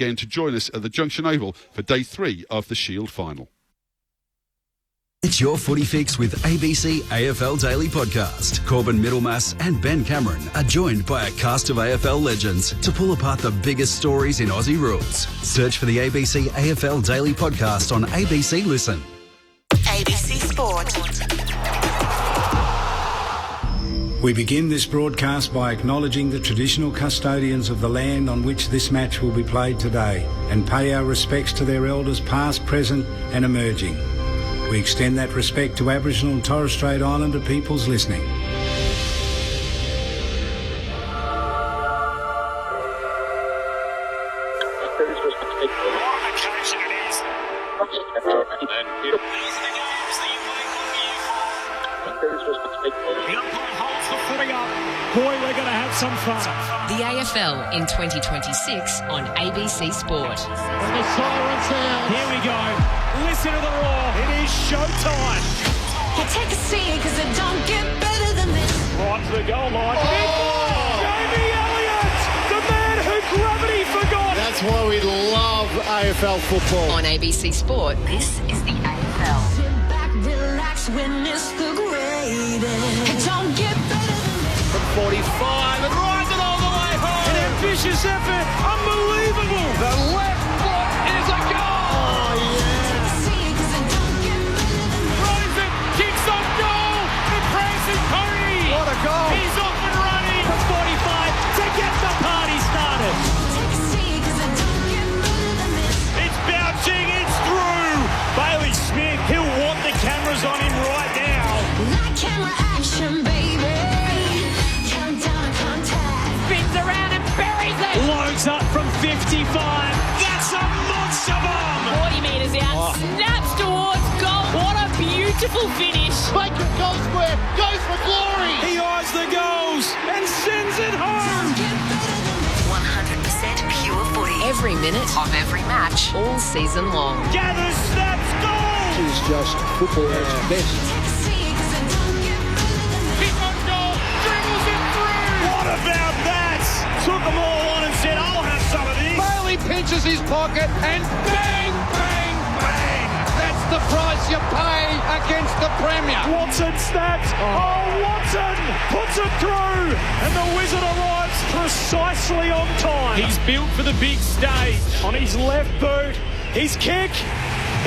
again to join us at the Junction Oval for Day 3 of the Shield Final. It's your footy fix with ABC AFL Daily Podcast. Corbin Middlemass and Ben Cameron are joined by a cast of AFL legends to pull apart the biggest stories in Aussie rules. Search for the ABC AFL Daily Podcast on ABC Listen. ABC Sport. We begin this broadcast by acknowledging the traditional custodians of the land on which this match will be played today and pay our respects to their elders past, present and emerging. We extend that respect to Aboriginal and Torres Strait Islander peoples listening. Boy, we're going to have some fun. The AFL in 2026 on ABC Sport. And the siren's out. Here we go. Listen to the roar. It is showtime. You take a seat because it don't get better than this. Right to the goal line. Jamie Elliott, the man who gravity forgot. That's why we love AFL football. On ABC Sport, this is the AFL. Sit back, relax, witness the greatest. It don't get better than this. From 45 and rides it all the way home. An ambitious effort. Unbelievable. The left foot is a goal. Oh, yeah. Take a seat because it don't get better than this. Rosen kicks on goal. And Branson Cody. What a goal. He's off and running from 45 to get the party started. Take a seat because it don't get better than this. It's bouncing. It's through. Bailey Smith. He'll want the cameras on him right now. Light camera action, baby. Countdown to contact. Spins around and buries it. Loads up from 55. That's a monster bomb. 40 metres out, snaps towards goal. What a beautiful finish. Bacon goes square, goes for glory. He eyes the goals and sends it home. Don't get better than this. 100% pure footy. Every minute of every match, all season long. Gathers, snaps, goal. It's just football at its best. Take a seat because it don't get better than this. Kick on goal, dribbles it through. What about that? Took them all on and said, I'll have some of this. Bailey pinches his pocket and bang, bang, bang. That's the price you pay against the Premier. Watson snaps. Oh, Watson puts it through. And the Wizard arrives precisely on time. He's built for the big stage. On his left boot, his kick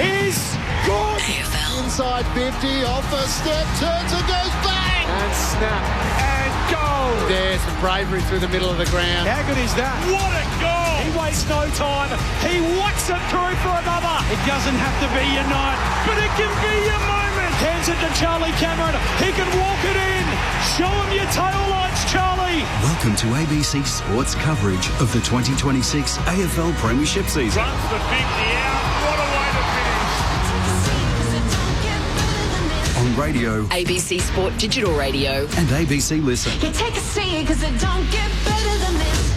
is good. AFL. Inside 50, off a step, turns and goes bang. And snap. And goal. There's some bravery through the middle of the ground. How good is that? What a goal. He wastes no time. He whacks it through for another. It doesn't have to be your night, but it can be your moment. Hands it to Charlie Cameron. He can walk it in. Show him your tail lights, Charlie. Welcome to ABC Sports coverage of the 2026 AFL Premiership season. Runs the 50 out. What a way to finish. Take a seat because it don't get better than this. On radio ABC Sport Digital Radio. and ABC Listen. You take a seat because it don't get better than this.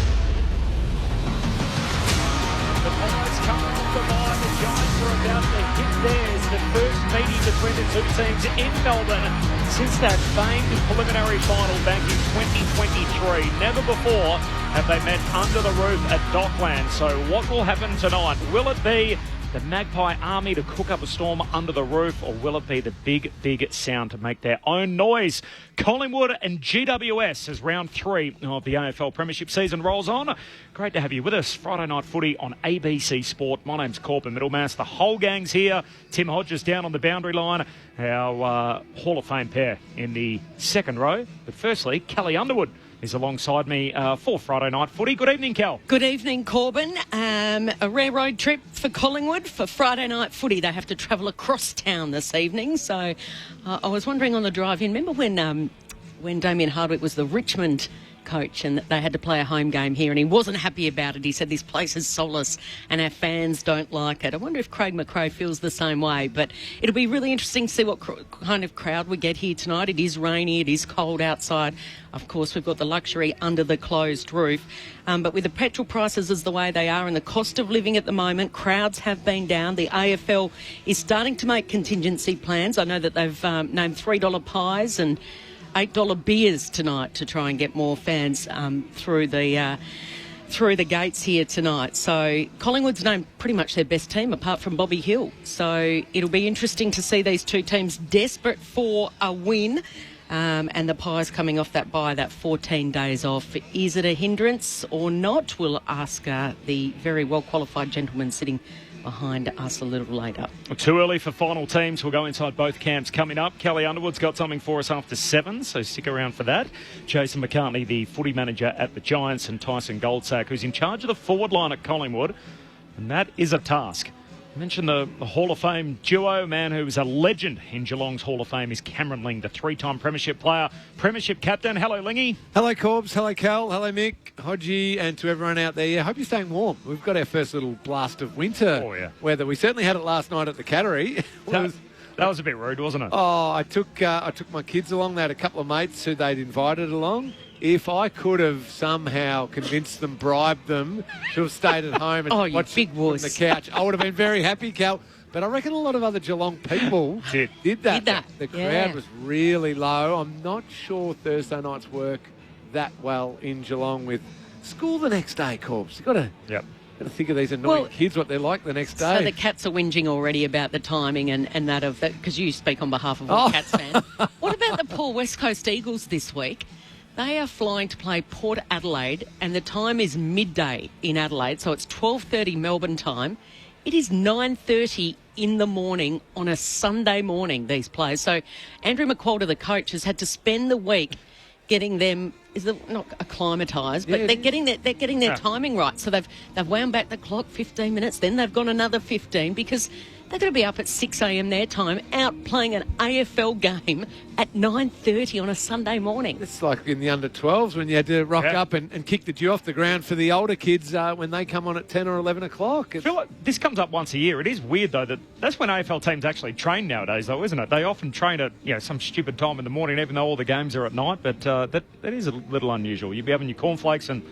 The Pies coming off the line. The Giants are about to hit theirs. The first meeting between the two teams in Melbourne since that famed preliminary final back in 2023. Never before have they met under the roof at Dockland. So what will happen tonight? Will it be the Magpie Army to cook up a storm under the roof, or will it be the big, big sound to make their own noise? Collingwood and GWS as round 3 of the AFL Premiership season rolls on. Great to have you with us. Friday night footy on ABC Sport. My name's Corbin Middlemass. The whole gang's here. Tim Hodges down on the boundary line. Our Hall of Fame pair in the second row. But firstly, Kelly Underwood is alongside me for Friday night footy. Good evening, Cal. Good evening, Corbin. A rare road trip for Collingwood for Friday night footy. They have to travel across town this evening. So I was wondering on the drive in, remember when Damien Hardwick was the Richmond coach and they had to play a home game here and he wasn't happy about it. He said this place is soulless and our fans don't like it. I wonder if Craig McRae feels the same way, but it'll be really interesting to see what kind of crowd we get here tonight. It is rainy, it is cold outside. Of course, we've got the luxury under the closed roof, but with the petrol prices as the way they are and the cost of living at the moment, crowds have been down. The AFL is starting to make contingency plans. I know that they've named $3 pies and $8 beers tonight to try and get more fans through the through the gates here tonight. So Collingwood's named pretty much their best team apart from Bobby Hill. So it'll be interesting to see these two teams desperate for a win. And the Pies coming off that bye, that 14 days off. Is it a hindrance or not? We'll ask the very well-qualified gentleman sitting behind us a little later. Too early for final teams. We'll go inside both camps coming up. Kelly Underwood's got something for us after 7, so stick around for that. Jason McCartney, the footy manager at the Giants, and Tyson Goldsack, who's in charge of the forward line at Collingwood. And that is a task. I mentioned the Hall of Fame duo. A man who was a legend in Geelong's Hall of Fame is Cameron Ling, the 3-time premiership player, premiership captain. Hello, Lingy. Hello, Corbs. Hello, Cal. Hello, Mick, Hodgie, and to everyone out there. Yeah, hope you're staying warm. We've got our first little blast of winter weather. We certainly had it last night at the Cattery. That was a bit rude, wasn't it? Oh, I took my kids along. They had a couple of mates who they'd invited along. If I could have somehow convinced them, bribed them to have stayed at home and watched big from the couch, I would have been very happy, Cal. But I reckon a lot of other Geelong people did that. The crowd was really low. I'm not sure Thursday nights work that well in Geelong with school the next day, Corbs. You've got to think of these annoying kids, what they're like the next day. So the Cats are whinging already about the timing and that of that, because you speak on behalf of all Cats fans. What about the poor West Coast Eagles this week? They are flying to play Port Adelaide, and the time is midday in Adelaide, so it's 12:30 Melbourne time. It is 9:30 in the morning on a Sunday morning, these players. So Andrew McQualter, the coach, has had to spend the week getting them, not acclimatised, but they're getting their timing right. So they've wound back the clock 15 minutes, then they've gone another 15 because they're going to be up at 6 a.m. their time, out playing an AFL game at 9:30 on a Sunday morning. It's like in the under-12s when you had to rock up and kick the dew off the ground for the older kids when they come on at 10 or 11 o'clock. I feel like this comes up once a year. It is weird, though, that's when AFL teams actually train nowadays, though, isn't it? They often train at some stupid time in the morning, even though all the games are at night, but that is a little unusual. You'd be having your cornflakes and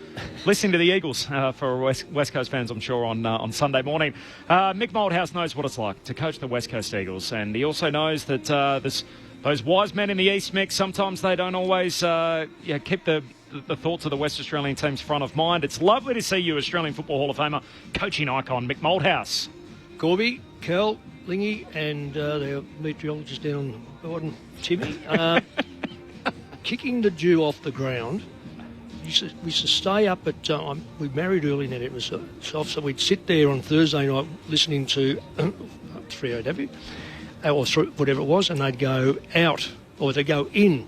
listening to the Eagles for West Coast fans, I'm sure, on Sunday morning. Mick Moldhouse knows what it's like to coach the West Coast Eagles, and he also knows that those wise men in the East, Mick, sometimes they don't always keep the thoughts of the West Australian teams front of mind. It's lovely to see you, Australian Football Hall of Famer, coaching icon Mick Moldhouse. Corby, Cal, Lingy, and the meteorologist down Borden, Timmy, kicking the dew off the ground. We used to stay up at, we married early and it was soft, so we'd sit there on Thursday night listening to 3OW, or whatever it was, and they'd go out, or they'd go in.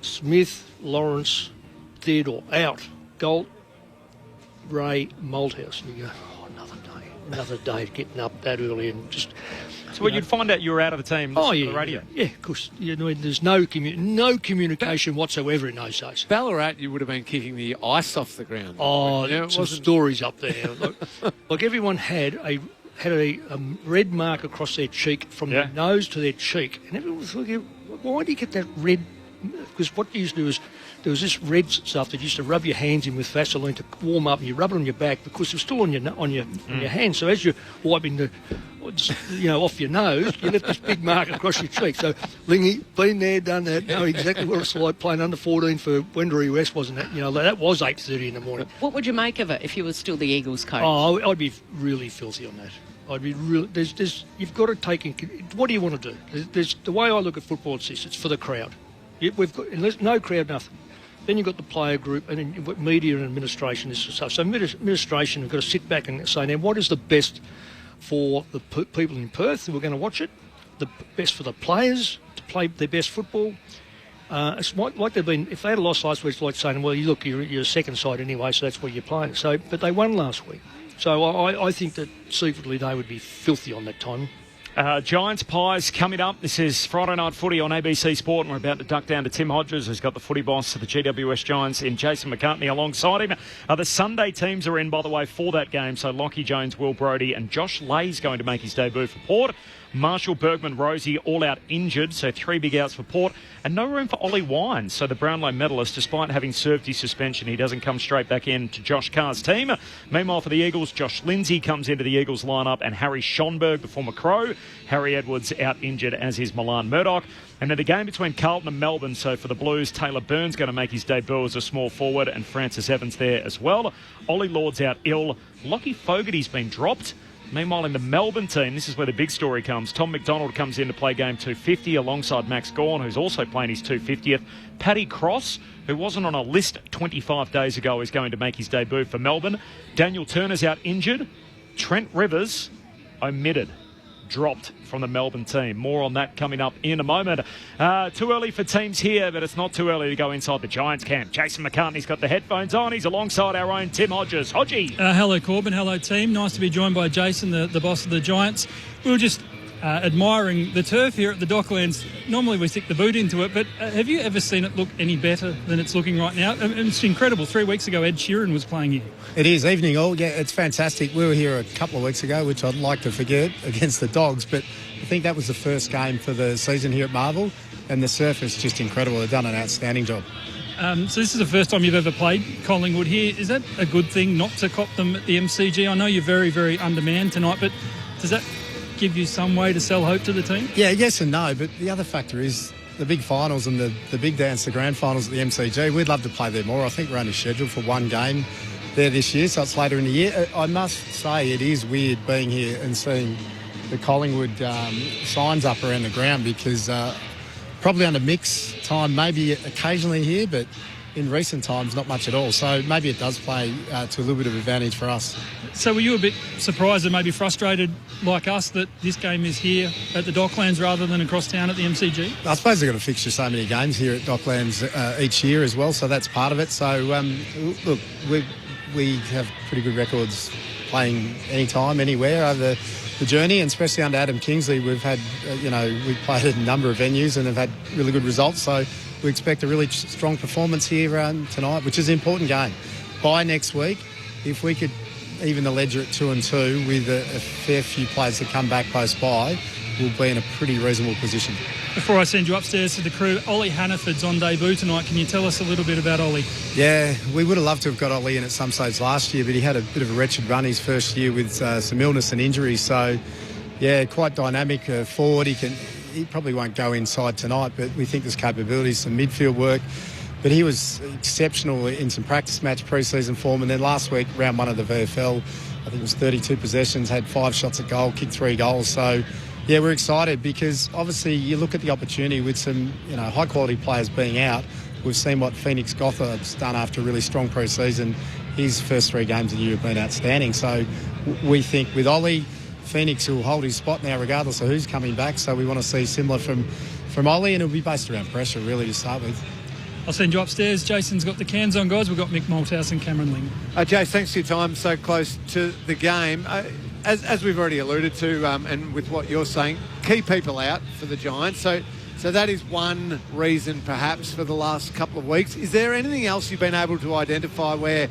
Smith, Lawrence, Theodore, out. Galt, Ray, Moldhouse. And you go, another day getting up that early and just... So you'd find out you were out of the team on the radio? Yeah, of course. There's no communication whatsoever in those days. Ballarat, you would have been kicking the ice off the ground. Some stories up there. Like everyone had a red mark across their cheek from their nose to their cheek. And everyone was thinking, why do you get that red? Because what you used to do is there was this red stuff that you used to rub your hands in with Vaseline to warm up, and you rub it on your back because it was still on your hands. So as you're wiping off your nose, you left this big mark across your cheek. So Lingy, been there, done that, know exactly what it's like playing under 14 for Wendouree West, wasn't it? That was 8:30 in the morning. What would you make of it if you were still the Eagles coach? Oh, I'd be really filthy on that. I'd be really. You've got to take in. What do you want to do? There's the way I look at football. It's for the crowd. We've got unless no crowd, nothing. Then you've got the player group, and then you've got media and administration. This stuff. So administration have got to sit back and say, now what is the best for the people in Perth who are going to watch it? The best for the players to play their best football. It's like they've been. If they had a loss last week, it's like saying, well, you're a second side anyway, so that's where you're playing. So, but they won last week. So I think that secretly they would be filthy on that time. Giants Pies coming up. This is Friday Night Footy on ABC Sport, and we're about to duck down to Tim Hodges, who's got the footy boss of the GWS Giants in Jason McCartney alongside him. The Sunday teams are in, by the way, for that game. So Lockie Jones, Will Brodie, and Josh Lay's going to make his debut for Port. Marshall, Bergman, Rosie all out injured, so 3 big outs for Port. And no room for Ollie Wines. So the Brownlow medalist, despite having served his suspension, he doesn't come straight back in to Josh Carr's team. Meanwhile, for the Eagles, Josh Lindsay comes into the Eagles lineup, and Harry Schonberg, the former Crow. Harry Edwards out injured, as is Milan Murdoch. And then the game between Carlton and Melbourne. So for the Blues, Taylor Burns going to make his debut as a small forward, and Francis Evans there as well. Ollie Lord's out ill. Lockie Fogarty's been dropped. Meanwhile, in the Melbourne team, this is where the big story comes. Tom McDonald comes in to play game 250 alongside Max Gawn, who's also playing his 250th. Paddy Cross, who wasn't on a list 25 days ago, is going to make his debut for Melbourne. Daniel Turner's out injured. Trent Rivers omitted. Dropped from the Melbourne team. More on that coming up in a moment. Too early for teams here, but it's not too early to go inside the Giants camp. Jason McCartney's got the headphones on. He's alongside our own Tim Hodges. Hodgie. Hello, Corbin. Hello, team. Nice to be joined by Jason, the boss of the Giants. We were just admiring the turf here at the Docklands. Normally we stick the boot into it, but have you ever seen it look any better than it's looking right now? It's incredible. 3 weeks ago, Ed Sheeran was playing here. It is. Evening all. Yeah, it's fantastic. We were here a couple of weeks ago, which I'd like to forget, against the Dogs, but I think that was the first game for the season here at Marvel, and the surf is just incredible. They've done an outstanding job. So this is the first time you've ever played Collingwood here. Is that a good thing not to cop them at the MCG? I know you're very, very undermanned tonight, but does that give you some way to sell hope to the team? Yeah, yes and no, but the other factor is the big finals and the big dance, the grand finals at the MCG. We'd love to play there more. I think we're only scheduled for one game there this year, so it's later in the year. I must say it is weird being here and seeing the Collingwood signs up around the ground, because probably under mix time, maybe occasionally here, but in recent times, not much at all. So maybe it does play to a little bit of advantage for us. So were you a bit surprised and maybe frustrated, like us, that this game is here at the Docklands rather than across town at the MCG? I suppose they've got to fixture so many games here at Docklands each year as well, so that's part of it. So, look, we have pretty good records playing anytime, anywhere over the journey, and especially under Adam Kingsley, we've had, we've played at a number of venues and have had really good results. So we expect a really strong performance here tonight, which is an important game. By next week, if we could even the ledger at 2-2 with a fair few players that come back post-bye, we'll be in a pretty reasonable position. Before I send you upstairs to the crew, Ollie Hannaford's on debut tonight. Can you tell us a little bit about Ollie? Yeah, we would have loved to have got Ollie in at some stage last year, but he had a bit of a wretched run his first year with some illness and injuries. So, yeah, quite dynamic forward. He probably won't go inside tonight, but we think there's capabilities, some midfield work. But he was exceptional in some practice match pre-season form, and then last week, round one of the VFL, I think it was 32 possessions, had 5 shots at goal, kicked 3 goals. So, yeah, we're excited because obviously you look at the opportunity with some, high-quality players being out. We've seen what Phoenix Gothard's done after a really strong pre-season. His first 3 games of the year have been outstanding. So we think with Ollie, Phoenix will hold his spot now regardless of who's coming back. So we want to see similar from Ollie, and it'll be based around pressure really to start with. I'll send you upstairs. Jason's got the cans on, guys. We've got Mick Malthouse and Cameron Ling. Jace, thanks for your time so close to the game. As we've already alluded to, and with what you're saying, key people out for the Giants. So that is one reason perhaps for the last couple of weeks. Is there anything else you've been able to identify where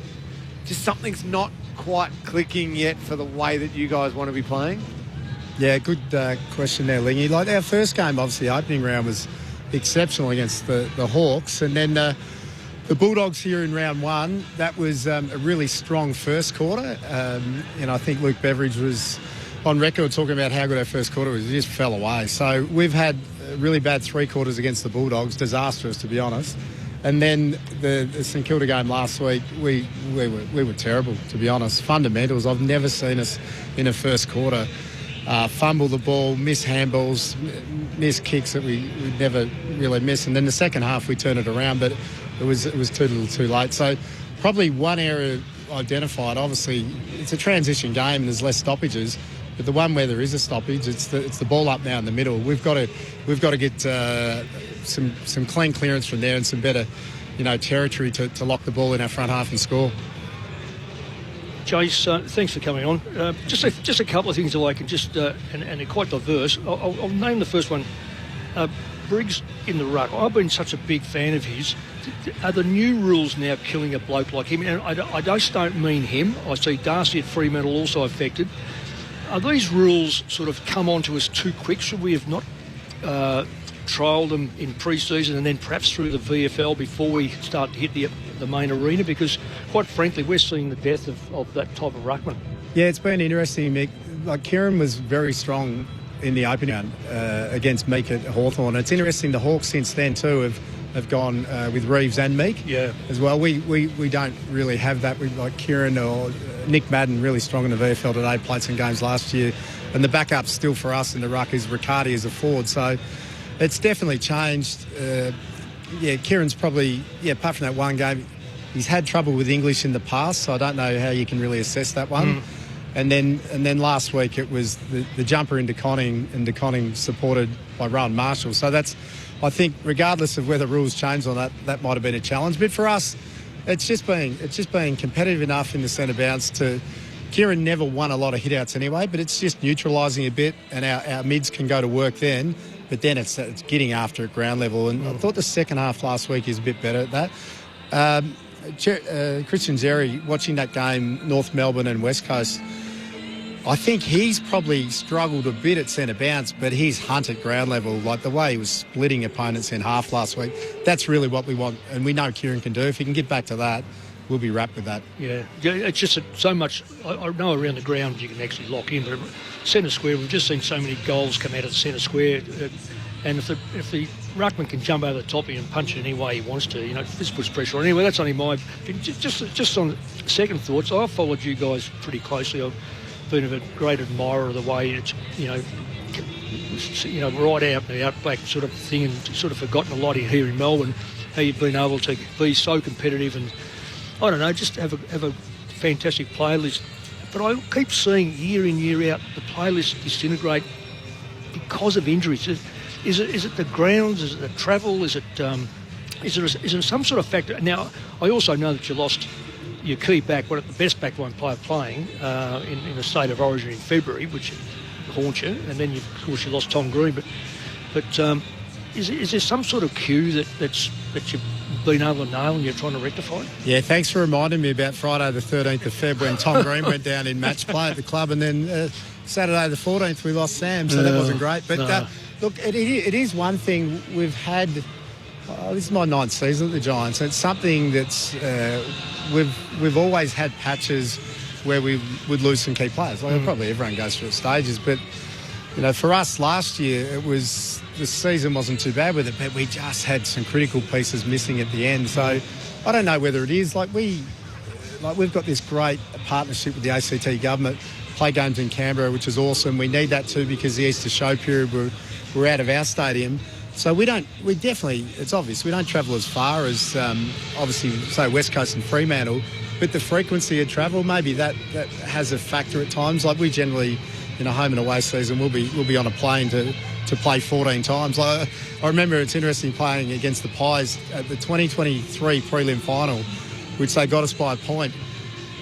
just something's not quite clicking yet for the way that you guys want to be playing? Yeah, good question there, Lingy. Like our first game, obviously, opening round was exceptional against the Hawks, and then the Bulldogs here in round one, that was a really strong first quarter. And I think Luke Beveridge was on record talking about how good our first quarter was. It just fell away. So we've had really bad 3 quarters against the Bulldogs, disastrous to be honest. And then the St Kilda game last week, we were terrible to be honest. Fundamentals, I've never seen us in a first quarter fumble the ball, miss handballs, miss kicks that we never really miss. And then the second half we turned it around, but it was too little too late. So probably one area identified, obviously it's a transition game and there's less stoppages, but the one where there is a stoppage, it's the ball up now in the middle. We've got to get some clean clearance from there and some better territory to lock the ball in our front half and score. Jace, thanks for coming on. Just a couple of things that I can and they're quite diverse. I'll name the first one. Briggs in the ruck. I've been such a big fan of his. Are the new rules now killing a bloke like him? And I just don't mean him. I see Darcy at Fremantle also affected. Are these rules sort of come onto us too quick? Should we have not trialled them in pre-season and then perhaps through the VFL before we start to hit the main arena? Because, quite frankly, we're seeing the death of that type of ruckman. Yeah, it's been interesting, Mick. Like, Kieran was very strong in the opening round against Meek at Hawthorn. It's interesting, the Hawks since then too have gone with Reeves and Meek as well. We don't really have that. We like Kieran or Nick Madden, really strong in the VFL today, played some games last year. And the backup still for us in the ruck is Riccardi as a forward. So it's definitely changed. Kieran's probably, apart from that one game, he's had trouble with English in the past, so I don't know how you can really assess that one. And then last week it was the jumper into Conning, and Conning supported by Rowan Marshall. So that's, I think, regardless of whether rules change on that might have been a challenge. But for us, it's just been competitive enough in the centre bounce to. Kieran never won a lot of hitouts anyway, but it's just neutralising a bit, and our mids can go to work then. But then it's getting after at ground level, and I thought the second half last week is a bit better at that. Christian Xerri, watching that game, North Melbourne and West Coast, I think he's probably struggled a bit at centre bounce, but he's hunted ground level. Like the way he was splitting opponents in half last week, that's really what we want, and we know Kieran can do. If he can get back to that, we'll be wrapped with that. Yeah, it's just so much. I know around the ground you can actually lock in, but centre square, we've just seen so many goals come out of the centre square. And if the ruckman can jump over the top of you and punch it any way he wants to, this puts pressure on. Anyway, that's only my... Just on second thoughts, I've followed you guys pretty closely. I've been a great admirer of the way it's, right out in the outback sort of thing, and sort of forgotten a lot here in Melbourne, how you've been able to be so competitive and, I don't know, just have a fantastic playlist. But I keep seeing year in, year out, the playlist disintegrate because of injuries. Is it the grounds? Is it the travel? Is it some sort of factor? Now, I also know that you lost your key back, one of the best backline player playing in the state of origin in February, which haunts you, and then of course you lost Tom Green. But is there some sort of cue that you've been able to nail and you're trying to rectify? Yeah, thanks for reminding me about Friday the 13th of Feb when Tom Green went down in match play at the club, and then Saturday the 14th we lost Sam, so that wasn't great. But look, it is one thing we've had. This is my 9th season at the Giants, and it's something that's we've always had patches where we would lose some key players. Like probably everyone goes through stages, but for us last year, the season wasn't too bad with it, but we just had some critical pieces missing at the end. So I don't know whether it is we've got this great partnership with the ACT government, play games in Canberra, which is awesome. We need that too because the Easter show period we're out of our stadium. So it's obvious, we don't travel as far as, obviously, say, West Coast and Fremantle, but the frequency of travel, maybe that has a factor at times. Like we generally, in a home and away season, we'll be on a plane to play 14 times. I remember it's interesting playing against the Pies at the 2023 prelim final, which they got us by a point.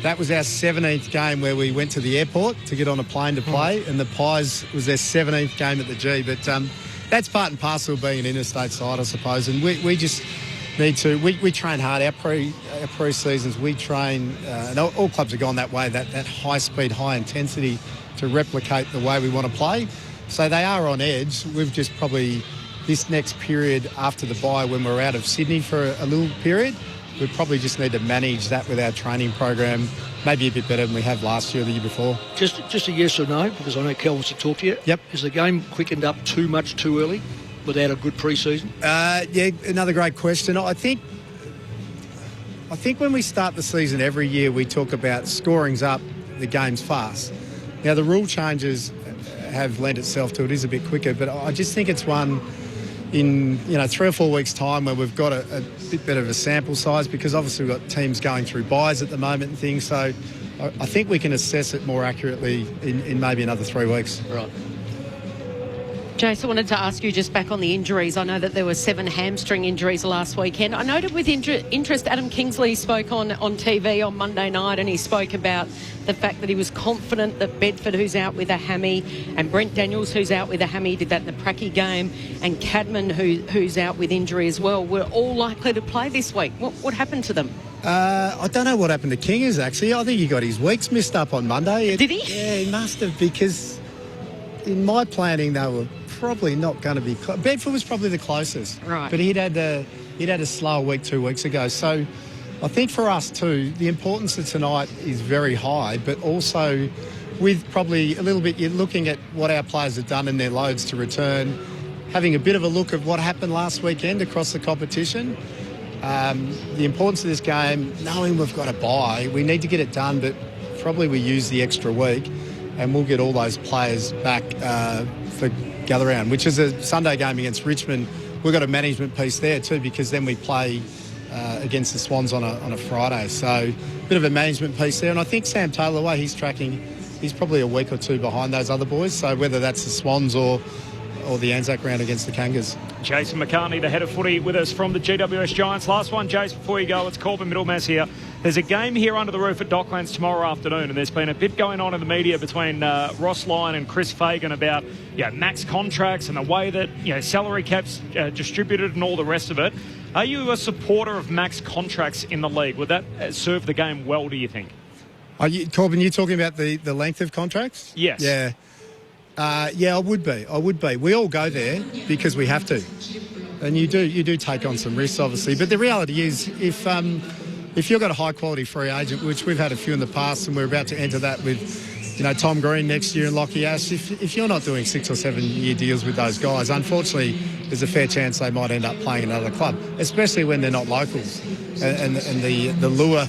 That was our 17th game where we went to the airport to get on a plane to play, and the Pies was their 17th game at the G. But that's part and parcel of being an interstate side, I suppose. And we just need to... We train hard. Our pre-seasons, we train... and all clubs have gone that way, that high-speed, high-intensity to replicate the way we want to play. So they are on edge. We've just probably... This next period after the bye, when we're out of Sydney for a little period, we probably just need to manage that with our training program, maybe a bit better than we have last year or the year before. Just a yes or no, because I know Cal wants to talk to you. Yep. Is the game quickened up too much too early without a good pre-season? Yeah, another great question. I think when we start the season every year, we talk about scoring's up, the game's fast. Now, the rule changes have lent itself to it is a bit quicker, but I just think it's one in 3 or 4 weeks' time where we've got a bit better of a sample size, because obviously we've got teams going through buys at the moment and things, so I think we can assess it more accurately in maybe another 3 weeks. Right. Jace, I wanted to ask you just back on the injuries. I know that there were 7 hamstring injuries last weekend. I noted with interest Adam Kingsley spoke on TV on Monday night, and he spoke about the fact that he was confident that Bedford, who's out with a hammy, and Brent Daniels, who's out with a hammy, did that in the Pracky game, and Cadman, who's out with injury as well, were all likely to play this week. What happened to them? I don't know what happened to Kingers, actually. I think he got his weeks missed up on Monday. Did he? Yeah, he must have, because in my planning they were probably not going to be... Bedford was probably the closest. Right. But he'd had a slower week 2 weeks ago. So I think for us too, the importance of tonight is very high, but also with probably a little bit, you're looking at what our players have done in their loads to return, having a bit of a look at what happened last weekend across the competition. The importance of this game, knowing we've got a bye, we need to get it done, but probably we use the extra week and we'll get all those players back for gather round, which is a Sunday game against Richmond. We've got a management piece there too, because then we play against the Swans on a Friday. So a bit of a management piece there. And I think Sam Taylor, the way he's tracking, he's probably a week or two behind those other boys. So whether that's the Swans or the Anzac round against the Kangas. Jason McCartney, the head of footy, with us from the GWS Giants. Last one, Jace, before you go, it's Corbin Middlemass here. There's a game here under the roof at Docklands tomorrow afternoon, and there's been a bit going on in the media between Ross Lyon and Chris Fagan about max contracts and the way that salary caps distributed and all the rest of it. Are you a supporter of max contracts in the league? Would that serve the game well, do you think? Corbin, you're talking about the length of contracts? Yes. Yeah. I would be. We all go there because we have to. And you do take on some risks, obviously. But the reality is, if you've got a high-quality free agent, which we've had a few in the past, and we're about to enter that with, Tom Green next year and Lockie Ash, if you're not doing 6 or 7 year deals with those guys, unfortunately, there's a fair chance they might end up playing another club, especially when they're not locals. And the lure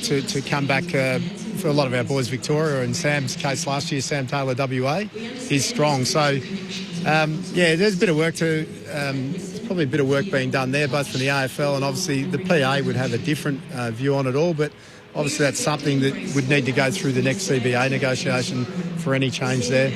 to come back for a lot of our boys, Victoria, and Sam's case last year, Sam Taylor, WA, is strong. So, there's a bit of work probably a bit of work being done there, both from the AFL and obviously the PA would have a different view on it all, but obviously that's something that would need to go through the next CBA negotiation for any change there.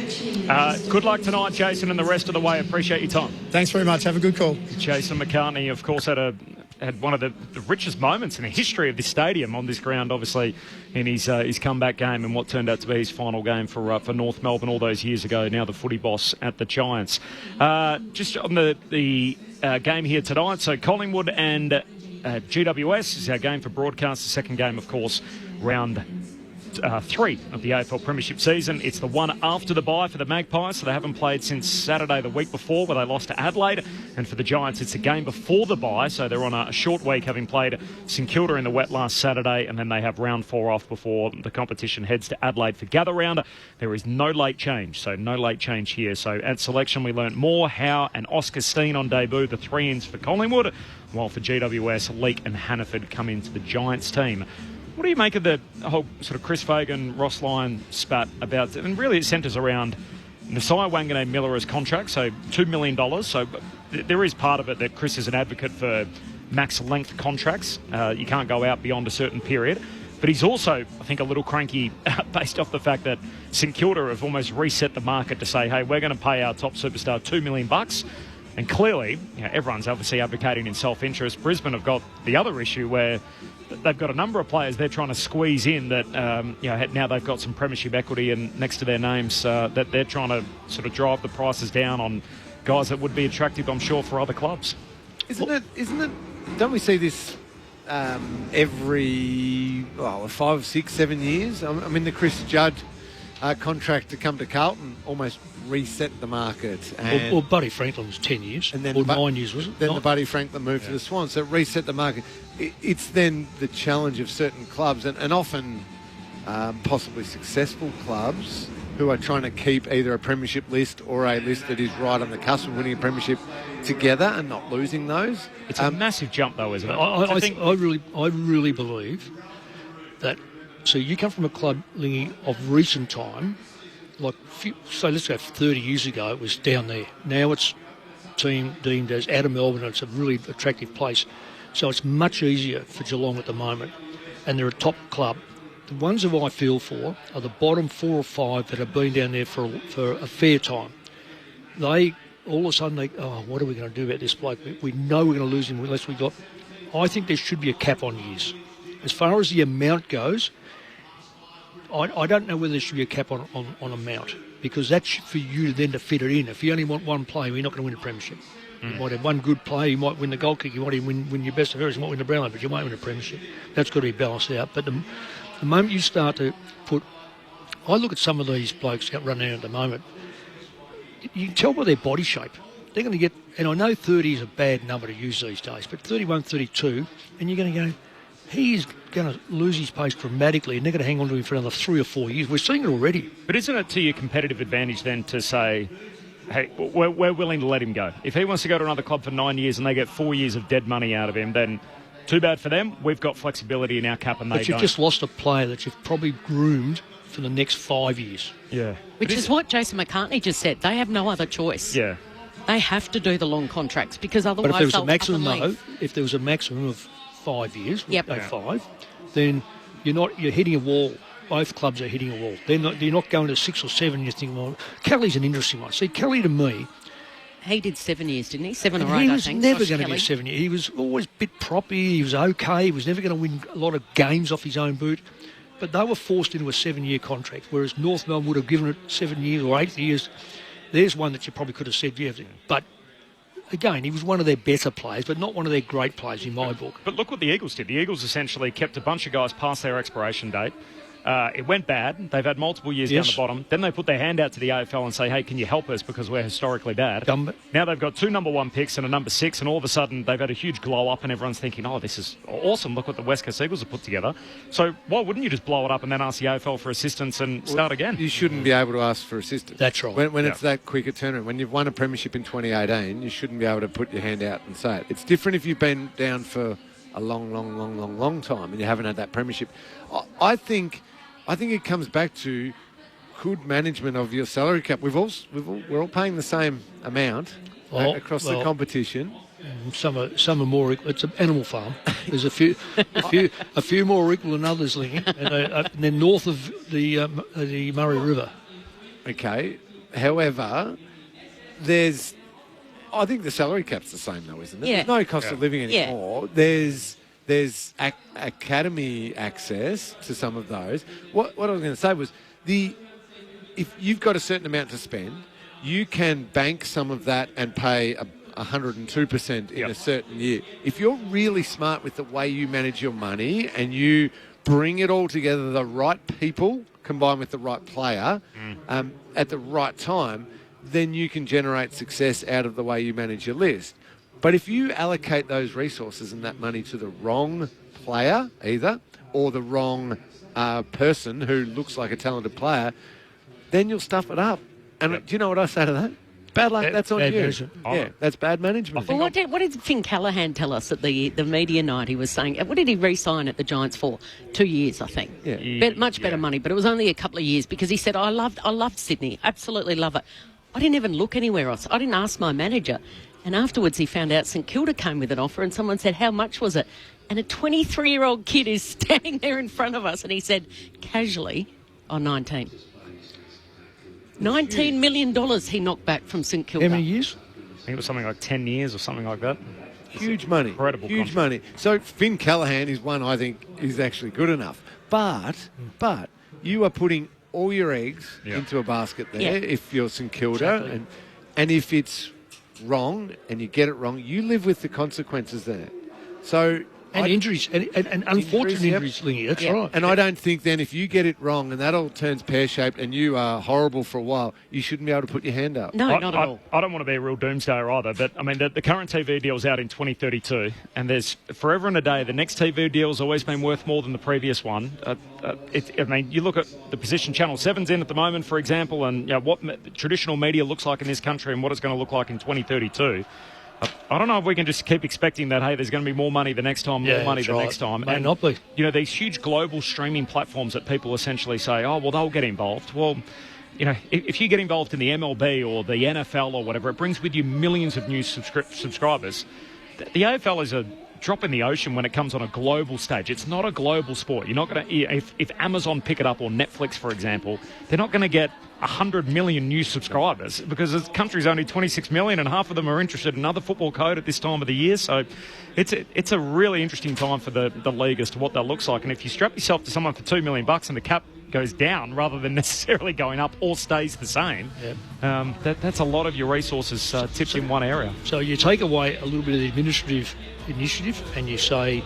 Good luck tonight, Jason, and the rest of the way. Appreciate your time. Thanks very much. Have a good call. Jason McCartney, of course, had one of the richest moments in the history of this stadium on this ground, obviously, in his comeback game and what turned out to be his final game for North Melbourne all those years ago, now the footy boss at the Giants. Just on the game here tonight, so Collingwood and GWS is our game for broadcast. The second game, of course, round 3 of the AFL Premiership season. It's the one after the bye for the Magpies, so they haven't played since Saturday the week before, where they lost to Adelaide. And for the Giants, it's a game before the bye, so they're on a short week, having played St Kilda in the wet last Saturday, and then they have round 4 off before the competition heads to Adelaide for gather round. There is no late change, so no late change here. So at selection, we learnt Moore, Howe and Oscar Steen on debut, the 3-ins for Collingwood, while for GWS, Leake and Hannaford come into the Giants team. What do you make of the whole sort of Chris Fagan, Ross Lyon spat about, and really it centres around Nasiah Wanganeen-Miller's contract, so $2 million. So there is part of it that Chris is an advocate for max length contracts. You can't go out beyond a certain period. But he's also, I think, a little cranky based off the fact that St Kilda have almost reset the market to say, hey, we're going to pay our top superstar $2 million. And clearly, everyone's obviously advocating in self-interest. Brisbane have got the other issue where they've got a number of players they're trying to squeeze in that, now they've got some premiership equity and next to their names that they're trying to sort of drive the prices down on guys that would be attractive, I'm sure, for other clubs. Isn't it? Don't we see this every 5, 6, 7 years? I mean, the Chris Judd contract to come to Carlton almost reset the market. Well, Buddy Franklin was 10 years, and then or 9 years, was it? Then the Buddy Franklin moved to the Swans, so it reset the market. It's then the challenge of certain clubs, and often possibly successful clubs who are trying to keep either a premiership list or a list that is right on the cusp of winning a premiership together and not losing those. It's a massive jump, though, isn't it? I really believe that. So you come from a club, Lingy, of recent time, so let's go 30 years ago, it was down there. Now it's deemed as out of Melbourne, and it's a really attractive place. So it's much easier for Geelong at the moment, and they're a top club. The ones that I feel for are the bottom 4 or 5 that have been down there for a fair time. They, all of a sudden, what are we going to do about this bloke? We know we're going to lose him unless we got... I think there should be a cap on years. As far as the amount goes, I don't know whether there should be a cap on amount, because that's for you then to fit it in. If you only want one player, you're not going to win a premiership. You might have one good play, you might win the goal kick, you might even win your best of areas, you might win the Brownlow, but you won't win a premiership. That's got to be balanced out. But the moment you start to put... I look at some of these blokes out running out at the moment, you can tell by their body shape. They're going to get... And I know 30 is a bad number to use these days, but 31, 32, and you're going to go... He's going to lose his pace dramatically, and they're going to hang on to him for another 3 or 4 years. We're seeing it already. But isn't it to your competitive advantage then to say, hey, we're willing to let him go? If he wants to go to another club for 9 years and they get 4 years of dead money out of him, then too bad for them. We've got flexibility in our cap and they don't. But you've just lost a player that you've probably groomed for the next 5 years. Yeah. Which is what Jason McCartney just said. They have no other choice. Yeah. They have to do the long contracts because otherwise But if there was they'll a maximum, up and leave. though, if there was a maximum of 5 years, Yep. no 5, then you're hitting a wall. Both clubs are hitting a wall. You're not going to 6 or 7 and you think, well, Kelly's an interesting one. See, Kelly to me... He did 7 years, didn't he? 7 or 8, I think. He was never Josh going to be Kelly. a 7 year. He was always a bit proppy. He was okay. He was never going to win a lot of games off his own boot. But they were forced into a 7-year contract, whereas North Melbourne would have given it 7 years or 8 years. There's one that you probably could have said, yeah. But again, he was one of their better players, but not one of their great players in my book. But look what the Eagles did. The Eagles essentially kept a bunch of guys past their expiration date. It went bad. They've had multiple years down the bottom. Then they put their hand out to the AFL and say, hey, can you help us because we're historically bad. Now they've got 2 number 1 picks and a number 6, and all of a sudden they've had a huge glow up and everyone's thinking, oh, this is awesome. Look what the West Coast Eagles have put together. So why wouldn't you just blow it up and then ask the AFL for assistance and start again? You shouldn't be able to ask for assistance. That's right. When it's that quick a turnaround. When you've won a premiership in 2018, you shouldn't be able to put your hand out and say it. It's different if you've been down for a long time and you haven't had that premiership. I think it comes back to good management of your salary cap. We're all paying the same amount across the competition. Some are more equal. It's an animal farm. There's a few more equal than others, Lingy, and they're north of the Murray River. Okay. However, I think the salary cap's the same though, isn't it? Yeah. There's no cost of living anymore. There's academy access to some of those. What I was going to say was if you've got a certain amount to spend, you can bank some of that and pay 102% in a certain year. If you're really smart with the way you manage your money and you bring it all together, the right people combined with the right player at the right time, then you can generate success out of the way you manage your list. But if you allocate those resources and that money to the wrong player, either, or the wrong person who looks like a talented player, then you'll stuff it up. And do you know what I say to that? Bad luck, that's on you. Management. Yeah, that's bad management. Well, what did Finn Callaghan tell us at the media night? He was saying, what did he re-sign at the Giants for? 2 years, I think. Yeah. Much better money, but it was only a couple of years because he said, I loved Sydney, absolutely love it. I didn't even look anywhere else. I didn't ask my manager. And afterwards he found out St Kilda came with an offer and someone said, how much was it? And a 23-year-old kid is standing there in front of us and he said, casually, 19. $19 million he knocked back from St Kilda. How many years? I think it was something like 10 years or something like that. Huge money. Incredible Huge contract. money. So Finn Callaghan is one I think is actually good enough. But you are putting all your eggs into a basket there if you're St Kilda. Exactly. And if it's wrong and you get it wrong, you live with the consequences there. So injuries and unfortunate injuries, Lingy. That's right. And I don't think then if you get it wrong and that all turns pear-shaped and you are horrible for a while, you shouldn't be able to put your hand up. No, not at all. I don't want to be a real doomsdayer either, but I mean, the current TV deal's out in 2032, and there's forever and a day, the next TV deal's always been worth more than the previous one. I mean, you look at the position Channel 7's in at the moment, for example, and what traditional media looks like in this country and what it's going to look like in 2032. I don't know if we can just keep expecting that, hey, there's going to be more money the next time, more money the next time. May not be. You know, these huge global streaming platforms that people essentially say, oh, well, they'll get involved. Well, you know, if you get involved in the MLB or the NFL or whatever, it brings with you millions of new subscribers. The AFL is a drop in the ocean when it comes on a global stage. It's not a global sport. You're not going to, if Amazon pick it up or Netflix, for example, they're not going to get 100 million new subscribers because the country's only 26 million and half of them are interested in another football code at this time of the year. So it's a really interesting time for the league as to what that looks like. And if you strap yourself to someone for $2 million and the cap goes down rather than necessarily going up or stays the same, that's a lot of your resources tipped in one area. So you take away a little bit of the administrative initiative and you say,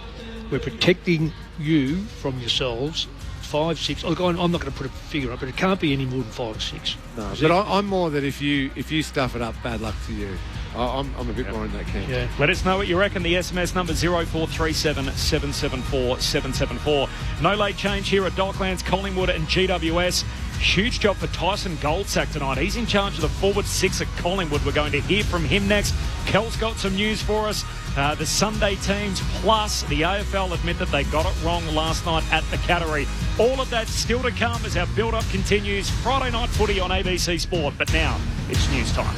we're protecting you from yourselves. 5, 6. Look, I'm not going to put a figure up, but it can't be any more than 5 or 6. No, but I'm more that if you stuff it up, bad luck to you. I'm a bit more in that camp. Yeah. Let us know what you reckon. The SMS number 0437 774 774. No late change here at Docklands, Collingwood and GWS. Huge job for Tyson Goldsack tonight. He's in charge of the forward 6 at Collingwood. We're going to hear from him next. Kel's got some news for us. The Sunday teams plus the AFL admit that they got it wrong last night at the Cattery. All of that still to come as our build-up continues. Friday night footy on ABC Sport. But now it's news time.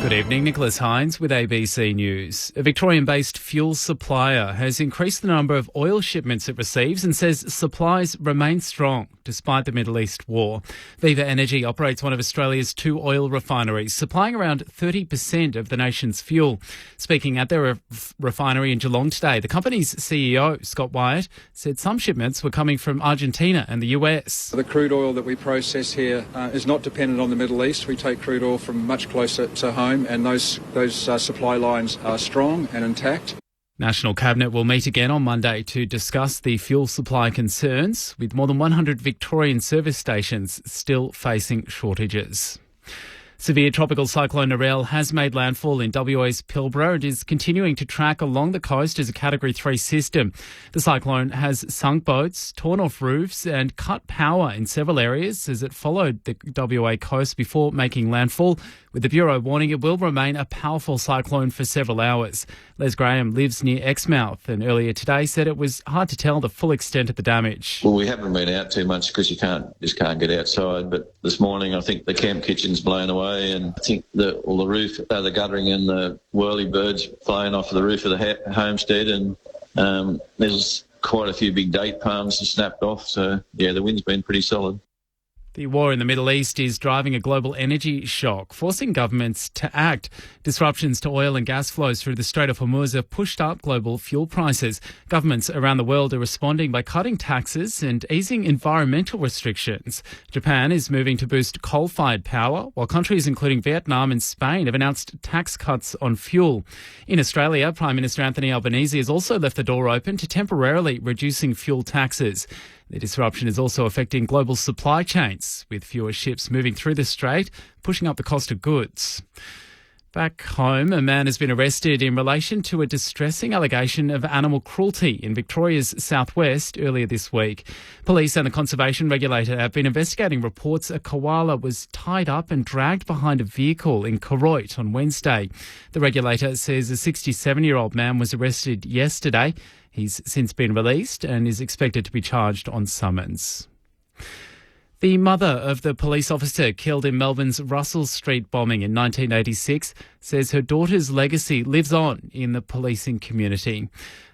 Good evening, Nicholas Hines with ABC News. A Victorian-based fuel supplier has increased the number of oil shipments it receives and says supplies remain strong despite the Middle East war. Viva Energy operates one of Australia's 2 oil refineries, supplying around 30% of the nation's fuel. Speaking at their refinery in Geelong today, the company's CEO, Scott Wyatt, said some shipments were coming from Argentina and the US. The crude oil that we process here is not dependent on the Middle East. We take crude oil from much closer to home, and those supply lines are strong and intact. National Cabinet will meet again on Monday to discuss the fuel supply concerns, with more than 100 Victorian service stations still facing shortages. Severe tropical cyclone Narelle has made landfall in WA's Pilbara and is continuing to track along the coast as a Category 3 system. The cyclone has sunk boats, torn off roofs and cut power in several areas as it followed the WA coast before making landfall, with the Bureau warning it will remain a powerful cyclone for several hours. Les Graham lives near Exmouth and earlier today said it was hard to tell the full extent of the damage. Well, we haven't been out too much because you just can't get outside, but this morning I think the camp kitchen's blown away, and I think the roof, the guttering and the whirly-birds flying off the roof of the homestead, and there's quite a few big date palms that snapped off, so yeah, the wind's been pretty solid. The war in the Middle East is driving a global energy shock, forcing governments to act. Disruptions to oil and gas flows through the Strait of Hormuz have pushed up global fuel prices. Governments around the world are responding by cutting taxes and easing environmental restrictions. Japan is moving to boost coal-fired power, while countries including Vietnam and Spain have announced tax cuts on fuel. In Australia, Prime Minister Anthony Albanese has also left the door open to temporarily reducing fuel taxes. The disruption is also affecting global supply chains, with fewer ships moving through the strait, pushing up the cost of goods. Back home, a man has been arrested in relation to a distressing allegation of animal cruelty in Victoria's southwest earlier this week. Police and the conservation regulator have been investigating reports a koala was tied up and dragged behind a vehicle in Koroit on Wednesday. The regulator says a 67-year-old man was arrested yesterday. He's since been released and is expected to be charged on summons. The mother of the police officer killed in Melbourne's Russell Street bombing in 1986 says her daughter's legacy lives on in the policing community.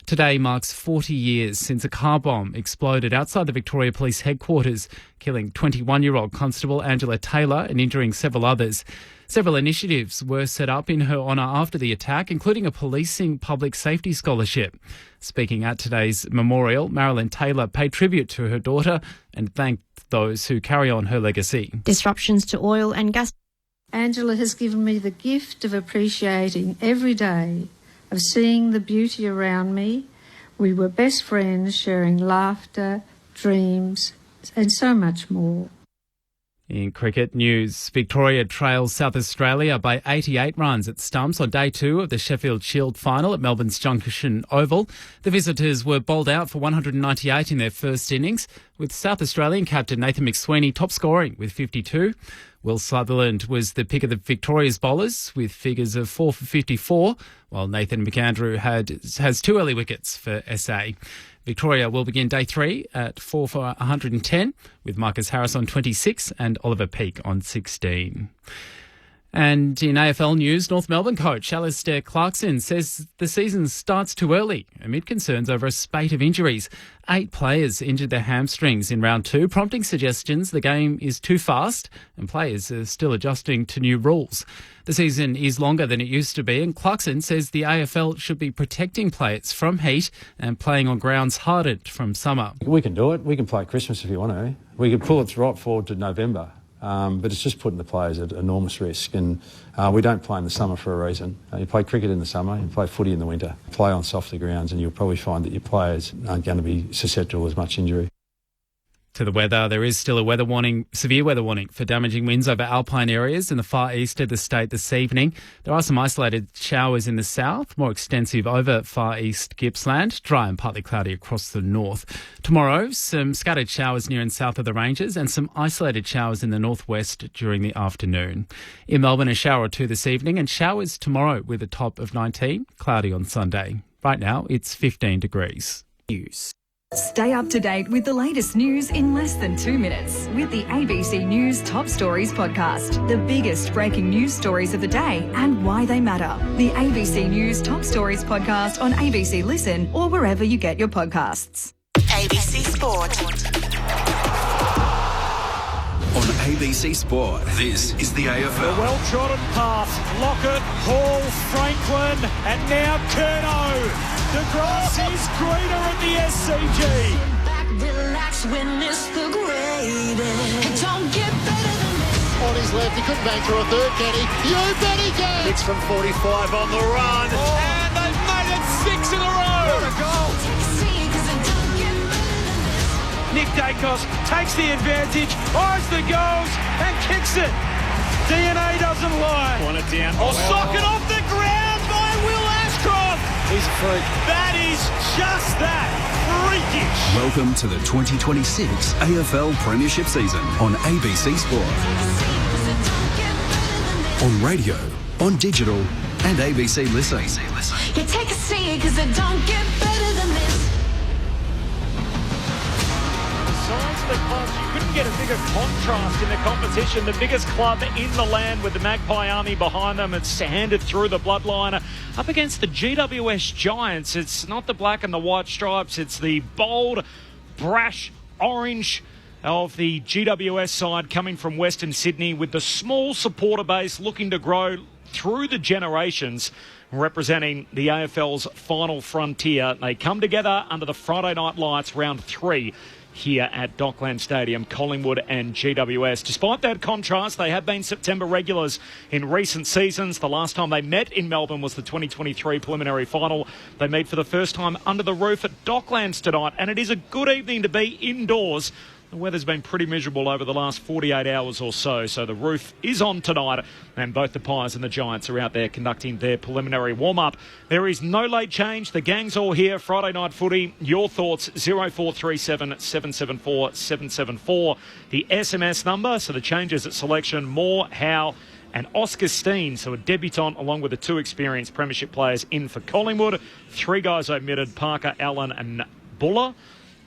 Today marks 40 years since a car bomb exploded outside the Victoria Police headquarters, killing 21-year-old Constable Angela Taylor and injuring several others. Several initiatives were set up in her honour after the attack, including a policing public safety scholarship. Speaking at today's memorial, Marilyn Taylor paid tribute to her daughter and thanked those who carry on her legacy. Disruptions to oil and gas. Angela has given me the gift of appreciating every day, of seeing the beauty around me. We were best friends, sharing laughter, dreams, and so much more. In cricket news, Victoria trails South Australia by 88 runs at stumps on day 2 of the Sheffield Shield final at Melbourne's Junction Oval. The visitors were bowled out for 198 in their first innings, with South Australian captain Nathan McSweeney top scoring with 52. Will Sutherland was the pick of the Victoria's bowlers with figures of 4 for 54, while Nathan McAndrew has 2 early wickets for SA. Victoria will begin day 3 at 4 for 110, with Marcus Harris on 26 and Oliver Peake on 16. And in AFL news, North Melbourne coach Alistair Clarkson says the season starts too early amid concerns over a spate of injuries. 8 players injured their hamstrings in round 2, prompting suggestions the game is too fast and players are still adjusting to new rules. The season is longer than it used to be, and Clarkson says the AFL should be protecting players from heat and playing on grounds hardened from summer. We can do it. We can play Christmas if you want to. We can pull it right forward to November. But it's just putting the players at enormous risk, and we don't play in the summer for a reason. You play cricket in the summer, you play footy in the winter, play on softer grounds, and you'll probably find that your players aren't going to be susceptible to as much injury. To the weather, there is still a severe weather warning for damaging winds over alpine areas in the far east of the state this evening. There are some isolated showers in the south, more extensive over far east Gippsland, dry and partly cloudy across the north. Tomorrow, some scattered showers near and south of the ranges and some isolated showers in the northwest during the afternoon. In Melbourne, a shower or two this evening and showers tomorrow with a top of 19, cloudy on Sunday. Right now, it's 15 degrees. News. Stay up to date with the latest news in less than 2 minutes with the ABC News Top Stories podcast. The biggest breaking news stories of the day and why they matter. The ABC News Top Stories podcast on ABC Listen or wherever you get your podcasts. ABC Sport. On ABC Sport, this is the AFL. A well-trodden path. Lockett, Hall, Franklin, and now Curnow. The grass is greener at the SCG. Sit back, relax, witness the greatest. Don't get better than this. On his left, he couldn't bang through a third, can he? You bet he can! It's from 45 on the run. And they've made it 6 in a row. What a goal. Nick Dacos takes the advantage, eyes the goals and kicks it. DNA doesn't lie. Want it down. Sock it off the ground by Will Ashcroft. He's a freak. That is just that. Freakish. Welcome to the 2026 AFL Premiership season on ABC Sport. On radio, on digital and ABC Listen. You take a seat because it don't get better than this. Besides the clubs, you couldn't get a bigger contrast in the competition. The biggest club in the land with the Magpie Army behind them. It's handed through the bloodline up against the GWS Giants. It's not the black and the white stripes. It's the bold, brash orange of the GWS side coming from Western Sydney with the small supporter base looking to grow through the generations, representing the AFL's final frontier. They come together under the Friday night lights, round 3. Here at Dockland Stadium, Collingwood and GWS. Despite that contrast, they have been September regulars in recent seasons. The last time they met in Melbourne was the 2023 preliminary final. They meet for the first time under the roof at Docklands tonight, and it is a good evening to be indoors. The weather's been pretty miserable over the last 48 hours or so the roof is on tonight, and both the Pies and the Giants are out there conducting their preliminary warm-up. There is no late change. The gang's all here. Friday night footy. Your thoughts, 0437 774 774. The SMS number, so the changes at selection, Moore, Howe and Oscar Steen, so a debutant along with the 2 experienced premiership players in for Collingwood. 3 guys omitted, Parker, Allen and Buller.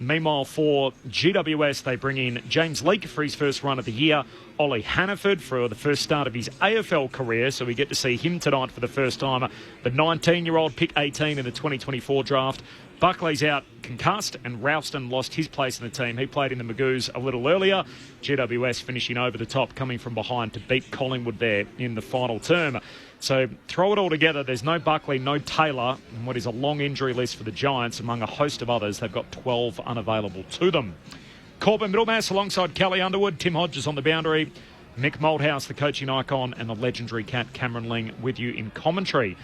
Meanwhile, for GWS, they bring in James Leake for his first run of the year, Ollie Hannaford for the first start of his AFL career, so we get to see him tonight for the first time. The 19-year-old, pick 18 in the 2024 draft. Buckley's out concussed, and Ralston lost his place in the team. He played in the Magoos a little earlier. GWS finishing over the top, coming from behind to beat Collingwood there in the final term. So throw it all together. There's no Buckley, no Taylor, and what is a long injury list for the Giants. Among a host of others, they've got 12 unavailable to them. Corbin Middlemass alongside Kelly Underwood, Tim Hodges on the boundary, Mick Malthouse, the coaching icon, and the legendary cat Cameron Ling with you in commentary.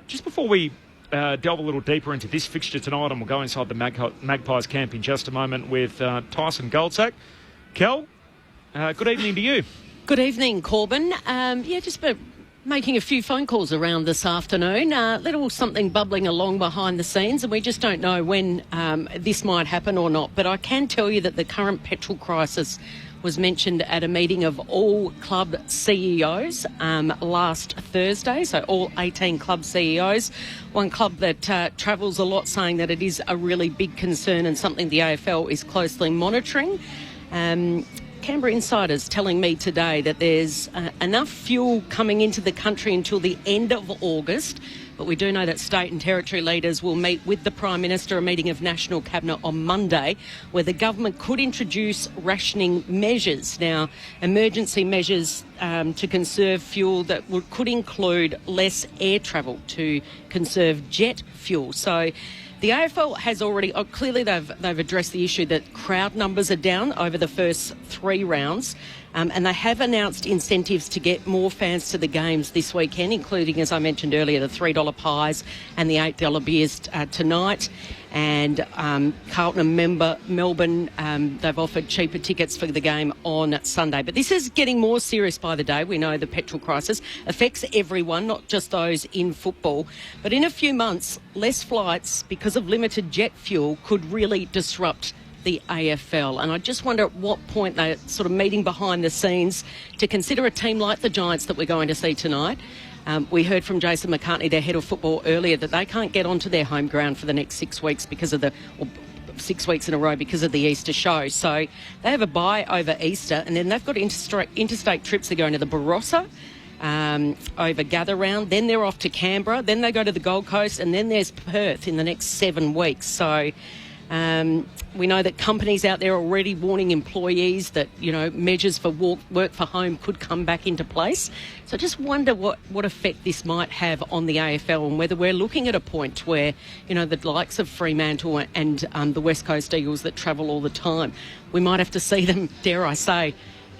Just before we delve a little deeper into this fixture tonight, and we'll go inside the Magpies camp in just a moment with Tyson Goldsack. Kel, good evening to you. Good evening, Corbin. Making a few phone calls around this afternoon. Little something bubbling along behind the scenes, and we just don't know when this might happen or not. But I can tell you that the current petrol crisis was mentioned at a meeting of all club CEOs last Thursday, so all 18 club CEOs. One club that travels a lot saying that it is a really big concern and something the AFL is closely monitoring. Canberra insiders telling me today that there's enough fuel coming into the country until the end of August. But we do know that state and territory leaders will meet with the Prime Minister, a meeting of National Cabinet on Monday, where the government could introduce rationing measures. Now, emergency measures to conserve fuel that could include less air travel to conserve jet fuel. So the AFL has already, clearly they've addressed the issue that crowd numbers are down over the first 3 rounds. And they have announced incentives to get more fans to the games this weekend, including, as I mentioned earlier, the $3 pies and the $8 beers tonight. And Carlton and Melbourne, they've offered cheaper tickets for the game on Sunday. But this is getting more serious by the day. We know the petrol crisis affects everyone, not just those in football. But in a few months, less flights because of limited jet fuel could really disrupt the AFL. And I just wonder at what point they're sort of meeting behind the scenes to consider a team like the Giants that we're going to see tonight. We heard from Jason McCartney, their head of football, earlier that they can't get onto their home ground for the next 6 weeks because of 6 weeks in a row because of the Easter show. So they have a bye over Easter, and then they've got interstate trips. They're going to the Barossa over Gather Round, then they're off to Canberra, then they go to the Gold Coast, and then there's Perth in the next 7 weeks. So we know that companies out there are already warning employees that, measures for work for home could come back into place. So I just wonder what effect this might have on the AFL and whether we're looking at a point where, the likes of Fremantle and the West Coast Eagles that travel all the time, we might have to see them, dare I say,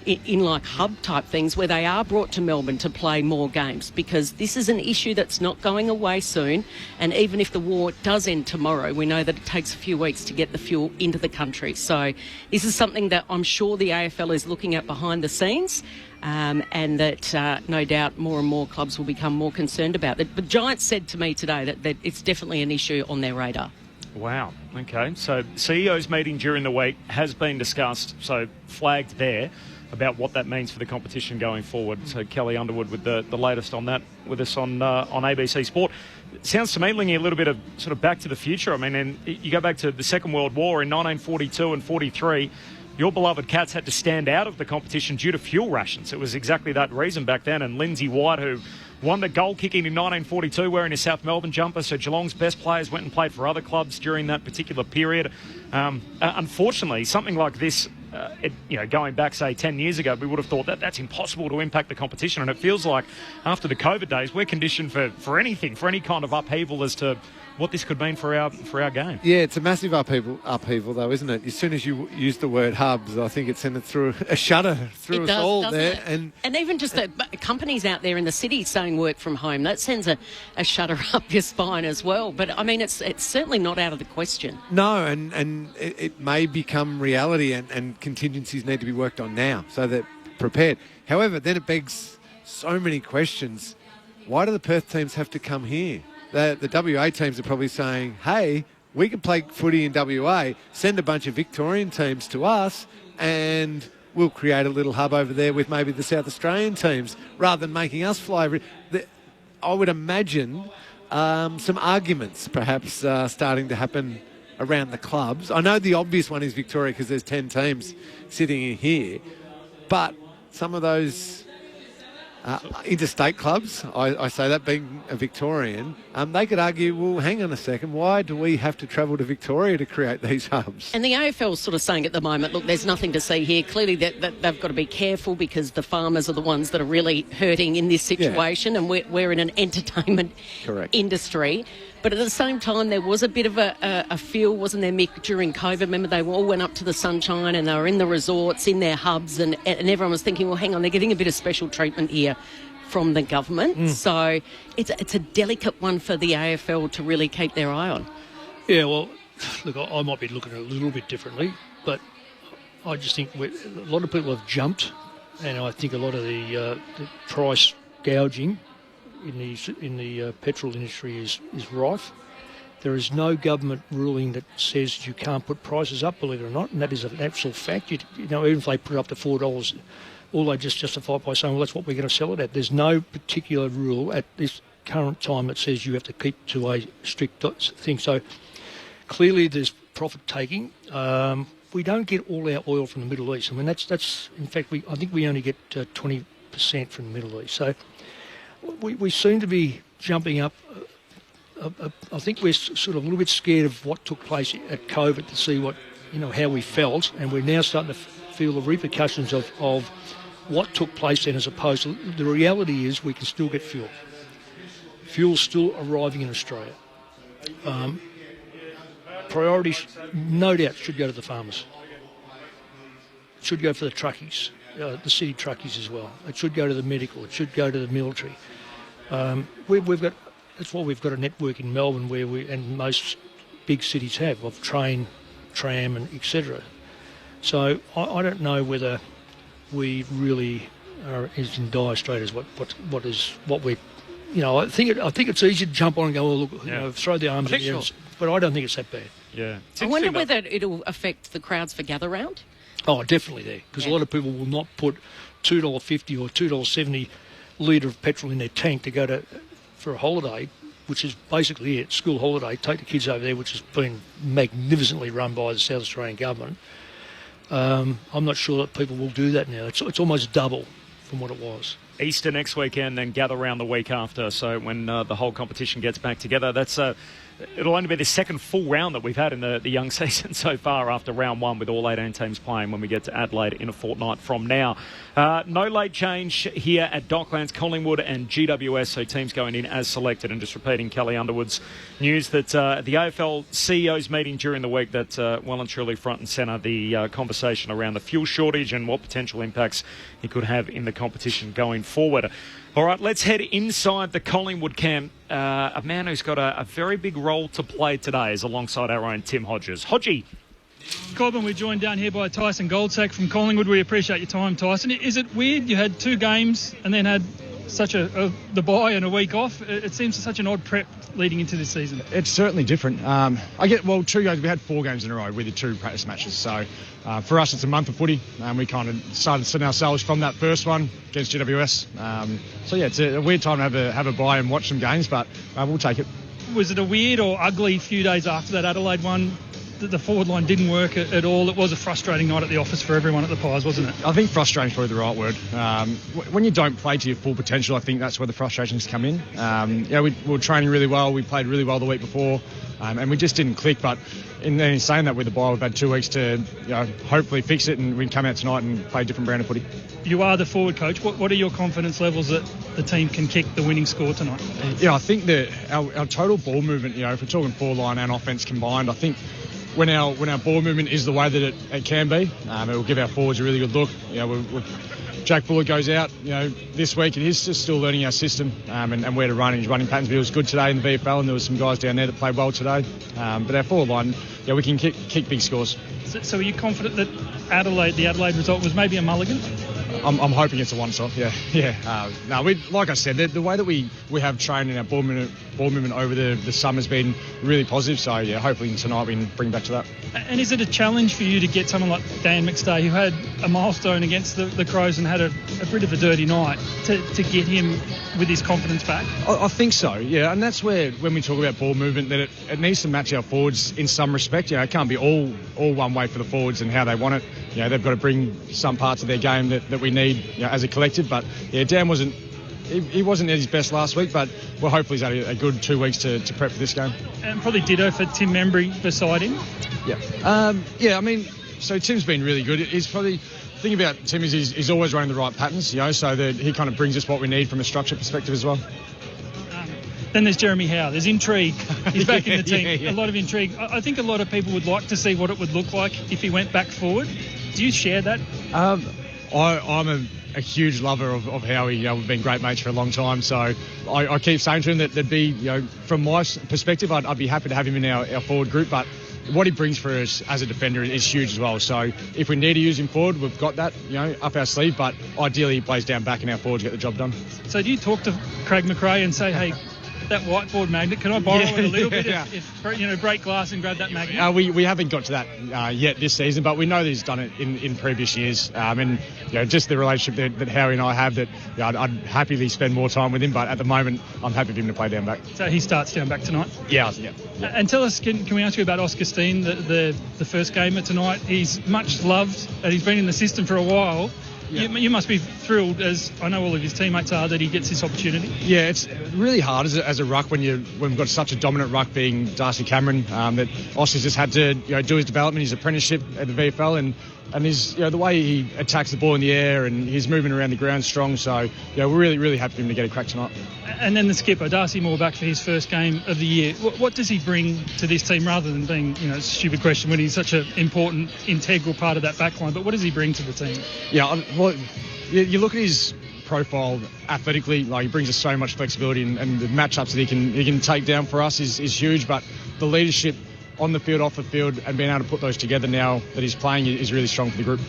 in like hub type things where they are brought to Melbourne to play more games, because this is an issue that's not going away soon. And even if the war does end tomorrow, we know that it takes a few weeks to get the fuel into the country. So this is something that I'm sure the AFL is looking at behind the scenes, and that no doubt more and more clubs will become more concerned about it. But Giants said to me today that it's definitely an issue on their radar. Wow. Okay. So CEO's meeting during the week has been discussed, so flagged there, about what that means for the competition going forward. So Kelly Underwood with the latest on that with us on ABC Sport. It sounds to me, Lingy, a little bit of sort of back to the future. I mean, and you go back to the Second World War in 1942 and 43, your beloved Cats had to stand out of the competition due to fuel rations. It was exactly that reason back then. And Lindsay White, who won the goal kicking in 1942 wearing a South Melbourne jumper, so Geelong's best players went and played for other clubs during that particular period. Unfortunately, something like this, going back, say, 10 years ago, we would have thought that's impossible to impact the competition. And it feels like after the COVID days, we're conditioned for anything, for any kind of upheaval as to what this could mean for our game. Yeah, it's a massive upheaval though, isn't it? As soon as you use the word hubs, I think it sent it through a shudder through us all there. And even just the companies out there in the city saying work from home, that sends a shudder up your spine as well. But I mean, it's certainly not out of the question. No, and it may become reality, and contingencies need to be worked on now so they're prepared. However, then it begs so many questions. Why do the Perth teams have to come here? The WA teams are probably saying, hey, we can play footy in WA, send a bunch of Victorian teams to us, and we'll create a little hub over there with maybe the South Australian teams, rather than making us fly. I would imagine some arguments perhaps starting to happen around the clubs. I know the obvious one is Victoria because there's 10 teams sitting in here, but some of those interstate clubs, I say that being a Victorian, they could argue, well, hang on a second, why do we have to travel to Victoria to create these hubs? And the AFL is sort of saying at the moment, look, there's nothing to see here. Clearly that they've got to be careful because the farmers are the ones that are really hurting in this situation, and we're in an entertainment industry. But at the same time, there was a bit of a feel, wasn't there, Mick, during COVID? Remember, they all went up to the Sunshine and they were in the resorts, in their hubs, and everyone was thinking, well, hang on, they're getting a bit of special treatment here from the government. So it's a delicate one for the AFL to really keep their eye on. Yeah, well, look, I might be looking at it a little bit differently, but I just think a lot of people have jumped, and I think a lot of the price gouging in the petrol industry is rife. There is no government ruling that says you can't put prices up, believe it or not, and that is an absolute fact. Even if they put it up to $4, all they just justify by saying, well, that's what we're going to sell it at. There's no particular rule at this current time that says you have to keep to a strict thing. So clearly there's profit taking. we don't get all our oil from the Middle East. I mean, that's in fact, I think we only get 20% from the Middle East. So we seem to be jumping up. I think we're sort of a little bit scared of what took place at COVID to see how we felt, and we're now starting to feel the repercussions of what took place then, as opposed to the reality is we can still get fuel. Fuel's still arriving in Australia. Priorities, no doubt, should go to the farmers. It should go for the truckies, the city truckies as well. It should go to the medical. It should go to the military. That's why we've got a network in Melbourne and most big cities have, of train, tram, and etc. So I don't know whether we really are as in dire strait as what we. I think it's easy to jump on and go, look, throw the arms in the air, but I don't think it's that bad. Yeah. I wonder whether it'll affect the crowds for gather round. Oh, definitely there, because a lot of people will not put $2.50 or $2.70 litre of petrol in their tank to go for a holiday, which is basically it, school holiday, take the kids over there, which has been magnificently run by the South Australian government. I'm not sure that people will do that now. It's almost double from what it was. Easter next weekend, then gather round the week after. So when the whole competition gets back together, it'll only be the second full round that we've had in the young season so far after round one, with all 18 teams playing when we get to Adelaide in a fortnight from now. No late change here at Docklands, Collingwood and GWS, so teams going in as selected. And just repeating Kelly Underwood's news that the AFL CEOs meeting during the week, that well and truly front and centre the conversation around the fuel shortage and what potential impacts it could have in the competition going forward. All right, let's head inside the Collingwood camp. A man who's got a very big role to play today is alongside our own Tim Hodges. Hodgie. Corbin, we're joined down here by Tyson Goldsack from Collingwood. We appreciate your time, Tyson. Is it weird you had 2 games and then had such the bye and a week off? It seems such an odd prep leading into this season. It's certainly different. 2 games. We had 4 games in a row with the 2 practice matches. So for us, it's a month of footy, and we kind of started setting ourselves from that first one against GWS. It's a weird time to have a bye and watch some games, but we'll take it. Was it a weird or ugly few days after that Adelaide one? The forward line didn't work at all. It was a frustrating night at the office for everyone at the Pies, wasn't it? I think frustrating is probably the right word. When you don't play to your full potential, I think that's where the frustrations come in. We were training really well. We played really well the week before, and we just didn't click. But in saying that, with the bye, we've had 2 weeks to hopefully fix it, and we can come out tonight and play a different brand of footy. You are the forward coach. What are your confidence levels that the team can kick the winning score tonight? I think that our total ball movement, if we're talking forward line and offence combined, I think when our ball movement is the way that it can be, it will give our forwards a really good look. Jack Bullard goes out, this week, and he's just still learning our system and where to run. His running patterns. He was good today in the VFL, and there was some guys down there that played well today. But our forward line, we can kick big scores. So are you confident that the Adelaide result was maybe a mulligan? I'm hoping it's a once-off, yeah. Like I said, the way that we have trained in our ball movement over the summer has been really positive. So, hopefully tonight we can bring back to that. And is it a challenge for you to get someone like Dan McStay, who had a milestone against the Crows and had a bit of a dirty night, to get him with his confidence back? I think so, yeah. And that's where, when we talk about ball movement, that it needs to match our forwards in some respect. It can't be all one way for the forwards and how they want it. They've got to bring some parts of their game that we need as a collective. But Dan wasn't at his best last week, but hopefully he's had a good 2 weeks to prep for this game. And probably ditto for Tim Membry beside him. So Tim's been really good. He's probably, the thing about Tim is he's always running the right patterns, so that he kind of brings us what we need from a structure perspective as well. Then there's Jeremy Howe. There's intrigue. He's back in the team. A lot of intrigue. I think a lot of people would like to see what it would look like if he went back forward. Do you share that? I'm a huge lover of Howie. We've been great mates for a long time, so I keep saying to him that there'd be, from my perspective, I'd be happy to have him in our forward group, but what he brings for us as a defender is huge as well. So if we need to use him forward, we've got that, up our sleeve, but ideally he plays down back and our forwards get the job done. So do you talk to Craig McRae and say, hey, that whiteboard magnet. Can I borrow it a little bit? Yeah. If break glass and grab that magnet. We haven't got to that yet this season, but we know that he's done it in previous years. And just the relationship that Howie and I have, that I'd happily spend more time with him. But at the moment, I'm happy for him to play down back. So he starts down back tonight. Yeah. And tell us, can we ask you about Oscar Steen, the first gamer tonight? He's much loved, and he's been in the system for a while. Yeah. You must be thrilled, as I know all of his teammates are, that he gets this opportunity. Yeah, it's really hard as a ruck when we've got such a dominant ruck being Darcy Cameron, that Oscar's just had to do his development, his apprenticeship at the VFL, and his the way he attacks the ball in the air and his movement around the ground strong. So we're really happy for him to get a crack tonight. And then the skipper, Darcy Moore, back for his first game of the year. What does he bring to this team, rather than being a stupid question when he's such an important, integral part of that backline? But what does he bring to the team? Yeah, well, you look at his profile athletically, like he brings us so much flexibility, and the matchups that he can take down for us is huge. But the leadership on the field, off the field, and being able to put those together now that he's playing is really strong for the group.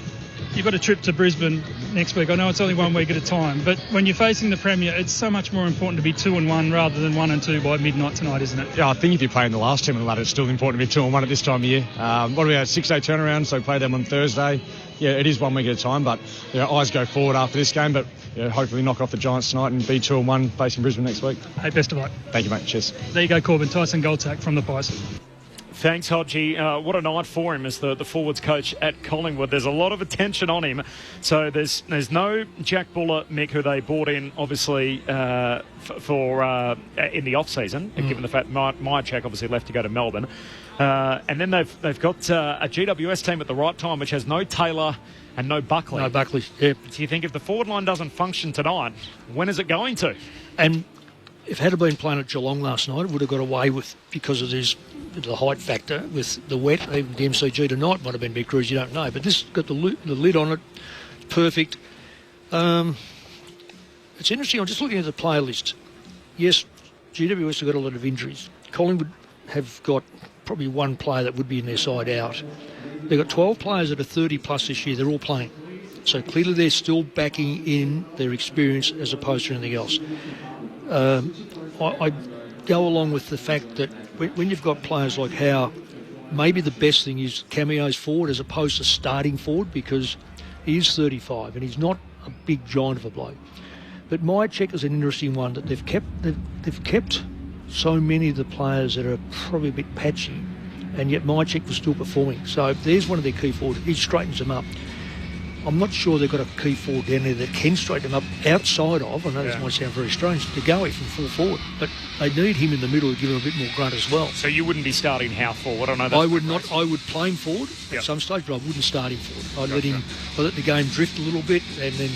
You've got a trip to Brisbane next week. I know it's only 1 week at a time, but when you're facing the Premier, it's so much more important to be 2-1 rather than 1-2 by midnight tonight, isn't it? Yeah, I think if you're playing the last team on the ladder, it's still important to be 2-1 at this time of year. What about a 6-day turnaround? So play them on Thursday. Yeah, it is 1 week at a time, but eyes go forward after this game. But hopefully knock off the Giants tonight and be 2-1 facing Brisbane next week. Hey, best of luck. Thank you, mate. Cheers. There you go, Corbin. Tyson Goldsack from the Pies. Thanks, Hodgie. What a night for him as the forwards coach at Collingwood. There's a lot of attention on him. So there's no Jack Buller, Mick, who they brought in, obviously, for in the off-season, given the fact Myercheck obviously left to go to Melbourne. And then they've got a GWS team at the right time, which has no Taylor and no Buckley. No Buckley, yeah. Do you think if the forward line doesn't function tonight, when is it going to? And if it had been playing at Geelong last night, it would have got away with, because of the height factor with the wet. Even the MCG tonight might have been Big Cruise, you don't know. But this has got the lid on it. It's perfect. It's interesting. I'm just looking at the player list. Yes, GWS have got a lot of injuries. Collingwood have got probably one player that would be in their side out. They've got 12 players that are 30 plus this year. They're all playing. So clearly they're still backing in their experience as opposed to anything else. I go along with the fact that when you've got players like Howe, maybe the best thing is cameos forward as opposed to starting forward, because he is 35 and he's not a big giant of a bloke. But Myercheck is an interesting one, that they've kept so many of the players that are probably a bit patchy, and yet Myercheck was still performing. So there's one of their key forwards. He straightens them up. I'm not sure they've got a key forward down there that can straighten them up outside of, I know this might sound very strange, to go from full forward, but they need him in the middle to give him a bit more grunt as well. So you wouldn't be starting Howe forward? I know that. I would not. I would play him forward at some stage, but I wouldn't start him forward. I'd let the game drift a little bit and then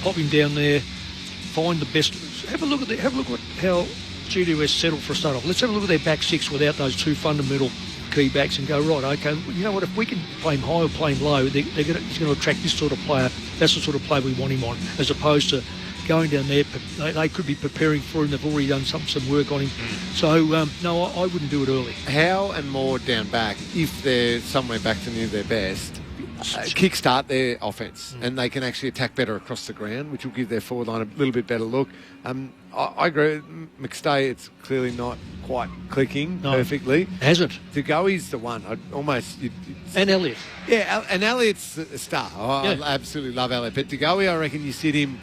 pop him down there, find the best. Have a look at how GWS settled for a start off. Let's have a look at their back six without those two fundamental key backs and go, right, okay, you know what, if we can play him high or play him low, he's going to attract this sort of player. That's the sort of player we want him on, as opposed to going down there. They could be preparing for him. They've already done some work on him. So, no, I wouldn't do it early. Howe and Moore down back, if they're somewhere back to near their best, kickstart their offence and they can actually attack better across the ground, which will give their forward line a little bit better look. I agree with McStay. It's clearly not quite clicking perfectly. Hasn't. To go, he's the one. And Elliott. Yeah, and Elliott's a star. I absolutely love Elliott. But to go, I reckon you sit him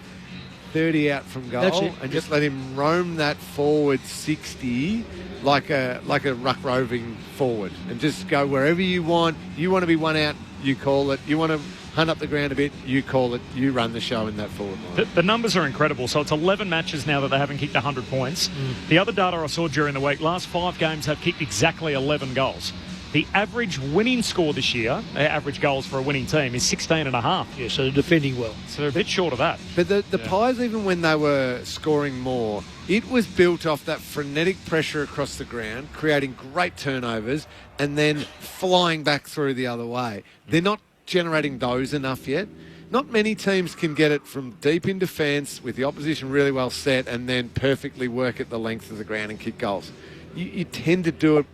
30 out from goal and just let him roam that forward 60 like a ruck roving forward, and just go wherever you want. You want to be one out, you call it. You want to hunt up the ground a bit, you call it. You run the show in that forward line. The numbers are incredible. So it's 11 matches now that they haven't kicked 100 points. The other data I saw during the week, last 5 games have kicked exactly 11 goals. The average winning score this year, average goals for a winning team, is 16.5. Yeah, so they're defending well. So they're a bit short of that. But the Pies, even when they were scoring more, it was built off that frenetic pressure across the ground, creating great turnovers, and then flying back through the other way. They're not generating those enough yet. Not many teams can get it from deep in defence with the opposition really well set and then perfectly work at the length of the ground and kick goals. You tend to do it.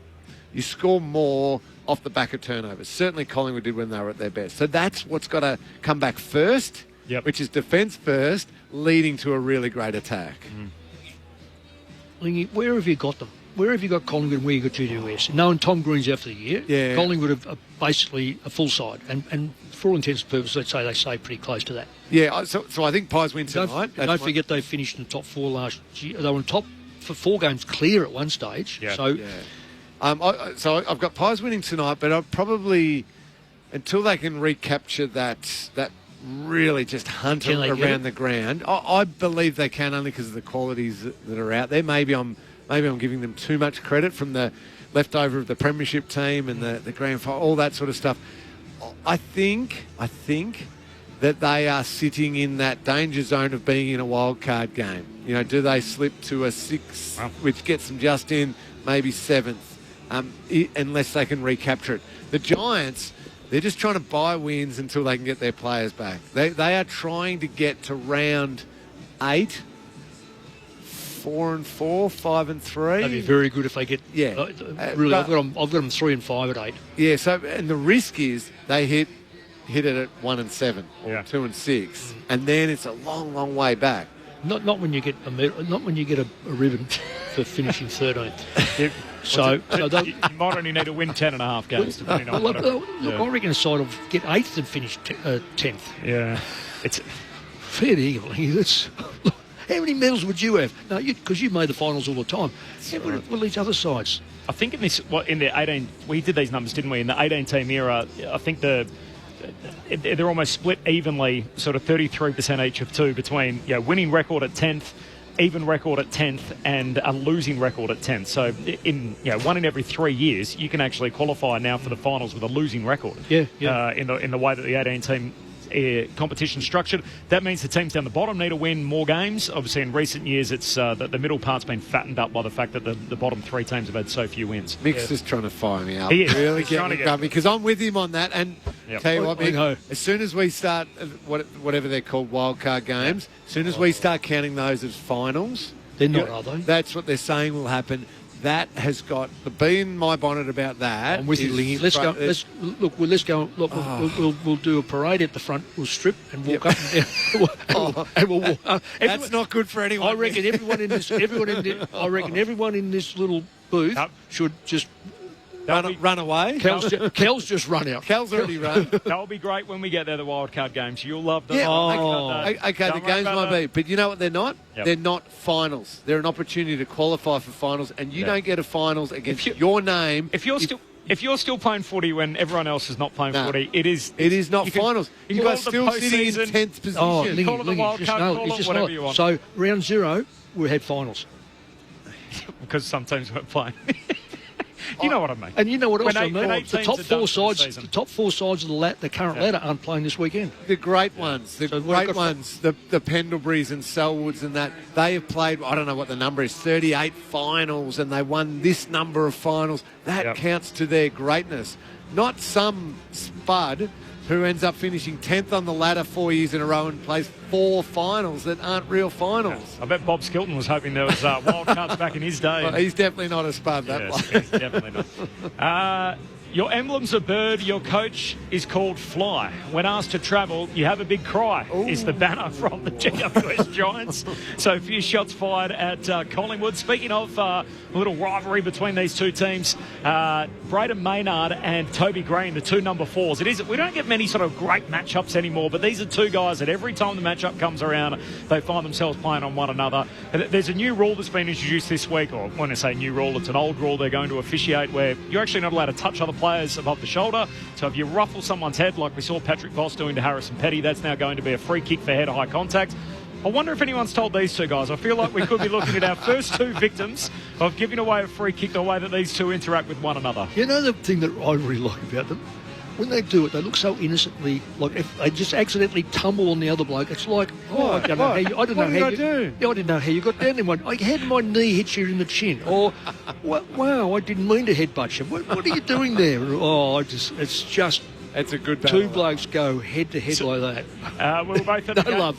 You score more off the back of turnovers. Certainly Collingwood did when they were at their best. So that's what's got to come back first, which is defence first, leading to a really great attack. Lingy, where have you got them? Where have you got Collingwood and where you got GWS? Knowing Tom Green's out for the year, Yeah. Collingwood are basically a full side. And for all intents and purposes, let's say they stay pretty close to that. Yeah, so I think Pies win tonight. Don't forget they finished in the top 4 last year. They were on top for 4 games clear at one stage. Yeah. So, So I've got Pies winning tonight, but I'll probably, until they can recapture that really just hunt Can they get around it? the ground, I believe they can, only because of the qualities that are out there. Maybe I'm giving them too much credit from the leftover of the premiership team and the grand final, all that sort of stuff. I think that they are sitting in that danger zone of being in a wild card game. You know, do they slip to a 6, which gets them just in, maybe 7th, unless they can recapture it. The Giants, they're just trying to buy wins until they can get their players back. They are trying to get to round 8, 4-4, 5-3. that'd be very good if they get. Yeah. Really, I've got them 3 and 5 at 8. Yeah. So, and the risk is they hit it at 1 and 7 or 2 and 6, and then it's a long, long way back. Not when you get a medal, not when you get a ribbon for finishing 13th. So you might only need to win 10.5 games. Depending on look, I reckon a side will get 8th and finish 10th. Yeah, it's fair to you. That's. How many medals would you have? No, because you made the finals all the time. What are these other sides? I think in the 18, we did these numbers, didn't we? In the 18-team era, I think they're almost split evenly, sort of 33% each of 2 between winning record at 10th, even record at 10th, and a losing record at 10th. So in 1 in every 3 years, you can actually qualify now for the finals with a losing record. Yeah. In the way that the 18-team competition structured. That means the teams down the bottom need to win more games. Obviously, in recent years, it's that the middle part's been fattened up by the fact that the bottom 3 teams have had so few wins. Mick's just trying to fire me up. He is. Really He's trying to get me going, because I'm with him on that. And tell you what, Mick, as soon as we start whatever they're called, wildcard games, as soon as we start counting those as finals, they're not, are they? That's what they're saying will happen. That has got the bee in my bonnet about that. I'm with you, Lingy. Let's go. Let's go. Look, we'll do a parade at the front. We'll strip and walk up and down. And we'll walk. That's not good for anyone. I reckon everyone in this little booth should just run away. Kel's just run out. Kel's already run. That'll be great when we get there, the wildcard games. You'll love them. Yeah, okay, the games might be. But you know what they're not? Yep. They're not finals. They're an opportunity to qualify for finals, and you don't get a finals against your name. If you're still playing footy when everyone else is not playing footy, it is not finals. You guys still sitting in 10th position. Oh, call it the wild card, call it whatever you want. So round 0, we had finals. Because some teams weren't playing. You know what I mean. And you know what else I mean? The top 4 sides of the current ladder aren't playing this weekend. The great ones, the Pendleburys and Selwoods and that, they have played, I don't know what the number is, 38 finals, and they won this number of finals. That counts to their greatness. Not some spud who ends up finishing 10th on the ladder 4 years in a row and plays 4 finals that aren't real finals. I bet Bob Skilton was hoping there was wild cards back in his day. Well, he's definitely not a spud, He's definitely not. Your emblem's a bird, your coach is called Fly. When asked to travel, you have a big cry. Is the banner from the GWS Giants. So a few shots fired at Collingwood. Speaking of a little rivalry between these two teams, Braden Maynard and Toby Green, the 2 number 4s. We don't get many sort of great matchups anymore, but these are 2 guys that every time the matchup comes around, they find themselves playing on one another. There's a new rule that's been introduced this week, or when I say new rule, it's an old rule they're going to officiate, where you're actually not allowed to touch other players above the shoulder. So if you ruffle someone's head, like we saw Patrick Voss doing to Harrison Petty, that's now going to be a free kick for head-high contact. I wonder if anyone's told these 2 guys. I feel like we could be looking at our first 2 victims of giving away a free kick the way that these 2 interact with one another. You know the thing that I really like about them? When they do it, they look so innocently, like if they just accidentally tumble on the other bloke. It's like, I don't know how you got down there. How did my knee hit you in the chin? Or, wow, I didn't mean to headbutt you. What are you doing there? It's just... It's a good 2 blokes go head-to-head like that. We were both at the game. love.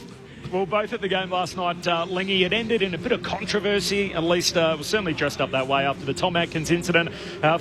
We were both at the game last night, Lingy. It ended in a bit of controversy, at least was certainly dressed up that way after the Tom Atkins incident.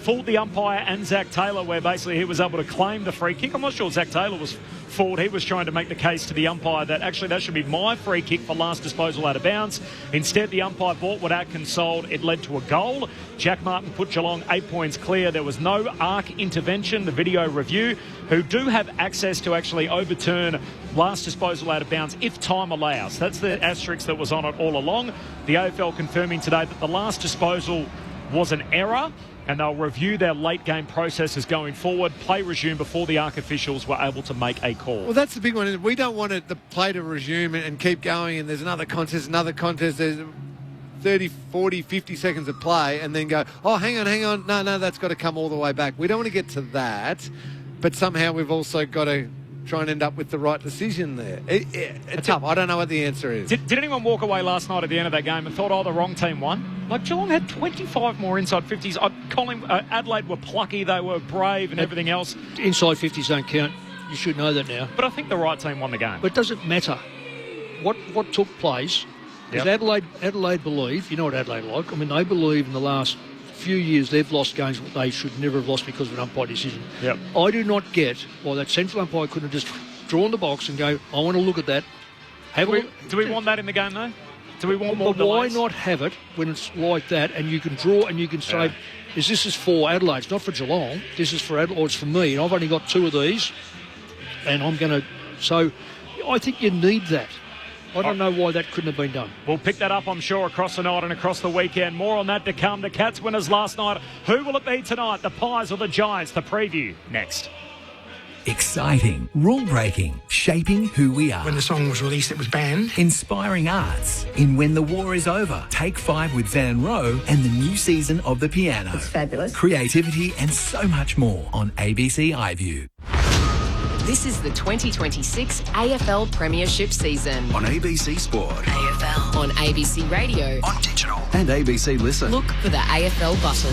Fooled the umpire and Zach Taylor, where basically he was able to claim the free kick. I'm not sure Zach Taylor was Ford, he was trying to make the case to the umpire that actually that should be my free kick for last disposal out of bounds. Instead, the umpire bought what Atkins sold. It led to a goal. Jack Martin put Geelong 8 points clear. There was no ARC intervention, the video review, who do have access to actually overturn last disposal out of bounds if time allows. That's the asterisk that was on it all along. The AFL confirming today that the last disposal was an error, and they'll review their late game processes going forward. Play resumed before the ARC officials were able to make a call. Well, that's the big one. We don't want the play to resume and keep going, and there's another contest, there's 30, 40, 50 seconds of play, and then go, oh, hang on. No, that's got to come all the way back. We don't want to get to that, but somehow we've also got to try and end up with the right decision there. It's tough. I don't know what the answer is. Did anyone walk away last night at the end of that game and thought, oh, the wrong team won? Like, Geelong had 25 more inside 50s. Adelaide were plucky, they were brave and everything else. Inside 50s don't count. You should know that now. But I think the right team won the game. But it doesn't matter what took place. Because Adelaide believe, you know what Adelaide like, I mean, they believe in the last few years they've lost games they should never have lost because of an umpire decision. Yep. I do not get why that central umpire couldn't have just drawn the box and go, I want to look at that. Do we want that in the game, though? Do we want more delays? Why delays? not have it when it's like that and you can draw and you can say, this is for Adelaide, it's not for Geelong, this is for Adelaide, or it's for me, and I've only got 2 of these, and I'm going to... So I think you need that. I don't know why that couldn't have been done. We'll pick that up, I'm sure, across the night and across the weekend. More on that to come. The Cats winners last night. Who will it be tonight? The Pies or the Giants? The preview next. Exciting, rule-breaking, shaping who we are. When the song was released, it was banned. Inspiring arts in When the War is Over. Take 5 with Zen and Rowe and the new season of The Piano. It's fabulous. Creativity and so much more on ABC iView. This is the 2026 AFL Premiership season. On ABC Sport. AFL. On ABC Radio. On digital. And ABC Listen. Look for the AFL button.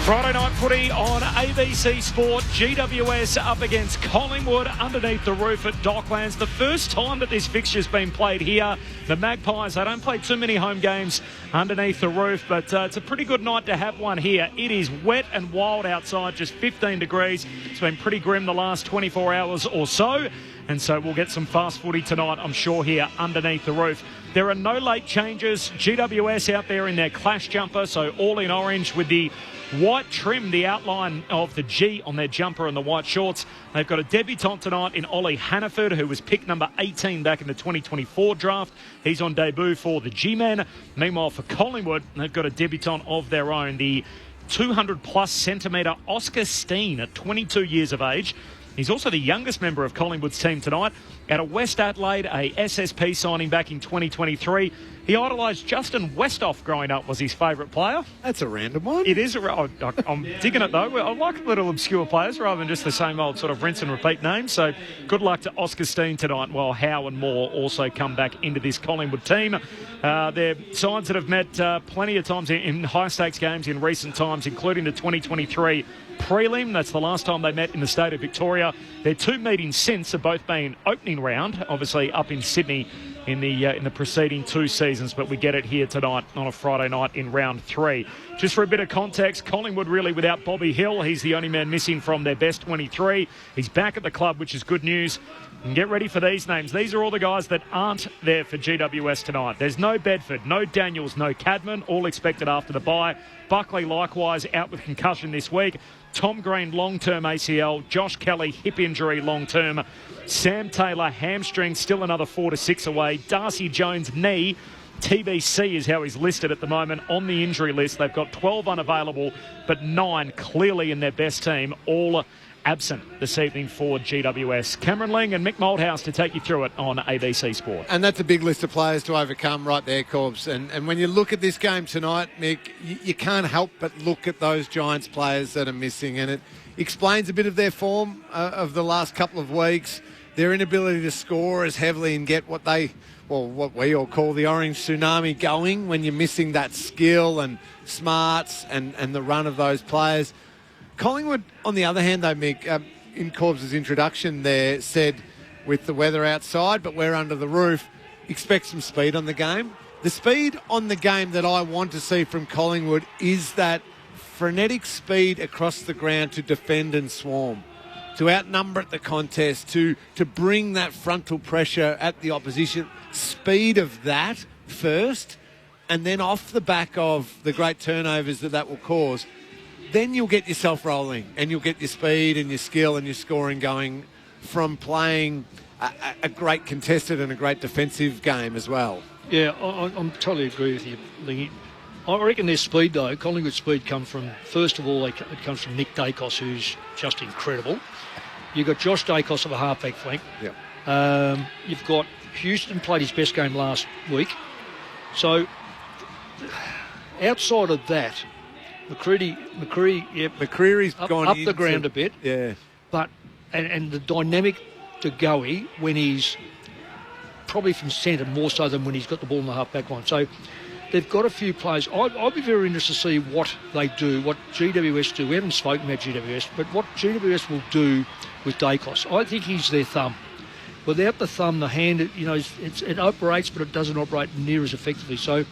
Friday night footy on ABC Sport. GWS up against Collingwood underneath the roof at Docklands. The first time that this fixture's been played here. The Magpies, they don't play too many home games underneath the roof, but it's a pretty good night to have one here. It is wet and wild outside, just 15 degrees. It's been pretty grim the last 24 hours or so. And so we'll get some fast footy tonight, I'm sure, here underneath the roof. There are no late changes. GWS out there in their clash jumper, so all in orange with the white trim, the outline of the G on their jumper and the white shorts. They've got a debutant tonight in Ollie Hannaford, who was picked number 18 back in the 2024 draft. He's on debut for the G-Men. Meanwhile, for Collingwood, they've got a debutant of their own, the 200-plus centimetre Oscar Steen at 22 years of age. He's also the youngest member of Collingwood's team tonight. Out of West Adelaide, a SSP signing back in 2023. He idolised Justin Westhoff growing up, was his favourite player. That's a random one. It is. I'm digging it, though. I like little obscure players rather than just the same old sort of rinse and repeat names. So good luck to Oscar Steen tonight, while Howe and Moore also come back into this Collingwood team. They're sides that have met plenty of times in high-stakes games in recent times, including the 2023 prelim. That's the last time they met in the state of Victoria. Their 2 meetings since have both been opening round, obviously up in Sydney in the preceding 2 seasons, but we get it here tonight on a Friday night in round 3. Just for a bit of context, Collingwood really without Bobby Hill. He's the only man missing from their best 23. He's back at the club, which is good news. And get ready for these names. These are all the guys that aren't there for GWS tonight. There's no Bedford, no Daniels, no Cadman, all expected after the bye. Buckley likewise out with concussion this week. Tom Green, long-term ACL. Josh Kelly, hip injury, long-term. Sam Taylor, hamstring, still another 4 to 6 away. Darcy Jones, knee. TBC is how he's listed at the moment on the injury list. They've got 12 unavailable, but 9 clearly in their best team, all absent this evening for GWS. Cameron Ling and Mick Moldhouse to take you through it on ABC Sport. And that's a big list of players to overcome right there, Corbs. And when you look at this game tonight, Mick, you can't help but look at those Giants players that are missing. And it explains a bit of their form of the last couple of weeks, their inability to score as heavily and get what we all call the orange tsunami going when you're missing that skill and smarts and the run of those players. Collingwood, on the other hand, though, Mick, in Corbs' introduction there, said with the weather outside, but we're under the roof, expect some speed on the game. The speed on the game that I want to see from Collingwood is that frenetic speed across the ground to defend and swarm, to outnumber at the contest, to bring that frontal pressure at the opposition. Speed of that first, and then off the back of the great turnovers that will cause, then you'll get yourself rolling and you'll get your speed and your skill and your scoring going from playing a great contested and a great defensive game as well. Yeah, I'm totally agree with you, Lingy. I reckon their speed, though, Collingwood's speed comes from, first of all, it comes from Nick Dacos, who's just incredible. You've got Josh Dacos of a halfback flank. Yeah. You've got Houston played his best game last week. So, outside of that, McCreary's gone up the ground a bit. Yeah. But, and the dynamic to Goey when he's probably from centre more so than when he's got the ball in the half-back line. So they've got a few players. I'd be very interested to see what they do, what GWS do. We haven't spoken about GWS, but what GWS will do with Dacos. I think he's their thumb. Without the thumb, the hand, it operates, but it doesn't operate near as effectively. So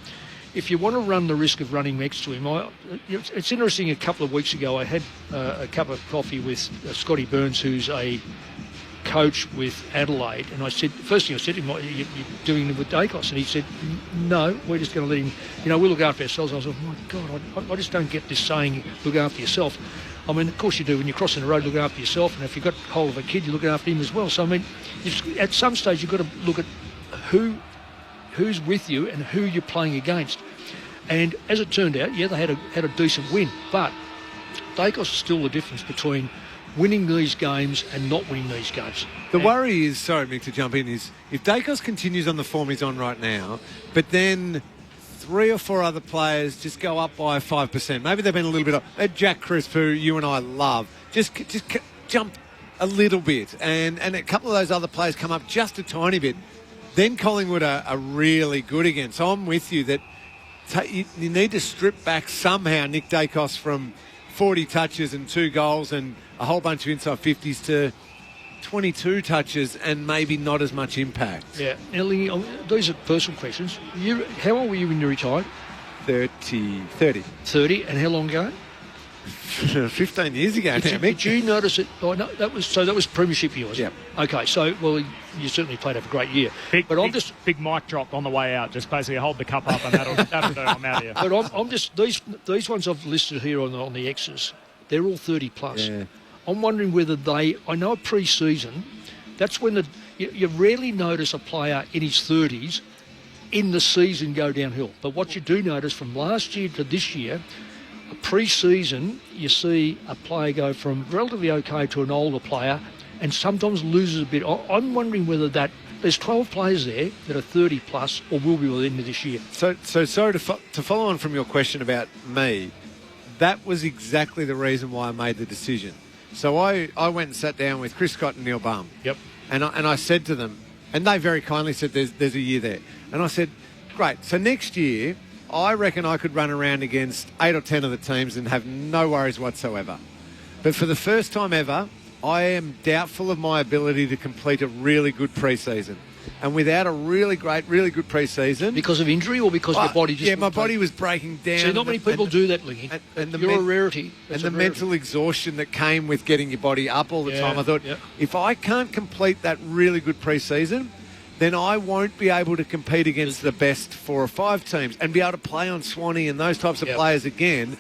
if you want to run the risk of running next to him, it's interesting. A couple of weeks ago, I had a cup of coffee with Scotty Burns, who's a coach with Adelaide, and I said, first thing I said to him, you're doing it with Dacos, and he said, no, we're just going to let him, we'll look after ourselves. I was like, oh my God, I just don't get this saying, look after yourself. I mean, of course you do. When you're crossing the road, look after yourself, and if you've got hold of a kid, you're looking after him as well. So, I mean, at some stage, you've got to look at who's with you and who you're playing against. And as it turned out, yeah, they had a decent win, but Dacos is still the difference between winning these games and not winning these games. The worry is, sorry, Mick, to jump in, is if Dacos continues on the form he's on right now, but then 3 or 4 other players just go up by 5%. Maybe they've been a little bit up. Jack Crisp, who you and I love, just jump a little bit, and a couple of those other players come up just a tiny bit. Then Collingwood are really good again. So I'm with you that you need to strip back somehow Nick Dacos from 40 touches and 2 goals and a whole bunch of inside 50s to 22 touches and maybe not as much impact. Yeah. Now, these are personal questions. How old were you when you retired? 30. 30, and how long ago? 15 years ago now, Mick. Did you notice it? Oh, no, that was premiership yours? Yeah. Okay, so, well, you certainly played a great year. Big mic drop on the way out. Just basically hold the cup up and that'll do. I'm out here. But I'm just, these ones I've listed here on the X's, they're all 30 plus. Yeah. I'm wondering whether I know pre-season, that's when you rarely notice a player in his 30s in the season go downhill. But what you do notice from last year to this year, pre-season, you see a player go from relatively okay to an older player and sometimes loses a bit. I'm wondering whether there's 12 players there that are 30 plus or will be by the end of this year. So sorry to follow on from your question about me, that was exactly the reason why I made the decision. So I went and sat down with Chris Scott and Neil Baum. Yep. And I said to them, and they very kindly said there's a year there. And I said, great, so next year I reckon I could run around against 8 or 10 of the teams and have no worries whatsoever. But for the first time ever, I am doubtful of my ability to complete a really good pre-season. And without a really good pre-season... Because of injury or because your body just... Yeah, my body was breaking down. So not many people do that, Lingy. You're a rarity. And the mental exhaustion that came with getting your body up all the time. I thought, if I can't complete that really good pre-season, then I won't be able to compete against the best 4 or 5 teams and be able to play on Swanee and those types of players again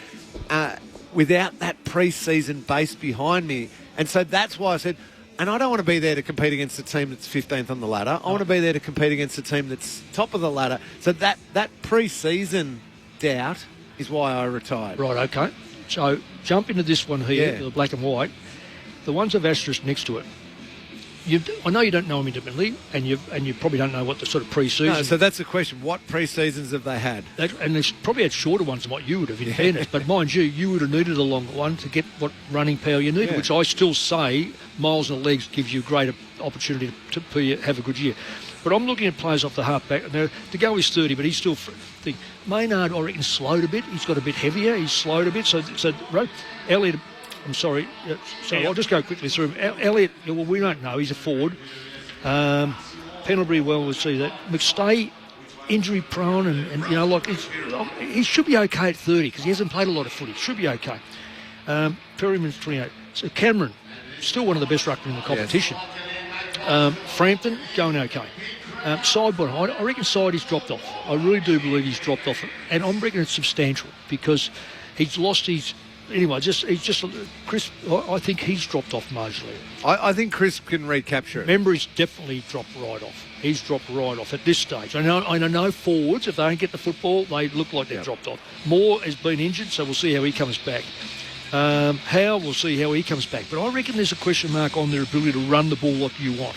without that pre-season base behind me. And so that's why I said... And I don't want to be there to compete against the team that's 15th on the ladder. I want to be there to compete against the team that's top of the ladder. So that pre-season doubt is why I retired. Right, okay. So jump into this one here, the black and white. The ones of asterisk next to it. I know you don't know them intimately, and you probably don't know what the sort of pre-season... No, so that's the question. What pre-seasons have they had? And they've probably had shorter ones than what you would have, in fairness. But mind you would have needed a longer one to get what running power you needed, which I still say miles and legs gives you a greater opportunity to have a good year. But I'm looking at players off the half-back. Now, to go is 30, but he's still... Maynard, I reckon, slowed a bit. He's got a bit heavier. He's slowed a bit. So Elliott... I'm sorry. I'll just go quickly through him. Elliott, well, we don't know. He's a forward. Pendlebury, well, we'll see that. McStay, injury prone and you know, like he should be okay at 30 because he hasn't played a lot of footy. Should be okay. Perryman's 28. So Cameron, still one of the best ruckmen in the competition. Yes. Frampton, going okay. Sidebottom, I reckon Sidey's dropped off. I really do believe he's dropped off. And I'm reckoning it's substantial because he's lost his... Anyway, Chris, I think he's dropped off marginally. I think Chris can recapture it. Membry's definitely dropped right off. He's dropped right off at this stage. I know forwards, if they don't get the football, they look like they've dropped off. Moore has been injured, so we'll see how he comes back. Howe, we'll see how he comes back. But I reckon there's a question mark on their ability to run the ball like you want.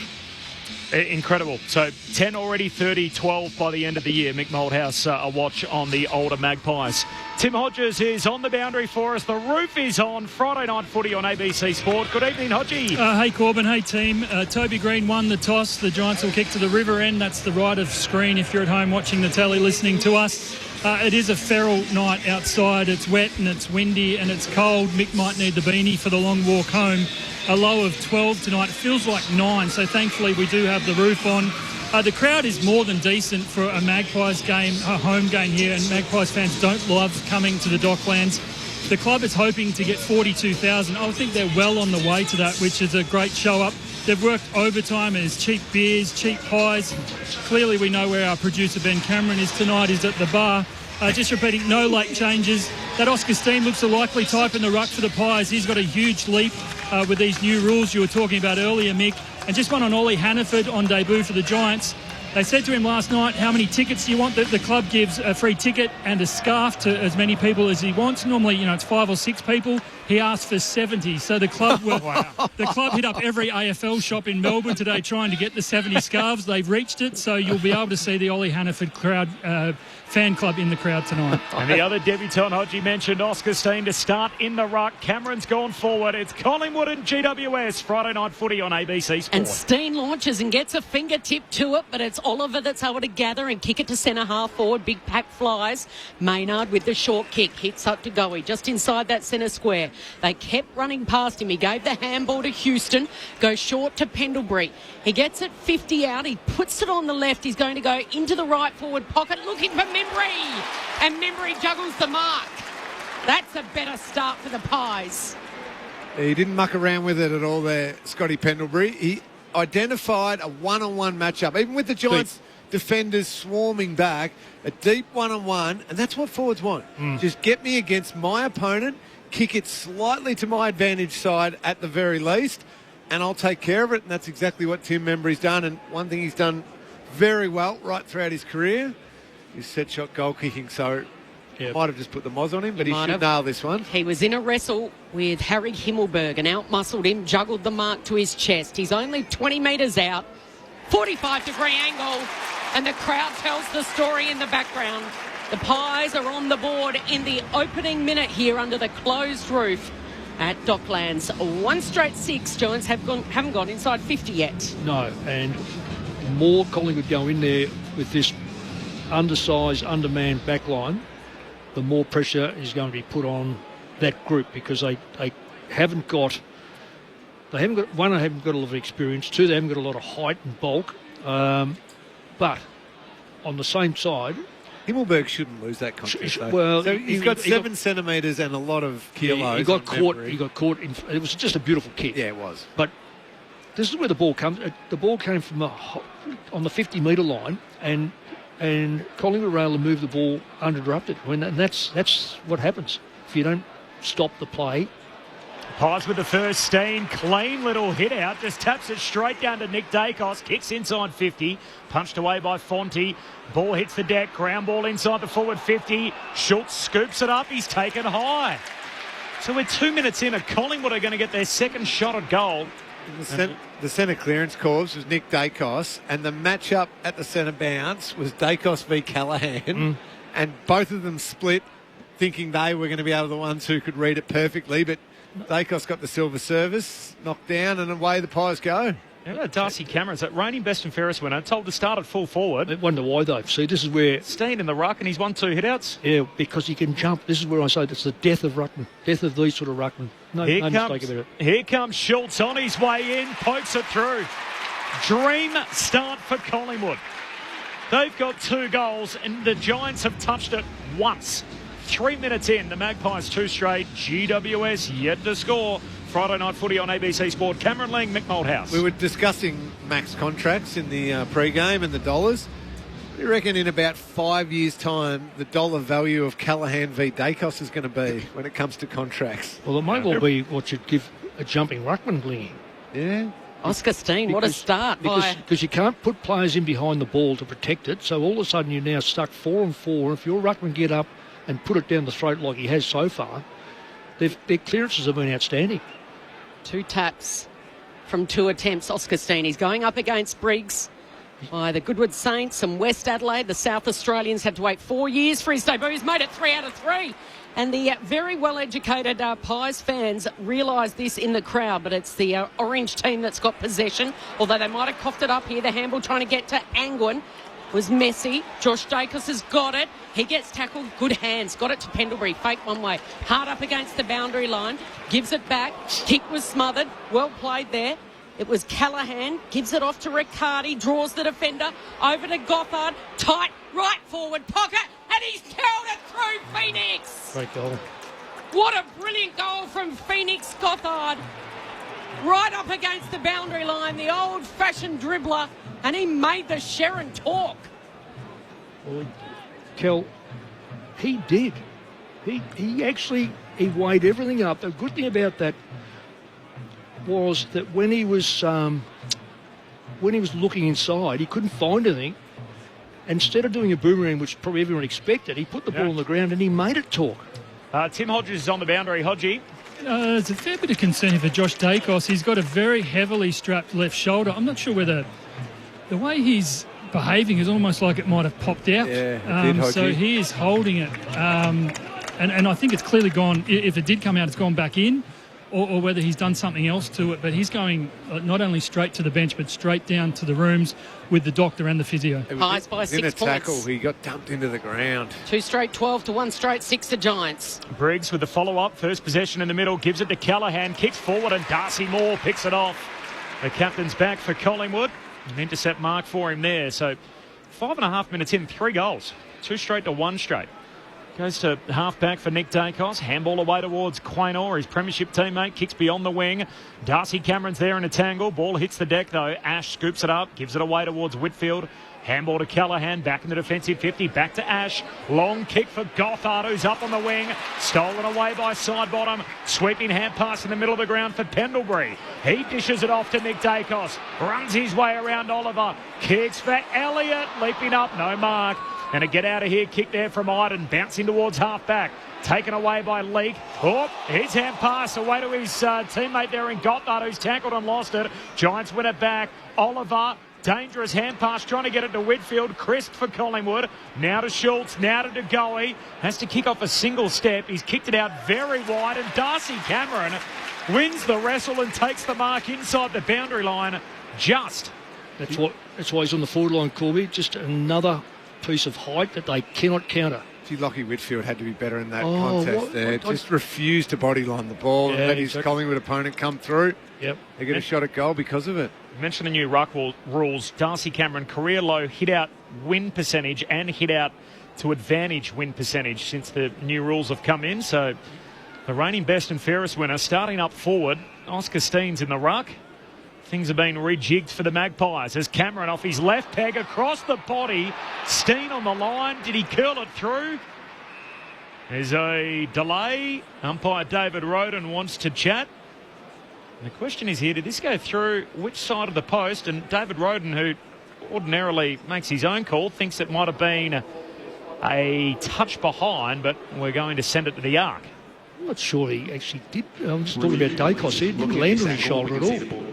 Incredible. So 10 already, 30, 12 by the end of the year. Mick Moldhouse, a watch on the older Magpies. Tim Hodges is on the boundary for us. The roof is on. Friday night footy on ABC Sport. Good evening, Hodgie. Hey, Corbin. Hey, team. Toby Green won the toss. The Giants will kick to the river end. That's the right of screen if you're at home watching the telly listening to us. It is a feral night outside. It's wet and it's windy and it's cold. Mick might need the beanie for the long walk home. A low of 12 tonight. It feels like 9, so thankfully we do have the roof on. The crowd is more than decent for a Magpies game, a home game here, and Magpies fans don't love coming to the Docklands. The club is hoping to get 42,000. I think they're well on the way to that, which is a great show-up. They've worked overtime. There's cheap beers, cheap pies. Clearly we know where our producer Ben Cameron is tonight. He's at the bar. Just repeating, no late changes. That Oscar Steen looks a likely type in the ruck for the Pies. He's got a huge leap with these new rules you were talking about earlier, Mick. And just one on Ollie Hannaford on debut for the Giants. They said to him last night, how many tickets do you want? The club gives a free ticket and a scarf to as many people as he wants. Normally, it's 5 or 6 people. He asked for 70. So the club the club hit up every AFL shop in Melbourne today trying to get the 70 scarves. They've reached it, so you'll be able to see the Ollie Hannaford crowd fan club in the crowd tonight. And the other debutant, Hodgie mentioned, Oscar Steen to start in the ruck. Cameron's gone forward. It's Collingwood and GWS. Friday night footy on ABC Sport. And Steen launches and gets a fingertip to it, but it's Oliver that's able to gather and kick it to centre half forward. Big pack flies. Maynard with the short kick. Hits up to Goey just inside that centre square. They kept running past him. He gave the handball to Houston. Goes short to Pendlebury. He gets it 50 out. He puts it on the left. He's going to go into the right forward pocket looking for Membry. And Membry juggles the mark. That's a better start for the Pies. He didn't muck around with it at all there, Scotty Pendlebury. He identified a one-on-one matchup, even with the Giants defenders swarming back, a deep one-on-one, and that's what forwards want. Just get me against my opponent, kick it slightly to my advantage side at the very least, and I'll take care of it, and that's exactly what Tim Membry's done. And one thing he's done very well right throughout his career is set shot goal kicking, so might have just put the moz on him, but he should nail this one. He was in a wrestle with Harry Himmelberg and out-muscled him, juggled the mark to his chest. He's only 20 metres out, 45-degree angle, and the crowd tells the story in the background. The Pies are on the board in the opening minute here under the closed roof at Docklands. 1 straight 6. Giants haven't gone inside 50 yet. No, and more Collingwood go in there with this undersized, undermanned backline, the more pressure is going to be put on that group because they haven't got a lot of experience. 2, they haven't got a lot of height and bulk. But on the same side, Himmelberg shouldn't lose that contest. Well, so he's got 7 centimetres and a lot of kilos. He got caught. It was just a beautiful kick. Yeah, it was. But this is where the ball comes. The ball came from on the 50-metre line, and Collingwood were able to move the ball uninterrupted. And that's what happens if you don't stop the play. Pies with the first. Steen, clean little hit out, just taps it straight down to Nick Dacos, kicks inside 50, punched away by Fonte. Ball hits the deck, ground ball inside the forward 50. Schultz scoops it up, he's taken high. So we're 2 minutes in, and Collingwood are going to get their second shot at goal. The centre clearance calls was Nick Dacos, and the matchup at the centre bounce was Dacos v Callaghan, and both of them split thinking they were going to be able to the ones who could read it perfectly, but Dacos got the silver service, knocked down, and away the Pies go. Yeah, Darcy Cameron's that reigning best and fairest winner, told to start at full forward. I wonder why though. See, this is where Steen in the ruck, and he's won 2 hitouts. Yeah, because he can jump. This is where I say that's the death of ruckman, death of these sort of ruckmen. No mistake about it. Here comes Schultz on his way in, pokes it through. Dream start for Collingwood. They've got 2 goals, and the Giants have touched it once. 3 minutes in, the Magpies 2 straight. GWS yet to score. Friday night footy on ABC Sport. Cameron Ling, Mick Malthouse. We were discussing max contracts in the pre-game and the dollars. What do you reckon in about 5 years' time the dollar value of Callahan v Dacos is going to be when it comes to contracts? Well, it may well be what should give a jumping ruckman Lingy. Yeah. Oscar Steen, what a start. Because you can't put players in behind the ball to protect it, so all of a sudden you're now stuck 4-on-4. If your ruckman get up and put it down the throat like he has so far, their clearances have been outstanding. 2 taps from 2 attempts. Oscar Steen, he's going up against Briggs by the Goodwood Saints and West Adelaide. The South Australians had to wait 4 years for his debut. He's made it 3 out of 3. And the very well-educated Pies fans realise this in the crowd, but it's the orange team that's got possession, although they might have coughed it up here. The handball trying to get to Angwin was messy. Josh Dacos has got it. He gets tackled. Good hands. Got it to Pendlebury. Fake one way. Hard up against the boundary line. Gives it back. Kick was smothered. Well played there. It was Callahan. Gives it off to Riccardi. Draws the defender. Over to Gothard. Tight. Right forward pocket. And he's curled it through Phoenix. Great goal. What a brilliant goal from Phoenix Gothard. Right up against the boundary line. The old-fashioned dribbler. And he made the Sharon talk. Well, Kel, he did. He actually weighed everything up. The good thing about that was that when he was looking inside, he couldn't find anything. Instead of doing a boomerang, which probably everyone expected, he put the ball on the ground and he made it talk. Tim Hodges is on the boundary. Hodgie. There's a fair bit of concern for Josh Dacos. He's got a very heavily strapped left shoulder. I'm not sure whether the way he's behaving is almost like it might have popped out. Yeah, it did, so he is holding it. And I think it's clearly gone, if it did come out, it's gone back in, or whether he's done something else to it. But he's going not only straight to the bench, but straight down to the rooms with the doctor and the physio. Pies by 6 in a points. tackle, he got dumped into the ground. 2 straight 12 to 1 straight 6 to Giants. Briggs with the follow-up. First possession in the middle. Gives it to Callahan. Kicks forward and Darcy Moore picks it off. The captain's back for Collingwood. An intercept mark for him there. So 5.5 minutes in, 3 goals. 2 straight to 1 straight. Goes to half-back for Nick Dacos. Handball away towards Quaynor, his premiership teammate. Kicks beyond the wing. Darcy Cameron's there in a tangle. Ball hits the deck, though. Ash scoops it up. Gives it away towards Whitfield. Handball to Callahan. Back in the defensive 50. Back to Ash. Long kick for Gothard, who's up on the wing. Stolen away by Sidebottom. Sweeping hand pass in the middle of the ground for Pendlebury. He dishes it off to Nick Dacos. Runs his way around Oliver. Kicks for Elliott. Leaping up. No mark. And a get out of here kick there from Iden. Bouncing towards half-back. Taken away by Leake. Oh, his hand pass away to his teammate there in Gothard, who's tackled and lost it. Giants win it back. Oliver. Dangerous hand pass, trying to get it to Whitfield. Crisp for Collingwood. Now to Schultz, now to DeGoey. Has to kick off a single step. He's kicked it out very wide, and Darcy Cameron wins the wrestle and takes the mark inside the boundary line. Just. That's why he's on the forward line, Corby. Just another piece of height that they cannot counter. Gee, Lockie Whitfield had to be better in that contest there. Just refused to bodyline the ball and let his Collingwood opponent come through. Yep. They get a shot at goal because of it. Mention the new ruck rules. Darcy Cameron, career low hit out win percentage and hit out to advantage win percentage since the new rules have come in. So the reigning best and fairest winner starting up forward. Oscar Steen's in the ruck. Things have been rejigged for the Magpies as Cameron off his left peg across the body. Steen on the line. Did he curl it through? There's a delay. Umpire David Roden wants to chat. And the question is here, did this go through which side of the post? And David Roden, who ordinarily makes his own call, thinks it might have been a touch behind, but we're going to send it to the arc. I'm not sure he actually did. I'm just talking about Dacos. He didn't land on his shoulder at all.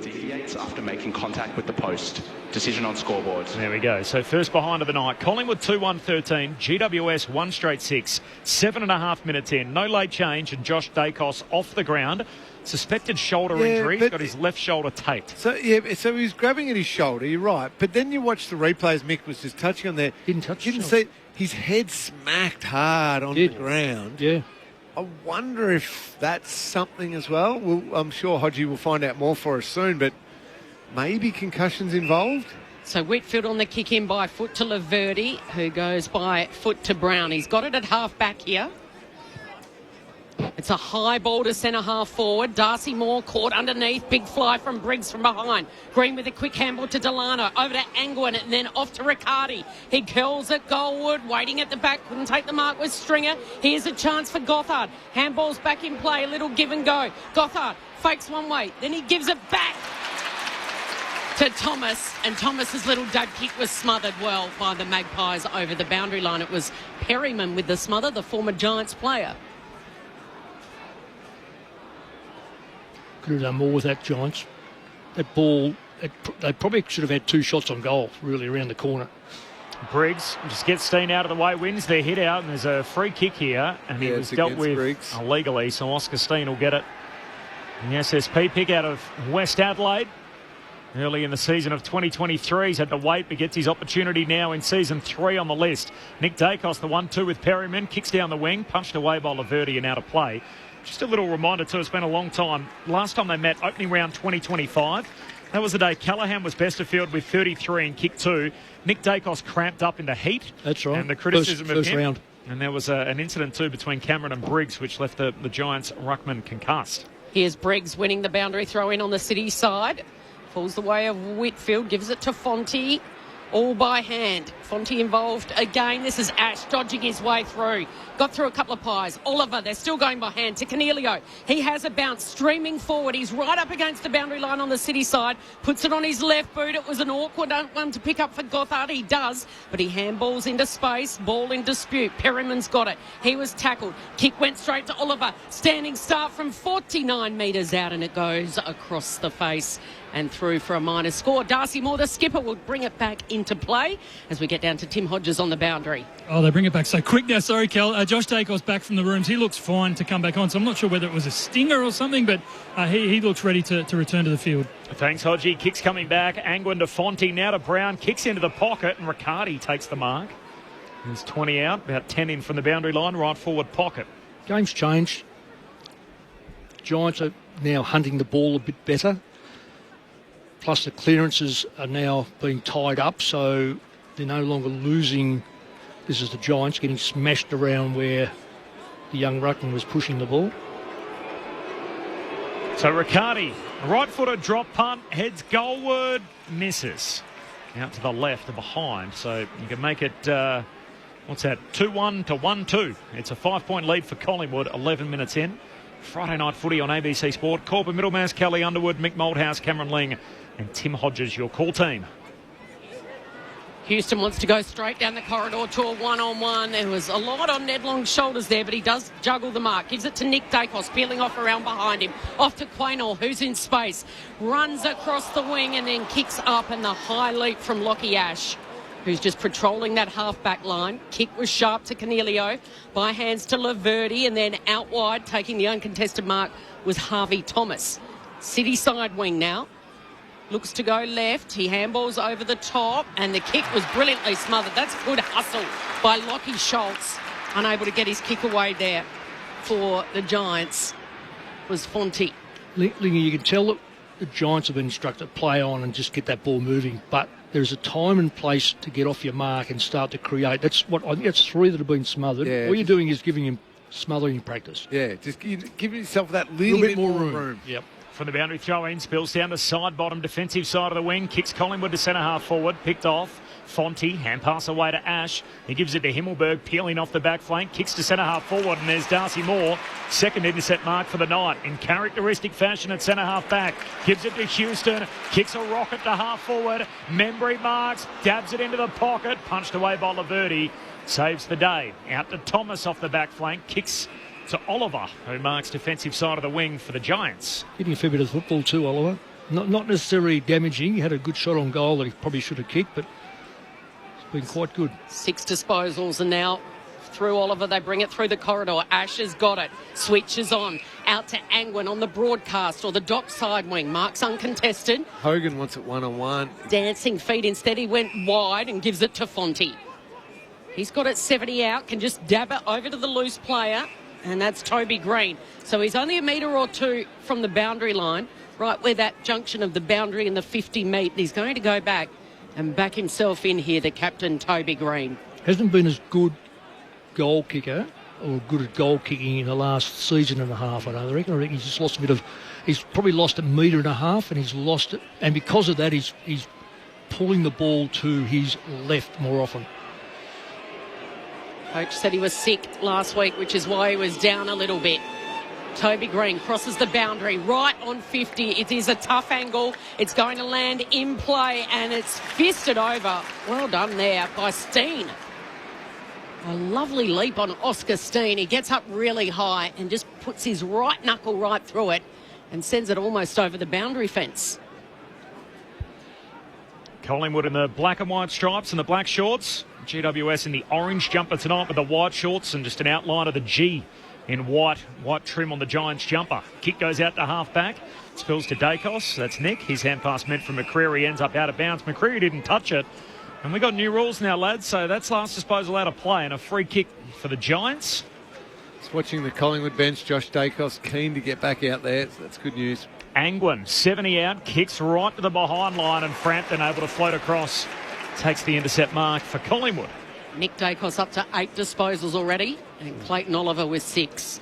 After making contact with the post. Decision on scoreboard. There we go. So first behind of the night. Collingwood 2-1-13. GWS 1 straight 6. 7.5 minutes in. No late change. And Josh Dacos off the ground. Suspected shoulder injury. He's got his left shoulder taped. So he was grabbing at his shoulder. You're right. But then you watch the replays. Mick was just touching on there. Didn't see his head smacked hard on the ground. Yeah. I wonder if that's something as well. I'm sure Hodgie will find out more for us soon, but maybe concussions involved? So Whitfield on the kick in by foot to Laverty, who goes by foot to Brown. He's got it at half back here. It's a high ball to centre half forward. Darcy Moore caught underneath. Big fly from Briggs from behind. Green with a quick handball to Delano. Over to Angwin and then off to Riccardi. He curls at Goldwood. Waiting at the back. Couldn't take the mark with Stringer. Here's a chance for Gothard. Handball's back in play. A little give and go. Gothard fakes one way. Then he gives it back to Thomas. And Thomas's little dud kick was smothered well by the Magpies over the boundary line. It was Perryman with the smother, the former Giants player. Could have done more with that, Giants. That ball, they probably should have had 2 shots on goal, really, around the corner. Briggs just gets Steen out of the way, wins their hit out, and there's a free kick here, and he was dealt with Briggs illegally, so Oscar Steen will get it. The SSP pick out of West Adelaide. Early in the season of 2023, he's had to wait, but gets his opportunity now in season 3 on the list. Nick Dacos, the 1-2 with Perryman, kicks down the wing, punched away by Laverty and out of play. Just a little reminder too, it's been a long time. Last time they met, opening round 2025, that was the day Callaghan was best of field with 33 and kick 2. Nick Dacos cramped up in the heat. That's right. And the criticism first of him. round. And there was an incident too between Cameron and Briggs, which left the Giants' ruckman concussed. Here's Briggs winning the boundary throw in on the City side. Falls the way of Whitfield, gives it to Fonte. All by hand. Fonte involved again. This is Ash dodging his way through. Got through a couple of pies. Oliver, they're still going by hand to Cornelio. He has a bounce streaming forward. He's right up against the boundary line on the City side. Puts it on his left boot. It was an awkward one to pick up for Gothard. He does, but he handballs into space. Ball in dispute. Perryman's got it. He was tackled. Kick went straight to Oliver. Standing start from 49 metres out, and it goes across the face and through for a minor score. Darcy Moore, the skipper, will bring it back into play as we get down to Tim Hodges on the boundary. Oh, they bring it back so quick now. Sorry, Cal. Josh Dacos back from the rooms. He looks fine to come back on, so I'm not sure whether it was a stinger or something, but he looks ready to return to the field. Thanks, Hodgie. Kicks coming back. Angwin to Fonte, now to Brown. Kicks into the pocket, and Riccardi takes the mark. He's 20 out, about 10 in from the boundary line, right forward pocket. Game's changed. Giants are now hunting the ball a bit better. Plus the clearances are now being tied up, so they're no longer losing. This is the Giants getting smashed around where the young ruckman was pushing the ball. So Riccardi, right-footed drop punt, heads goalward, misses. Out to the left and behind, so you can make it, 2-1 to 1-2. It's a 5-point lead for Collingwood, 11 minutes in. Friday night footy on ABC Sport. Corbin Middlemass, Kelly Underwood, Mick Moldhouse, Cameron Ling and Tim Hodges, your call team. Houston wants to go straight down the corridor to a one-on-one. There was a lot on Ned Long's shoulders there, but he does juggle the mark. Gives it to Nick Dacos, peeling off around behind him. Off to Quaynor, who's in space. Runs across the wing and then kicks up, and the high leap from Lockie Ash, who's just patrolling that half-back line. Kick was sharp to Cornelio. By hands to Laverty, and then out wide, taking the uncontested mark, was Harvey Thomas. City side wing now. Looks to go left. He handballs over the top, and the kick was brilliantly smothered. That's good hustle by Lockie Schultz. Unable to get his kick away there for the Giants was Fonte. Lingy, you can tell that the Giants have been instructed to play on and just get that ball moving, but there's a time and place to get off your mark and start to create. That's what I think. That's 3 that have been smothered. Yeah, all you're doing is giving him smothering practice. Yeah, just give yourself that little bit more room. Yep. From the boundary throw-in, spills down the side bottom defensive side of the wing, kicks Collingwood to centre half forward, picked off. Fonte, hand pass away to Ash. He gives it to Himmelberg, peeling off the back flank, kicks to centre half forward, and there's Darcy Moore. Second intercept mark for the night. In characteristic fashion at centre half back. Gives it to Houston, kicks a rocket to half forward. Membry marks, dabs it into the pocket, punched away by Laverty. Saves the day. Out to Thomas off the back flank, kicks to Oliver, who marks defensive side of the wing for the Giants. Getting a fair bit of football too, Oliver. Not necessarily damaging. He had a good shot on goal that he probably should have kicked, but it's been quite good. 6 disposals, and now through Oliver, they bring it through the corridor. Ash has got it. Switches on. Out to Angwin on the broadcast or the dock side wing. Marks uncontested. Hogan wants it one-on-one. Dancing feet instead. He went wide and gives it to Fonte. He's got it 70 out. Can just dab it over to the loose player. And that's Toby Green. So he's only a metre or 2 from the boundary line, right where that junction of the boundary and the 50 meet. He's going to go back And back himself in here, the captain, Toby Green. Hasn't been as good goal kicker or good at goal kicking in the last season and a half, I don't reckon. I reckon he's just lost a bit of... He's probably lost a metre and a half, and he's lost it. And because of that, he's pulling the ball to his left more often. Coach said he was sick last week, which is why he was down a little bit. Toby Green crosses the boundary right on 50. It is a tough angle. It's going to land in play, and it's fisted over. Well done there by Steen. A lovely leap on Oscar Steen. He gets up really high and just puts his right knuckle right through it and sends it almost over the boundary fence. Collingwood in the black and white stripes and the black shorts. GWS in the orange jumper tonight with the white shorts and just an outline of the G in white trim on the Giants jumper. Kick goes out to half-back. Spills to Dacos. That's Nick. His hand pass meant for McCreary ends up out of bounds. McCreary didn't touch it. And we got new rules now, lads, so that's last disposal out of play and a free kick for the Giants. Just watching the Collingwood bench, Josh Dacos keen to get back out there. So that's good news. Angwin, 70 out, kicks right to the behind line, and Frampton able to float across. Takes the intercept mark for Collingwood. Nick Dacos up to 8 disposals already, and Clayton Oliver with 6.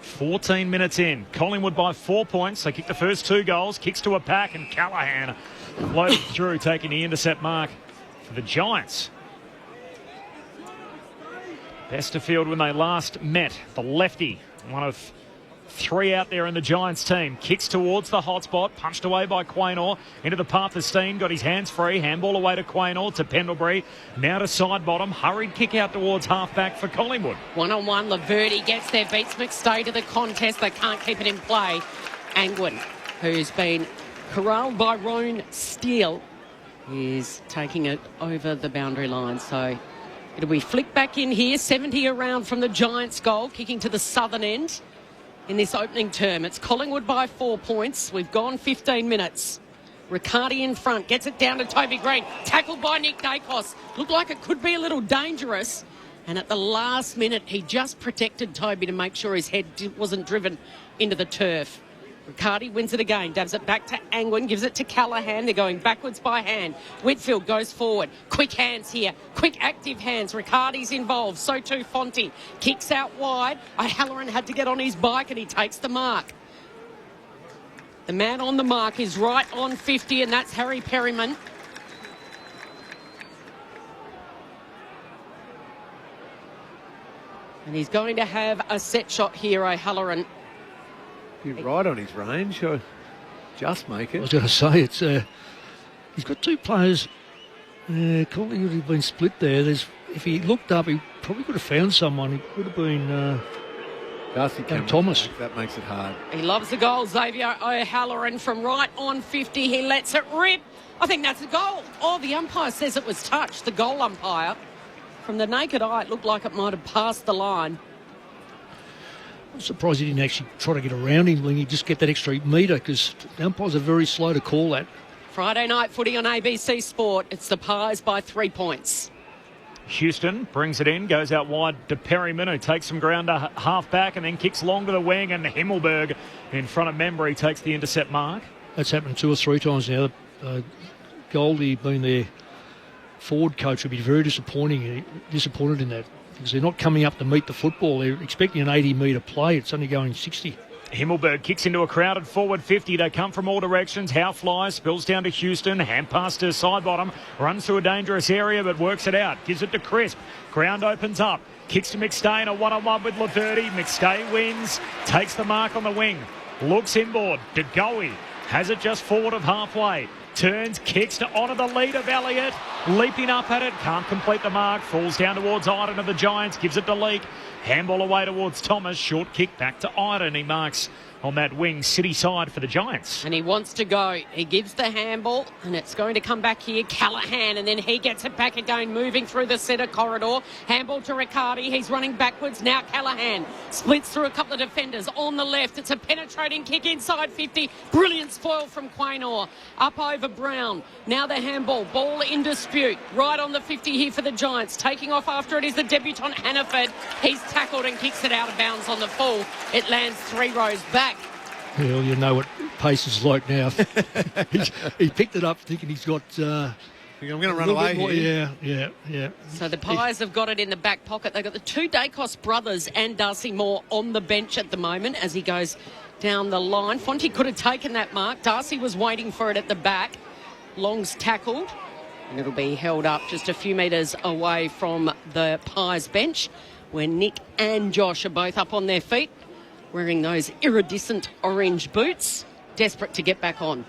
14 minutes in. Collingwood by 4 points. They kick the first 2 goals, kicks to a pack, and Callaghan floated through, taking the intercept mark for the Giants. Besterfield, when they last met, the lefty, one of 3 out there in the Giants team, kicks towards the hot spot, punched away by Quaynor, into the path of Steen, got his hands free, handball away to Quaynor, to Pendlebury, now to side bottom, hurried kick out towards half-back for Collingwood. 1-on-1, Laverty gets there, beats McStay to the contest, they can't keep it in play. Angwin, who's been corralled by Roan Steele, is taking it over the boundary line, so it'll be flicked back in here, 70 around from the Giants goal, kicking to the southern end. In this opening term, it's Collingwood by 4 points. We've gone 15 minutes. Riccardi in front, gets it down to Toby Green. Tackled by Nick Dacos. Looked like it could be a little dangerous. And at the last minute, he just protected Toby to make sure his head wasn't driven into the turf. Riccardi wins it again, dabs it back to Angwin, gives it to Callaghan. They're going backwards by hand. Whitfield goes forward. Quick hands here. Quick active hands. Riccardi's involved. So too Fonte. Kicks out wide. O'Halloran had to get on his bike and he takes the mark. The man on the mark is right on 50, and that's Harry Perryman. And he's going to have a set shot here, O'Halloran. You're right on his range, or just make it. I was going to say, it's he's got 2 players. Collingwood have been split there. If he looked up, he probably could have found someone. He could have been Darcy Thomas. That makes it hard. He loves the goal, Xavier O'Halloran from right on 50. He lets it rip. I think that's a goal. Oh, the umpire says it was touched, the goal umpire. From the naked eye, it looked like it might have passed the line. I'm surprised he didn't actually try to get around him, Lingy, just get that extra metre, because the umpires are very slow to call that. Friday night footy on ABC Sport. It's the Pies by 3 points. Houston brings it in, goes out wide to Perryman, who takes some ground to half-back and then kicks long to the wing, and Himmelberg in front of Membry takes the intercept mark. That's happened 2 or 3 times now. Goldie, being their forward coach, would be very disappointed in that, because they're not coming up to meet the football. They're expecting an 80-metre play. It's only going 60. Himmelberg kicks into a crowded forward 50. They come from all directions. Howe flies, spills down to Houston. Hand pass to side bottom. Runs through a dangerous area but works it out. Gives it to Crisp. Ground opens up. Kicks to McStay in a one-on-one with Laverty. McStay wins. Takes the mark on the wing. Looks inboard. DeGoey has it just forward of halfway. Turns, kicks to honour the lead of Elliott. Leaping up at it. Can't complete the mark. Falls down towards Iden of the Giants. Gives it to Leake. Handball away towards Thomas. Short kick back to Iden. He marks on that wing, city side for the Giants. And he wants to go. He gives the handball, and it's going to come back here. Callaghan, and then he gets it back again, moving through the centre corridor. Handball to Riccardi. He's running backwards. Now Callaghan splits through a couple of defenders on the left. It's a penetrating kick inside 50. Brilliant spoil from Quaynor. Up over Brown. Now the handball. Ball in dispute. Right on the 50 here for the Giants. Taking off after it is the debutant Hannaford. He's tackled and kicks it out of bounds on the full. It lands 3 rows back. Well, you know what pace is like now. He picked it up thinking he's got I'm going to run away here. Yeah. So the Pies have got it in the back pocket. They've got the two Dacos brothers and Darcy Moore on the bench at the moment as he goes down the line. Fonte could have taken that mark. Darcy was waiting for it at the back. Long's tackled, and it'll be held up just a few metres away from the Pies bench, where Nick and Josh are both up on their feet, wearing those iridescent orange boots, desperate to get back on.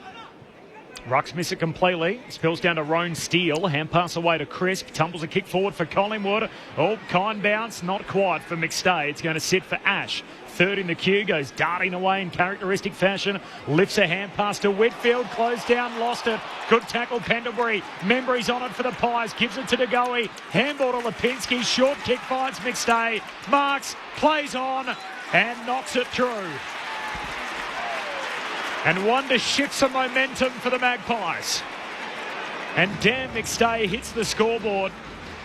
Rucks miss it completely. Spills down to Roan Steele. Hand pass away to Crisp. Tumbles a kick forward for Collingwood. Oh, kind bounce. Not quite for McStay. It's going to sit for Ash. Third in the queue. Goes darting away in characteristic fashion. Lifts a hand pass to Whitfield. Closed down. Lost it. Good tackle Pendlebury. Membry's on it for the Pies. Gives it to DeGoey. Handball to Lipinski. Short kick finds McStay. Marks. Plays on. And knocks it through. And one to shift some momentum for the Magpies. And Dan McStay hits the scoreboard.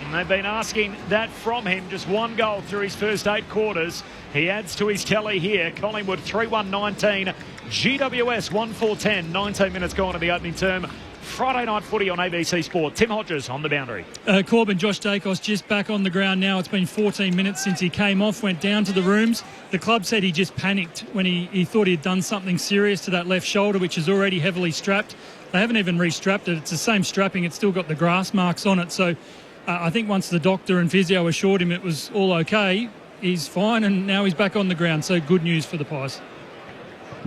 And they've been asking that from him. Just one goal through his first 8 quarters. He adds to his tally here. Collingwood 3-1-19. GWS 1-4-10. 19 minutes gone in the opening term. Friday night footy on ABC Sport. Tim Hodges on the boundary. Corbin, Josh Dacos just back on the ground now. It's been 14 minutes since he came off, went down to the rooms. The club said he just panicked when he thought he had done something serious to that left shoulder, which is already heavily strapped. They haven't even restrapped it. It's the same strapping. It's still got the grass marks on it. So I think once the doctor and physio assured him it was all okay, he's fine, and now he's back on the ground. So good news for the Pies.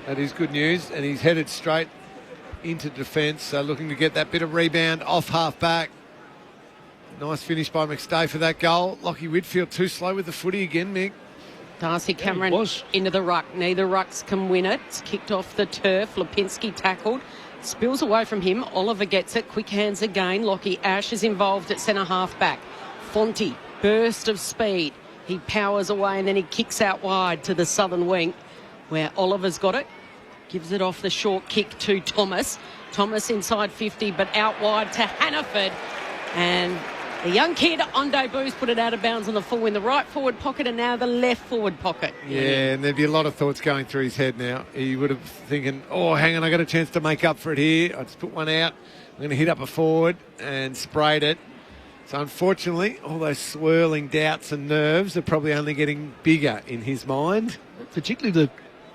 That is good news, and he's headed straight into defence, so looking to get that bit of rebound off half-back. Nice finish by McStay for that goal. Lockie Whitfield too slow with the footy again, Mick. Darcy Cameron into the ruck. Neither rucks can win it. It's kicked off the turf. Lipinski tackled. Spills away from him. Oliver gets it. Quick hands again. Lockie Ash is involved at centre half-back. Fonte, burst of speed. He powers away and then he kicks out wide to the southern wing where Oliver's got it. Gives it off the short kick to Thomas. Thomas inside 50, but out wide to Hannaford. And the young kid on debut's put it out of bounds on the full in the right forward pocket and now the left forward pocket. Yeah, and there'd be a lot of thoughts going through his head now. He would have thinking, oh, hang on, I got a chance to make up for it here. I just put one out. I'm going to hit up a forward and sprayed it. So unfortunately, all those swirling doubts and nerves are probably only getting bigger in his mind. Particularly the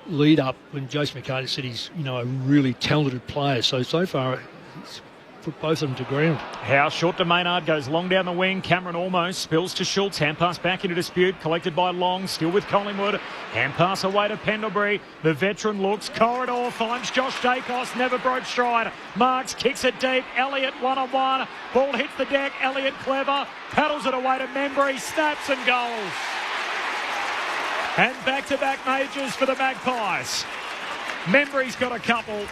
lead up when Jason McCarthy said he's a really talented player. So far he's put both of them to ground. Howe short to Maynard, goes long down the wing. Cameron almost spills to Schultz. Hand pass back into dispute, collected by Long, still with Collingwood. Hand pass away to Pendlebury. The veteran looks, corridor finds Josh Dacos, never broke stride. Marks kicks it deep. Elliott 1-on-1. Ball hits the deck. Elliott clever, paddles it away to Membry, snaps and goals. And back-to-back majors for the Magpies. Membry's got a couple.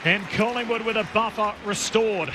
And Collingwood with a buffer restored.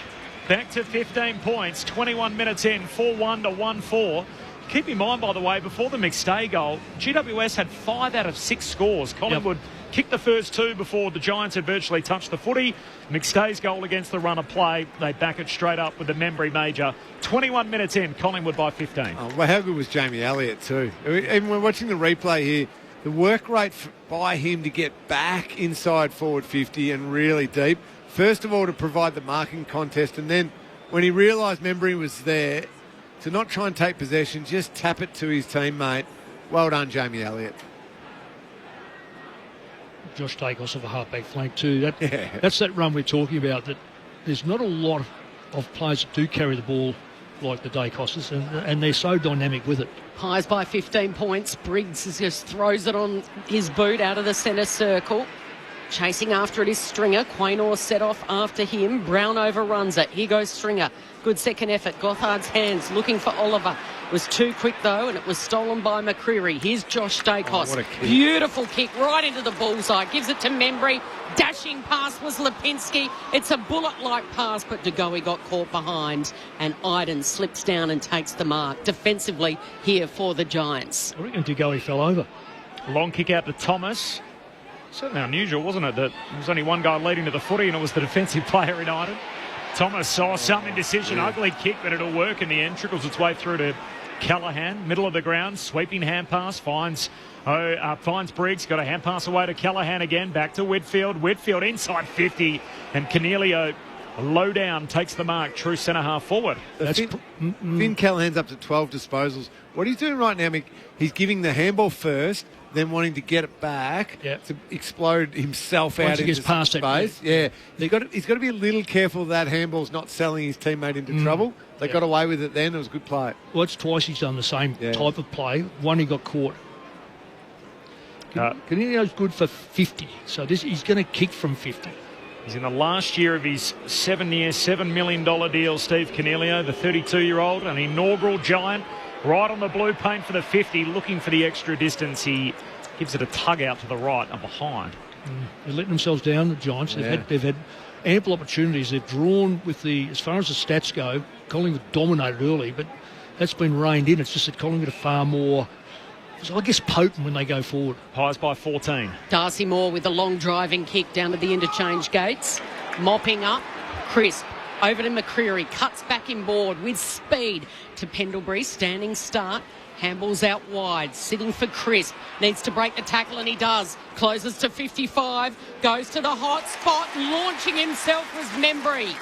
Back to 15 points, 21 minutes in, 4-1 to 1-4. Keep in mind, by the way, before the McStay goal, GWS had 5 out of 6 scores. Collingwood kicked the first 2 before the Giants had virtually touched the footy. McStay's goal against the run of play, they back it straight up with the Membry major. 21 minutes in, Collingwood by 15. Oh, well, how good was Jamie Elliott too? Even when watching the replay here, the work rate by him to get back inside forward 50 and really deep. First of all, to provide the marking contest, and then when he realised Membry was there, to not try and take possession, just tap it to his teammate. Well done, Jamie Elliott. Josh Dacos of a halfback flank too. That's that run we're talking about, that there's not a lot of players that do carry the ball like the Dacoses, and they're so dynamic with it. Pies by 15 points. Briggs just throws it on his boot out of the centre circle. Chasing after it is Stringer. Quaynor set off after him. Brown overruns it. Here goes Stringer. Good second effort. Gothard's hands looking for Oliver. Was too quick though, and it was stolen by McCreery. Here's Josh Dacos. Oh, what a kick. Beautiful kick right into the bullseye. Gives it to Membry. Dashing pass was Lipinski. It's a bullet-like pass, but DeGoey got caught behind, and Iden slips down and takes the mark defensively here for the Giants. I reckon DeGoey fell over. Long kick out to Thomas. Certainly unusual, wasn't it, that there was only one guy leading to the footy and it was the defensive player in Iden. Thomas saw some indecision, ugly kick, but it'll work in the end. Trickles its way through to Callaghan, middle of the ground, sweeping hand pass, finds Briggs, got a hand pass away to Callaghan again, back to Whitfield. Whitfield inside 50, and Cornelio Low down, takes the mark, true centre half forward. Finn Callahan's up to 12 disposals. What he's doing right now, Mick, he's giving the handball first, then wanting to get it back to explode himself Once out he into gets past some that, space. Yeah, he's got to be a little careful that handball's not selling his teammate into trouble. They got away with it then. It was a good play. Well, it's twice he's done the same type of play. One, he got caught. Canelio's good for 50, so he's going to kick from 50. He's in the last year of his 7-year, $7 million deal, Steve Canelio, the 32-year-old, an inaugural Giant, right on the blue paint for the 50, looking for the extra distance. He gives it a tug out to the right and behind. They're letting themselves down, the Giants. They've had ample opportunities. They've drawn with as far as the stats go, Collingwood dominated early, but that's been reined in. It's just that Collingwood are far more, I guess, potent when they go forward. Pies by 14. Darcy Moore with a long driving kick down to the interchange gates. Mopping up. Crisp. Over to McCreery. Cuts back inboard with speed to Pendlebury. Standing start. Handballs out wide. Sitting for Crisp. Needs to break the tackle and he does. Closes to 55. Goes to the hot spot. Launching himself was Membry.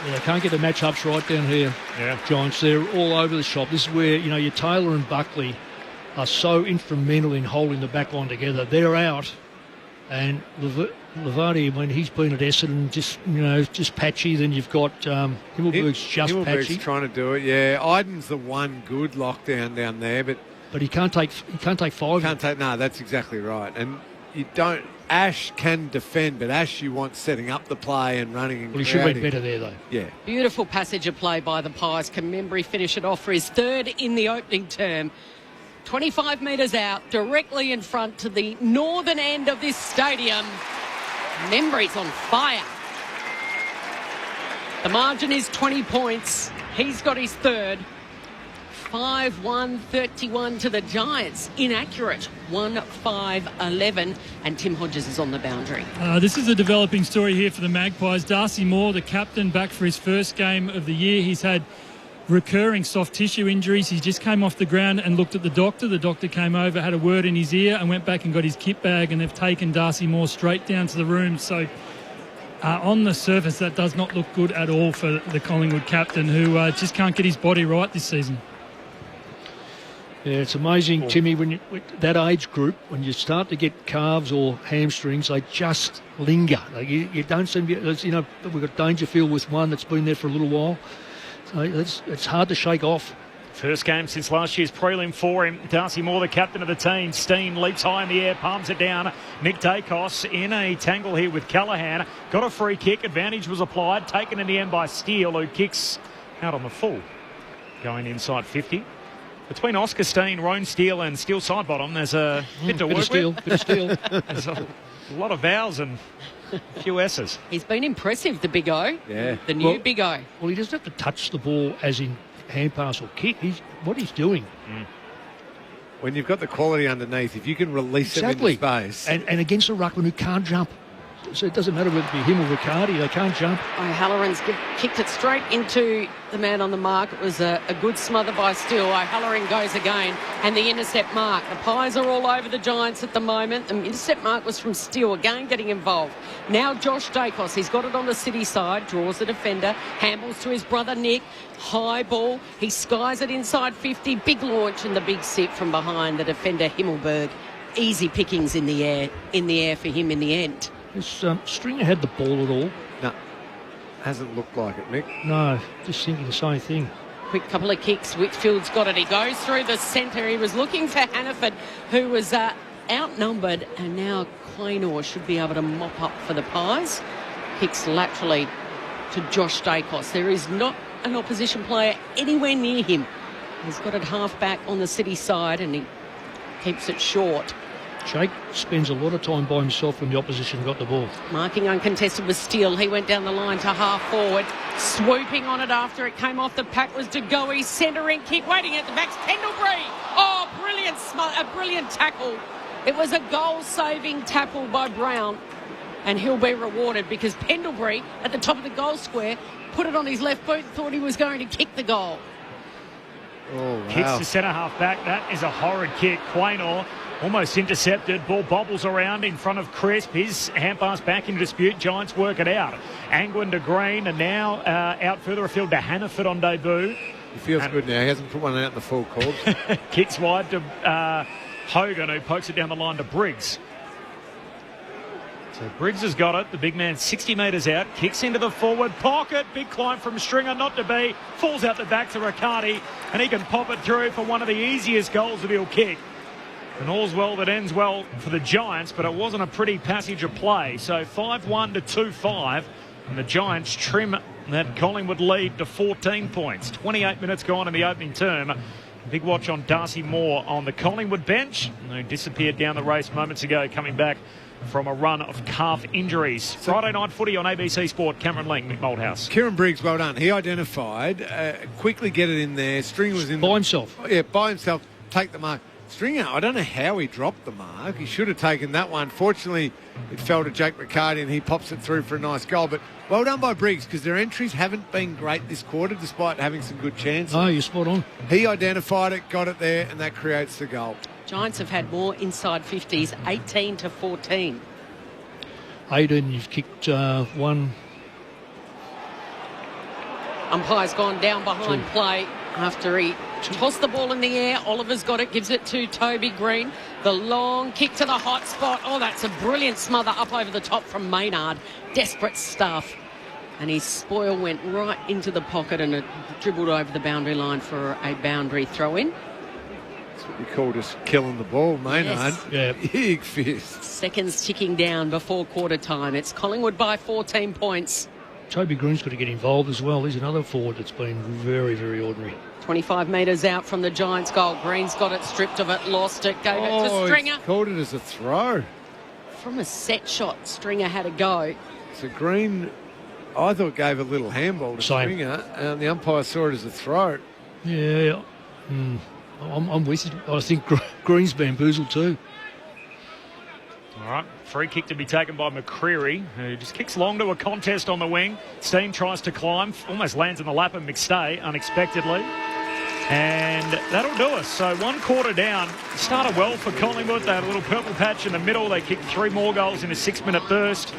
Yeah, can't get the matchups right down here. Giants, they're all over the shop. This is where, your Taylor and Buckley are so instrumental in holding the back line together. They're out, and Lavardi, when he's been at Essendon, just patchy. Then you've got Himmelberg's just Himmelberg's patchy. Trying to do it. Yeah, Iden's the one good lockdown down there, but he can't take 5. No, that's exactly right. And you don't. Ash can defend, but Ash you want setting up the play and running. And he should have been better there, though. Yeah. Beautiful passage of play by the Pies. Can Membry finish it off for his third in the opening term? 25 metres out, directly in front to the northern end of this stadium. Membry's on fire. The margin is 20 points. He's got his third. 5-1-31 to the Giants. Inaccurate. 1-5-11. And Tim Hodges is on the boundary. This is a developing story here for the Magpies. Darcy Moore, the captain, back for his first game of the year. He's had recurring soft tissue injuries. He just came off the ground and looked at the doctor. The doctor came over, had a word in his ear and went back and got his kit bag, and they've taken Darcy Moore straight down to the room. So on the surface, that does not look good at all for the Collingwood captain, who just can't get his body right this season. Yeah, it's amazing, Timmy, when that age group, when you start to get calves or hamstrings, they just linger. You don't seem to, we've got Dangerfield with one that's been there for a little while. So it's hard to shake off. First game since last year's prelim for him. Darcy Moore, the captain of the team. Steen leaps high in the air, palms it down. Nick Dacos in a tangle here with Callahan. Got a free kick. Advantage was applied. Taken in the end by Steele, who kicks out on the full. Going inside 50. Between Oscar Steen, Roan Steele and Steele Sidebottom, there's a bit to work with. Bit of Steele. There's a lot of vowels and a few S's. He's been impressive, the Big O. Yeah. The new Big O. Well, he doesn't have to touch the ball as in hand pass or kick. What he's doing. When you've got the quality underneath, if you can release it into space. And against a ruckman who can't jump. So it doesn't matter whether it be him or Riccardi, they can't jump. O'Halloran's kicked it straight into the man on the mark. It was a good smother by Steele. O'Halloran goes again, and the intercept mark. The Pies are all over the Giants at the moment. The intercept mark was from Steele, again getting involved. Now Josh Dacos, he's got it on the City side, draws the defender, handballs to his brother Nick. High ball, he skies it inside 50. Big launch and the big sit from behind the defender Himmelberg. Easy pickings in the air for him in the end. Has Stringer had the ball at all? No. Hasn't looked like it, Mick. No, just thinking the same thing. Quick couple of kicks. Whitfield's got it. He goes through the centre. He was looking for Hannaford, who was outnumbered. And now Quaynor should be able to mop up for the Pies. Kicks laterally to Josh Dacos. There is not an opposition player anywhere near him. He's got it half back on the City side and he keeps it short. Jake spends a lot of time by himself when the opposition got the ball. Marking uncontested with Steele. He went down the line to half forward. Swooping on it after it came off the pack was DeGoey. Centering kick, waiting at the back. Pendlebury. Oh, a brilliant tackle. It was a goal-saving tackle by Brown. And he'll be rewarded because Pendlebury, at the top of the goal square, put it on his left boot, thought he was going to kick the goal. Oh, wow. Kicks to centre-half back. That is a horrid kick. Quaynor almost intercepted. Ball bobbles around in front of Crisp. His hand-pass back in dispute. Giants work it out. Angwin to Green, and now out further afield to Hannaford on debut. He feels good now. He hasn't put one out in the full court. Kicks wide to Hogan, who pokes it down the line to Briggs. So Briggs has got it. The big man 60 metres out. Kicks into the forward pocket. Big climb from Stringer, not to be. Falls out the back to Riccardi, and he can pop it through for one of the easiest goals that he'll kick. And all's well that ends well for the Giants, but it wasn't a pretty passage of play. So 5-1 to 2-5, and the Giants trim that Collingwood lead to 14 points. 28 minutes gone in the opening term. Big watch on Darcy Moore on the Collingwood bench, who disappeared down the race moments ago, coming back from a run of calf injuries. Friday night footy on ABC Sport. Cameron Lang, Mick Moldhouse. Kieran Briggs, well done. He identified, quickly get it in there. Stringer was in by himself. Yeah, by himself. Take the mark. Stringer, I don't know how he dropped the mark. He should have taken that one. Fortunately, it fell to Jake Riccardi and he pops it through for a nice goal. But well done by Briggs, because their entries haven't been great this quarter despite having some good chances. Oh, you're spot on. He identified it, got it there, and that creates the goal. Giants have had more inside 50s, 18 to 14. 18, you've kicked one. Umpire's gone down behind play after he tossed the ball in the air. Oliver's got it, gives it to Toby Green. The long kick to the hot spot. Oh, that's a brilliant smother up over the top from Maynard. Desperate stuff. And his spoil went right into the pocket and it dribbled over the boundary line for a boundary throw-in. That's what we call just killing the ball, Maynard. Yes. Yeah. Big fist. Seconds ticking down before quarter time. It's Collingwood by 14 points. Toby Green's got to get involved as well. He's another forward that's been very, very ordinary. 25 metres out from the Giants' goal. Green's got it, stripped of it, lost it, gave it to Stringer. He's called it as a throw. From a set shot, Stringer had a go. So Green, I thought, gave a little handball to Stringer, and the umpire saw it as a throw. Yeah, I'm with you. I think Green's bamboozled too. All right, free kick to be taken by McCreary, who just kicks long to a contest on the wing. Steen tries to climb, almost lands in the lap of McStay unexpectedly. And that'll do us. So 1 quarter down. Started well for Collingwood. They had a little purple patch in the middle. They kicked 3 more goals in a 6-minute burst.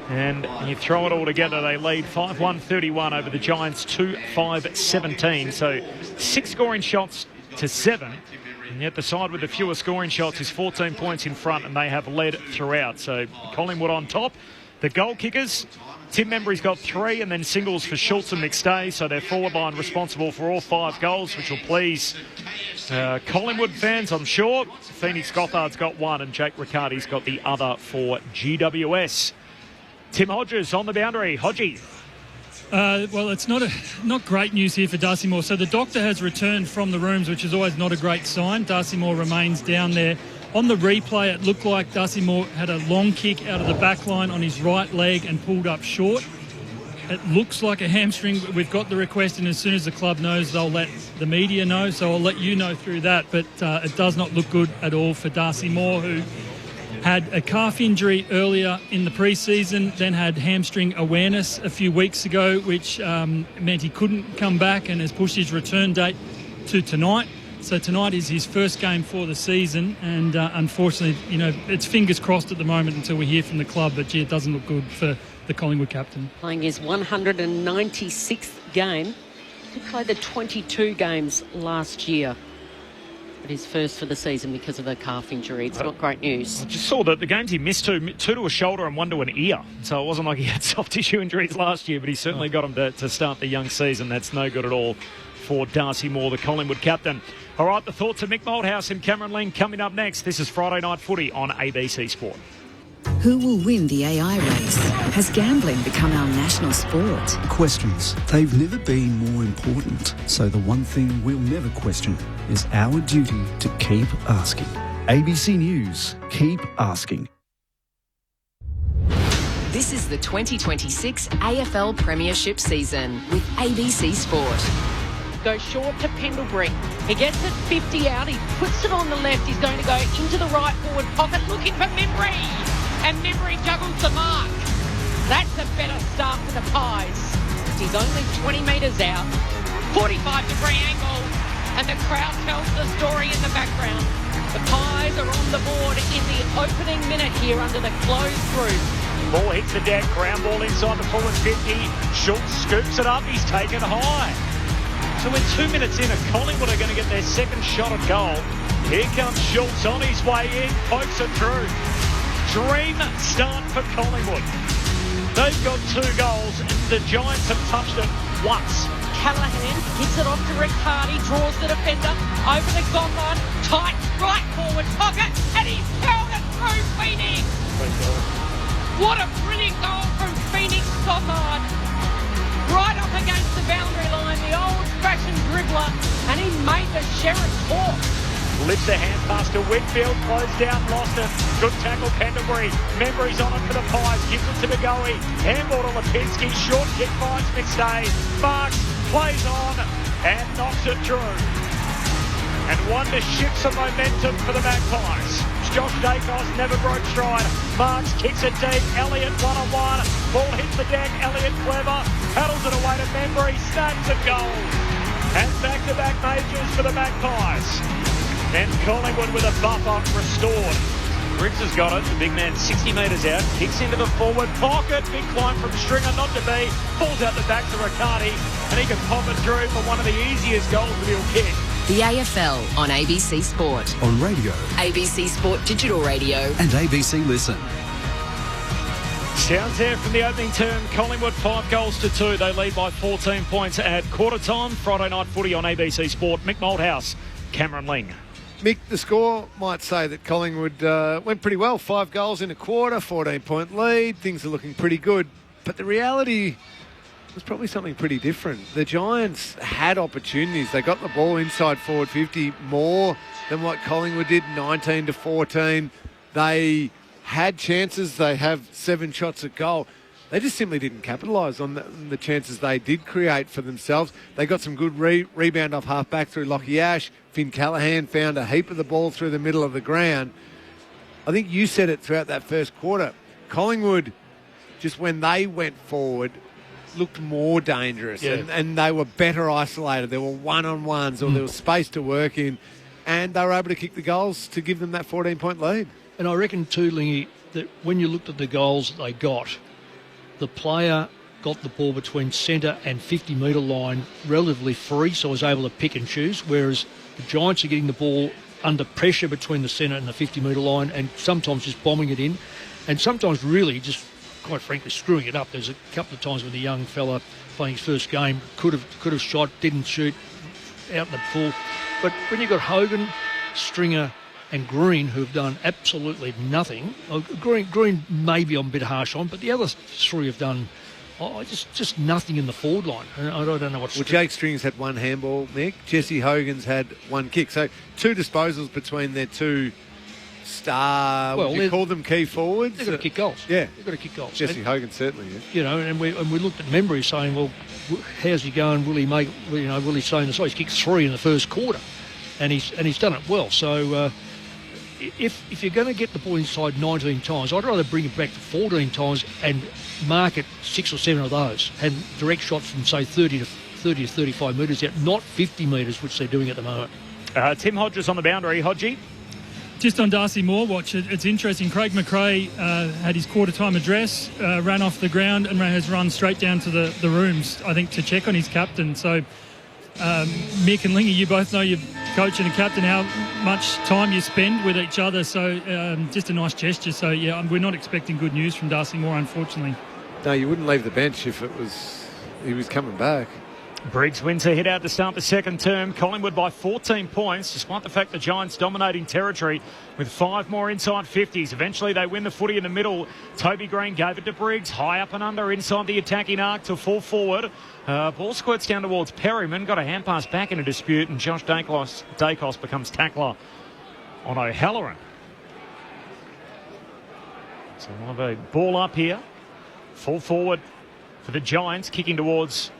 And you throw it all together, they lead 5-1-31 over the Giants 2-5-17. So 6 scoring shots to 7. And yet the side with the fewer scoring shots is 14 points in front, and they have led throughout. So Collingwood on top. The goal kickers, Tim Membry's got 3, and then singles for Schultz and McStay. So their forward line responsible for all 5 goals, which will please Collingwood fans, I'm sure. Phoenix Gothard's got 1, and Jake Riccardi's got the other for GWS. Tim Hodges on the boundary. Hodgie. Well, it's not great news here for Darcy Moore. So the doctor has returned from the rooms, which is always not a great sign. Darcy Moore remains down there. On the replay, it looked like Darcy Moore had a long kick out of the back line on his right leg and pulled up short. It looks like a hamstring. We've got the request, and as soon as the club knows, they'll let the media know. So I'll let you know through that. But it does not look good at all for Darcy Moore, who had a calf injury earlier in the pre-season, then had hamstring awareness a few weeks ago, which meant he couldn't come back and has pushed his return date to tonight. So tonight is his first game for the season, and unfortunately, it's fingers crossed at the moment until we hear from the club, but gee, it doesn't look good for the Collingwood captain. Playing his 196th game. He played the 22 games last year. But his first for the season because of a calf injury. It's not great news. I just saw that the games he missed, two to a shoulder and 1 to an ear. So it wasn't like he had soft tissue injuries last year, but he certainly got him to start the young season. That's no good at all for Darcy Moore, the Collingwood captain. All right, the thoughts of Mick Moldhouse and Cameron Ling coming up next. This is Friday Night Footy on ABC Sport. Who will win the AI race? Has gambling become our national sport? Questions. They've never been more important. So the one thing we'll never question is our duty to keep asking. ABC News. Keep asking. This is the 2026 AFL Premiership season with ABC Sport. Goes short to Pendlebury. He gets it 50 out. He puts it on the left. He's going to go into the right forward pocket looking for Membry. And Membry juggles the mark. That's a better start for the Pies. He's only 20 metres out. 45-degree angle. and the crowd tells the story in the background. The Pies are on the board in the opening minute here under the closed roof. Ball hits the deck, ground ball inside the forward 50. Schultz scoops it up, he's taken high. So we're 2 minutes in, and Collingwood are going to get their second shot at goal. Here comes Schultz on his way in, pokes it through. Dream start for Collingwood. They've got 2 goals, and the Giants have touched it once. Callahan gets it off to Riccardi, draws the defender over the goal line, tight right forward pocket, and he's held it through Phoenix. What a brilliant goal from Phoenix Stothard. Right up against the boundary line, the old-fashioned dribbler, and he made the Sheriff talk. Lifts the hand pass to Whitfield, closed down, lost it. Good tackle, Pendlebury. Memory's on it for the Pies, gives it to McGoey. Handball to Lipinski, short kick finds McStay. Marks plays on and knocks it through. And one to shift some momentum for the Magpies. Josh Dacos never broke stride. Marks kicks it deep. Elliott one-on-one. Ball hits the deck. Elliott clever. Paddles it away to Membry. Snags and goal. And back-to-back majors for the Magpies. And Collingwood with a buffer restored. Briggs has got it. The big man 60 metres out. Kicks into the forward pocket. Big climb from Stringer, not to be. Falls out the back to Riccardi. And he can pop it through for one of the easiest goals that he'll kick. The AFL on ABC Sport. On radio. ABC Sport Digital Radio. And ABC Listen. Sounds there from the opening term. Collingwood 5 goals to 2. They lead by 14 points at quarter time. Friday night footy on ABC Sport. Mick Malthouse, Cameron Ling. Mick, the score might say that Collingwood went pretty well. 5 goals in a quarter, 14-point lead. Things are looking pretty good. But the reality was probably something pretty different. The Giants had opportunities. They got the ball inside forward 50 more than what Collingwood did, 19-14. They had chances. They have 7 shots at goal. They just simply didn't capitalise on the chances they did create for themselves. They got some good rebound off half-back through Lockie Ash. Finn Callahan found a heap of the ball through the middle of the ground. I think you said it throughout that first quarter. Collingwood, just when they went forward, looked more dangerous, and they were better isolated. There were one-on-ones, or there was space to work in, and they were able to kick the goals to give them that 14-point lead. And I reckon too, Lingy, that when you looked at the goals that they got, the player got the ball between centre and 50-metre line relatively free, so was able to pick and choose, whereas the Giants are getting the ball under pressure between the centre and the 50-metre line, and sometimes just bombing it in, and sometimes really just, quite frankly, screwing it up. There's a couple of times when the young fella playing his first game could have shot, didn't shoot, out in the pool. But when you've got Hogan, Stringer and Green, who have done absolutely nothing, Green maybe I'm a bit harsh on, but the other 3 have done just nothing in the forward line. I don't know what's... Well, Jake String's had 1 handball, Mick. Jesse Hogan's had 1 kick. So 2 disposals between their 2 star, would you call them key forwards? They've got to kick goals. Yeah. They've got to kick goals. Jesse Hogan certainly, yeah. You know, and we looked at Membry saying, well, how's he going? Will he stay in the side? He's kicked 3 in the first quarter, and he's done it well. So if you're going to get the ball inside 19 times, I'd rather bring it back to 14 times and mark it 6 or 7 of those, and direct shots from, say, 30 to 35 metres out, not 50 metres, which they're doing at the moment. Tim Hodges on the boundary. Hodgie? Just on Darcy Moore watch, it's interesting. Craig McRae had his quarter-time address, ran off the ground and has run straight down to the rooms, I think, to check on his captain. So, Mick and Lingy, you both know your coach and a captain, how much time you spend with each other. So, just a nice gesture. So, yeah, we're not expecting good news from Darcy Moore, unfortunately. No, you wouldn't leave the bench if he was coming back. Briggs wins a hit out to start the second term. Collingwood by 14 points, despite the fact the Giants dominating territory with 5 more inside 50s. Eventually they win the footy in the middle. Toby Green gave it to Briggs, high up and under inside the attacking arc to full forward. Ball squirts down towards Perryman, got a hand pass back in a dispute, and Josh Dacos becomes tackler on O'Halloran. So we'll have a ball up here. Full forward for the Giants, kicking towards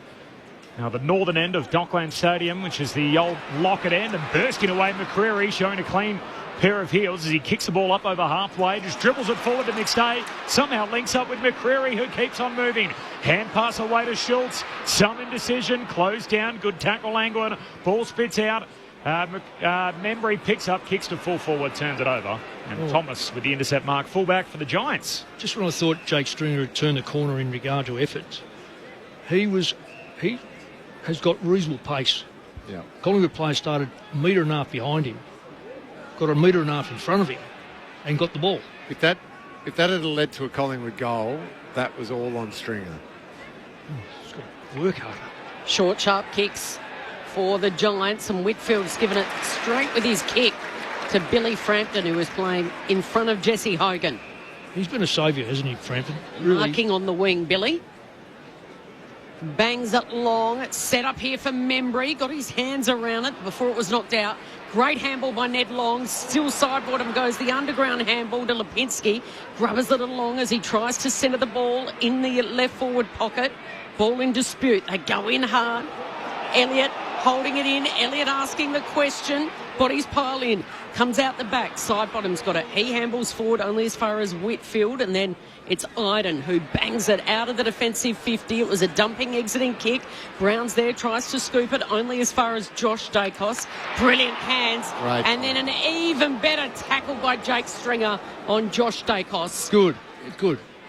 now the northern end of Dockland Stadium, which is the old Lockett end, and bursting away McCreary, showing a clean pair of heels as he kicks the ball up over halfway, just dribbles it forward to McStay, somehow links up with McCreary, who keeps on moving. Hand pass away to Schultz, some indecision, closed down, good tackle Angwin, ball spits out Membry picks up, kicks to full forward, turns it over. And Thomas with the intercept mark, fullback for the Giants. Just when I thought Jake Stringer had turned the corner in regard to effort, he has got reasonable pace. Yeah. Collingwood players started a metre and a half behind him, got a metre and a half in front of him, and got the ball. If that had led to a Collingwood goal, that was all on Stringer. He's got to work harder. Short, sharp kicks for the Giants, and Whitfield's given it straight with his kick to Billy Frampton, who was playing in front of Jesse Hogan. He's been a saviour, hasn't he, Frampton? Really. Marking on the wing, Billy. Bangs it long. It's set up here for Membry. Got his hands around it before it was knocked out. Great handball by Ned Long. Still sideboard goes the underground handball to Lipinski. Grubbers it along as he tries to centre the ball in the left forward pocket. Ball in dispute. They go in hard. Elliott holding it in. Elliott asking the question. Bodies pile in. Comes out the back. Sidebottom's got it. He handballs forward only as far as Whitfield, and then it's Iden who bangs it out of the defensive 50. It was a dumping exiting kick. Brown's there, tries to scoop it only as far as Josh Dacos. Brilliant hands. Right. And then an even better tackle by Jake Stringer on Josh Dacos. Good.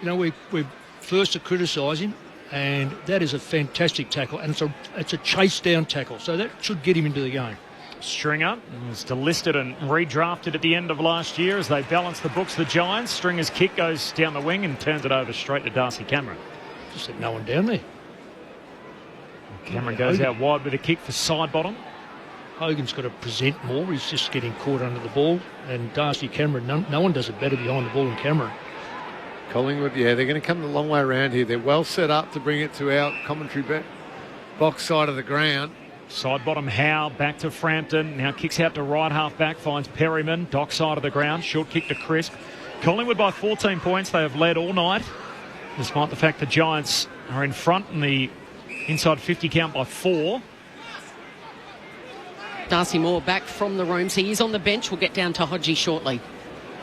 You know, we're first to criticise him, and that is a fantastic tackle, and it's a chase down tackle, so that should get him into the game. Stringer was delisted and redrafted at the end of last year as they balance the books. The Giants. Stringer's kick goes down the wing and turns it over straight to Darcy Cameron. Just had no one down there. Cameron goes out wide with a kick for side bottom. Hogan's got to present more. He's just getting caught under the ball. And Darcy Cameron, no one does it better behind the ball than Cameron. Collingwood, they're going to come the long way around here. They're well set up to bring it to our commentary box side of the ground. Side bottom Howe back to Frampton. Now kicks out to right half back, finds Perryman. Dock side of the ground. Short kick to Crisp. Collingwood by 14 points. They have led all night, despite the fact the Giants are in front in the inside 50 count by 4. Darcy Moore back from the rooms. He is on the bench. We'll get down to Hodgie shortly.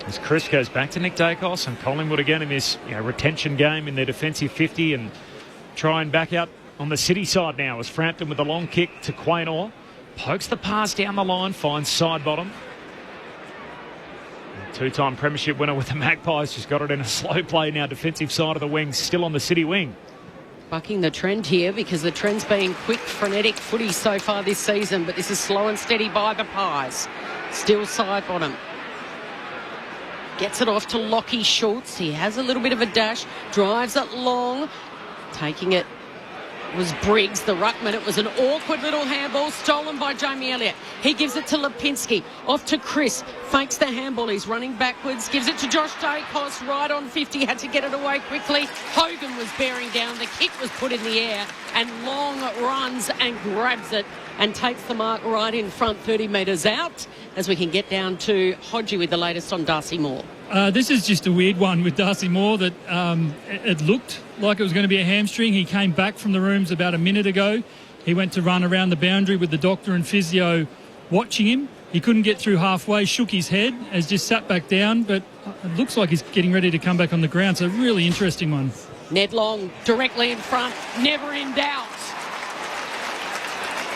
As Chris goes back to Nick Dacos, and Collingwood again in this retention game in their defensive 50 and try and back out on the City side now as Frampton with a long kick to Quaynor. Pokes the pass down the line, finds side bottom. Two-time premiership winner with the Magpies just got it in a slow play now, defensive side of the wing, still on the City wing. Bucking the trend here because the trend's been quick, frenetic footy so far this season, but this is slow and steady by the Pies. Still side bottom. Gets it off to Lockie Schultz. He has a little bit of a dash, drives it long, taking it was Briggs, the ruckman. It was an awkward little handball stolen by Jamie Elliott. He gives it to Lipinski. Off to Chris. Fakes the handball. He's running backwards. Gives it to Josh Dacos right on 50. Had to get it away quickly. Hogan was bearing down. The kick was put in the air. And Long runs and grabs it and takes the mark right in front, 30 metres out, as we can get down to Hodgie with the latest on Darcy Moore. This is just a weird one with Darcy Moore that it looked like it was going to be a hamstring. He came back from the rooms about a minute ago. He went to run around the boundary with the doctor and physio watching him. He couldn't get through halfway, shook his head, has just sat back down, but it looks like he's getting ready to come back on the ground. So really interesting one. Ned Long directly in front, never in doubt.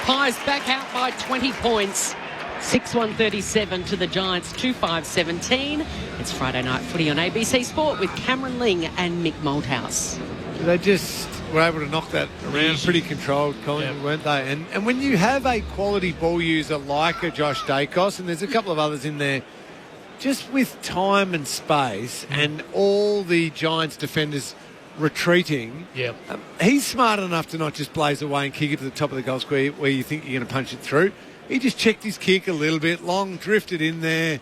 Pies back out by 20 points. 6-1-37 to the Giants, 2-5-17. It's Friday Night Footy on ABC Sport with Cameron Ling and Mick Malthouse. They just were able to knock that around pretty controlled, Collingwood, weren't they? And when you have a quality ball user like a Josh Dacos, and there's a couple of others in there, just with time and space and all the Giants defenders retreating, he's smart enough to not just blaze away and kick it to the top of the goal square where you think you're going to punch it through. He just checked his kick a little bit. Long drifted in there.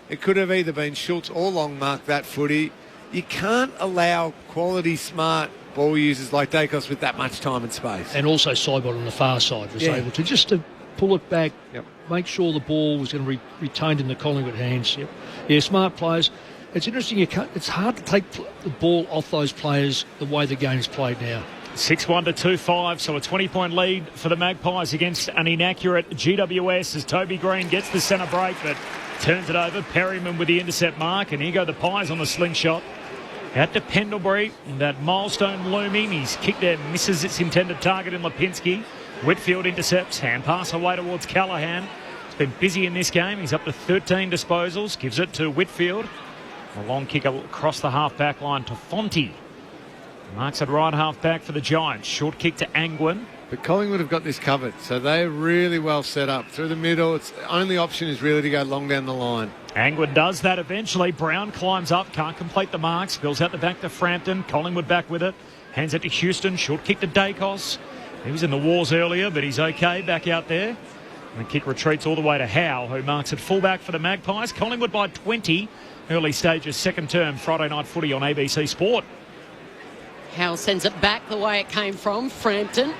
It could have either been Schultz or Long marked that footy. You can't allow quality, smart ball users like Dacos with that much time and space. And also Sidebot on the far side was able to pull it back, make sure the ball was going to be retained in the Collingwood hands. Yeah, smart players. It's interesting. It's hard to take the ball off those players the way the game's played now. 6-1 to 2-5, so a 20-point lead for the Magpies against an inaccurate GWS as Toby Green gets the centre break but turns it over. Perryman with the intercept mark, and here go the Pies on the slingshot. Out to Pendlebury, that milestone looming. He's kicked there, misses its intended target in Lipinski. Whitfield intercepts, hand pass away towards Callahan. been busy in this game. He's up to 13 disposals. Gives it to Whitfield. A long kick across the half-back line to Fonte. Marks at right half-back for the Giants. Short kick to Angwin. But Collingwood have got this covered, so they're really well set up. Through the middle, its only option is really to go long down the line. Angwin does that eventually. Brown climbs up, can't complete the mark. Spills out the back to Frampton. Collingwood back with it. Hands it to Houston. Short kick to Dacos. He was in the wars earlier, but he's okay back out there. And the kick retreats all the way to Howe, who marks at fullback for the Magpies. Collingwood by 20. Early stages, second term, Friday night footy on ABC Sport. Howe sends it back the way it came from. Frampton.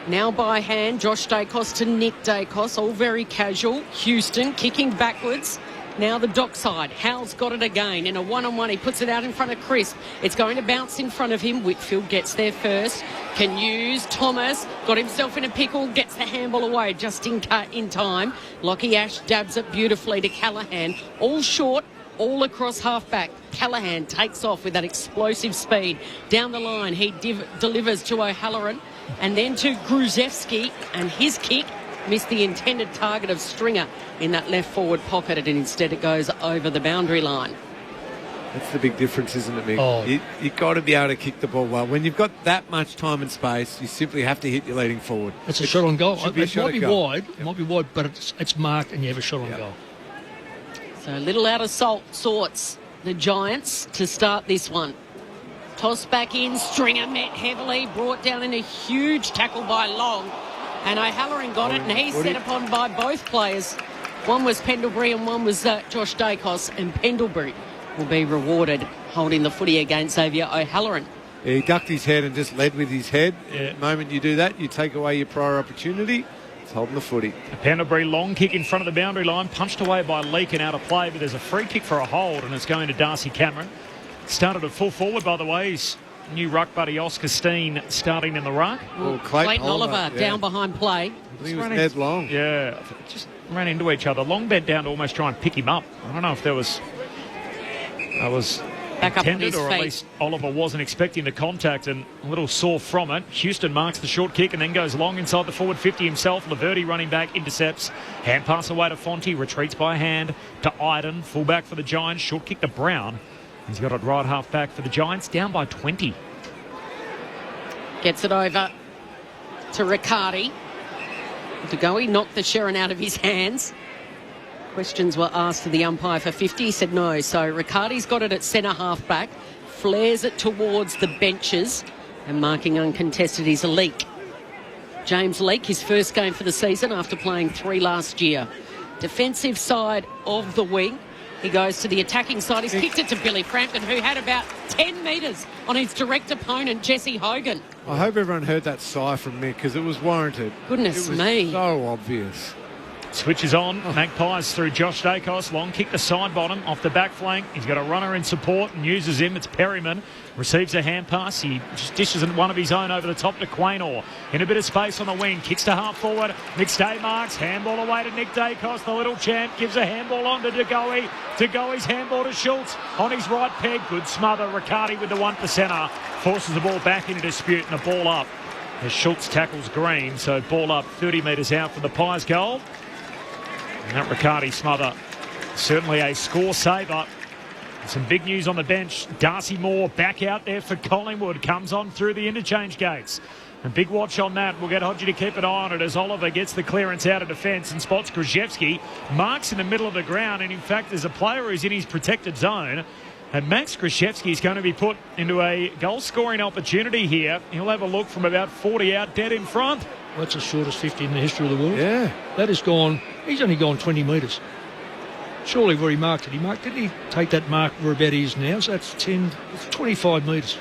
Now by hand, Josh Dacos to Nick Dacos, all very casual. Houston kicking backwards. Now the dockside. Howe's got it again in a one-on-one. He puts it out in front of Crisp. It's going to bounce in front of him. Whitfield gets there first. Can use Thomas. Got himself in a pickle. Gets the handball away just in time. Lockie Ash dabs it beautifully to Callaghan. All short. All across halfback. Callaghan takes off with that explosive speed. Down the line, he delivers to O'Halloran and then to Gruzevski, and his kick missed the intended target of Stringer in that left forward pocket, and instead it goes over the boundary line. That's the big difference, isn't it, Mick? Oh. You've got to be able to kick the ball well. When you've got that much time and space, you simply have to hit your leading forward. It's a shot on goal. It might be wide. Yep. It might be wide, but it's marked and you have a shot on goal. So a little out of sorts, the Giants, to start this one. Toss back in, Stringer met heavily, brought down in a huge tackle by Long. And O'Halloran got it, and he's set upon by both players. One was Pendlebury and one was Josh Dacos, and Pendlebury will be rewarded holding the footy against Xavier O'Halloran. Yeah, he ducked his head and just led with his head. Yeah. The moment you do that, you take away your prior opportunity. It's holding the footy. A Pendlebury long kick in front of the boundary line, punched away by Leake and out of play, but there's a free kick for a hold, and it's going to Darcy Cameron. Started at full forward, by the way. His new ruck buddy Oscar Steen starting in the ruck. Clayton Oliver down behind play. I think it was Ned Long. Yeah, just ran into each other. Long bent down to almost try and pick him up. I don't know if there was back up on his or feet. at least Oliver wasn't expecting the contact and a little sore from it. Houston marks the short kick and then goes long inside the forward 50 himself. Laverty running back, intercepts. Hand pass away to Fonte, retreats by hand to Iden. Fullback for the Giants, short kick to Brown. He's got it right half back for the Giants, down by 20. Gets it over to Riccardi. DeGoey knocked the Sherrin out of his hands. Questions were asked to the umpire for 50. He said no. So Riccardi's got it at centre half-back. Flares it towards the benches. And marking uncontested is Leake. James Leake, his first game for the season after playing 3 last year. Defensive side of the wing. He goes to the attacking side. He's kicked it to Billy Frampton, who had about 10 metres on his direct opponent, Jesse Hogan. I hope everyone heard that sigh from Mick because it was warranted. Goodness it was me. So obvious. Switches on. Magpies through Josh Dacos. Long kick to side bottom off the back flank. He's got a runner in support and uses him. It's Perryman. Receives a hand pass. He just dishes one of his own over the top to Quaynor. In a bit of space on the wing. Kicks to half forward. McStay marks. Handball away to Nick Dacos. The little champ gives a handball on to DeGoey. DeGoey's handball to Schultz. On his right peg. Good smother. Riccardi with the 1%er. Forces the ball back into dispute and a ball up as Schultz tackles Green. So ball up 30 metres out for the Pies goal. And that Riccardi smother, certainly a score saver. Some big news on the bench. Darcy Moore back out there for Collingwood. Comes on through the interchange gates. A big watch on that. We'll get Hodgie to keep an eye on it as Oliver gets the clearance out of defence and spots Gruzevski. Marks in the middle of the ground. And in fact, there's a player who's in his protected zone. And Max Gruzevski is going to be put into a goal-scoring opportunity here. He'll have a look from about 40 out, dead in front. Well, that's the shortest 50 in the history of the world. Yeah. That has gone... He's only gone 20 metres. Surely where he marked it, didn't he take that mark where about he is now? So that's 25 metres.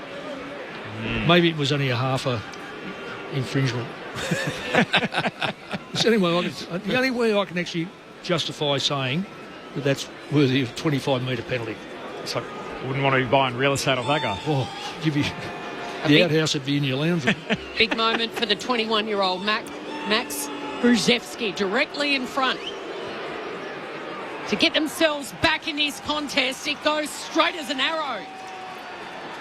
Maybe it was only a half a infringement. The only way I can actually justify saying that that's worthy of 25-metre penalty. So wouldn't want to be buying real estate off that guy. Oh, give you the outhouse would be in your lounge. Big moment for the 21-year-old Max Gruzevski, directly in front. To get themselves back in this contest, it goes straight as an arrow.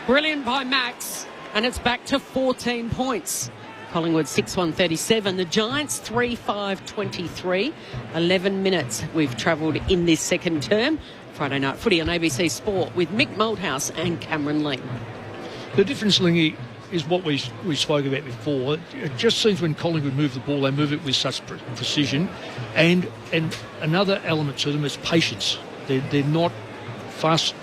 Brilliant by Max, and it's back to 14 points. Collingwood 6-1-37. The Giants 3-5-23. 11 minutes we've travelled in this second term. Friday night footy on ABC Sport with Mick Malthouse and Cameron Ling. The difference, Lingy, is what we spoke about before. It just seems when Collingwood move the ball, they move it with such precision. And another element to them is patience. They're not fast.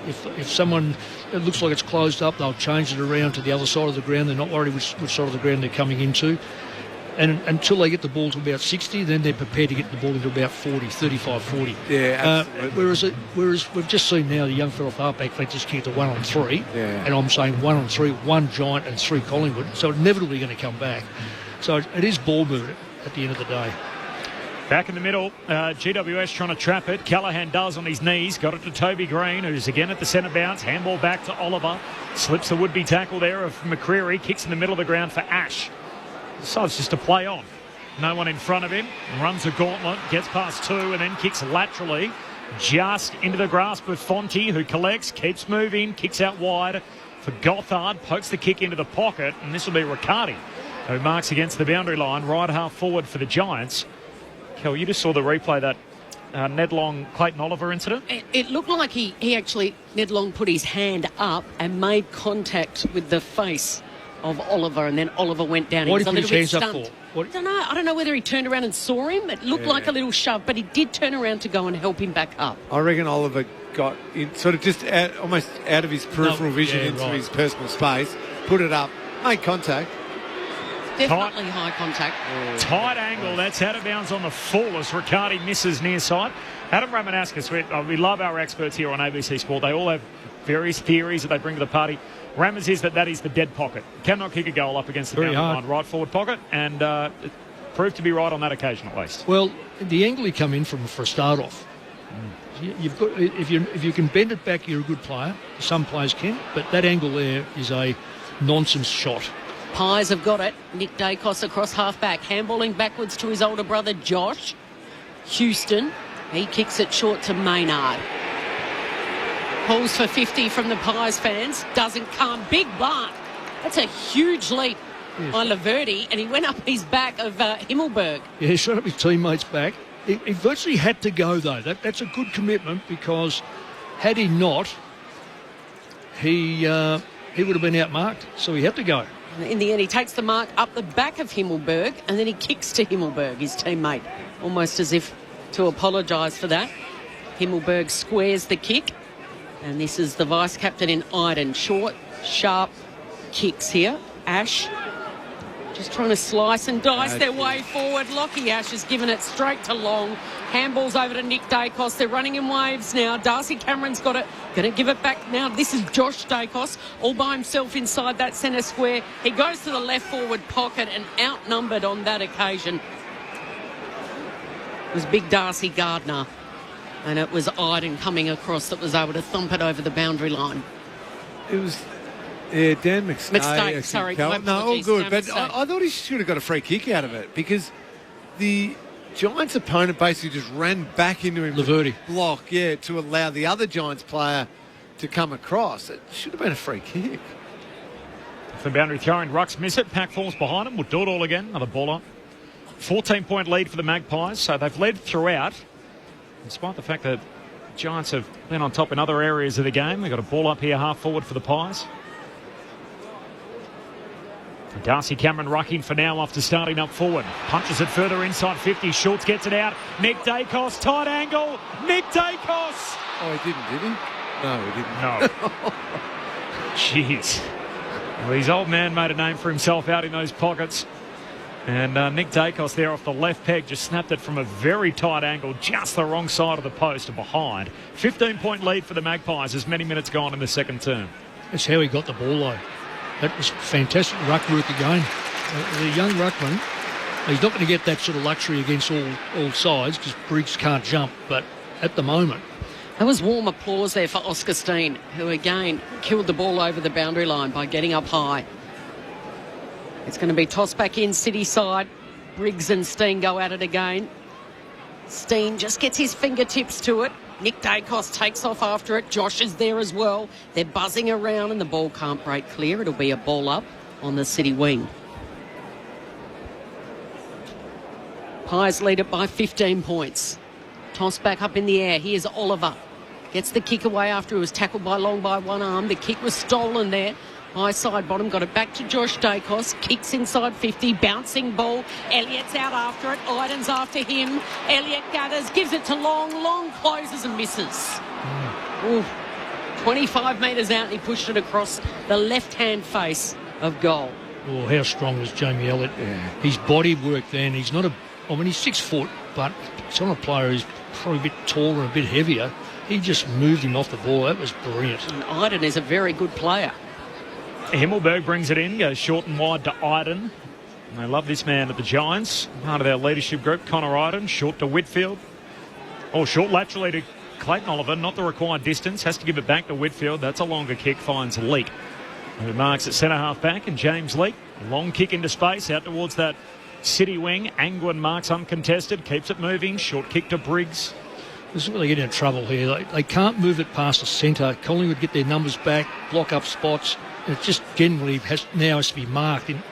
If someone, it looks like it's closed up, they'll change it around to the other side of the ground. They're not worried which side of the ground they're coming into. And until they get the ball to about 60, then they're prepared to get the ball into about 40, 35, 40. Yeah, absolutely. Whereas we've just seen now the young fella off halfback, they just kicked a 1-on-3. Yeah. And I'm saying 1-on-3, 1 Giant and 3 Collingwood. So inevitably going to come back. So it is ball movement at the end of the day. Back in the middle, GWS trying to trap it. Callaghan does on his knees. Got it to Toby Green, who's again at the centre bounce. Handball back to Oliver. Slips the would-be tackle there of McCreary. Kicks in the middle of the ground for Ash. Decides just to play on. No one in front of him. Runs a gauntlet. Gets past 2 and then kicks laterally. Just into the grasp of Fonte, who collects. Keeps moving. Kicks out wide for Gothard. Pokes the kick into the pocket. And this will be Riccardi, who marks against the boundary line. Right half forward for the Giants. Kel, you just saw the replay, that Ned Long, Clayton Oliver incident? It looked like he actually, Ned Long put his hand up and made contact with the face of Oliver, and then Oliver went down. What He was did a he little put bit his hands stunned. up for? I don't know whether he turned around and saw him. It looked like a little shove, but he did turn around to go and help him back up. I reckon Oliver got in, sort of just almost out of his peripheral vision into his personal space, put it up, made contact. Definitely high contact. Tight angle. That's out of bounds on the full as Riccardi misses near side. Adam Ramanauskas, we love our experts here on ABC Sport. They all have various theories that they bring to the party. Ramas is that is the dead pocket. Cannot kick a goal up against the boundary line, right forward pocket, and it proved to be right on that occasion at least. Well, the angle he come in from for a start off, you've got if you can bend it back, you're a good player. Some players can, but that angle there is a nonsense shot. Pies have got it. Nick Dacos across half-back, handballing backwards to his older brother Josh. Houston, he kicks it short to Maynard. Pulls for 50 from the Pies fans. Doesn't come. Big mark. That's a huge leap by Laverty, and he went up his back of Himmelberg. Yeah, he shot up his teammates' back. He virtually had to go, though. That's a good commitment, because had he not, he would have been outmarked, so he had to go. In the end, he takes the mark up the back of Himmelberg, and then he kicks to Himmelberg, his teammate, almost as if to apologise for that. Himmelberg squares the kick, and this is the vice-captain in Iden. Short, sharp kicks here. Ash just trying to slice and dice their way forward. Lockie Ash has given it straight to Long. Handballs over to Nick Dacos. They're running in waves now. Darcy Cameron's got it. Going to give it back now. This is Josh Dacos all by himself inside that centre square. He goes to the left forward pocket and outnumbered on that occasion. It was big Darcy Gardner. And it was Iden coming across that was able to thump it over the boundary line. It was... Yeah, Dan McStay. Sorry. No, all good. But I thought he should have got a free kick out of it, because the Giants' opponent basically just ran back into him. Laverty. Block, to allow the other Giants player to come across. It should have been a free kick. For boundary throwing, Rucks miss it. Pack falls behind him. We'll do it all again. Another ball up. 14-point lead for the Magpies, so they've led throughout, despite the fact that Giants have been on top in other areas of the game. They've got a ball up here, half forward for the Pies. Darcy Cameron rucking for now after starting up forward. Punches it further inside 50. Schultz gets it out. Nick Dacos, tight angle. Nick Dacos. Oh, he didn't, did he? No, he didn't. No. Jeez. Well, his old man made a name for himself out in those pockets. And Nick Dacos there off the left peg just snapped it from a very tight angle, just the wrong side of the post and behind. 15-point lead for the Magpies as many minutes gone in the second term. That's how he got the ball, though. That was fantastic ruck work again. The young ruckman, he's not going to get that sort of luxury against all sides, because Briggs can't jump, but at the moment. There was warm applause there for Oscar Steen, who again killed the ball over the boundary line by getting up high. It's going to be tossed back in City side. Briggs and Steen go at it again. Steen just gets his fingertips to it. Nick Dacos takes off after it. Josh is there as well. They're buzzing around and the ball can't break clear. It'll be a ball up on the City wing. Pies lead it by 15 points. Toss back up in the air. Here's Oliver. Gets the kick away after he was tackled by Long by one arm. The kick was stolen there. High side bottom, got it back to Josh Dacos. Kicks inside 50, bouncing ball. Elliott's out after it. Iden's after him. Elliott gathers, gives it to Long. Long closes and misses. Ooh, 25 metres out and he pushed it across the left-hand face of goal. Oh, how strong was Jamie Elliott? Yeah. His body work then. He's not he's 6 foot, but he's on a player who's probably a bit taller and a bit heavier. He just moved him off the ball. That was brilliant. And Iden is a very good player. Himmelberg brings it in, goes short and wide to Iden. And they love this man at the Giants. Part of their leadership group, Connor Iden, short to Whitfield. Or short laterally to Clayton Oliver, not the required distance. Has to give it back to Whitfield. That's a longer kick, finds Leake, who marks at centre half back, and James Leake. Long kick into space, out towards that City wing. Angwin marks uncontested, keeps it moving. Short kick to Briggs. This is where they get in trouble here. They can't move it past the centre. Collingwood get their numbers back, block up spots. And it just generally has to be marked. In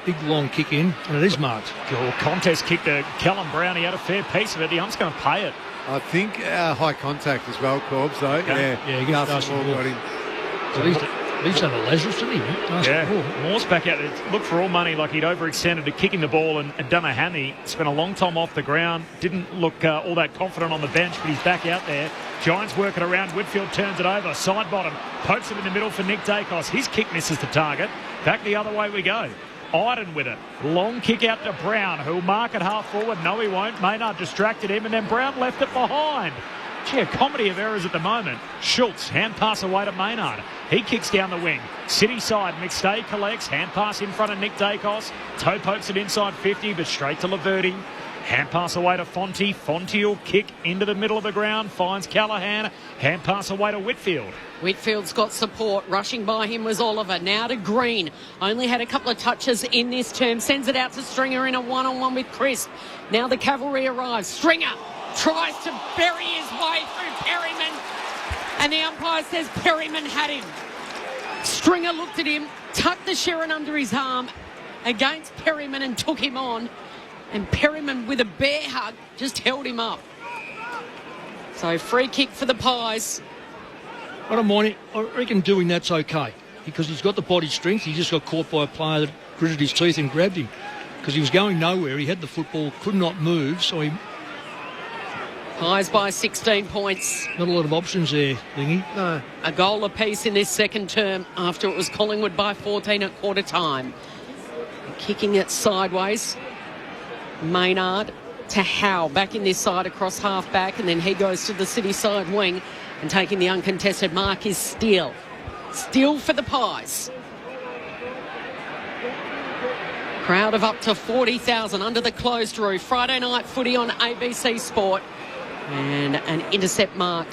big long kick in, and it is marked. Cool. Contest kick to Callum Brown. He had a fair piece of it. The ump's going to pay it. I think high contact as well, Corbs, though. Okay. Yeah, he gets Darcy Moore. Got him. So he's done a Lazarus, didn't he? Yeah, Moore's back out. Looked for all money like he'd overextended to kicking the ball and done a hammy. Spent a long time off the ground. Didn't look all that confident on the bench, but he's back out there. Giants working around. Whitfield turns it over. Side bottom. Pokes it in the middle for Nick Dacos. His kick misses the target. Back the other way we go. Iden with it. Long kick out to Brown, who'll mark it half forward. No, he won't. Maynard distracted him, and then Brown left it behind. Gee, a comedy of errors at the moment. Schultz, hand pass away to Maynard. He kicks down the wing. City side, McStay collects. Hand pass in front of Nick Dacos. Toe pokes it inside 50, but straight to Laverty. Hand pass away to Fonte. Fonte will kick into the middle of the ground. Finds Callaghan. Hand pass away to Whitfield. Whitfield's got support. Rushing by him was Oliver. Now to Green. Only had a couple of touches in this term. Sends it out to Stringer in a one-on-one with Crisp. Now the cavalry arrives. Stringer tries to bury his way through Perryman. And the umpire says Perryman had him. Stringer looked at him, tucked the Sherrin under his arm against Perryman and took him on. And Perryman, with a bear hug, just held him up. So free kick for the Pies. I don't mind it. I reckon doing that's okay because he's got the body strength. He just got caught by a player that gritted his teeth and grabbed him because he was going nowhere. He had the football, could not move, so he... Pies by 16 points. Not a lot of options there, Lingy. No. A goal apiece in this second term after it was Collingwood by 14 at quarter time. Kicking it sideways. Maynard to Howe, back in this side across half back, and then he goes to the City side wing, and taking the uncontested mark is Steele. Steele for the Pies. Crowd of up to 40,000 under the closed roof. Friday night footy on ABC Sport, and an intercept mark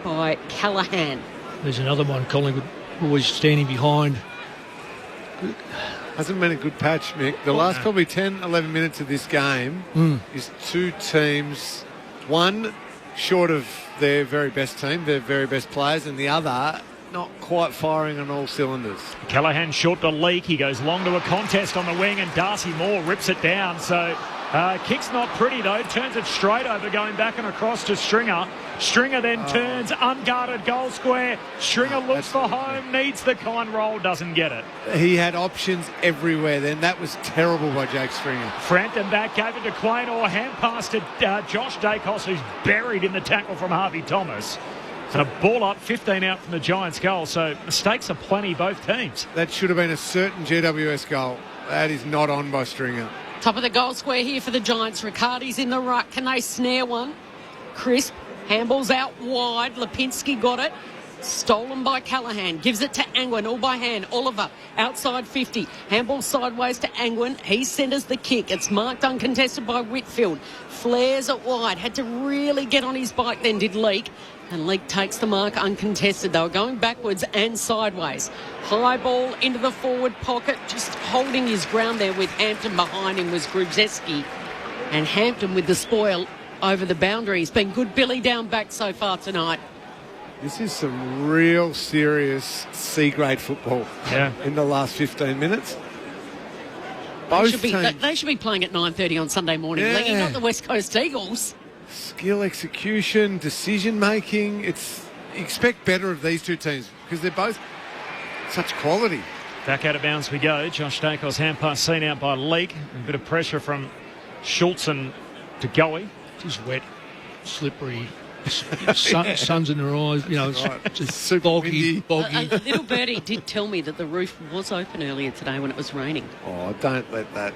by Callaghan. There's another one. Collingwood always standing behind. Hasn't been a good patch, Mick. The last probably 10, 11 minutes of this game is two teams, one short of their very best team, their very best players, and the other not quite firing on all cylinders. Callaghan short to Leake. He goes long to a contest on the wing, and Darcy Moore rips it down. So kick's not pretty, though. Turns it straight over, going back and across to Stringer. Stringer then turns, unguarded goal square. Stringer looks for home, needs the kind roll, doesn't get it. He had options everywhere then. That was terrible by Jake Stringer. Frampton back, gave it to Quain, or hand pass to Josh Dacos, who's buried in the tackle from Harvey Thomas. And a ball up, 15 out from the Giants' goal. So mistakes are plenty, both teams. That should have been a certain GWS goal. That is not on by Stringer. Top of the goal square here for the Giants. Riccardi's in the ruck. Can they snare one? Crisp. Handball's out wide. Lipinski got it. Stolen by Callaghan. Gives it to Angwin, all by hand. Oliver, outside 50. Handball sideways to Angwin. He centres the kick. It's marked uncontested by Whitfield. Flares it wide. Had to really get on his bike then, did Leake. And Leake takes the mark uncontested. They were going backwards and sideways. High ball into the forward pocket. Just holding his ground there with Hampton behind him was Grubzeski. And Hampton with the spoil over the boundary. He's been good Billy down back so far tonight. This is some real serious C-grade football in the last 15 minutes. Both they should be playing at 9:30 on Sunday morning. Yeah. Leggy, not the West Coast Eagles. Skill, execution, decision making. You expect better of these two teams because they're both such quality. Back out of bounds we go. Josh Dacos hand pass seen out by Leake. A bit of pressure from Schultz and to Goey. It's wet, slippery. Sun's in her eyes, it's just boggy. A little birdie did tell me that the roof was open earlier today when it was raining. Oh, don't let that.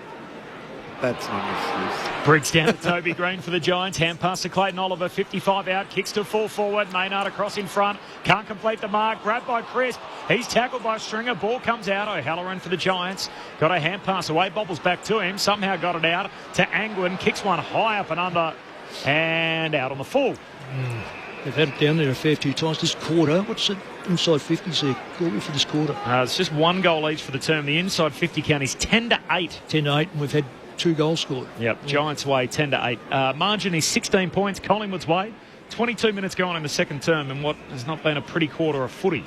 That's not an excuse. Briggs down to Toby Green for the Giants. Hand pass to Clayton Oliver. 55 out. Kicks to full forward. Maynard across in front. Can't complete the mark. Grabbed by Crisp. He's tackled by Stringer. Ball comes out. O'Halloran for the Giants. Got a hand pass away. Bobbles back to him. Somehow got it out to Angwin. Kicks one high up and under. And out on the full. They've had it down there a fair few times. This quarter, what's it? Inside 50s there, Corby, for this quarter. It's just one goal each for the term. The inside 50 count is 10-8. 10-8, and we've had 2 goals scored. Yep, Giants' way 10-8. Margin is 16 points. Collingwood's way 22 minutes gone in the second term, and what has not been a pretty quarter of footy.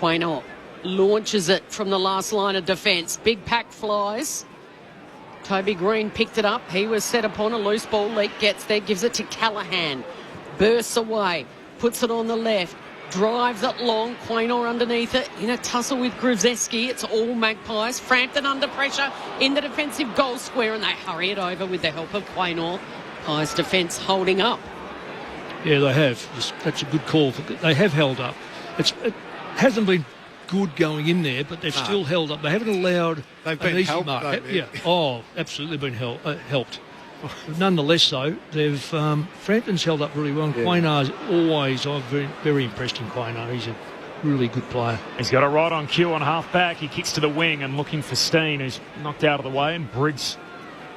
Quaynor launches it from the last line of defence. Big pack flies. Toby Green picked it up. He was set upon a loose ball. Leak gets there, gives it to Callaghan. Bursts away, puts it on the left, drives it long. Quaynor underneath it in a tussle with Gruzeski. It's all Magpies. Frampton under pressure in the defensive goal square, and they hurry it over with the help of Quaynor. Pies defence holding up. Yeah, they have. That's a good call. They have held up. It hasn't been good going in there, but they've still held up. They haven't allowed They've been an easy helped, mark. though, Oh, absolutely been helped. Nonetheless, though, Frampton's held up really well. And Quaynor's always, I'm very, very impressed in Quaynor. He's a really good player. He's got a right on cue on half back. He kicks to the wing and looking for Steen, who's knocked out of the way, and Briggs,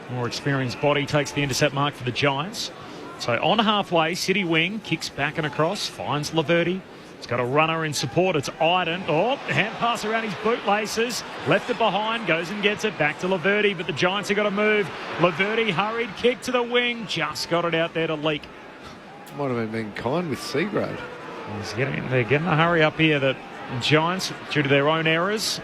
more experienced body, takes the intercept mark for the Giants. So on halfway, City wing, kicks back and across, finds Laverty. He's got a runner in support. It's Iden. Oh, hand pass around his bootlaces. Left it behind. Goes and gets it back to Laverty. But the Giants have got to move. Laverty hurried. Kick to the wing. Just got it out there to Leak. Might have been kind with Seagrove. They're getting a hurry up here. The Giants, due to their own errors,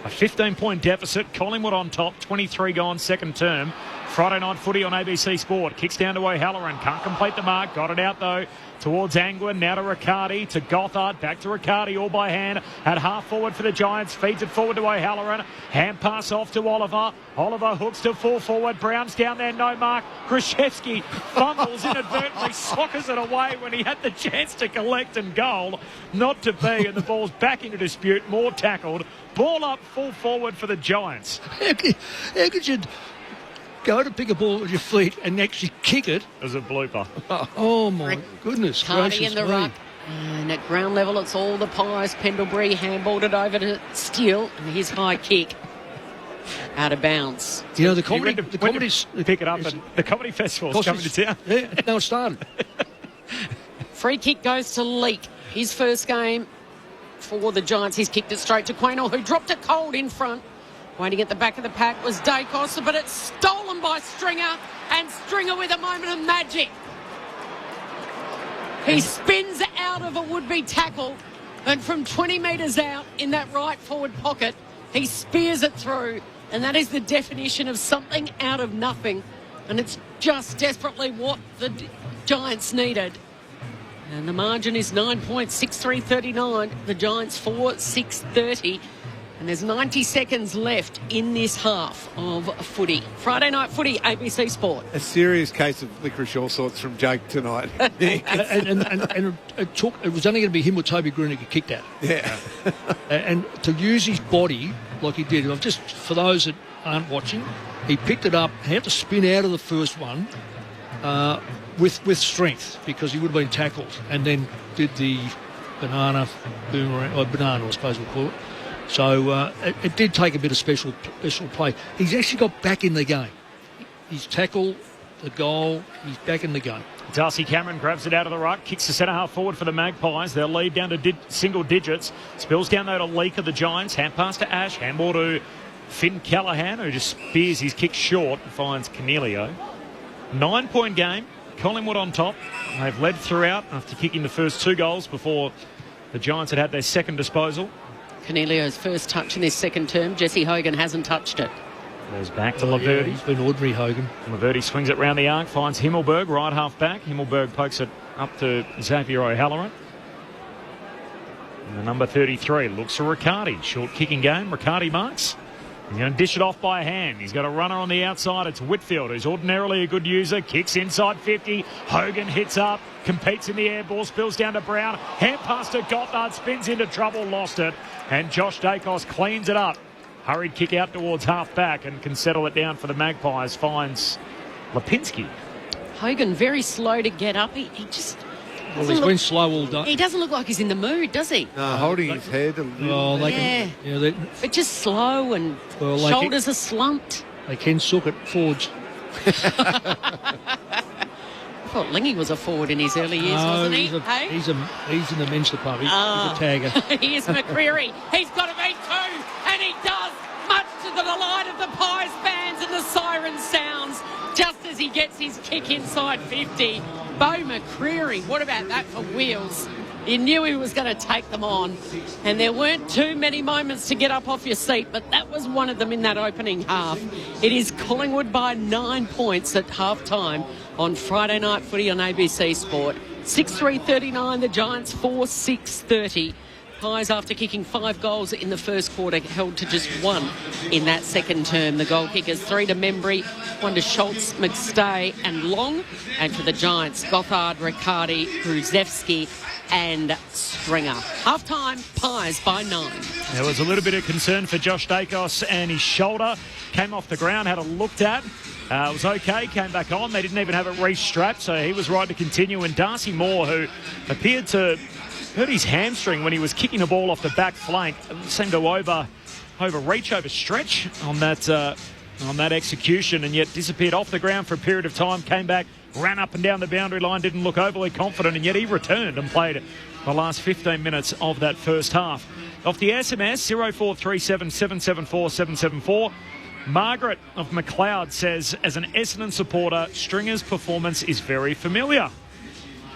a 15-point deficit. Collingwood on top. 23 gone second term. Friday night footy on ABC Sport. Kicks down to O'Halloran. Can't complete the mark. Got it out, though, towards Angwin. Now to Riccardi. To Gothard. Back to Riccardi, all by hand. At half forward for the Giants. Feeds it forward to O'Halloran. Hand pass off to Oliver. Oliver hooks to full forward. Brown's down there. No mark. Krzyzewski fumbles inadvertently. Sockers it away when he had the chance to collect and goal. Not to be. And the ball's back into dispute. More tackled. Ball up full forward for the Giants. How could you go to pick a ball with your feet and actually kick it? As a blooper. Oh, my goodness Cardi gracious in the me. ruck. And at ground level, it's all the Pies. Pendlebury handballed it over to Steele. And his high kick out of bounds. You know, the comedy's pick it up, and the comedy festival's coming to town. Yeah, no, it started. Free kick goes to Leak. His first game for the Giants. He's kicked it straight to Quaynor, who dropped it cold in front. Waiting at the back of the pack was Dacos, but it's stolen by Stringer, and Stringer with a moment of magic. He spins out of a would-be tackle, and from 20 metres out in that right forward pocket, he spears it through, and that is the definition of something out of nothing, and it's just desperately what the Giants needed. And the margin is 9 points, 6-3-39. The Giants 4-6-30. And there's 90 seconds left in this half of footy. Friday night footy, ABC Sport. A serious case of licorice all sorts from Jake tonight. and it was only going to be him or Toby Green who could kick that. Yeah. And to use his body like he did, just for those that aren't watching, he picked it up, had to spin out of the first one with strength because he would have been tackled, and then did the banana boomerang, or banana I suppose we'll call it. So it did take a bit of special play. He's actually got back in the game. He's tackled the goal. He's back in the game. Darcy Cameron grabs it out of the ruck, kicks the centre half forward for the Magpies. They'll lead down to single digits. Spills down though to Leak of the Giants. Hand pass to Ash. Handball to Finn Callaghan, who just spears his kick short and finds Cornelio. 9-point game. Collingwood on top. They've led throughout after kicking the first 2 goals before the Giants had their second disposal. Cornelio's first touch in this second term. Jesse Hogan hasn't touched it. Goes back to Laverty. He's been ordinary, Hogan. Laverty swings it round the arc, finds Himmelberg, right half back. Himmelberg pokes it up to Xavier O'Halloran. And the number 33 looks for Riccardi. Short kicking game. Riccardi marks. He's going to dish it off by hand. He's got a runner on the outside. It's Whitfield, who's ordinarily a good user. Kicks inside 50. Hogan hits up. Competes in the air. Ball spills down to Brown. Hand pass to Gothard. Spins into trouble. Lost it. And Josh Dacos cleans it up. Hurried kick out towards half back and can settle it down for the Magpies. Finds Lipinski. Hogan very slow to get up. He just... Well, he's been slow all day. He doesn't look like he's in the mood, does he? No, holding his head a little. But just slow and shoulders are slumped. They can sook it forwards. I thought Lingy was a forward in his early years, wasn't he? He's in the men's department. He's a tagger. Here's McCreary. He's got to beat two, and he does, much to the delight of the Pies fans, and the siren sounds just as he gets his kick inside 50. Bo McCreary, what about that for wheels? He knew he was going to take them on, and there weren't too many moments to get up off your seat, but that was one of them in that opening half. It is Collingwood by 9 points at half-time on Friday Night Footy on ABC Sport. 6-3-39, the Giants 4-6-30. Pies, after kicking 5 goals in the first quarter, held to just 1 in that second term. The goal kickers, 3 to Membry, 1 to Schultz, McStay and Long. And for the Giants, Gothard, Riccardi, Gruzevski and Stringer. Half-time, Pies by 9. There was a little bit of concern for Josh Dacos, and his shoulder came off the ground, had a looked at. It was okay, came back on. They didn't even have it re-strapped, so he was right to continue. And Darcy Moore, who appeared to hurt his hamstring when he was kicking the ball off the back flank, seemed to overstretch on that execution, and yet disappeared off the ground for a period of time, came back, ran up and down the boundary line, didn't look overly confident, and yet he returned and played the last 15 minutes of that first half. Off the SMS, 0437 774 774. Margaret of McLeod says, as an Essendon supporter, Stringer's performance is very familiar.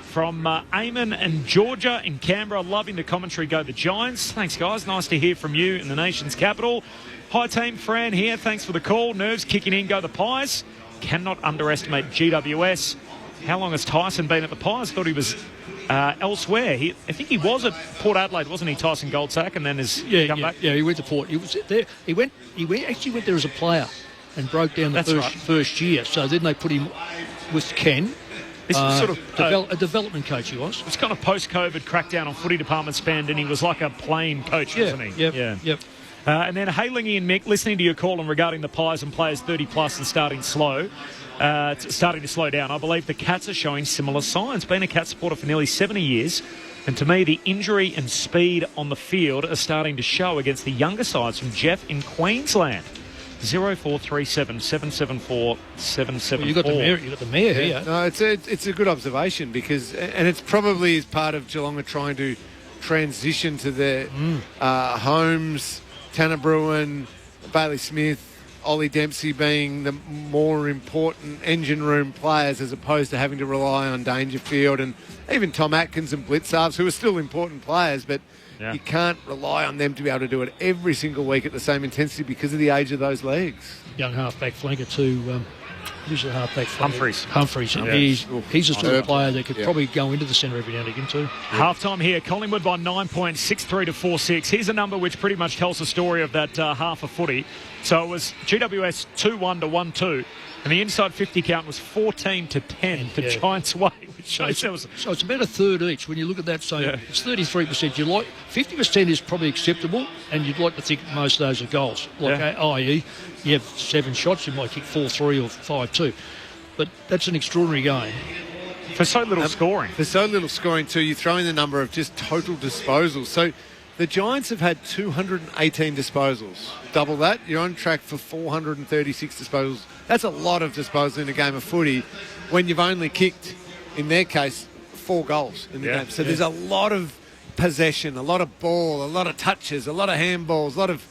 From Eamon and Georgia in Canberra, loving the commentary, go the Giants. Thanks, guys. Nice to hear from you in the nation's capital. Hi, team. Fran here. Thanks for the call. Nerves kicking in, go the Pies. Cannot underestimate GWS. How long has Tyson been at the Pies? Thought he was elsewhere. I think he was at Port Adelaide, wasn't he, Tyson Goldsack, and then has come back? Yeah, he went to Port. He was there. He actually went there as a player and broke down the first year. So then they put him with Ken. This was sort of a development coach he was. It was kind of post-COVID crackdown on footy department spend, and he was like a plain coach, wasn't he? Yep. And then Haylingy and Mick, listening to your call and regarding the Pies and players 30-plus and starting to slow down, I believe the Cats are showing similar signs. Been a Cat supporter for nearly 70 years, and to me, the injury and speed on the field are starting to show against the younger sides. From Jeff in Queensland. 0437 774 774. Well, you got the mayor here. No, it's a good observation, because, and it's probably as part of Geelong are trying to transition to their Holmes, Tanner Bruin, Bailey Smith, Ollie Dempsey being the more important engine room players, as opposed to having to rely on Dangerfield and even Tom Atkins and Blitzarves, who are still important players, but you can't rely on them to be able to do it every single week at the same intensity because of the age of those legs. Young halfback flanker too. Who's the halfback flanker? Humphreys. Yeah. He's a sort of player that could probably go into the centre every now and again too. Half-time here. Collingwood by 9 points, 6-3 to 4-6. Here's a number which pretty much tells the story of that half of footy. So it was GWS 2-1 to 1-2. And the inside 50 count was 14-10 the Giants' way. So it's about a third each when you look at that. So it's 33%. 50% is probably acceptable, and you'd like to think most of those are goals. I.e., you have 7 shots, you might kick 4-3 or 5-2. But that's an extraordinary game. For so little scoring. For so little scoring too, you throw in the number of just total disposals. So the Giants have had 218 disposals. Double that, you're on track for 436 disposals. That's a lot of disposals in a game of footy when you've only kicked, in their case, 4 goals in the game. So there's a lot of possession, a lot of ball, a lot of touches, a lot of handballs, a lot of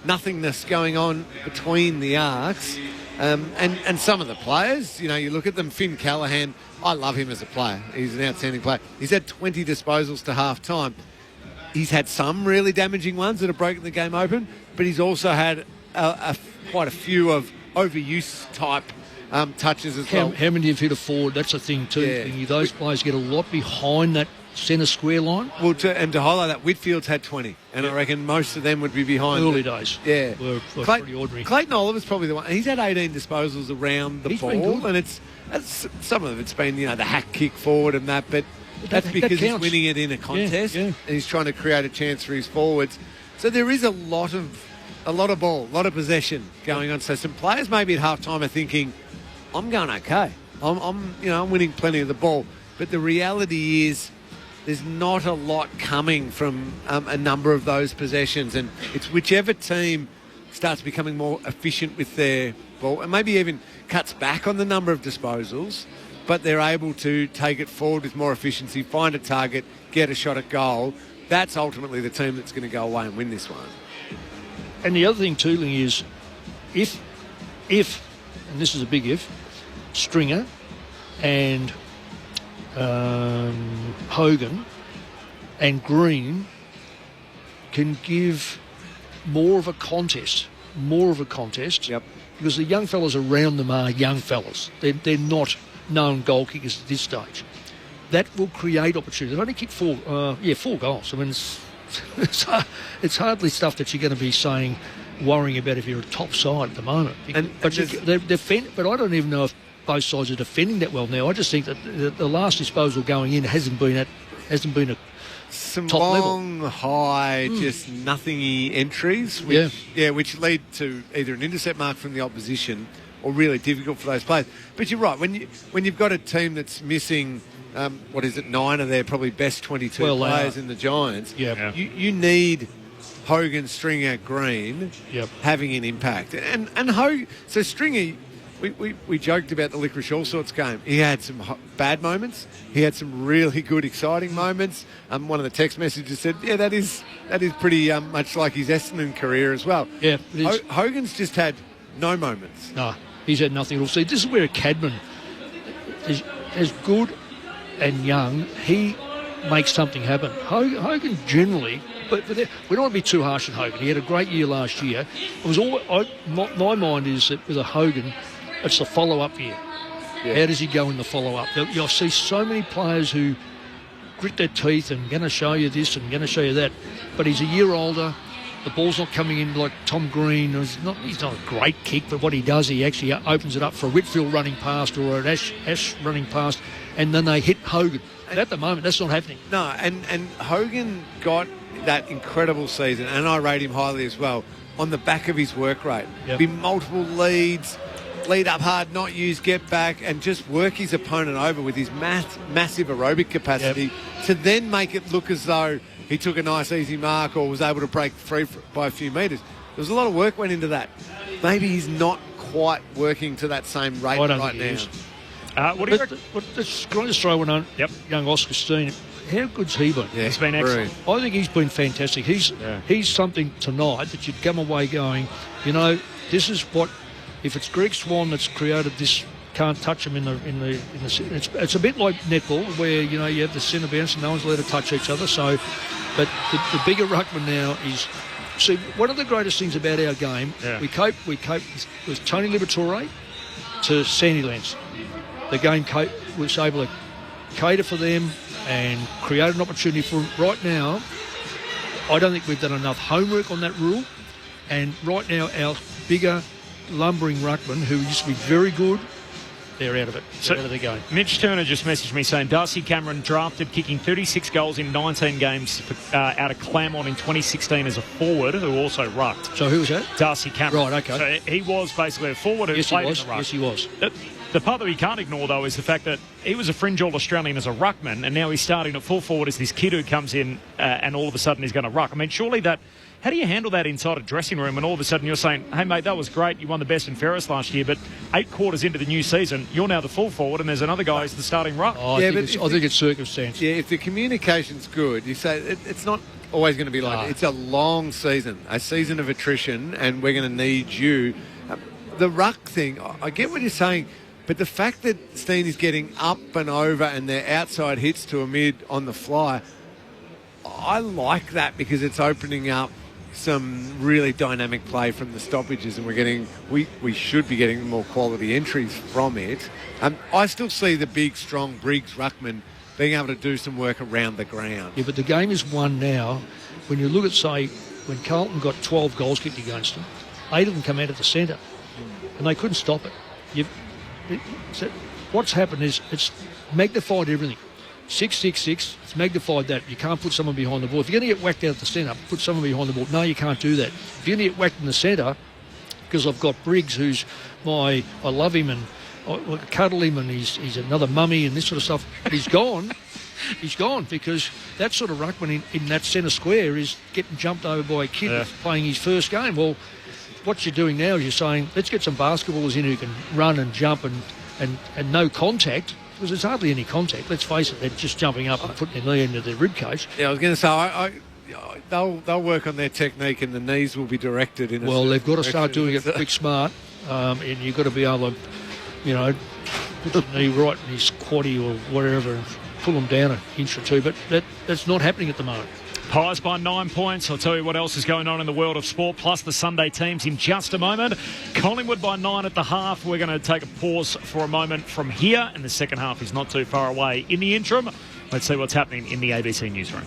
nothingness going on between the arcs. And some of the players, you look at them. Finn Callaghan, I love him as a player. He's an outstanding player. He's had 20 disposals to half-time. he's had some really damaging ones that have broken the game open, but he's also had quite a few of overuse type touches as well. How many have hit a forward? That's a thing too. Yeah. Those players get a lot behind that centre square line. Well, to highlight that, Whitfield's had 20, and I reckon most of them would be behind. Early days. Yeah. Were pretty ordinary. Clayton Oliver's probably the one. He's had 18 disposals around the ball, and it's some of it's been, the hack kick forward and that, but that's because he's winning it in a contest, and he's trying to create a chance for his forwards. So there is a lot of ball, a lot of possession going on. So some players maybe at half-time are thinking, I'm going okay. I'm winning plenty of the ball. But the reality is there's not a lot coming from a number of those possessions, and it's whichever team starts becoming more efficient with their ball and maybe even cuts back on the number of disposals, but they're able to take it forward with more efficiency, find a target, get a shot at goal. That's ultimately the team that's going to go away and win this one. And the other thing too, Ling, is if, and this is a big if, Stringer and Hogan and Green can give more of a contest, because the young fellas around them are young fellas. They're not known goal kickers at this stage. That will create opportunities. They've only kicked four goals. I mean, it's hardly stuff that you're going to be worrying about if you're a top side at the moment. But they defend. But I don't even know if both sides are defending that well now. I just think that the last disposal going in hasn't been a some top long, level. high, just nothingy entries, which lead to either an intercept mark from the opposition or really difficult for those players. But you're right, when you've got a team that's missing, 9 of their probably best 22 players in the Giants, you need Hogan, Stringer, Green having an impact. So Stringer, we joked about the Licorice All Sorts game. He had some bad moments. He had some really good, exciting moments. One of the text messages said, that is pretty much like his Essendon career as well. Yeah, Hogan's just had no moments. No, he's had nothing at all. See, this is where a Cadman is as good and young. He makes something happen. Hogan generally, but we don't want to be too harsh on Hogan. He had a great year last year. It was my mind is that with a Hogan, it's the follow-up year. Yeah. How does he go in the follow-up? You'll see so many players who grit their teeth and going to show you this and going to show you that. But he's a year older. The ball's not coming in like Tom Green. He's not a great kick, but what he does, he actually opens it up for a Whitfield running past or an Ash running past, and then they hit Hogan. And at the moment, that's not happening. No, and Hogan got that incredible season, and I rate him highly as well, on the back of his work rate. Be multiple leads, lead up hard, not use, get back, and just work his opponent over with his massive aerobic capacity to then make it look as though he took a nice easy mark or was able to break free by a few metres. There was a lot of work went into that. Maybe he's not quite working to that same rate right now. What do you reckon? Can I just throw one on? Young Oscar Steen. How good's he been? Yeah, he's been excellent. I think he's been fantastic. He's something tonight that you'd come away going, this is what. If it's Greg Swan that's created this, can't touch him in the it's a bit like netball where you have the centre bounce and no one's allowed to touch each other. So, but the bigger ruckman now is. See, one of the greatest things about our game, we cope with Tony Liberatore to Sandilands. The game was able to cater for them and create an opportunity for them. Right now, I don't think we've done enough homework on that rule. And right now, our bigger lumbering ruckman, who used to be very good, they're out of it. They're out of the game. Mitch Turner just messaged me saying Darcy Cameron drafted kicking 36 goals in 19 games out of Claremont in 2016 as a forward who also rucked. So who was that? Darcy Cameron. Right, okay. So he was basically a forward who played in the ruck. Yes, he was. The part that we can't ignore, though, is the fact that he was a fringe All-Australian as a ruckman, and now he's starting at full forward as this kid who comes in and all of a sudden he's going to ruck. I mean, surely that... How do you handle that inside a dressing room when all of a sudden you're saying, hey, mate, that was great, you won the best and fairest last year, but 8 quarters into the new season, you're now the full forward and there's another guy who's the starting ruck? I think it's circumstance. Yeah, if the communication's good, you say it's not always going to be like it's a long season, a season of attrition, and we're going to need you. The ruck thing, I get what you're saying, but the fact that Steen is getting up and over and their outside hits to a mid on the fly, I like that because it's opening up some really dynamic play from the stoppages, and we should be getting more quality entries from it. I still see the big, strong Briggs ruckman being able to do some work around the ground. Yeah, but the game is won now. When you look at, say, when Carlton got 12 goals kicked against them, 8 of them come out of the centre, and they couldn't stop it. So what's happened is it's magnified everything. 6-6-6, it's magnified that. You can't put someone behind the ball. If you're going to get whacked out of the centre, put someone behind the ball. No, you can't do that. If you're going to get whacked in the centre, because I've got Briggs, who's I love him and I cuddle him, and he's another mummy and this sort of stuff. But he's gone. He's gone because that sort of ruckman in that centre square is getting jumped over by a kid that's playing his first game. Well, what you're doing now is you're saying, let's get some basketballers in who can run and jump and no contact, because there's hardly any contact. Let's face it, they're just jumping up and putting their knee into their rib cage. Yeah, I was going to say, they'll work on their technique, and the knees will be directed in. Well, they've got to start doing it quick, smart, and you've got to be able to, put the knee right in his quaddie or whatever and pull them down an inch or two. But that's not happening at the moment. Pies by 9 points. I'll tell you what else is going on in the world of sport, plus the Sunday teams in just a moment. Collingwood by 9 at the half. We're going to take a pause for a moment from here, and the second half is not too far away. In the interim, let's see what's happening in the ABC newsroom.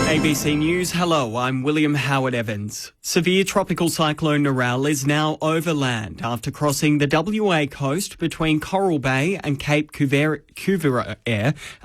ABC News, hello, I'm William Howard Evans. Severe tropical cyclone Narelle is now over land after crossing the WA coast between Coral Bay and Cape Couvert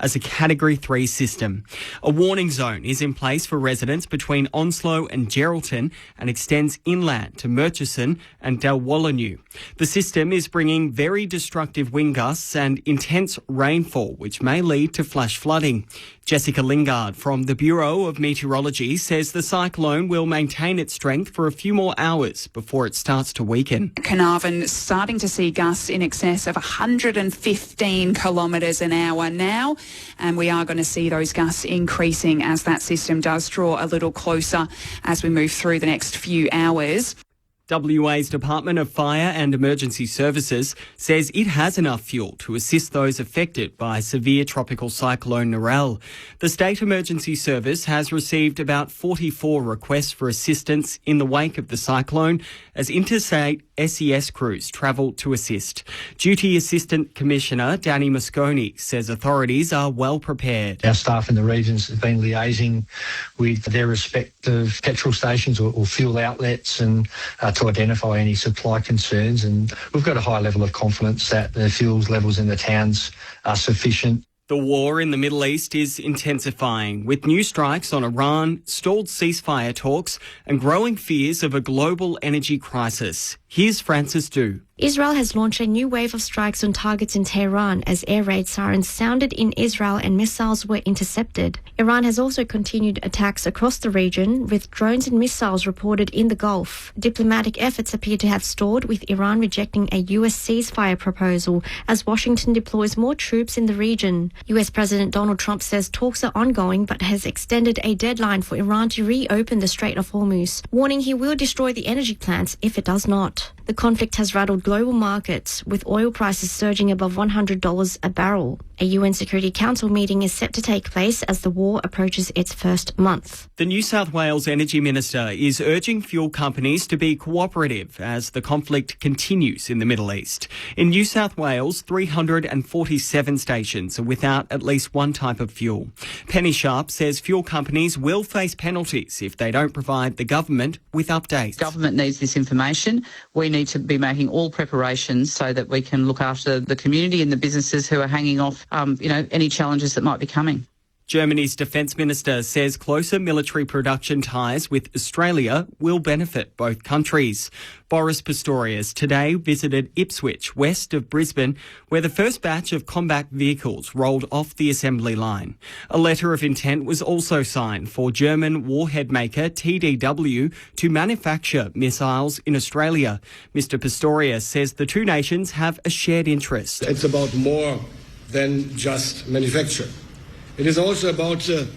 as a Category 3 system. A warning zone is in place for residents between Onslow and Geraldton and extends inland to Murchison and Dalwallinu. The system is bringing very destructive wind gusts and intense rainfall, which may lead to flash flooding. Jessica Lingard from the Bureau of Meteorology says the cyclone will maintain its strength for a few more hours before it starts to weaken. Carnarvon starting to see gusts in excess of 115 kilometres an hour now, and we are going to see those gusts increasing as that system does draw a little closer as we move through the next few hours. WA's Department of Fire and Emergency Services says it has enough fuel to assist those affected by severe tropical cyclone Narelle. The State Emergency Service has received about 44 requests for assistance in the wake of the cyclone as interstate SES crews travel to assist. Duty Assistant Commissioner Danny Moscone says authorities are well prepared. Our staff in the regions have been liaising with their respective petrol stations or fuel outlets and to identify any supply concerns, and we've got a high level of confidence that the fuel levels in the towns are sufficient. The war in the Middle East is intensifying, with new strikes on Iran, stalled ceasefire talks, and growing fears of a global energy crisis. Here's Francis Du. Israel has launched a new wave of strikes on targets in Tehran as air raid sirens sounded in Israel and missiles were intercepted. Iran has also continued attacks across the region, with drones and missiles reported in the Gulf. Diplomatic efforts appear to have stalled, with Iran rejecting a US ceasefire proposal as Washington deploys more troops in the region. US President Donald Trump says talks are ongoing but has extended a deadline for Iran to reopen the Strait of Hormuz, warning he will destroy the energy plants if it does not. The conflict has rattled global markets, with oil prices surging above $100 a barrel. A UN Security Council meeting is set to take place as the war approaches its first month. The New South Wales Energy Minister is urging fuel companies to be cooperative as the conflict continues in the Middle East. In New South Wales, 347 stations are without at least one type of fuel. Penny Sharp says fuel companies will face penalties if they don't provide the government with updates. Government needs this information. We need to be making all preparations so that we can look after the community and the businesses who are hanging off, any challenges that might be coming. Germany's defence minister says closer military production ties with Australia will benefit both countries. Boris Pistorius today visited Ipswich, west of Brisbane, where the first batch of combat vehicles rolled off the assembly line. A letter of intent was also signed for German warhead maker TDW to manufacture missiles in Australia. Mr Pistorius says the two nations have a shared interest. It's about more than just manufacture. It is also about the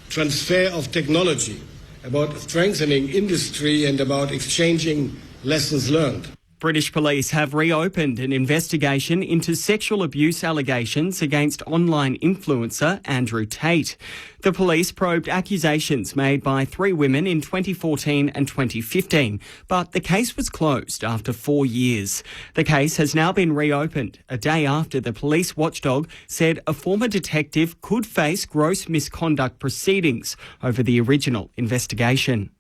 transfer of technology, about strengthening industry and about exchanging lessons learned. British police have reopened an investigation into sexual abuse allegations against online influencer Andrew Tate. The police probed accusations made by 3 women in 2014 and 2015, but the case was closed after 4 years. The case has now been reopened a day after the police watchdog said a former detective could face gross misconduct proceedings over the original investigation.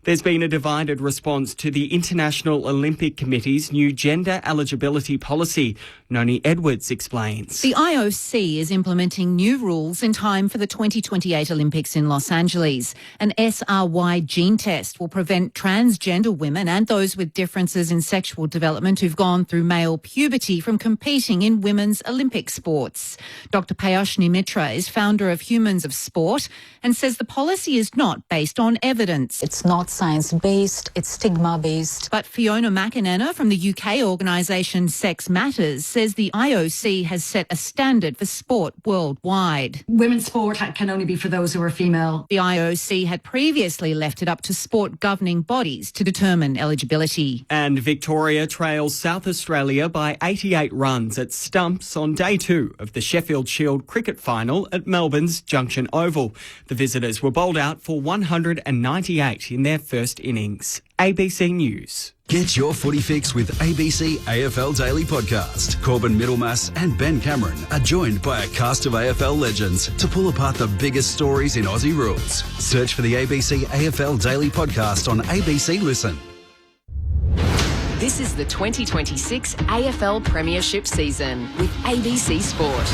There's been a divided response to the International Olympic Committee's new gender eligibility policy. Noni Edwards explains. The IOC is implementing new rules in time for the 2028 Olympics in Los Angeles. An SRY gene test will prevent transgender women and those with differences in sexual development who've gone through male puberty from competing in women's Olympic sports. Dr. Payashni Mitra is founder of Humans of Sport and says the policy is not based on evidence. It's not science-based, it's stigma-based. But Fiona McInerney from the UK organisation Sex Matters says the IOC has set a standard for sport worldwide. Women's sport can only be for those who are female. The IOC had previously left it up to sport governing bodies to determine eligibility. And Victoria trails South Australia by 88 runs at stumps on day 2 of the Sheffield Shield cricket final at Melbourne's Junction Oval. The visitors were bowled out for 198 in their first innings. ABC News. Get your footy fix with ABC AFL Daily Podcast. Corbin Middlemass and Ben Cameron are joined by a cast of AFL legends to pull apart the biggest stories in Aussie rules. Search for the ABC AFL Daily Podcast on ABC Listen. This is the 2026 AFL Premiership season with ABC Sport.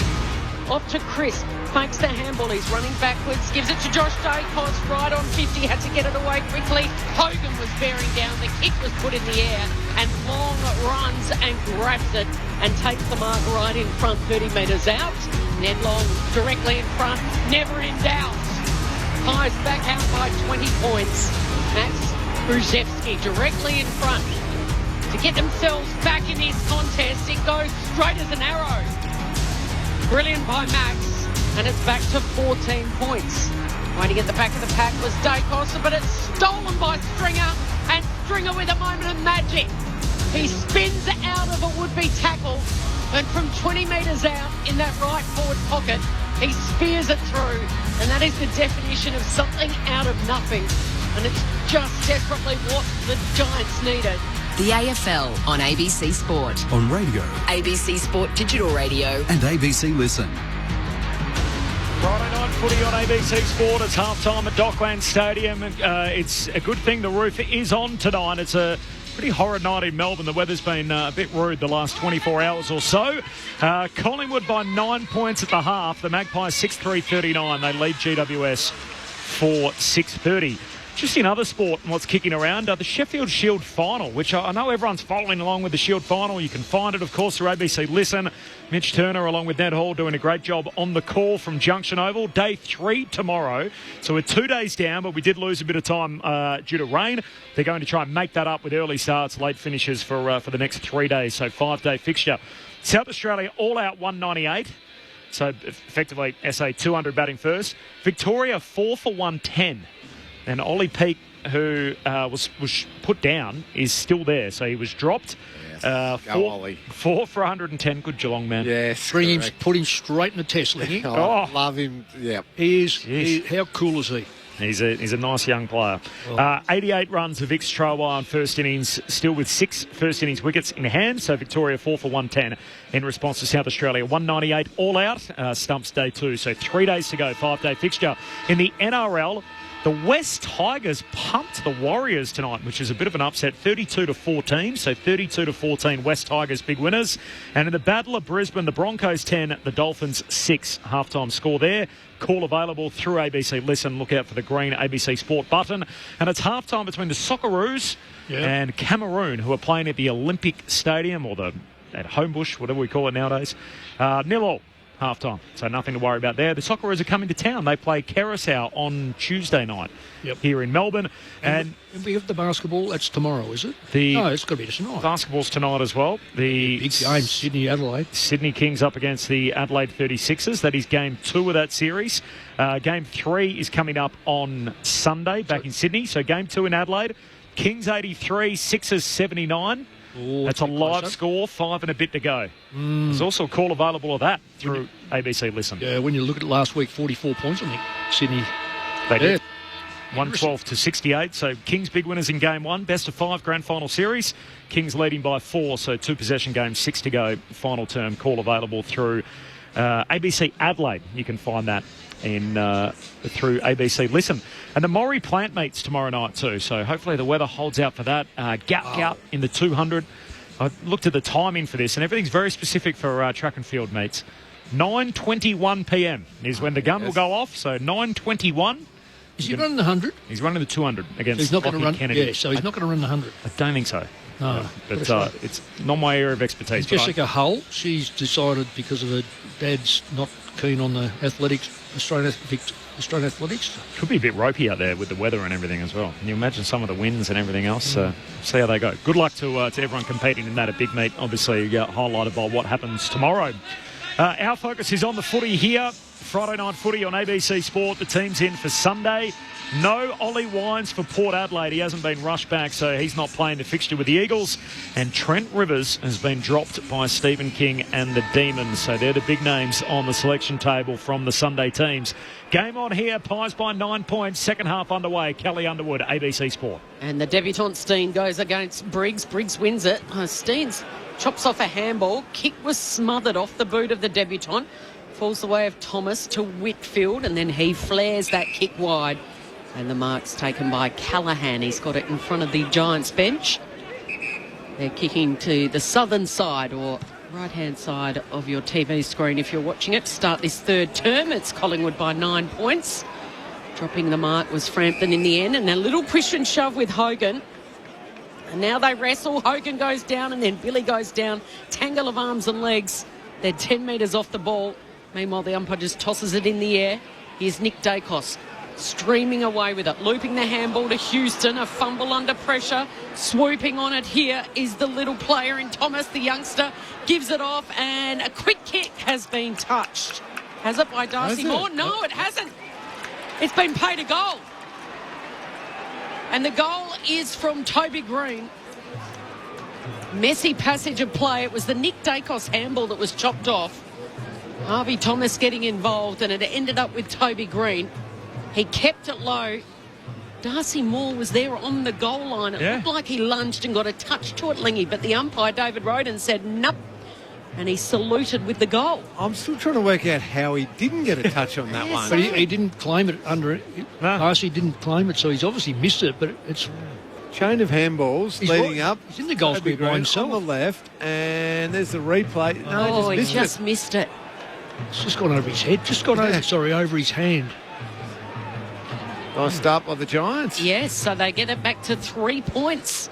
Off to Chris, fakes the handball, he's running backwards, gives it to Josh Dacos, right on 50, had to get it away quickly. Hogan was bearing down, the kick was put in the air, and Long runs and grabs it and takes the mark right in front, 30 metres out. Ned Long directly in front, never in doubt. Pies back out by 20 points. Max Brzezinski directly in front to get themselves back in this contest. It goes straight as an arrow. Brilliant by Max, and it's back to 14 points. Waiting at the back of the pack was Dacos, but it's stolen by Stringer, and Stringer with a moment of magic. He spins out of a would-be tackle, and from 20 metres out in that right forward pocket, he spears it through, and that is the definition of something out of nothing. And it's just desperately what the Giants needed. The AFL on ABC Sport. On radio, ABC Sport Digital Radio. and ABC Listen. Friday night footy on ABC Sport. It's half-time at Dockland Stadium. It's a good thing the roof is on tonight. It's a pretty horrid night in Melbourne. The weather's been a bit rude the last 24 hours or so. Collingwood by 9 points at the half. The Magpies 6-3-39. They lead GWS for 6:30. Just in other sport and what's kicking around, the Sheffield Shield final, which I know everyone's following along with the Shield final. You can find it, of course, through ABC Listen. Mitch Turner, along with Ned Hall, doing a great job on the call from Junction Oval. Day 3 tomorrow. So we're 2 days down, but we did lose a bit of time due to rain. They're going to try and make that up with early starts, late finishes for the next 3 days. So 5-day fixture. South Australia all out 198. So effectively SA 200 batting first. Victoria 4 for 110. And Ollie Peake, who was put down, is still there. So he was dropped. Go Ollie. 4 for 110. Good Geelong man. Yes. Bring him, put him straight in the test, Lingy. Love him. Yeah. He is. How cool is he? He's a nice young player. 88 runs for Vic Strower on first innings, still with 6 first innings wickets in hand. So Victoria 4 for 110 in response to South Australia. 198 all out, stumps day 2. So 3 days to go, 5-day fixture. In the NRL, the West Tigers pumped the Warriors tonight, which is a bit of an upset, 32-14. So 32-14, West Tigers big winners. And in the Battle of Brisbane, the Broncos 10, the Dolphins 6. Halftime score there. Call available through ABC Listen. Look out for the green ABC Sport button. And it's halftime between the Socceroos and Cameroon, who are playing at the Olympic Stadium, or at Homebush, whatever we call it nowadays. 0-0. Half-time, so nothing to worry about there. The Socceroos are coming to town. They play Carousel on Tuesday night here in Melbourne. And we have the basketball. That's tomorrow, is it? No, it's got to be tonight. Basketball's tonight as well. The big game, Sydney-Adelaide. Sydney Kings up against the Adelaide 36ers. That is game 2 of that series. Game 3 is coming up on Sunday back in Sydney. So game 2 in Adelaide. Kings 83, Sixers 79. That's a live score, 5 and a bit to go. There's also a call available of that through ABC Listen. Yeah, when you look at it last week, 44 points, I think, Sydney. They did. 112 to 68. So Kings big winners in game 1. Best of 5 grand final series. Kings leading by 4. So 2 possession games, 6 to go. Final term call available through ABC Adelaide. You can find that in through ABC Listen. And the Maury plant meets tomorrow night too. So hopefully the weather holds out for that. Gap in the 200. I looked at the timing for this and everything's very specific for track and field meets. 9:21 p.m. is when the gun will go off. So 9:21. Is he running the 100? He's running the 200 against he's not going to run. Kennedy. Yeah, so he's not going to run the 100. I don't think so. No, but it's not my area of expertise. Jessica Hull, she's decided because of her dad's not keen on the athletics, Australian athletics. Could be a bit ropey out there with the weather and everything as well. Can you imagine some of the winds and everything else? See how they go. Good luck to everyone competing in that. A big meet, obviously highlighted by what happens tomorrow. Our focus is on the footy here. Friday night footy on ABC Sport. The team's in for Sunday. No Ollie Wines for Port Adelaide. He hasn't been rushed back, so he's not playing the fixture with the Eagles. And Trent Rivers has been dropped by Stephen King and the Demons. So they're the big names on the selection table from the Sunday teams. Game on here. Pies by 9 points. Second half underway. Kelly Underwood, ABC Sport. And the debutant Steen goes against Briggs. Briggs wins it. Steen's chops off a handball. Kick was smothered off the boot of the debutant. Falls the way of Thomas to Whitfield, and then he flares that kick wide. And the mark's taken by Callaghan. He's got it in front of the Giants bench. They're kicking to the southern side or right-hand side of your TV screen if you're watching it. To start this third term, it's Collingwood by 9 points. Dropping the mark was Frampton in the end, and a little push and shove with Hogan. And now they wrestle. Hogan goes down, and then Billy goes down. Tangle of arms and legs. They're 10 metres off the ball. Meanwhile, the umpire just tosses it in the air. Here's Nick Dacos streaming away with it, looping the handball to Houston, a fumble under pressure. Swooping on it here is the little player in Thomas, the youngster, gives it off, and a quick kick has been touched. Has it by Darcy Moore? No, it hasn't. It's been paid a goal. And the goal is from Toby Green. Messy passage of play. It was the Nick Dacos handball that was chopped off. Harvey Thomas getting involved, and it ended up with Toby Green. He kept it low. Darcy Moore was there on the goal line. It looked like he lunged and got a touch to it, Lingy, but the umpire, David Roden, said nope. And he saluted with the goal. I'm still trying to work out how he didn't get a touch on that one. But he didn't claim it under it. Darcy didn't claim it, so he's obviously missed it, but it's... Chain of handballs leading up. He's in the goal square by himself. On the left, and there's the replay. No, he just missed it. It's just gone over his head. Over his hand. Nice start by the Giants. Yes, so they get it back to 3 points.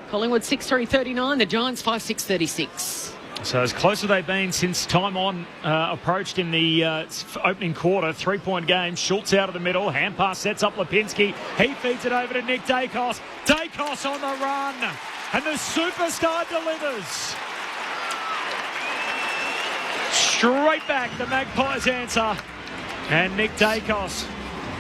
Collingwood 6-3-39, the Giants 5-6-36. So as close as they've been since time on approached in the opening quarter. 3-point game. Schultz out of the middle. Hand pass sets up Lipinski. He feeds it over to Nick Dacos. Dacos on the run. And the superstar delivers. Straight back, the Magpies answer. And Nick Dacos,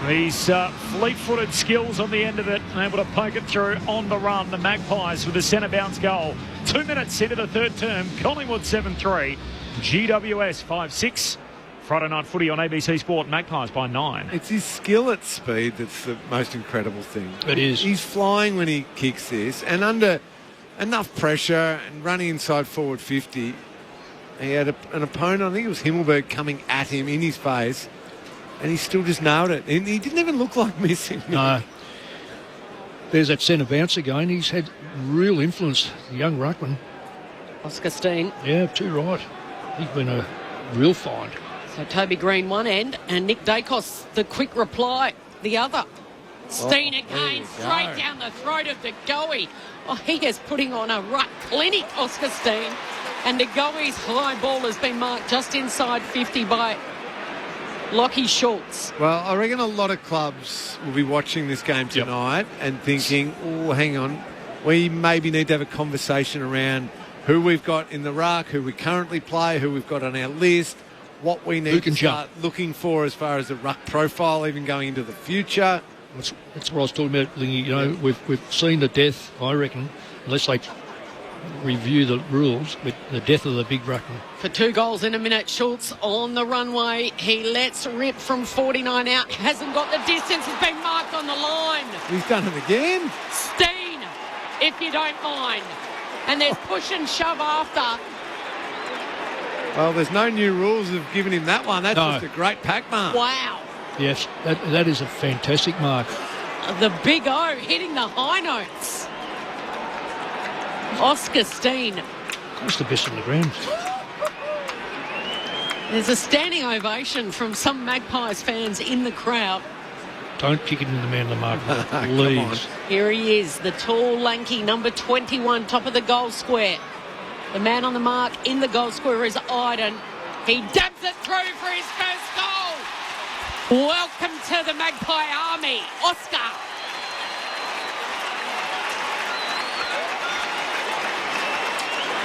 his fleet-footed skills on the end of it, able to poke it through on the run. The Magpies with a centre bounce goal. 2 minutes into the third term. Collingwood 7-3. GWS 5-6. Friday night footy on ABC Sport. Magpies by 9. It's his skill at speed that's the most incredible thing. It is. He's flying when he kicks this, and under enough pressure and running inside forward 50, he had an opponent, I think it was Himmelberg, coming at him in his face, and he still just nailed it. And he didn't even look like missing. No. There's that centre bounce again. He's had real influence, the young ruckman. Oscar Steen. Yeah, too right. He's been a real find. So Toby Green one end, and Nick Dacos, the quick reply, the other. Steen again, straight down the throat of De Goey. Oh, he is putting on a ruck clinic, Oscar Steen. And De Goey's high ball has been marked just inside 50 by Lockie Schultz. Well, I reckon a lot of clubs will be watching this game tonight and thinking, oh, hang on, we maybe need to have a conversation around who we've got in the ruck, who we currently play, who we've got on our list, what we need to start looking for as far as a ruck profile, even going into the future. That's what I was talking about, Lingy. You know, we've seen the death, I reckon, unless they review the rules with the death of the big ruckman. For 2 goals in a minute, Schultz on the runway. He lets rip from 49 out. Hasn't got the distance. He's been marked on the line. He's done it again. Steen, if you don't mind. And there's push and shove after. Well, there's no new rules of giving him that one. That's just a great pack mark. Wow. Yes, that is a fantastic mark. The big O hitting the high notes. Oscar Steen. Of course, the best on the ground. There's a standing ovation from some Magpies fans in the crowd. Don't kick it in the man of the mark, please. Here he is, the tall, lanky number 21, top of the goal square. The man on the mark in the goal square is Iden. He dabs it through for his first goal. Welcome to the Magpie Army, Oscar.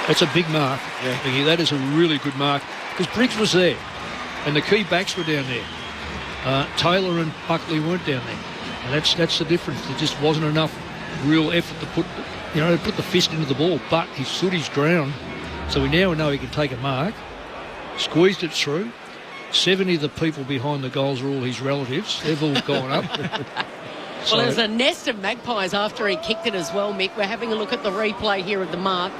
That's a big mark. Yeah. Vicky. That is a really good mark. Because Briggs was there, and the key backs were down there. Taylor and Buckley weren't down there. And that's the difference. There just wasn't enough real effort to put the fist into the ball. But he stood his ground. So we now know he can take a mark. Squeezed it through. 70 of the people behind the goals are all his relatives. They've all gone up. Well, there's a nest of Magpies after he kicked it as well, Mick. We're having a look at the replay here at the mark.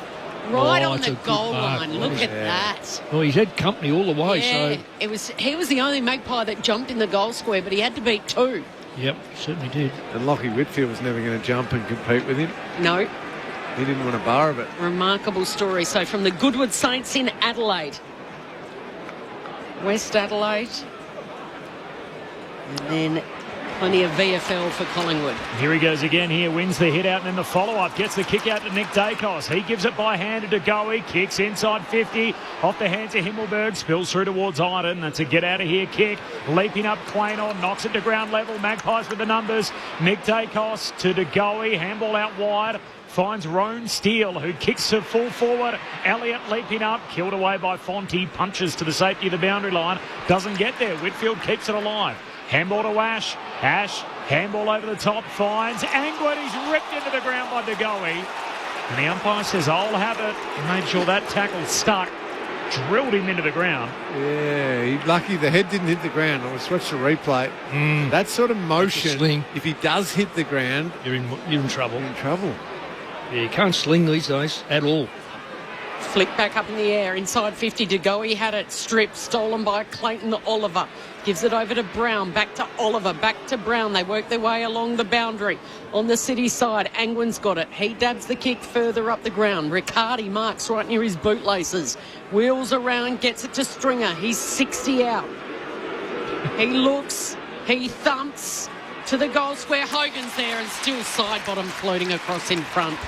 Right on the goal line. Look at that. Well, he's had company all the way. Yeah, so he was the only Magpie that jumped in the goal square, but he had to beat 2. Yep, certainly did. And Lockie Whitfield was never going to jump and compete with him. No. He didn't want a bar of it. Remarkable story. So from the Goodwood Saints in Adelaide. West Adelaide. And then plenty of VFL for Collingwood. Here he goes again here, wins the hit out and then the follow-up, gets the kick out to Nick Dacos. He gives it by hand to Goey, kicks inside 50, off the hands of Himmelberg, spills through towards Iden. That's a get-out-of-here kick. Leaping up, Quaynor knocks it to ground level. Magpies with the numbers. Nick Dacos to DeGoey, handball out wide. Finds Roan Steele, who kicks to full forward. Elliott leaping up, killed away by Fonte, punches to the safety of the boundary line. Doesn't get there. Whitfield keeps it alive. Handball to Ash. Ash, handball over the top, finds Angwood. He's ripped into the ground by DeGoey. And the umpire says, I'll have it. He made sure that tackle stuck. Drilled him into the ground. Yeah, he's lucky the head didn't hit the ground. I was watching the replay. That sort of motion, if he does hit the ground, you're in trouble. You're in trouble. Yeah, you can't sling these days at all. Flick back up in the air, inside 50 to go. He had it stripped, stolen by Clayton Oliver. Gives it over to Brown, back to Oliver, back to Brown. They work their way along the boundary. On the City side, Angwin's got it. He dabs the kick further up the ground. Riccardi marks right near his bootlaces. Wheels around, gets it to Stringer. He's 60 out. He looks, he thumps to the goal square. Hogan's there and still side bottom floating across in front.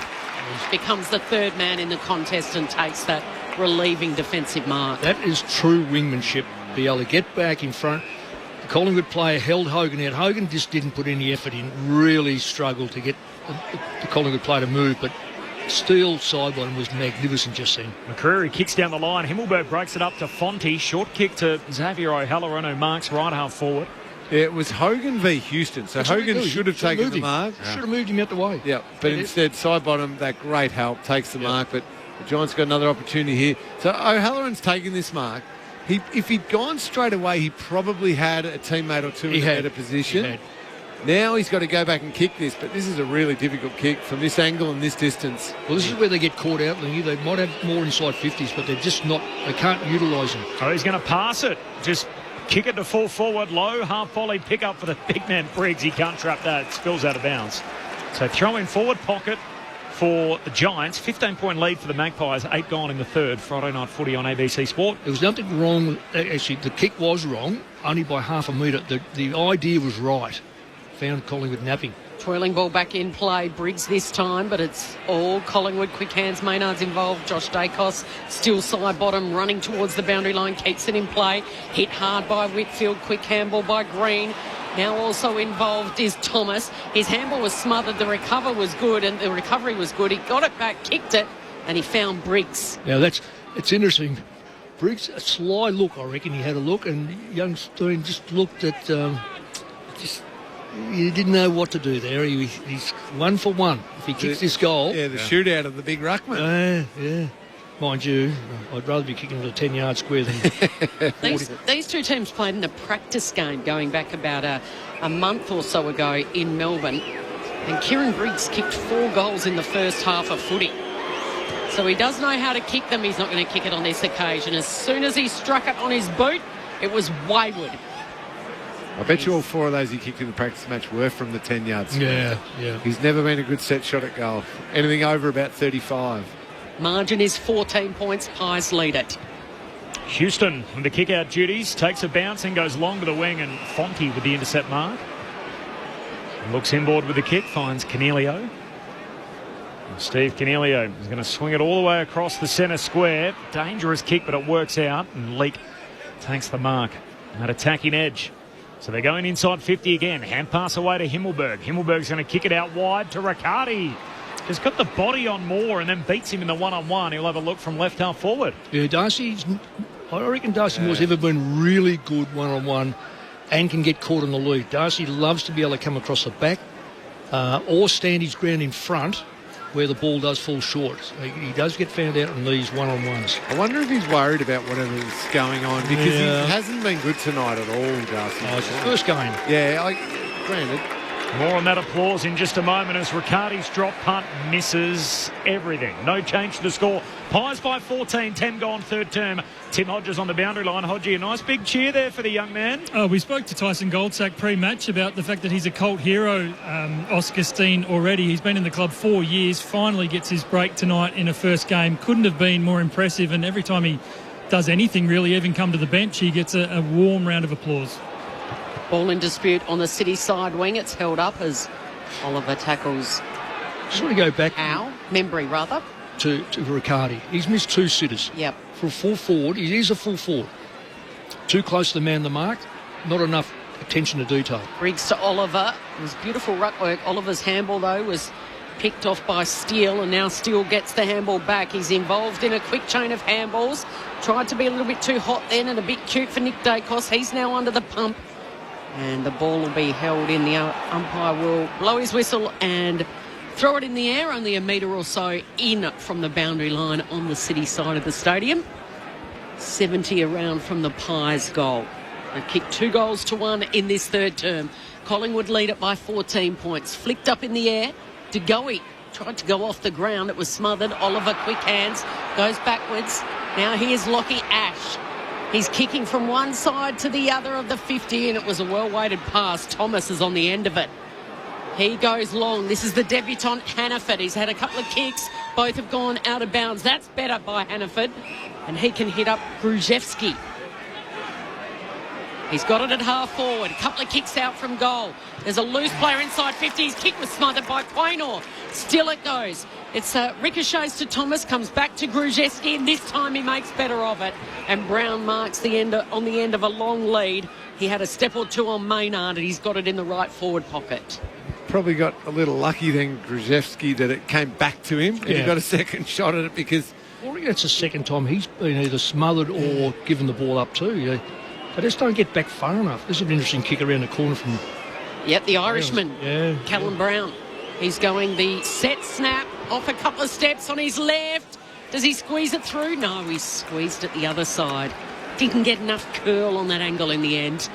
Becomes the third man in the contest and takes that relieving defensive mark. That is true wingmanship. Be able to get back in front. The Collingwood player held Hogan out. Hogan just didn't put any effort in. Really struggled to get the Collingwood player to move, but Steele's side bottom was magnificent just then. McCreary kicks down the line. Himmelberg breaks it up to Fonte. Short kick to Xavier O'Halloran, who marks right half forward. Yeah, it was Hogan v Houston, so Hogan should have taken the mark. Should have moved him out the way. Yeah, but instead, side bottom, that great help, takes the mark, but the Giants got another opportunity here. So O'Halloran's taking this mark. If he'd gone straight away, he probably had a teammate or two in a better position. Now he's got to go back and kick this, but this is a really difficult kick from this angle and this distance. Well, this is where they get caught out, Lingy. They might have more inside 50s, but they're just not, they can't utilise them. Oh, he's going to pass it. Just kick it to full forward, low, half volley pick up for the big man Briggs. He can't trap that. It spills out of bounds. So throw in forward pocket for the Giants. 15-point lead for the Magpies. 8 gone in the third. Friday night footy on ABC Sport. There was nothing wrong. Actually, the kick was wrong, only by half a metre. The idea was right. Found Collingwood napping. Twirling ball back in play. Briggs this time, but it's all Collingwood. Quick hands. Maynard's involved. Josh Dacos still side bottom, running towards the boundary line. Keeps it in play. Hit hard by Whitfield. Quick handball by Green. Now also involved is Thomas. His handball was smothered. The recovery was good. He got it back, kicked it, and he found Briggs. Now it's interesting. Briggs, a sly look, I reckon he had a look, and young Steen just looked at he didn't know what to do there. He's 1 for 1. If he kicks this goal... Yeah, the shootout of the big ruckman. Yeah. Mind you, I'd rather be kicking it a 10-yard square than... These two teams played in a practice game going back about a month or so ago in Melbourne. And Kieran Briggs kicked 4 goals in the first half of footy. So he does know how to kick them. He's not going to kick it on this occasion. As soon as he struck it on his boot, it was wayward. I bet you all 4 of those he kicked in the practice match were from the 10-yard square. Yeah. He's never been a good set shot at goal. Anything over about 35. Margin is 14 points. Pies lead it. Houston with the kick-out duties, takes a bounce and goes long to the wing, and Fonte with the intercept mark. Looks inboard with the kick, finds Canelio. Steve Canelio is going to swing it all the way across the centre square. Dangerous kick, but it works out, and Leake takes the mark. That attacking edge. So they're going inside 50 again. Hand pass away to Himmelberg. Himmelberg's going to kick it out wide to Riccardi. He's got the body on Moore and then beats him in the one-on-one. He'll have a look from left half forward. Yeah, I reckon Darcy Moore's ever been really good one-on-one and can get caught in the lead. Darcy loves to be able to come across the back or stand his ground in front where the ball does fall short. So he does get found out in these one-on-ones. I wonder if he's worried about whatever's going on because he hasn't been good tonight at all, Darcy. Oh, it's his first game. Yeah, granted. More on that applause in just a moment as Riccardi's drop punt misses everything. No change to the score. Pies by 14, 10 gone third term. Tim Hodges on the boundary line. Hodgie, a nice big cheer there for the young man. We spoke to Tyson Goldsack pre-match about the fact that he's a cult hero, Oscar Steen, already. He's been in the club 4 years, finally gets his break tonight in a first game. Couldn't have been more impressive, and every time he does anything really, even come to the bench, he gets a warm round of applause. Ball in dispute on the City side wing. It's held up as Oliver tackles. Just want to go back. Membry, rather. To Riccardi. He's missed 2 sitters. Yep. For a full forward, he is a full forward. Too close to the man the mark. Not enough attention to detail. Briggs to Oliver. It was beautiful ruck work. Oliver's handball, though, was picked off by Steele, and now Steele gets the handball back. He's involved in a quick chain of handballs. Tried to be a little bit too hot then and a bit cute for Nick Dacos. He's now under the pump. And the ball will be held in. The umpire will blow his whistle and throw it in the air, only a metre or so in from the boundary line on the City side of the stadium. 70 around from the Pies goal. They've kicked 2 goals to 1 in this third term. Collingwood lead it by 14 points. Flicked up in the air. De Goey tried to go off the ground. It was smothered. Oliver, quick hands, goes backwards. Now here's Lockie Ash. He's kicking from one side to the other of the 50, and it was a well-weighted pass. Thomas is on the end of it. He goes long. This is the debutant Hannaford. He's had a couple of kicks. Both have gone out of bounds. That's better by Hannaford. And he can hit up Gruszewski. He's got it at half forward. A couple of kicks out from goal. There's a loose player inside 50. His kick was smothered by Quaynor. Still it goes. It's ricochets to Thomas, comes back to Gruszewski, and this time he makes better of it. And Brown marks the end on the end of a long lead. He had a step or two on Maynard, and he's got it in the right forward pocket. Probably got a little lucky then, Gruszewski, that it came back to him and he got a second shot at it because... I think that's the second time he's been either smothered or given the ball up too. They just don't get back far enough. This is an interesting kick around the corner from... Yep, the Irishman, Callum Brown. He's going the set snap off a couple of steps on his left. Does he squeeze it through? No, he squeezed it the other side. Didn't get enough curl on that angle in the end.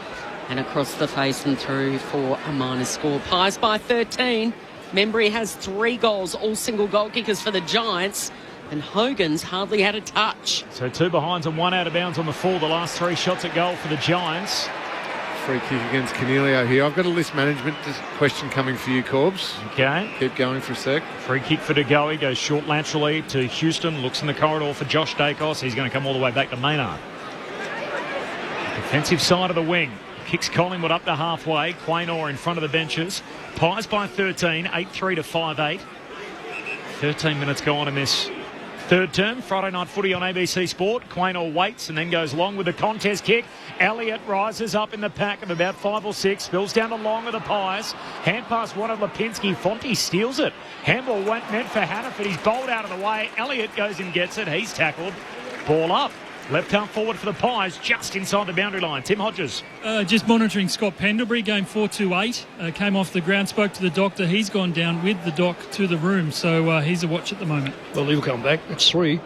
And across the face and through for a minor score. Pies by 13. Membry has 3 goals, all single goal kickers for the Giants. And Hogan's hardly had a touch. So 2 behinds and 1 out of bounds on the full. The last 3 shots at goal for the Giants. Free kick against Canelio here. I've got a list management question coming for you, Corbs. Okay. Keep going for a sec. Free kick for De Goey. Goes short laterally to Houston. Looks in the corridor for Josh Dacos. He's going to come all the way back to Maynard. Defensive side of the wing. Kicks Collingwood up to halfway. Quaynor in front of the benches. Pies by 13. 8-3 to 5-8. 13 minutes gone in this third term. Friday night footy on ABC Sport. Quaynor waits and then goes long with the contest kick. Elliott rises up in the pack of about 5 or 6. Spills down to long of the Pies. Hand pass one of Lipinski. Fonte steals it. Handball went meant for Hannaford. He's bowled out of the way. Elliott goes and gets it. He's tackled. Ball up. Left half forward for the Pies, just inside the boundary line. Tim Hodges. Just monitoring Scott Pendlebury, game 4-2-8. Came off the ground, spoke to the doctor. He's gone down with the doc to the room, so he's a watch at the moment. Well, he'll come back. That's 3.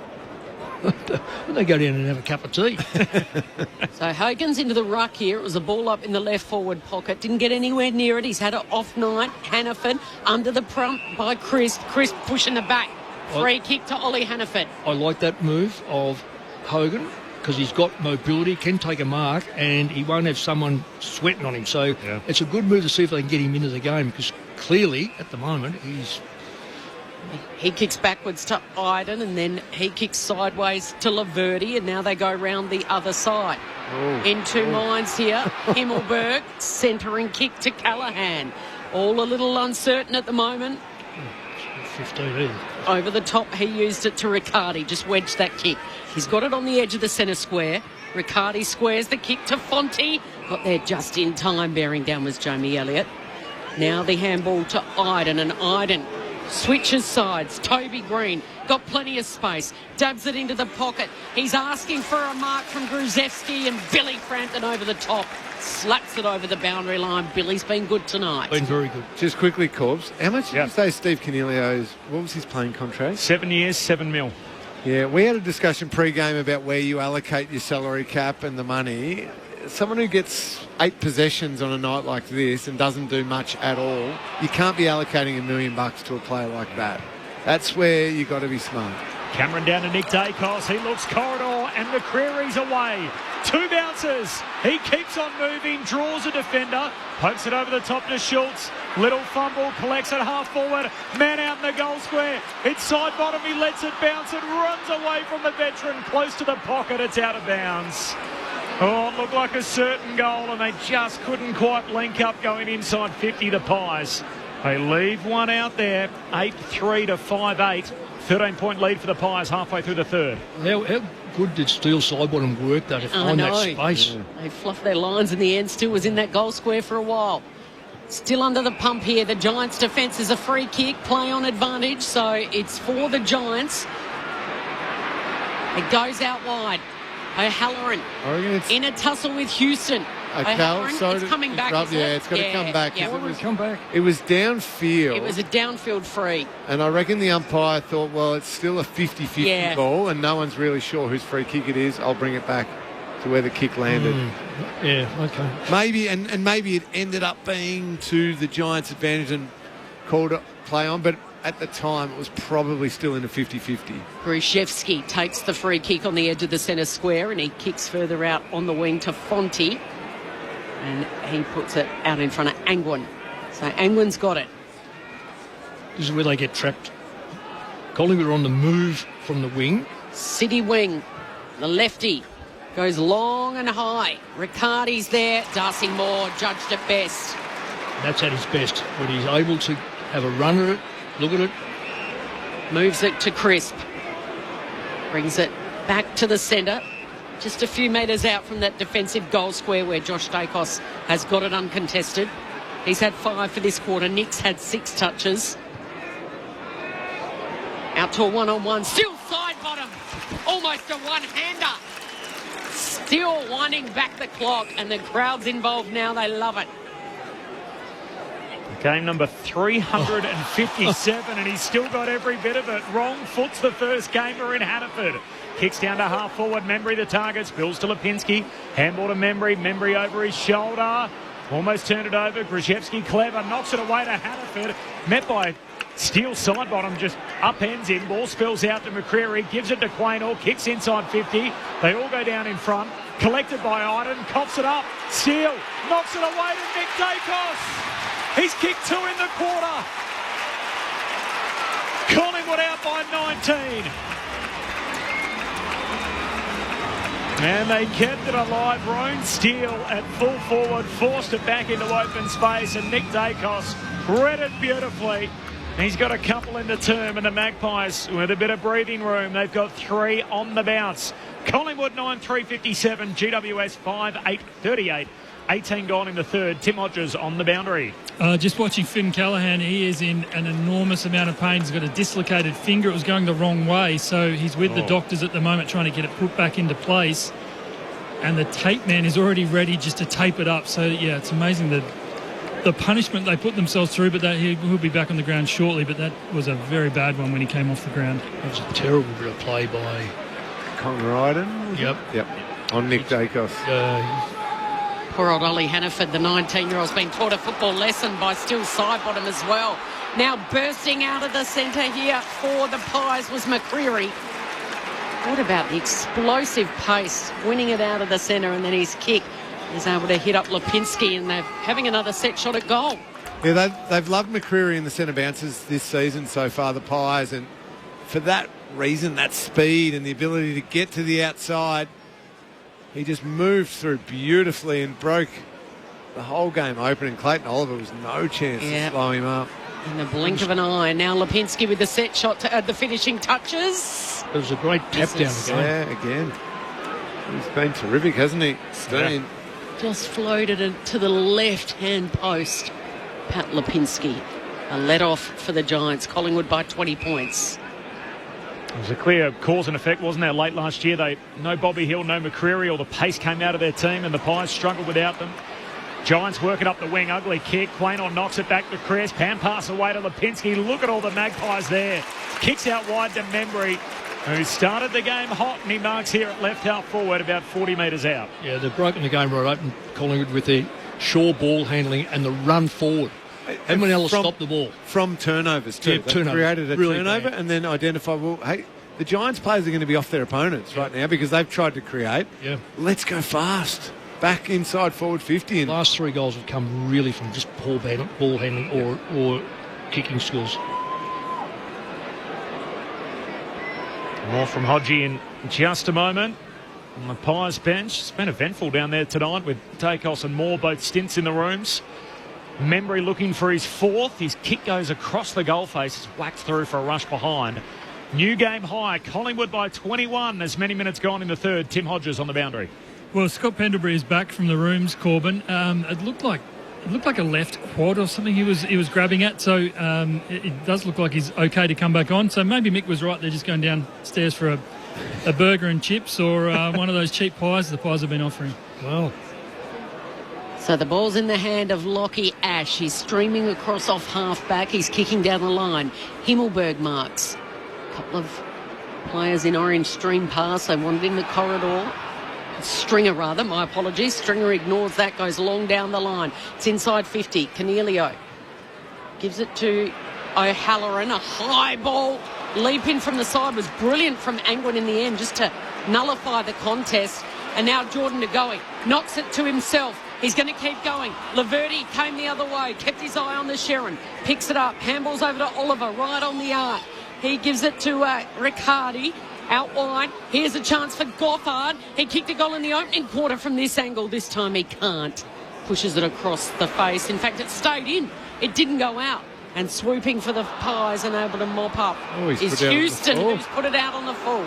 They go down and have a cup of tea. So Hogan's into the ruck here. It was a ball up in the left forward pocket. Didn't get anywhere near it. He's had an off night. Hannaford under the prompt by Chris. Chris pushing the back. Free kick to Ollie Hannaford. I like that move of Hogan because he's got mobility, can take a mark, and he won't have someone sweating on him. So it's a good move to see if they can get him into the game because clearly at the moment he kicks backwards to Iden and then he kicks sideways to Laverty, and now they go round the other side. In two minds here. Himmelberg centering kick to Callaghan. All a little uncertain at the moment. 15 Over the top, he used it to Riccardi, just wedged that kick. He's got it on the edge of the centre square. Riccardi squares the kick to Fonte. Got there just in time. Bearing down was Jamie Elliott. Now the handball to Iden, and Iden switches sides. Toby Green got plenty of space. Dabs it into the pocket. He's asking for a mark from Gruzewski, and Billy Frampton over the top. Slaps it over the boundary line. Billy's been good tonight. Been very good. Just quickly, Corbs, how much did you say Steve Canelio's, what was his playing contract? 7 years, $7 million. Yeah, we had a discussion pre-game about where you allocate your salary cap and the money. Someone who gets 8 possessions on a night like this and doesn't do much at all, you can't be allocating $1 million to a player like that. That's where you got to be smart. Cameron down to Nick Dacos. He looks corridor and McCreary's away. 2 bounces. He keeps on moving, draws a defender, pokes it over the top to Schultz. Little fumble, collects it half forward. Man out in the goal square. It's side bottom. He lets it bounce and runs away from the veteran. Close to the pocket. It's out of bounds. Oh, it looked like a certain goal, and they just couldn't quite link up going inside 50, the Pies. They leave one out there, 8-3 to 5-8. 13-point lead for the Pies halfway through the third. How good did Steele Sidebottom work, though, to find that space? Yeah. They fluffed their lines in the end. Still was in that goal square for a while. Still under the pump here. The Giants' defence is a free kick, play on advantage, so it's for the It goes out wide. O'Halloran in a tussle with Houston. It's coming back. It's going to come back. Yeah. It was downfield. It was a downfield free. And I reckon the umpire thought, well, it's still a 50-50 ball, and no one's really sure whose free kick it is. I'll bring it back to where the kick landed. Yeah, okay. Maybe, and maybe it ended up being to the Giants' advantage and called it play on, but at the time it was probably still in a 50-50. Gruzewski takes the free kick on the edge of the centre square, and he kicks further out on the wing to Fonte. And he puts it out in front of Angwin. So Angwin's got it. This is where they get trapped. Collingwood are on the move from the wing. City wing. The lefty goes long and high. Riccardi's there. Darcy Moore judged it best. That's at his best, when he's able to have a run at it, look at it. Moves it to Crisp. Brings it back to the centre. Just a few metres out from that defensive goal square where Josh Dacos has got it uncontested. He's had 5 for this quarter. Nick's had 6 touches. Out to a one-on-one. Still side bottom. Almost a one-hander. Still winding back the clock, and the crowd's involved now. They love it. Game number 357, and he's still got every bit of it. Wrong foot's the first gamer in Hannaford. Kicks down to half forward. Membry the target. Spills to Lipinski. Handball to Membry. Membry over his shoulder. Almost turned it over. Gruzewski clever. Knocks it away to Hannaford. Met by Steele Sidebottom. Just upends him. Ball spills out to McCreary. Gives it to Quaynor. Kicks inside 50. They all go down in front. Collected by Iden. Coughs it up. Steele knocks it away to Nick Dacos. He's kicked 2 in the quarter. Collingwood out by 19. And they kept it alive. Roan Steele at full forward, forced it back into open space, and Nick Dacos read it beautifully. He's got a couple in the term, and the Magpies with a bit of breathing room. They've got 3 on the bounce. Collingwood 9-3-57, GWS 5-8-38. 18 gone in the third. Tim Hodges on the boundary. Just watching Finn Callaghan, he is in an enormous amount of pain. He's got a dislocated finger. It was going the wrong way, so he's with the doctors at the moment trying to get it put back into place. And the tape man is already ready just to tape it up. So, yeah, it's amazing the punishment they put themselves through, but he'll be back on the ground shortly. But that was a very bad one when he came off the ground. That was a terrible bit of play by Conryden. Yep. On Nick Dacos. Poor old Ollie Hannaford, the 19-year-old's been taught a football lesson by Still Sidebottom as well. Now bursting out of the centre here for the Pies was McCreary. What about the explosive pace, winning it out of the centre, and then his kick is able to hit up Lipinski, and they're having another set shot at goal. Yeah, they've loved McCreary in the centre bounces this season so far, the Pies, and for that reason, that speed and the ability to get to the outside, he just moved through beautifully and broke the whole game open, and Clayton Oliver was no chance to slow him up. In the blink of an eye. Now Lipinski with the set shot to add the finishing touches. It was a great tap down again. Yeah, again. He's been terrific, hasn't he, Steen? Just floated it to the left-hand post. Pat Lipinski. A let-off for the Giants. Collingwood by 20 points. It was a clear cause and effect, wasn't there, late last year? No Bobby Hill, no McCreary, all the pace came out of their team, and the Pies struggled without them. Giants working up the wing, ugly kick. Quaynor knocks it back to Chris. Pan pass away to Lipinski. Look at all the Magpies there. Kicks out wide to Membry, who started the game hot, and he marks here at left half forward about 40 metres out. Yeah, they've broken the game right open, Collingwood, with their sure ball handling and the run forward. Everyone else stopped the ball. From turnovers, too. Yeah, they created a turnover and then identified, well, hey, the Giants players are going to be off their opponents right now because they've tried to create. Yeah. Let's go fast. Back inside forward 50. The last 3 goals have come really from just poor ball handling or kicking skills. More from Hodgie in just a moment. On the Pies bench, it's been eventful down there tonight with Dacos and Moore, both stints in the rooms. Membry looking for his 4th. His kick goes across the goal face. It's whacked through for a rush behind. New game high. Collingwood by 21. As many minutes gone in the third. Tim Hodges on the boundary. Well, Scott Pendlebury is back from the rooms, Corbin. It looked like a left quad or something he was grabbing at. So it does look like he's okay to come back on. So maybe Mick was right. They're just going downstairs for a burger and chips or one of those cheap pies the Pies have been offering. Well. So the ball's in the hand of Lockie Ash. He's streaming across off half-back. He's kicking down the line. Himmelberg marks. A couple of players in orange stream pass. They wanted in the corridor. Stringer, rather. My apologies. Stringer ignores that. Goes long down the line. It's inside 50. Cornelio gives it to O'Halloran. A high ball. Leap in from the side was brilliant from Angwin in the end just to nullify the contest. And now Jordan Ngoe knocks it to himself. He's going to keep going. Laverty came the other way, kept his eye on the Sherrin, picks it up, handballs over to Oliver, right on the arc. He gives it to Riccardi, out wide. Here's a chance for Goffard. He kicked a goal in the opening quarter from this angle. This time he can't. Pushes it across the face. In fact, it stayed in. It didn't go out. And swooping for the Pies and able to mop up is Houston, who's put it out on the full.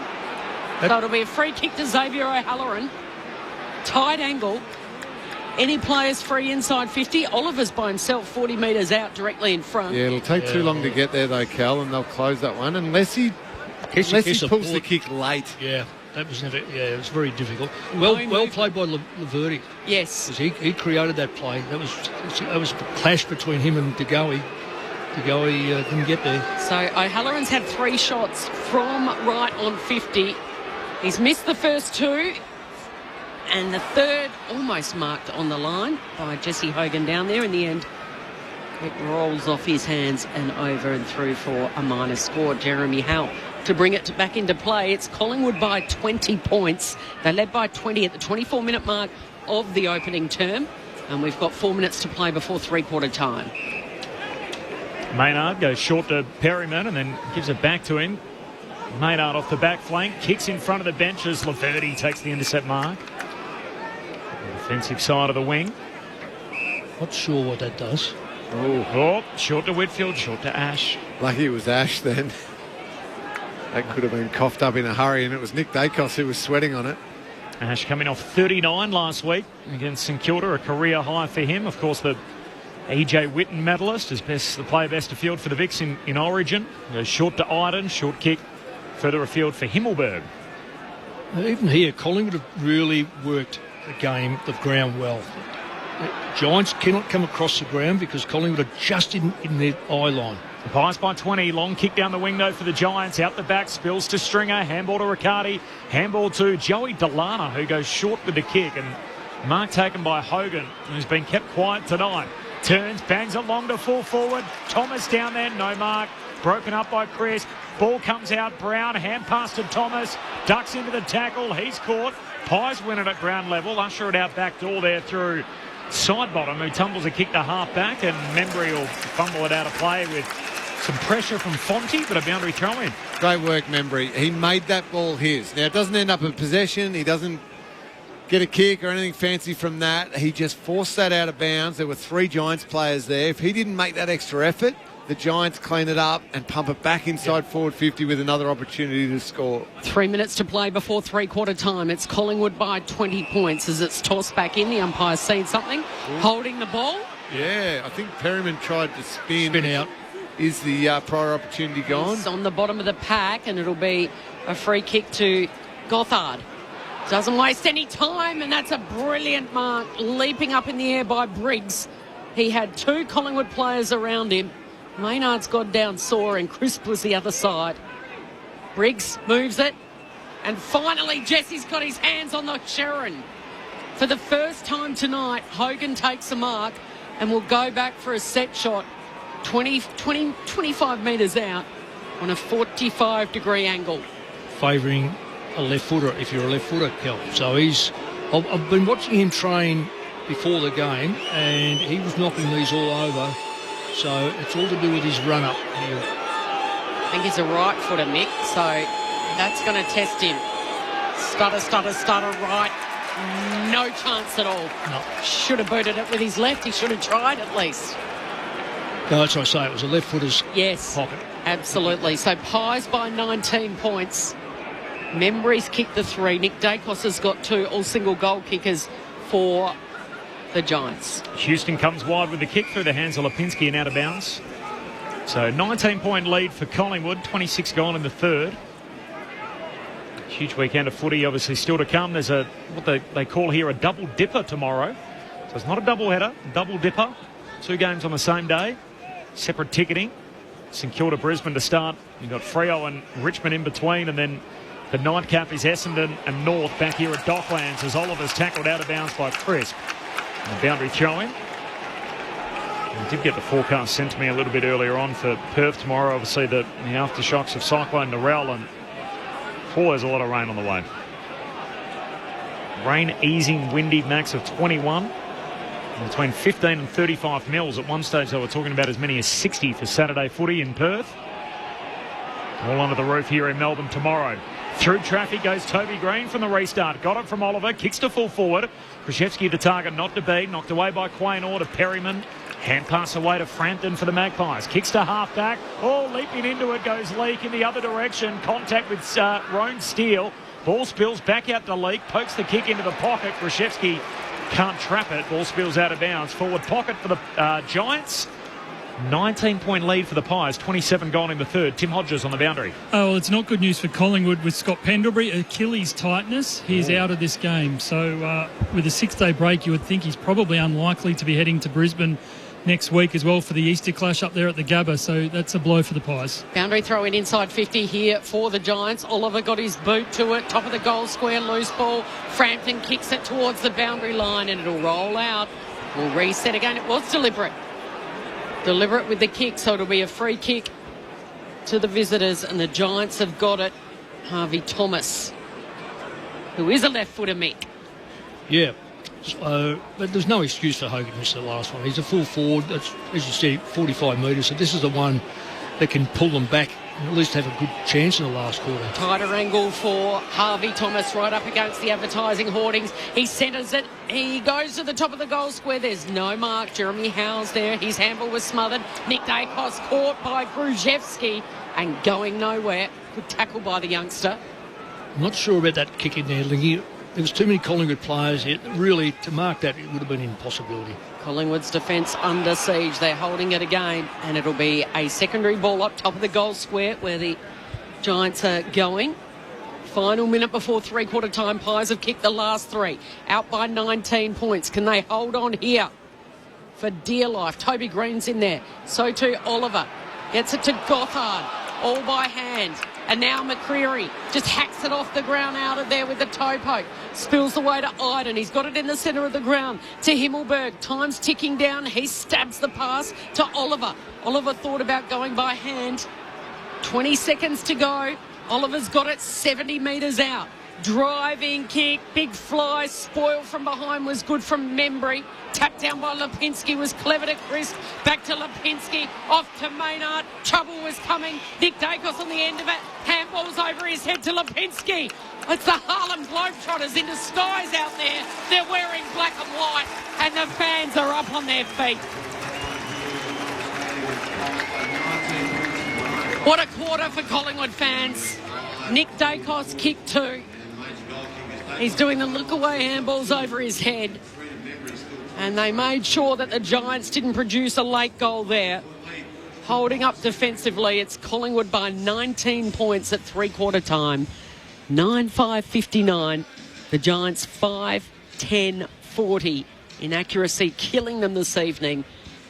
So it'll be a free kick to Xavier O'Halloran. Tight angle. Any players free inside 50. Oliver's by himself 40 metres out directly in front. Yeah, it'll take too long to get there though, Cal, and they'll close that one unless he pulls the kick late. Yeah, that was never. Yeah, it was very difficult. Well played by Laverty. Yes, because he created that play. That was a clash between him and Ngoe. Ngoe didn't get there. So O'Halloran's had 3 shots from right on 50. He's missed the first 2. And the third almost marked on the line by Jesse Hogan down there. In the end, it rolls off his hands and over and through for a minor score. Jeremy Howe to bring it back into play. It's Collingwood by 20 points. They led by 20 at the 24-minute mark of the opening term. And we've got 4 minutes to play before three-quarter time. Maynard goes short to Perryman and then gives it back to him. Maynard off the back flank, kicks in front of the benches. Laverty takes the intercept mark. Defensive side of the wing. Not sure what that does. Oh, short to Whitfield, short to Ash. Lucky it was Ash then. That could have been coughed up in a hurry, and it was Nick Dacos who was sweating on it. Ash coming off 39 last week against St Kilda, a career high for him. Of course, the EJ Whitten medalist is the player best afield for the Vicks in Origin. Goes short to Iden, short kick further afield for Himmelberg. Even here, Collingwood have really worked the game, the ground well. Giants cannot come across the ground because Collingwood are just in their eye line. The Pies by 20. Long kick down the wing, though, for the Giants. Out the back, spills to Stringer. Handball to Riccardi. Handball to Joey Delana, who goes short with the kick. And mark taken by Hogan, who's been kept quiet tonight. Turns, bangs it long to full forward. Thomas down there, no mark. Broken up by Chris. Ball comes out. Brown, hand pass to Thomas. Ducks into the tackle. He's caught. Pies win it at ground level. Usher it out back door there through Sidebottom, who tumbles a kick to half back. And Membry will fumble it out of play with some pressure from Fonte, but a boundary throw in. Great work, Membry. He made that ball his. Now, it doesn't end up in possession. He doesn't get a kick or anything fancy from that. He just forced that out of bounds. There were 3 Giants players there. If he didn't make that extra effort, the Giants clean it up and pump it back inside forward 50 with another opportunity to score. 3 minutes to play before three-quarter time. It's Collingwood by 20 points as it's tossed back in. The umpire's seen something. Holding the ball. Yeah, I think Perryman tried to spin out. Is the prior opportunity gone? It's on the bottom of the pack, and it'll be a free kick to Gothard. Doesn't waste any time, and that's a brilliant mark. Leaping up in the air by Briggs. He had 2 Collingwood players around him. Maynard's gone down sore, and Crisp was the other side. Briggs moves it, and finally Jesse's got his hands on the Sharon. For the first time tonight, Hogan takes a mark and will go back for a set shot 25 metres out on a 45-degree angle. Favouring a left footer if you're a left footer, Kel. So I've been watching him train before the game, and he was knocking these all over. So it's all to do with his run-up here. I think he's a right footer, Mick, so that's going to test him. Stutter, right. No chance at all. No. Should have booted it with his left. He should have tried at least. No, that's what I say. It was a left footer's pocket. Absolutely. So Pies by 19 points. Membry's kicked the 3. Nick Dacos has got 2 all single goal kickers for the Giants. Houston comes wide with the kick through the hands of Lipinski and out of bounds. So 19-point lead for Collingwood, 26 gone in the third. Huge weekend of footy obviously still to come. There's what they call here a double dipper tomorrow. So it's not a double header, double dipper. 2 games on the same day. Separate ticketing. St Kilda, Brisbane to start. You've got Freo and Richmond in between, and then the nightcap is Essendon and North back here at Docklands as Oliver's tackled out of bounds by Crisp. And the boundary throw in. I did get the forecast sent to me a little bit earlier on for Perth tomorrow. Obviously the aftershocks of Cyclone Narelle, and there's a lot of rain on the way. Rain easing, windy, max of 21. Between 15 and 35 mils. At one stage they were talking about as many as 60 for Saturday footy in Perth. All under the roof here in Melbourne tomorrow. Through traffic goes Toby Green from the restart. Got it from Oliver. Kicks to full forward. Krzyzewski the target, not to beat. Knocked away by Quaynor to Perryman. Hand pass away to Frampton for the Magpies. Kicks to half back. Oh, leaping into it goes Leake in the other direction. Contact with Roan Steele. Ball spills back out to Leake. Pokes the kick into the pocket. Krzyzewski can't trap it. Ball spills out of bounds. Forward pocket for the Giants. 19-point lead for the Pies. 27 gone in the third. Tim Hodges on the boundary. Oh, well, it's not good news for Collingwood with Scott Pendlebury. Achilles tightness. He's out of this game. So with a 6-day break, you would think he's probably unlikely to be heading to Brisbane next week as well for the Easter clash up there at the Gabba. So that's a blow for the Pies. Boundary throw in inside 50 here for the Giants. Oliver got his boot to it. Top of the goal square, loose ball. Frampton kicks it towards the boundary line and it'll roll out. We'll reset again. It was deliberate. Deliberate with the kick, so it'll be a free kick to the visitors, and the Giants have got it. Harvey Thomas, who is a left footer, Mick. Yeah. But there's no excuse for Hogan missed the last one. He's a full forward. That's, as you said, 45 metres. So this is the one that can pull them back and at least have a good chance in the last quarter. Tighter angle for Harvey Thomas right up against the advertising hoardings. He centres it. He goes to the top of the goal square. There's no mark. Jeremy Howe's there. His handball was smothered. Nick Dacos caught by Krzyzewski and going nowhere. Good tackle by the youngster. I'm not sure about that kick in there, Lingy. there was too many Collingwood players here. Really, to mark that, it would have been an impossibility. Collingwood's defence under siege. They're holding it again, and it'll be a secondary ball up top of the goal square where the Giants are going. Final minute before three-quarter time. Pies have kicked the last three. Out by 19 points. Can they hold on here? For dear life. Toby Green's in there. So too Oliver. Gets it to Gothard. All by hand. And now McCreary just hacks it off the ground out of there with the toe poke. Spills the way to Iden. He's got it in the centre of the ground to Himmelberg. Time's ticking down. He stabs the pass to Oliver. Oliver thought about going by hand. 20 seconds to go. Oliver's got it 70 metres out. Driving kick, big fly, spoil from behind was good from Membry. Tapped down by Lipinski was clever to Chris. Back to Lipinski, off to Maynard. Trouble was coming. Nick Dacos on the end of it. Handballs over his head to Lipinski. It's the Harlem Globetrotters in disguise out there. They're wearing black and white, and the fans are up on their feet. What a quarter for Collingwood fans. Nick Dacos kicked two. He's doing the look-away handballs over his head. And they made sure that the Giants didn't produce a late goal there. Holding up defensively, it's Collingwood by 19 points at three-quarter time. 9-5-59. The Giants 5-10-40. Inaccuracy killing them this evening.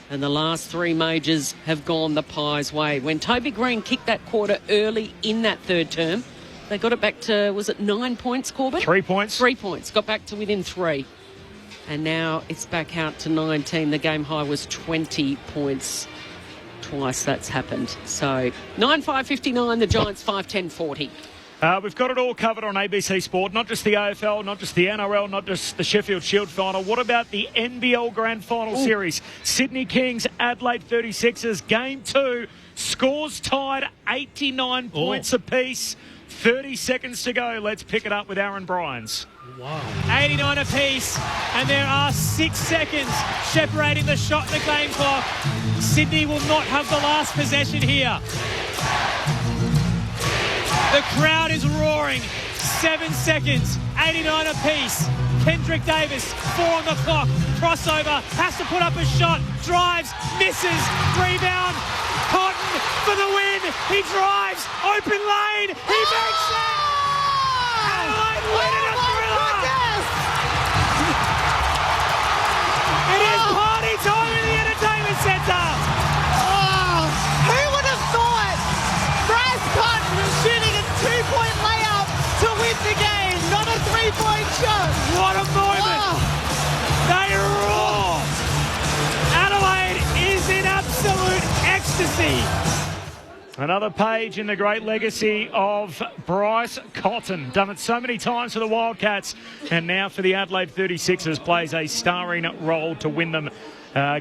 And the last three majors have gone the Pies' way. When Toby Green kicked that quarter early in that third term, they got it back to, was it 9 points, Corbin? 3 points. 3 points. Got back to within 3. And now it's back out to 19. The game high was 20 points. Twice that's happened. So 9-5-59, the Giants 5-10-40. We've got it all covered on ABC Sport, not just the AFL, not just the NRL, not just the Sheffield Shield final. What about the NBL Grand Final Series? Sydney Kings, Adelaide 36ers, Game 2, scores tied, 89 points apiece, 30 seconds to go. Let's pick it up with Aaron Bryans. Wow. 89 apiece, and there are 6 seconds separating the shot and the game clock. Sydney will not have the last possession here. The crowd is roaring. 7 seconds, 89 apiece. Kendrick Davis, 4 on the clock. Crossover, has to put up a shot. Drives, misses, rebound. Cotton for the win. He drives, open lane. He makes it. Adelaide winning a thriller. It is party time in the entertainment centre. Who would have thought Bryce Cotton was shooting a 2-point layup to win the game, not a 3-point shot? What a moment! They roar! Adelaide is in absolute ecstasy. Another page in the great legacy of Bryce Cotton. Done it so many times for the Wildcats, and now for the Adelaide 36ers, plays a starring role to win them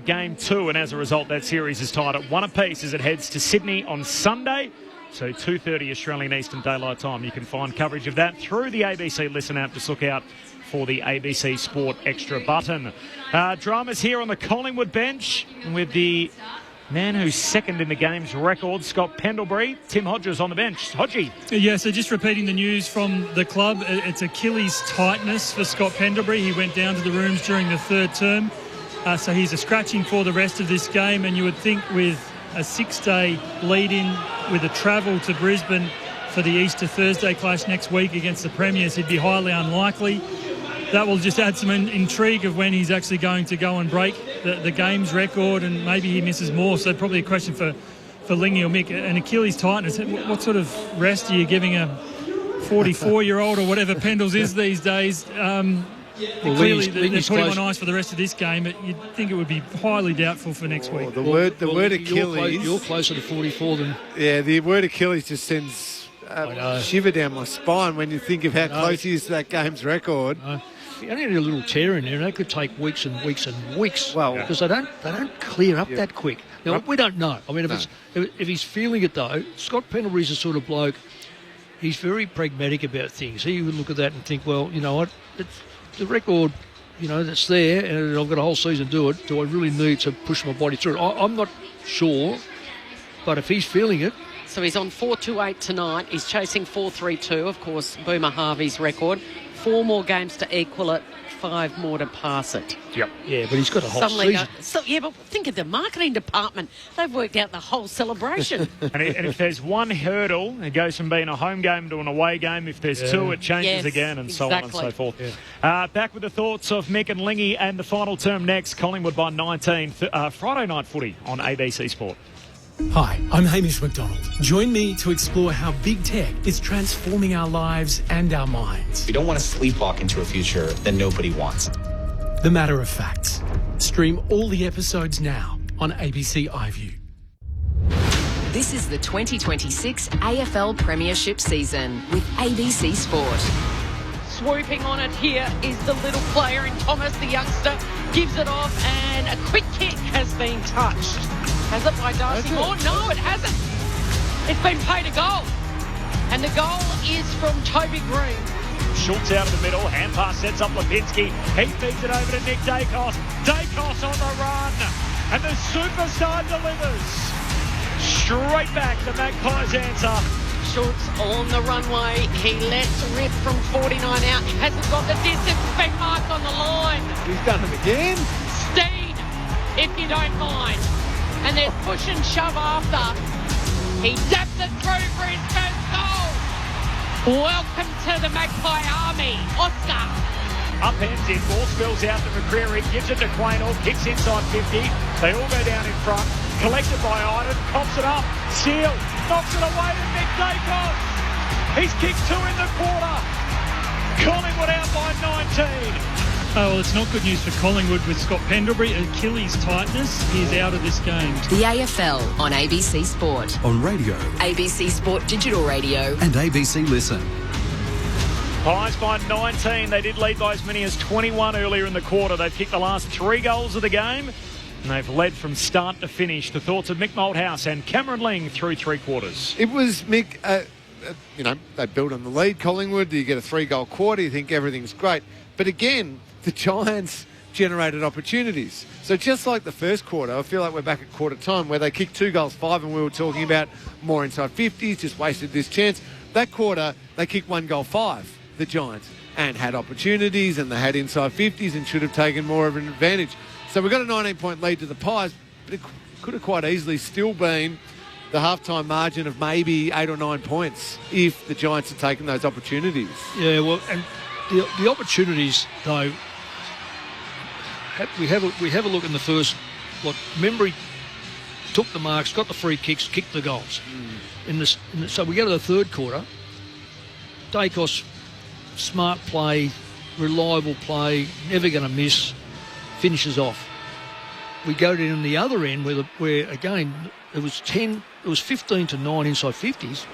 Game 2, and as a result that series is tied at 1 apiece as it heads to Sydney on Sunday. So 2:30 Australian Eastern Daylight Time. You can find coverage of that through the ABC Listen app. Just look out for the ABC Sport Extra button. Dramas here on the Collingwood bench with the man who's second in the game's record, Scott Pendlebury. Tim Hodges on the bench. Hodgie. Yeah, so just repeating the news from the club, it's Achilles tightness for Scott Pendlebury. He went down to the rooms during the third term. So he's a scratching for the rest of this game, and you would think with a 6-day lead-in with a travel to Brisbane for the Easter Thursday clash next week against the Premiers, he'd be highly unlikely. That will just add some intrigue of when he's actually going to go and break the game's record, and maybe he misses more. So probably a question for Lingy or Mick. An Achilles tightness, what sort of rest are you giving a 44-year-old or whatever Pendles is these days? Clearly they're putting him on ice for the rest of this game, but you'd think it would be highly doubtful for next week. The word Achilles... You're closer to 44 than... Yeah, the word Achilles just sends a shiver down my spine when you think of how close he is to that game's record. You only need a little tear in there, and that could take weeks and weeks and weeks. Well, because they don't clear up that quick. Now, we don't know. I mean, if he's feeling it though, Scott Pendlebury's the sort of bloke. He's very pragmatic about things. He would look at that and think, well, you know what, it's the record, that's there, and I've got a whole season to do it. Do I really need to push my body through it? I'm not sure, but if he's feeling it. So he's on 4.28 tonight. He's chasing 4.32, of course, Boomer Harvey's record. 4 more games to equal it, 5 more to pass it. Yep. Yeah, but he's got a whole Suddenly season. yeah, but think of the marketing department. They've worked out the whole celebration. And if there's one hurdle, it goes from being a home game to an away game. If there's 2, it changes again, and so on and so forth. Yeah. Back with the thoughts of Mick and Lingy and the final term next. Collingwood by 19. Friday night footy on ABC Sport. Hi, I'm Hamish McDonald. Join me to explore how big tech is transforming our lives and our minds. We don't want to sleepwalk into a future that nobody wants. The Matter of Facts. Stream all the episodes now on ABC iView. This is the 2026 AFL Premiership season with ABC Sport. Swooping on it here is the little player in Thomas, the youngster, gives it off, and a quick kick has been touched. Has it by Darcy Moore? No, it hasn't. It's been paid a goal. And the goal is from Toby Green. Schultz out of the middle. Hand pass sets up Lipinski. He feeds it over to Nick Dacos. Dacos on the run. And the superstar delivers. Straight back to Magpies' answer. Schultz on the runway. He lets rip from 49 out. He hasn't got the distance. It's been marked on the line. He's done it again. Steed, if you don't mind. And there's push and shove after. He daps it through for his first goal. Welcome to the Magpie Army, Oscar. Upends in, ball spills out to McCreary, gives it to Quaynor, kicks inside 50. They all go down in front. Collected by Iden, pops it up. Seal knocks it away to Nick Dacos. He's kicked 2 in the quarter. Collingwood out by 19. Oh, well, it's not good news for Collingwood with Scott Pendlebury. Achilles tightness. He's out of this game. The AFL on ABC Sport. On radio. ABC Sport Digital Radio. And ABC Listen. Pies by 19. They did lead by as many as 21 earlier in the quarter. They've kicked the last 3 goals of the game. And they've led from start to finish. The thoughts of Mick Malthouse and Cameron Ling through 3 quarters. It was Mick, they built on the lead, Collingwood. You get a 3-goal quarter, you think everything's great. But again, the Giants generated opportunities. So just like the first quarter, I feel like we're back at quarter time where they kicked 2 goals 5 and we were talking about more inside 50s, just wasted this chance. That quarter, they kicked 1 goal 5, the Giants, and had opportunities and they had inside 50s and should have taken more of an advantage. So we got a 19-point lead to the Pies, but it could have quite easily still been the halftime margin of maybe 8 or 9 points if the Giants had taken those opportunities. Yeah, well, and the opportunities, though, we have a look in the first. Membry took the marks, got the free kicks, kicked the goals. So we go to the third quarter. Dacos, smart play, reliable play, never going to miss, finishes off. We go down the other end where again it was 15 to 9 inside 50s.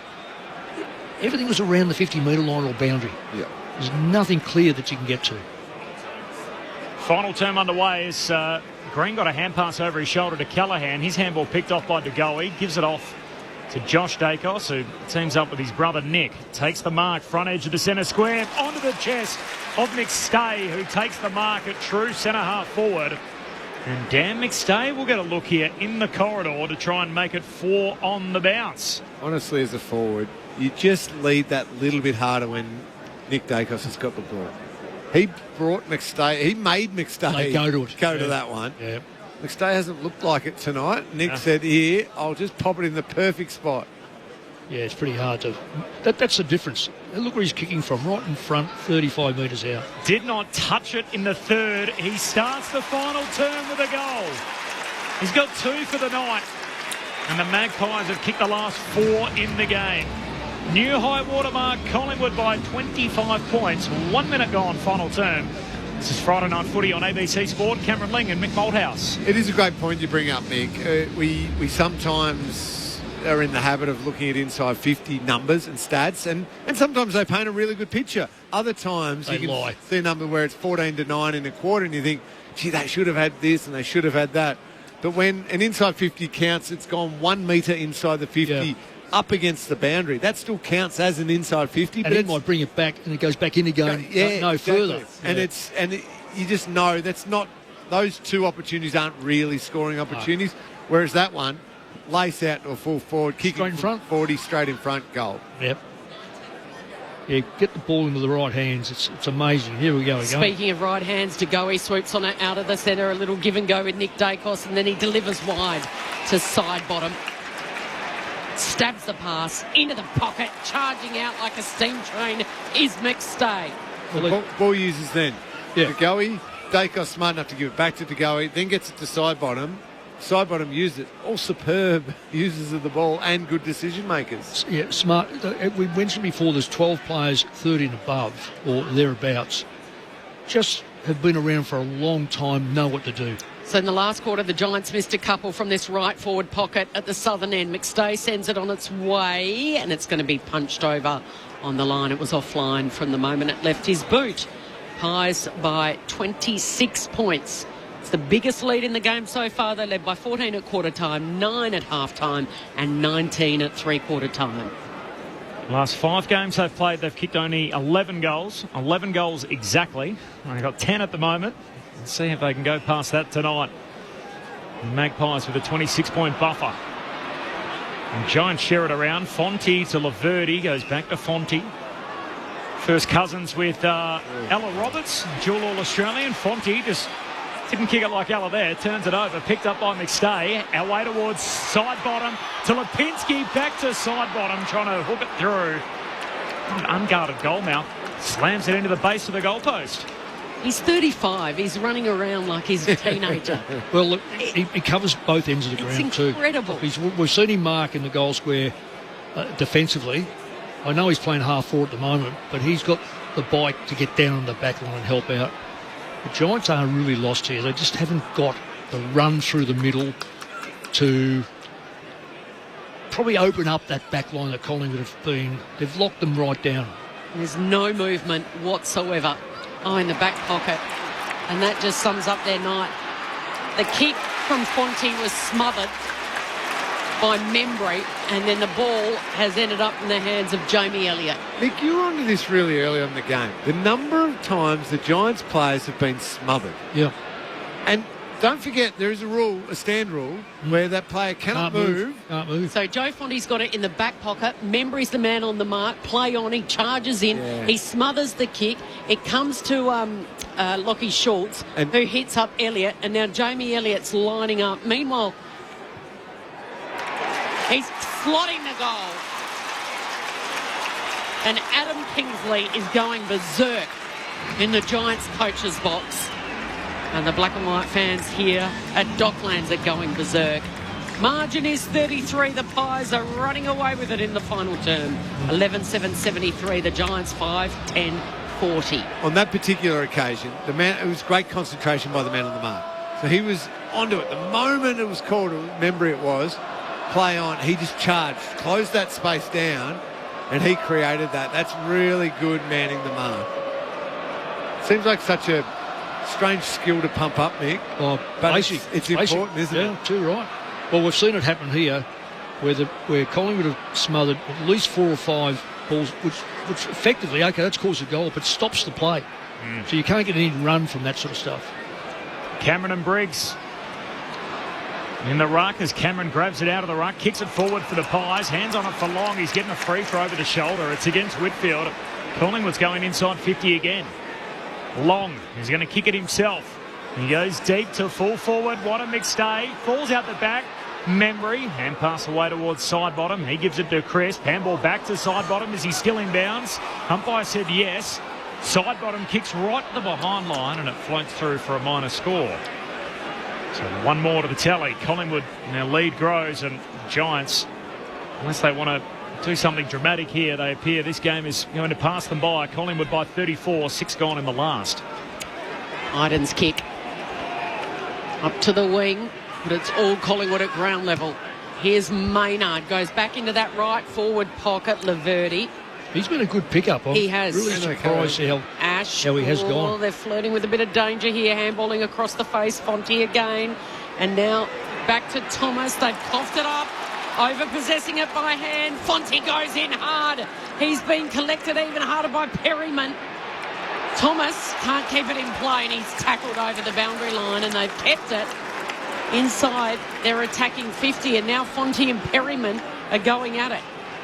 Everything was around the 50-metre line or boundary. Yeah. There's nothing clear that you can get to. Final term underway as Green got a hand pass over his shoulder to Callaghan. His handball picked off by DeGoey. Gives it off to Josh Dacos, who teams up with his brother Nick. Takes the mark, front edge of the centre square, onto the chest of McStay, who takes the mark at true centre half forward. And Dan McStay will get a look here in the corridor to try and make it 4 on the bounce. Honestly, as a forward, you just lead that little bit harder when Nick Dacos has got the ball. He brought McStay, he made McStay go to that one. Yeah. McStay hasn't looked like it tonight. Nick said, here, I'll just pop it in the perfect spot. Yeah, it's pretty hard to... That's the difference. Look where he's kicking from, right in front, 35 metres out. Did not touch it in the third. He starts the final term with a goal. He's got 2 for the night. And the Magpies have kicked the last 4 in the game. New high watermark, Collingwood by 25 points. 1 minute gone, final term. This is Friday Night Footy on ABC Sport. Cameron Ling and Mick Malthouse. It is a great point you bring up, Mick. We sometimes are in the habit of looking at inside 50 numbers and stats, and sometimes they paint a really good picture. Other times you can see a number where it's 14 to 9 in a quarter and you think, gee, they should have had this and they should have had that. But when an inside 50 counts, it's gone 1 metre inside the 50 up against the boundary. That still counts as an inside 50. And it might bring it back and it goes back in again further. And you just know that's not, those 2 opportunities aren't really scoring opportunities, whereas that one, lace out to a full forward, kicking straight in front, 40 straight in front, goal. Yep. Yeah, get the ball into the right hands. It's amazing. Here we go again. Speaking of right hands, De Goey swoops on it out of the centre. A little give and go with Nick Dacos, and then he delivers wide to side bottom. Stabs the pass into the pocket, charging out like a steam train is McStay. Well, ball users then. Yeah. De Goey, Dacos smart enough to give it back to De Goey, then gets it to side bottom. Side bottom used it. All superb users of the ball and good decision makers. Yeah, smart. We mentioned before there's 12 players 30 and above or thereabouts. Just have been around for a long time, know what to do. So in the last quarter, the Giants missed a couple from this right forward pocket at the southern end. McStay sends it on its way, and it's going to be punched over on the line. It was offline from the moment it left his boot. Pies by 26 points. It's the biggest lead in the game so far. They led by 14 at quarter time, 9 at half time, and 19 at three-quarter time. Last 5 games they've played, they've kicked only 11 goals. 11 goals exactly. They've got 10 at the moment. Let's see if they can go past that tonight. The Magpies with a 26-point buffer. And Giants share it around. Fonte to Laverty, goes back to Fonte. First cousins with Ella Roberts, dual All-Australian. Fonte just didn't kick it like Ella there. Turns it over, picked up by McStay. Our way towards side bottom to Lipinski, back to side bottom, trying to hook it through. An unguarded goalmouth. Slams it into the base of the goalpost. He's 35. He's running around like he's a teenager. Well, look, he covers both ends of the ground too. It's incredible. We've seen him mark in the goal square defensively. I know he's playing half forward at the moment, but he's got the bite to get down on the back line and help out. The Giants are really lost here. They just haven't got the run through the middle to probably open up that back line that Collingwood have been. They've locked them right down. There's no movement whatsoever. Oh, in the back pocket. And that just sums up their night. The kick from Fonte was smothered by Membry, and then the ball has ended up in the hands of Jamie Elliott. Nick, you were onto this really early on in the game. The number of times the Giants players have been smothered. Yeah. And don't forget, there is a rule, a stand rule, where that player cannot move. Can't move. So Joe Fonte's got it in the back pocket. Membry's the man on the mark. Play on, he charges in. Yeah. He smothers the kick. It comes to Lockie Schultz, who hits up Elliott, and now Jamie Elliott's lining up. Meanwhile, he's slotting the goal. And Adam Kingsley is going berserk in the Giants coach's box. And the black and white fans here at Docklands are going berserk. Margin is 33. The Pies are running away with it in the final term. 11-7-73. The Giants 5-10-40. On that particular occasion, it was great concentration by the man on the mark. So he was onto it. The moment it was called, remember it was, play on, he just charged, closed that space down, and he created that. That's really good manning the mark. Seems like such a strange skill to pump up, Mick. Oh, but basic. It's important, isn't it? Yeah, too right. Well, we've seen it happen here where Collingwood have smothered at least 4 or 5 balls, which effectively, okay, that's caused a goal, but stops the play. So you can't get any run from that sort of stuff. Cameron and Briggs in the ruck as Cameron grabs it out of the ruck, kicks it forward for the Pies, hands on it for Long. He's getting a free throw over the shoulder. It's against Whitfield. Collingwood's going inside 50 again. Long is going to kick it himself. He goes deep to full forward. What a McStay. Falls out the back. Membry. Hand pass away towards side bottom. He gives it to Crisp. Handball back to side bottom. Is he still in bounds? Umpire said yes. Side bottom kicks right to the behind line and it floats through for a minor score. So one more to the tally. Collingwood, their lead grows, and Giants, unless they want to do something dramatic here, they appear this game is going to pass them by. Collingwood by 34, 6 gone in the last. Iden's kick up to the wing, but it's all Collingwood at ground level. Here's Maynard, goes back into that right forward pocket. Laverty. He's been a good pickup. He has. Really surprised how he has gone. They're flirting with a bit of danger here, handballing across the face. Fonte again. And now back to Thomas. They've coughed it up. Over-possessing it by hand. Fonte goes in hard. He's been collected even harder by Perryman. Thomas can't keep it in play, and he's tackled over the boundary line, and they've kept it inside. They're attacking 50, and now Fonte and Perryman are going at it.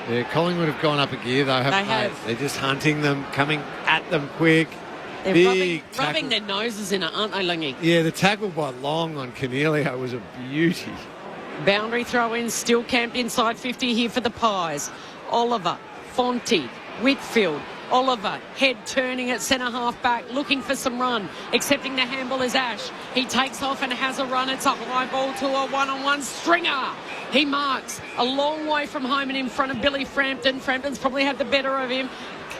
Yeah, Collingwood have gone up a gear, though, haven't they? have. They're just hunting them, coming at them quick. They're Big rubbing their noses in it, aren't they, Lingy? Yeah, the tackle by Long on Cornelio was a beauty. Boundary throw-in, still camped inside 50 here for the Pies. Oliver, Fonte, Whitfield, Oliver, head turning at centre-half back, looking for some run. Accepting the handball is Ash. He takes off and has a run. It's a high ball to a one-on-one. Stringer. He marks a long way from home and in front of Billy Frampton. Frampton's probably had the better of him.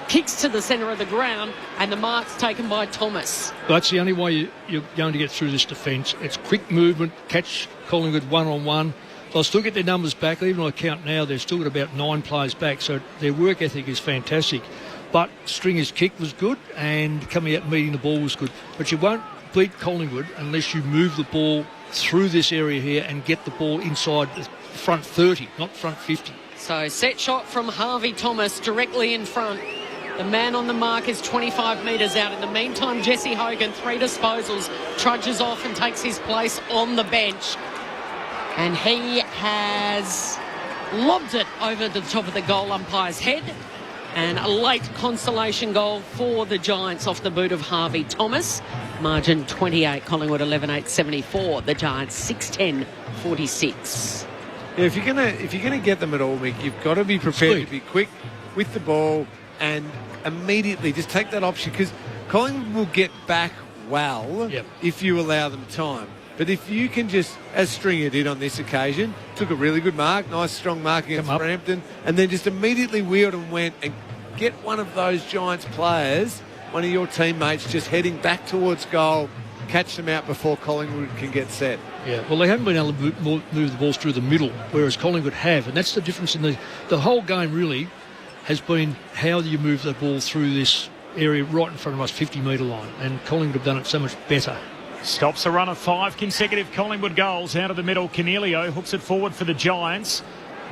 Kicks to the centre of the ground, and the mark's taken by Thomas. That's the only way you're going to get through this defence. It's quick movement, catch Collingwood one-on-one. They'll still get their numbers back. Even I count now, they've still got about 9 players back, so their work ethic is fantastic. But Stringer's kick was good, and coming out and meeting the ball was good. But you won't beat Collingwood unless you move the ball through this area here and get the ball inside the front 30, not front 50. So set shot from Harvey Thomas directly in front. The man on the mark is 25 metres out. In the meantime, Jesse Hogan, 3 disposals, trudges off and takes his place on the bench. And he has lobbed it over the top of the goal umpire's head. And a late consolation goal for the Giants off the boot of Harvey Thomas. Margin 28, Collingwood 11-8-74. The Giants 6-10-46. Yeah, if you're gonna get them at all, Mick, you've got to be prepared to be quick with the ball and immediately just take that option, because Collingwood will get back well if you allow them time. But if you can just, as Stringer did on this occasion, took a really good mark, nice strong mark against Frampton, and then just immediately wheeled and went and get one of those Giants players, one of your teammates, just heading back towards goal, catch them out before Collingwood can get set. Yeah, well, they haven't been able to move the balls through the middle, whereas Collingwood have, and that's the difference in the whole game really has been how do you move the ball through this area right in front of us, 50-metre line, and Collingwood have done it so much better. Stops a run of 5 consecutive Collingwood goals out of the middle. Cornelio hooks it forward for the Giants.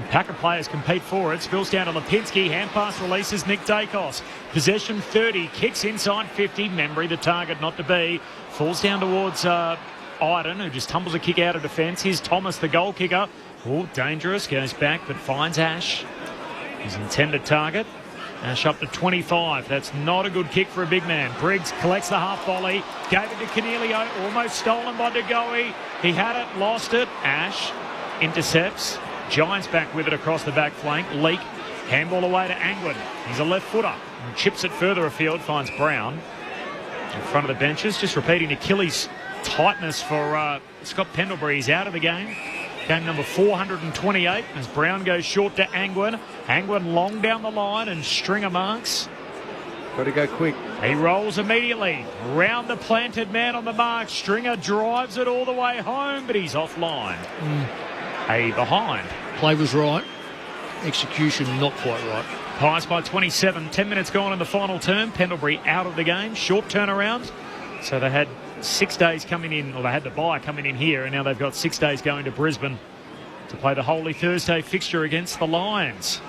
Packer players compete for it. Spills down to Lipinski. Hand pass releases Nick Dacos. Possession 30. Kicks inside 50. Membry the target not to be. Falls down towards Iden, who just tumbles a kick out of defence. Here's Thomas, the goal kicker. Oh, dangerous. Goes back but finds Ash. His intended target. Ash up to 25. That's not a good kick for a big man. Briggs collects the half volley. Gave it to Cornelio. Almost stolen by De Goey. He had it, lost it. Ash intercepts. Giants back with it across the back flank. Leak. Handball away to Angwin. He's a left footer. And chips it further afield. Finds Brown in front of the benches. Just repeating Achilles tightness for Scott Pendlebury. He's out of the game. Game number 428 as Brown goes short to Angwin. Angwin long down the line and Stringer marks. Got to go quick. He rolls immediately. Round the planted man on the mark. Stringer drives it all the way home, but he's offline. A behind. Play was right. Execution not quite right. Pies by 27. 10 minutes gone in the final term. Pendlebury out of the game. Short turnaround. So they had 6 days coming in, or they had the bye coming in here, and now they've got 6 days going to Brisbane to play the Holy Thursday fixture against the Lions.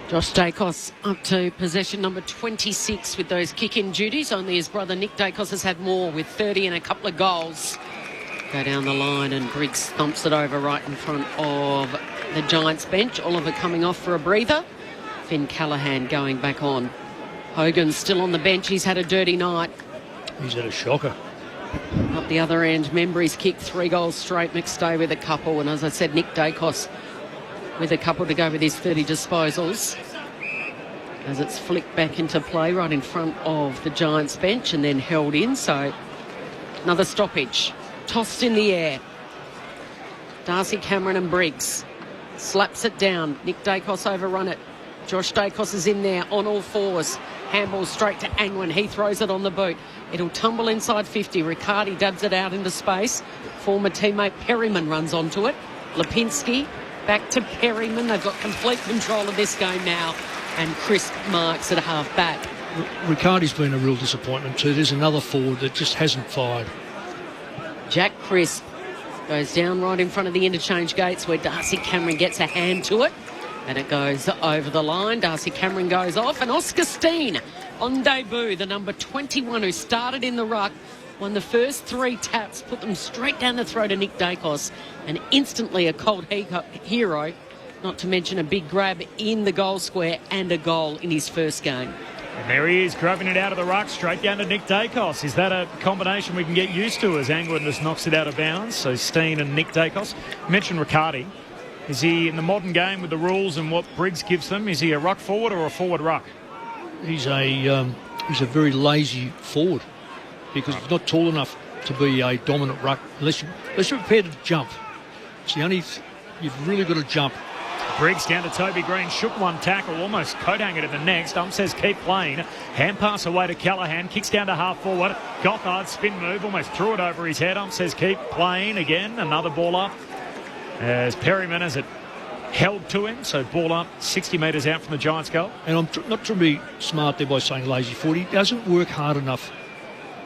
Josh Dacos up to possession number 26 with those kick-in duties. Only his brother Nick Dacos has had more with 30 and a couple of goals. Go down the line and Briggs thumps it over right in front of the Giants bench. Oliver coming off for a breather. Finn Callaghan going back on. Hogan's still on the bench. He's had a dirty night. He's had a shocker. Up the other end, Membry's kicked 3 goals straight. McStay with a couple. And as I said, Nick Dacos with a couple to go with his 30 disposals. As it's flicked back into play right in front of the Giants bench and then held in. So another stoppage. Tossed in the air. Darcy Cameron and Briggs. Slaps it down. Nick Dacos overrun it. Josh Dacos is in there on all fours. Handball straight to Angwin. He throws it on the boot. It'll tumble inside 50. Riccardi dabs it out into space. Former teammate Perryman runs onto it. Lipinski back to Perryman. They've got complete control of this game now. And Crisp marks at half back. Riccardi's been a real disappointment too. There's another forward that just hasn't fired. Jack Crisp goes down right in front of the interchange gates where Darcy Cameron gets a hand to it. And it goes over the line. Darcy Cameron goes off. And Oscar Steen on debut, the number 21 who started in the ruck, won the first 3 taps, put them straight down the throat of Nick Dacos. And instantly a cold hero not to mention a big grab in the goal square and a goal in his first game. And there he is, grabbing it out of the ruck, straight down to Nick Dacos. Is that a combination we can get used to as Angwin just knocks it out of bounds? So Steen and Nick Dacos. You mentioned Riccardi. Is he in the modern game with the rules and what Briggs gives them? Is he a ruck forward or a forward ruck? He's a very lazy forward because he's not tall enough to be a dominant ruck unless you're prepared to jump. It's the only you've really got to jump. Briggs down to Toby Green, shook one tackle, almost coat hanger to the next. Says keep playing. Hand pass away to Callaghan, kicks down to half forward. Gothard spin move, almost threw it over his head. Says keep playing again. Another ball up. As Perryman has it held to him, so ball up 60 metres out from the Giants' goal. And I'm not trying to be smart there by saying lazy forward. He doesn't work hard enough,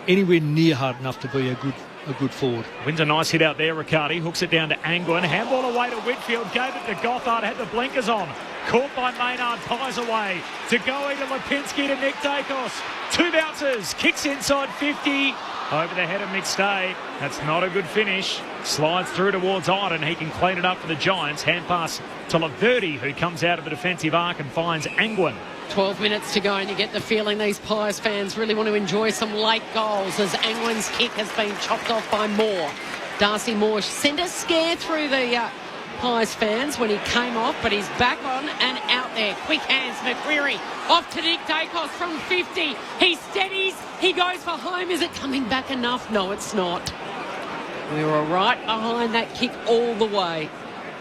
anywhere near hard enough to be a good forward. Wins a nice hit out there. Riccardi hooks it down to Angwin. Handball away to Whitfield. Gave it to Gothard. Had the blinkers on. Caught by Maynard. Pies away. To go to Lipinski to Nick Dacos. 2 bounces. Kicks inside 50. Over the head of McStay. That's not a good finish. Slides through towards Iden. He can clean it up for the Giants. Hand pass to Laverty, who comes out of the defensive arc and finds Angwin. 12 minutes to go, and you get the feeling these Pies fans really want to enjoy some late goals as Angwin's kick has been chopped off by Moore. Darcy Moore sent a scare through the Pies fans when he came off, but he's back on and out there. Quick hands, McQuarrie off to Nick Dacos from 50. He steadies, he goes for home. Is it coming back enough? No, it's not. We were right behind that kick all the way.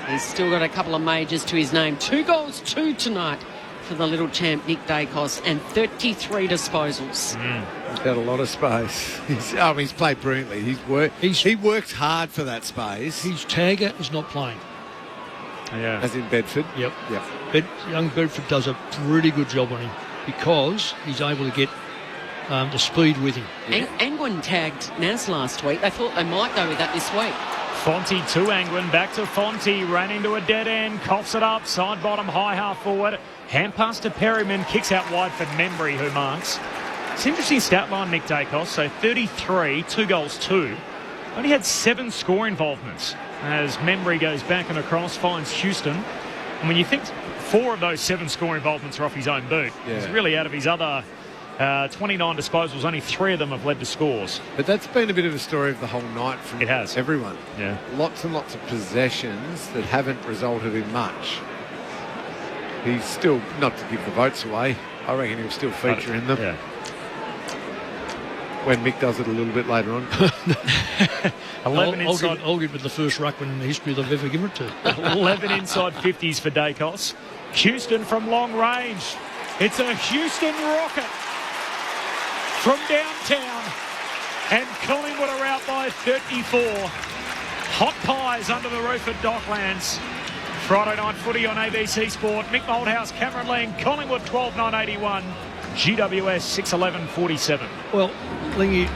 He's still got a couple of majors to his name. 2 goals, 2 tonight for the little champ Nick Dacos, and 33 disposals. He's got a lot of space. He's played brilliantly. He worked hard for that space. His tagger is not playing. Yeah. As in Bedford? Yep. Young Bedford does a pretty good job on him because he's able to get the speed with him. Angwin tagged Naz last week. They thought they might go with that this week. Fonte to Angwin, back to Fonte, ran into a dead end, coughs it up, side bottom, high half forward. Hand pass to Perryman, kicks out wide for Membry, who marks. It's an interesting stat line, Nick Dacos. So 33, 2 goals, 2. Only had 7 score involvements as Membry goes back and across, finds Houston. And when you think 4 of those 7 score involvements are off his own boot, he's really out of his other 29 disposals, only 3 of them have led to scores. But that's been a bit of a story of the whole night from everyone. Yeah. Lots and lots of possessions that haven't resulted in much. He's still, not to give the votes away, I reckon he'll still feature in them. Yeah. When Mick does it a little bit later on. 11 inside. I'll give it the first ruckman in the history they've ever given it to. 11 inside 50s for Dacos. Houston from long range. It's a Houston rocket from downtown. And Collingwood are out by 34. Hot pies under the roof at Docklands. Friday night footy on ABC Sport. Mick Malthouse, Cameron Lang, Collingwood 12-9-81. GWS 6-11-47. Well, Lingy,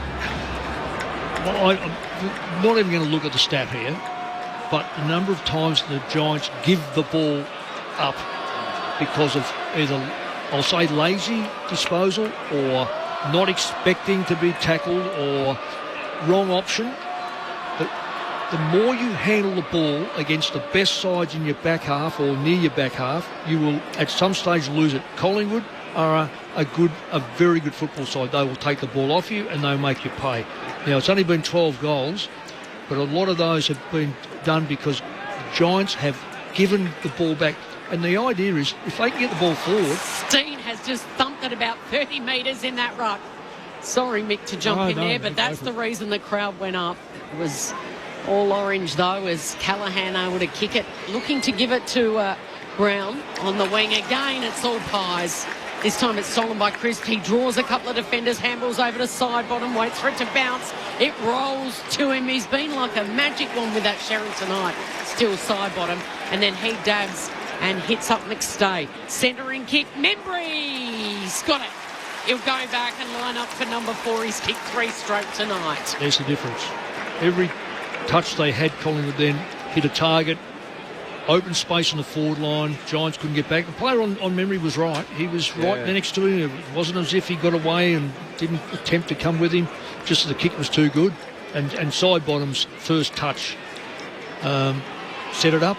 I'm not even going to look at the stat here, but the number of times the Giants give the ball up because of either, I'll say, lazy disposal or not expecting to be tackled or wrong option. The more you handle the ball against the best sides in your back half or near your back half, you will at some stage lose it. Collingwood are a very good football side. They will take the ball off you and they'll make you pay. Now, it's only been 12 goals, but a lot of those have been done because the Giants have given the ball back. And the idea is, if they can get the ball forward... Steen has just thumped it about 30 metres in that ruck. Sorry, Mick, to jump in there, but that's the reason the crowd went up. It was all orange, though, as Callaghan able to kick it. Looking to give it to Brown on the wing. Again, it's all pies. This time it's stolen by Crisp. He draws a couple of defenders, handballs over to side bottom, waits for it to bounce. It rolls to him. He's been like a magic one with that Sherry tonight. Still side bottom. And then he dabs and hits up McStay. Centering kick. Membry's got it. He'll go back and line up for number 4. He's kicked 3 straight tonight. There's the difference. Every touch they had, Collingwood then hit a target. Open space on the forward line. Giants couldn't get back. The player on memory was right. He was right next to him. It wasn't as if he got away and didn't attempt to come with him. Just the kick was too good. And Sidebottom's first touch set it up.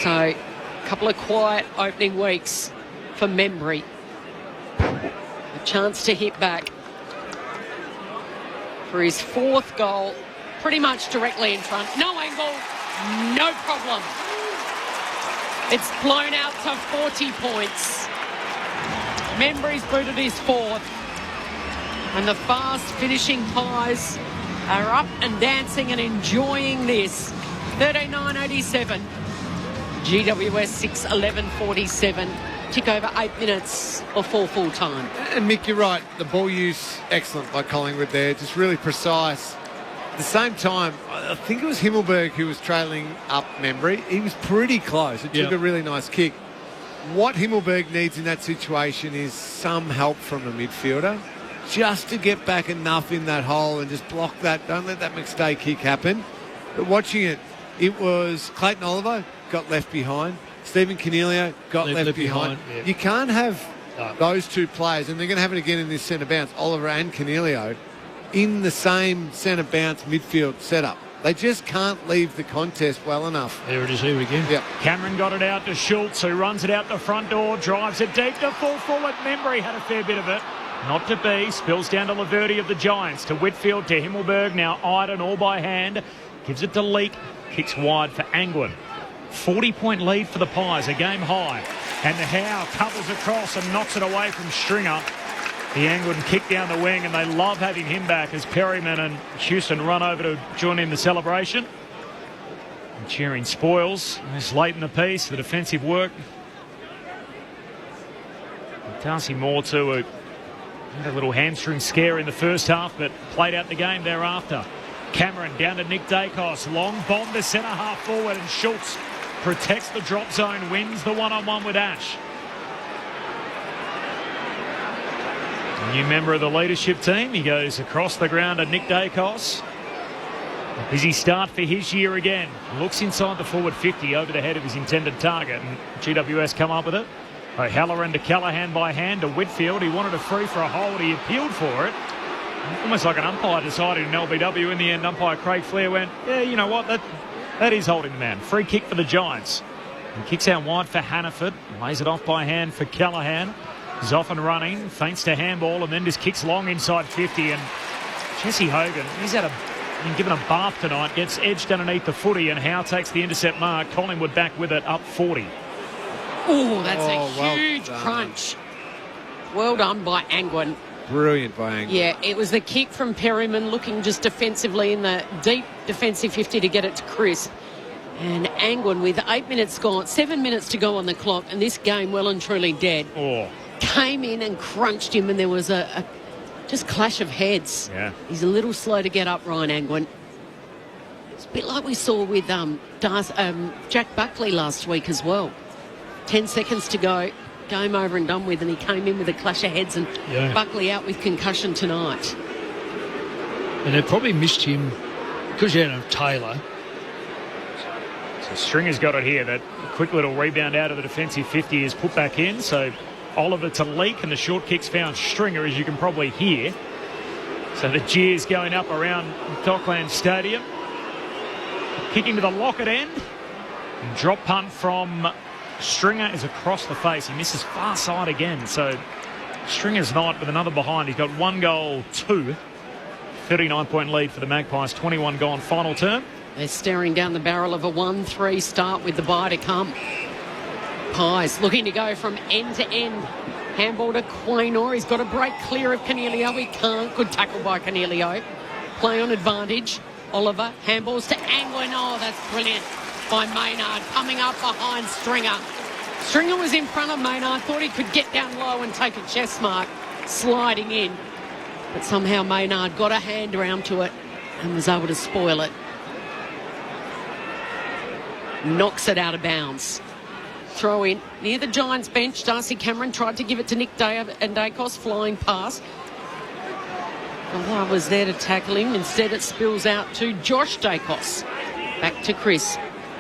So, a couple of quiet opening weeks for Membry. A chance to hit back for his fourth goal, pretty much directly in front. No angle, no problem. It's blown out to 40 points. Membry's booted his fourth. And the fast finishing Pies are up and dancing and enjoying this. 13:09.87. GWS 6:11.47. Tick over 8 minutes before full time. And Mick, you're right. The ball use, excellent by Collingwood there. Just really precise. At the same time, I think it was Himmelberg who was trailing up Membry. He was pretty close. It took a really nice kick. What Himmelberg needs in that situation is some help from a midfielder just to get back enough in that hole and just block that. Don't let that McStay kick happen. But watching it, it was Clayton Oliver got left behind. Stephen Cornelio got left behind. Yeah. You can't have those two players, and they're going to have it again in this centre bounce, Oliver and Cornelio, in the same centre bounce midfield setup. They just can't leave the contest well enough. There it is here again. Yep. Cameron got it out to Schultz, who runs it out the front door, drives it deep to full forward. Membry had a fair bit of it. Not to be. Spills down to Laverty of the Giants, to Whitfield, to Himmelberg. Now Iden all by hand. Gives it to Leake. Kicks wide for Angwin. 40-point lead for the Pies, a game high. And Howe covers across and knocks it away from Stringer. The Angwin kick down the wing, and they love having him back as Perryman and Houston run over to join in the celebration. And cheering Spoils. It's late in the piece, the defensive work. And Darcy Moore too, who had a little hamstring scare in the first half, but played out the game thereafter. Cameron down to Nick Dacos. Long bomb to centre half forward, and Schultz protects the drop zone, wins the one-on-one with Ash. A new member of the leadership team. He goes across the ground to Nick Dacos. A busy start for his year again. Looks inside the forward 50 over the head of his intended target, and GWS come up with it. O'Halloran to Callaghan by hand to Whitfield. He wanted a free for a hold. He appealed for it. Almost like an umpire decided in LBW. In the end, umpire Craig Flair went, yeah, you know what, that is holding the man. Free kick for the Giants. He kicks out wide for Hannaford. Lays it off by hand for Callaghan. He's off and running. Feints to handball and then just kicks long inside 50. And Jesse Hogan, he's been given a bath tonight. Gets edged underneath the footy, and Howe takes the intercept mark. Collingwood back with it, up 40. Oh, that's a huge crunch. Well done by Angwin. Brilliant by Angwin. Yeah, it was the kick from Perryman looking just defensively in the deep defensive 50 to get it to Chris. And Angwin with 8 minutes gone, 7 minutes to go on the clock, and this game well and truly dead. Came in and crunched him, and there was a just clash of heads. Yeah. He's a little slow to get up, Ryan Angwin. It's a bit like we saw with Jack Buckley last week as well. 10 seconds to go, game over and done with, and he came in with a clash of heads, and Buckley out with concussion tonight. And they probably missed him because you had Taylor. So Stringer's got it here. That quick little rebound out of the defensive 50 is put back in. So Oliver to Leake, and the short kicks found Stringer, as you can probably hear. So the jeers going up around Dockland Stadium. Kicking to the Lockett end. Drop punt from Stringer is across the face. He misses far side again. So Stringer's not with another behind. He's got 1 goal, 2. 39-point lead for the Magpies. 21 gone final term. They're staring down the barrel of a 1-3 start with the bye to come. Pies looking to go from end to end. Handball to Quaynor. He's got a break clear of Cornelio. He can't. Good tackle by Cornelio. Play on advantage. Oliver. Handballs to Angwin. Oh, that's brilliant by Maynard. Coming up behind Stringer. Stringer was in front of Maynard. Thought he could get down low and take a chest mark. Sliding in. But somehow Maynard got a hand around to it and was able to spoil it. Knocks it out of bounds. Throw in near the Giants bench. Darcy Cameron tried to give it to Nick and Dacos, flying past. was there to tackle him. Instead it spills out to Josh Dacos. Back to Chris.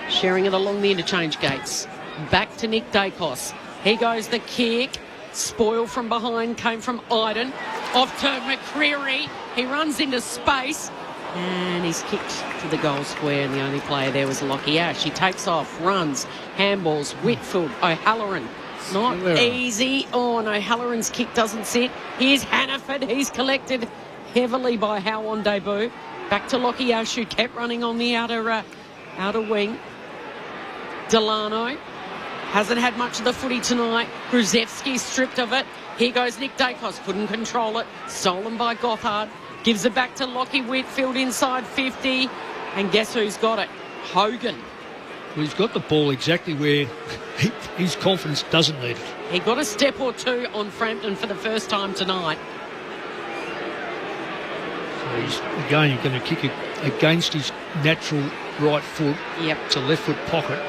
Sharing it along the interchange gates. Back to Nick Dacos. Here goes the kick. Spoil from behind came from Iden. Off to McCreary. He runs into space. And he's kicked to the goal square, and the only player there was Lockie Ash. He takes off, runs, handballs, Whitfield, O'Halloran. Not easy. Oh, no, O'Halloran's kick doesn't sit. Here's Hannaford. He's collected heavily by Howe on debut. Back to Lockie Ash, who kept running on the outer wing. Delano hasn't had much of the footy tonight. Gruzevski stripped of it. Here goes Nick Dacos. Couldn't control it. Stolen by Gothard. Gives it back to Lockie Whitfield inside 50. And guess who's got it? Hogan. Well, he's got the ball exactly where his confidence doesn't need it. He got a step or two on Frampton for the first time tonight. So he's going to kick it against his natural right foot. Yep. It's a left foot pocket.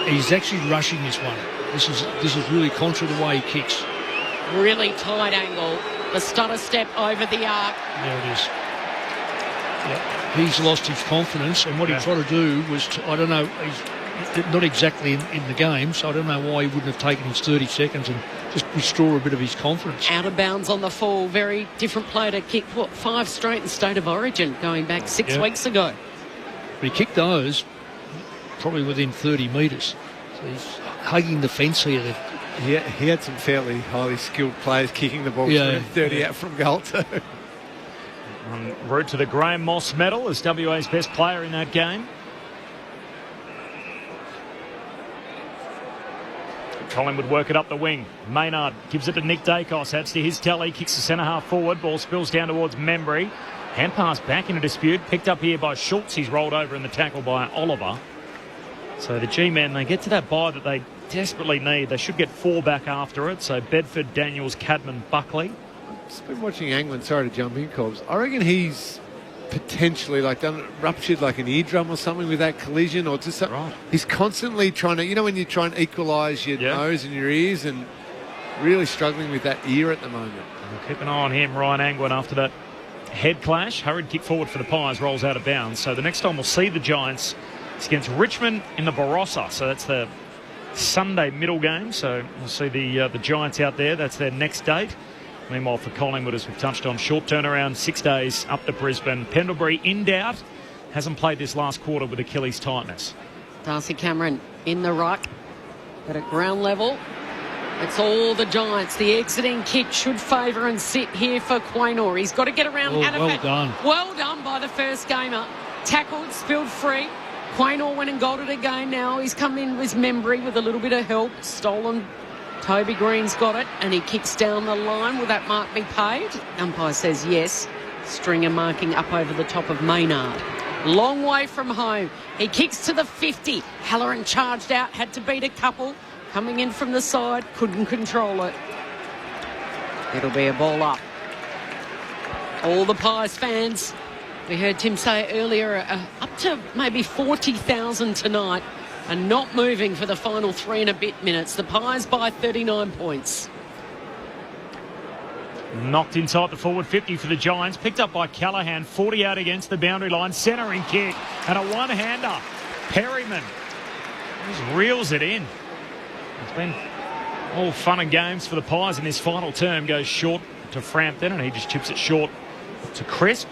He's actually rushing this one. This is really contra the way he kicks. Really tight angle. The stutter step over the arc. There it is. Yeah. He's lost his confidence, and what he tried to do was, I don't know, he's not exactly in the game, so I don't know why he wouldn't have taken his 30 seconds and just restore a bit of his confidence. Out of bounds on the full. Very different player to kick, 5 straight in State of Origin, going back 6 weeks ago. But he kicked those probably within 30 metres. So he's hugging the fence here. He had some fairly highly skilled players kicking the ball 30 out from goal too. En route to the Graham Moss medal as WA's best player in that game. Collingwood work it up the wing. Maynard gives it to Nick Dacos. Adds to his tally. Kicks the centre half forward. Ball spills down towards Membry. Hand pass back in a dispute. Picked up here by Schultz. He's rolled over in the tackle by Oliver. So the G-men, they get to that bye that they desperately need. They should get 4 back after it. So Bedford, Daniels, Cadman, Buckley. I've just been watching Angwin. Sorry to jump in, Cobbs. I reckon he's potentially ruptured like an eardrum or something with that collision, or just something. Right. He's constantly trying to, when you try and equalise your nose and your ears, and really struggling with that ear at the moment. We'll keep an eye on him, Ryan Angwin, after that head clash. Hurried kick forward for the Pies, rolls out of bounds. So the next time we'll see the Giants is against Richmond in the Barossa. So that's the Sunday middle game. So we'll see the Giants out there. That's their next date. Meanwhile, for Collingwood, as we've touched on, short turnaround, 6 days up to Brisbane. Pendlebury in doubt. Hasn't played this last quarter with Achilles tightness. Darcy Cameron in the ruck, but at ground level, it's all the Giants. The exiting kick should favour and sit here for Quaynor. He's got to get around Hannaford. Well done. Well done by the first gamer. Tackled, spilled free. Quaynor went and got it again now. He's come in with Membry with a little bit of help. Stolen. Toby Green's got it, and he kicks down the line. Will that mark be paid? Umpire says yes. Stringer marking up over the top of Maynard. Long way from home. He kicks to the 50. Halloran charged out, had to beat a couple. Coming in from the side, couldn't control it. It'll be a ball up. All the Pies fans, we heard Tim say earlier, up to maybe 40,000 tonight, and not moving for the final 3 and a bit minutes. The Pies by 39 points. Knocked inside the forward 50 for the Giants. Picked up by Callaghan. 40 out against the boundary line. Centering kick. And a one-hander. Perryman just reels it in. It's been all fun and games for the Pies in this final term. Goes short to Frampton, and he just chips it short to Crisp.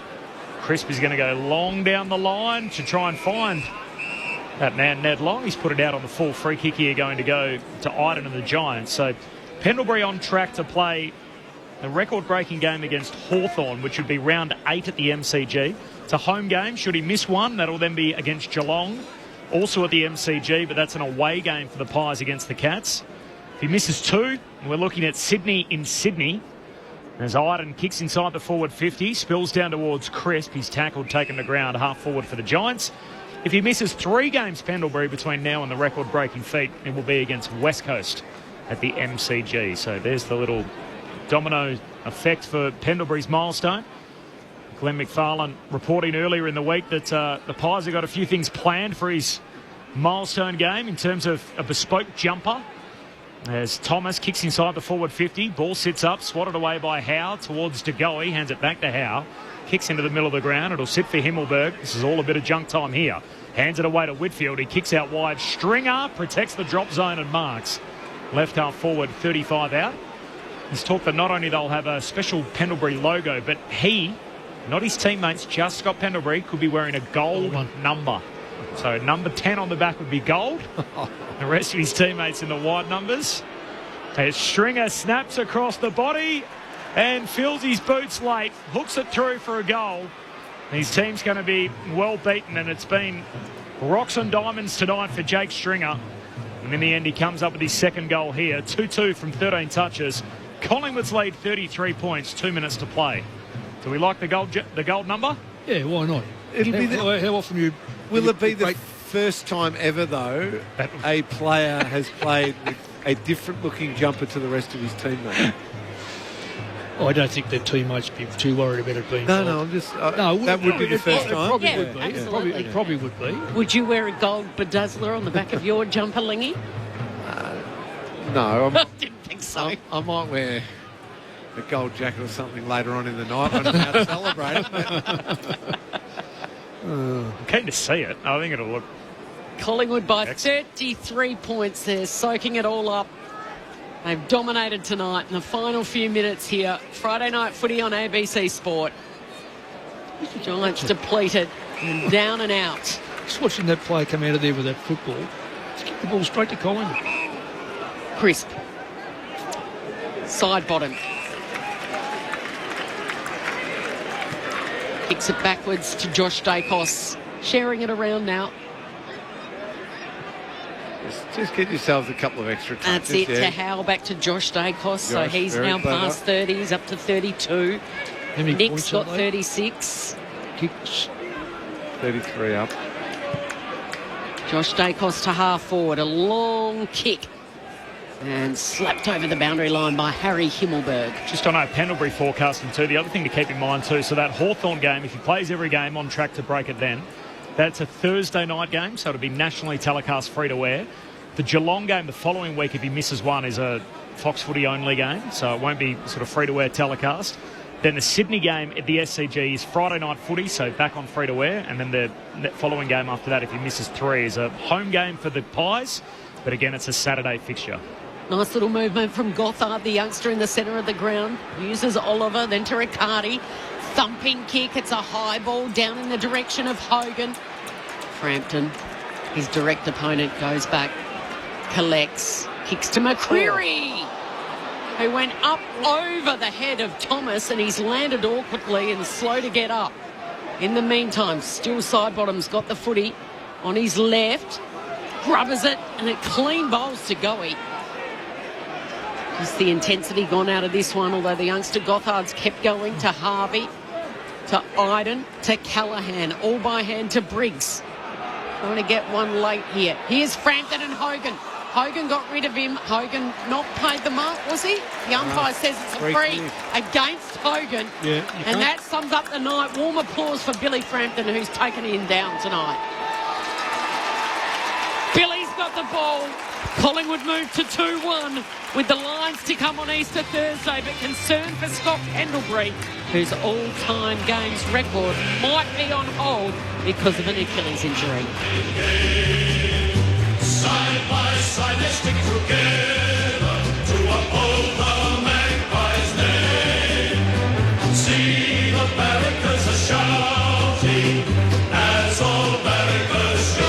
Crisp is going to go long down the line to try and find that man Ned Long. He's put it out on the full free kick here, going to go to Iden and the Giants. So Pendlebury on track to play a record-breaking game against Hawthorn, which would be round 8 at the MCG. It's a home game. Should he miss one, that'll then be against Geelong, also at the MCG, but that's an away game for the Pies against the Cats. If he misses 2, we're looking at Sydney in Sydney. As Iden kicks inside the forward 50, spills down towards Crisp. He's tackled, taken to ground, half forward for the Giants. If he misses 3 games, Pendlebury, between now and the record-breaking feat, it will be against West Coast at the MCG. So there's the little domino effect for Pendlebury's milestone. Glenn McFarlane reporting earlier in the week that the Pies have got a few things planned for his milestone game in terms of a bespoke jumper. As Thomas kicks inside the forward 50, ball sits up, swatted away by Howe towards De Goey, hands it back to Howe. Kicks into the middle of the ground. It'll sit for Himmelberg. This is all a bit of junk time here. Hands it away to Whitfield. He kicks out wide. Stringer protects the drop zone and marks. Left half forward, 35 out. There's talk that not only they'll have a special Pendlebury logo, but he not his teammates, just Scott Pendlebury, could be wearing a gold number. So number 10 on the back would be gold. The rest of his teammates in the white numbers. As Stringer snaps across the body and fills his boots late, hooks it through for a goal. His team's going to be well beaten, and it's been rocks and diamonds tonight for Jake Stringer. And in the end, he comes up with his second goal here. 2-2 from 13 touches. Collingwood's lead 33 points, 2 minutes to play. Do we like the gold number? Yeah, why not? It'll be how often you... Will it be the first time ever, though, a player has played with a different-looking jumper to the rest of his teammates? I don't think their teammates would be too worried about it being No, gold. I'm just... that would be the first time. Probably would be. absolutely. It probably would be. Would you wear a gold bedazzler on the back of your jumper, Lingy? No. I didn't think so. I might wear a gold jacket or something later on in the night when I'm out celebrating. I'm keen to see it. I think it'll look... Collingwood by 33 points. They're soaking it all up. They've dominated tonight in the final few minutes here. Friday night footy on ABC Sport. Giants depleted and down and out. Just watching that player come out of there with that football. Just kick the ball straight to Collingwood. Crisp. Side bottom. Kicks it backwards to Josh Dacos. Sharing it around now. Just get yourselves a couple of extra touches. That's it, to Howe back to Josh Dacos. So he's now past 30. He's up to 32. Nick's got 36. Kicks. 33 up. Josh Dacos to half forward. A long kick. And slapped over the boundary line by Harry Himmelberg. Just on our Pendlebury forecasting too, the other thing to keep in mind too, so that Hawthorn game, if he plays every game, on track to break it then, that's a Thursday night game, so it'll be nationally telecast free to wear. The Geelong game the following week, if he misses one, is a Fox Footy only game, so it won't be sort of free to wear telecast. Then the Sydney game at the SCG is Friday night footy, so back on free to wear, and then the following game after that, if he misses three, is a home game for the Pies, but again, it's a Saturday fixture. Nice little movement from Gothard, the youngster in the centre of the ground. Uses Oliver, then to Riccardi. Thumping kick. It's a high ball down in the direction of Hogan. Frampton, his direct opponent, goes back. Collects. Kicks to McCreary, who went up over the head of Thomas, and he's landed awkwardly and slow to get up. In the meantime, still side bottom's got the footy on his left. Grubbers it, and it clean bowls to Goey. Just the intensity gone out of this one, although the youngster Gothard's kept going to Harvey, to Iden, to Callahan, all by hand to Briggs. Trying to get one late here. Here's Frampton and Hogan. Hogan got rid of him. Hogan not paid the mark, was he? The umpire says it's a free against Hogan. Yeah, and that sums up the night. Warm applause for Billy Frampton, who's taken him down tonight. Billy's got the ball. Collingwood moved to 2-1 with the Lions to come on Easter Thursday, but concern for Scott Pendlebury, whose all-time games record might be on hold because of an Achilles injury. Side by side, they stick together to uphold the Magpies' name. See the barricades are shouting as all barricades show.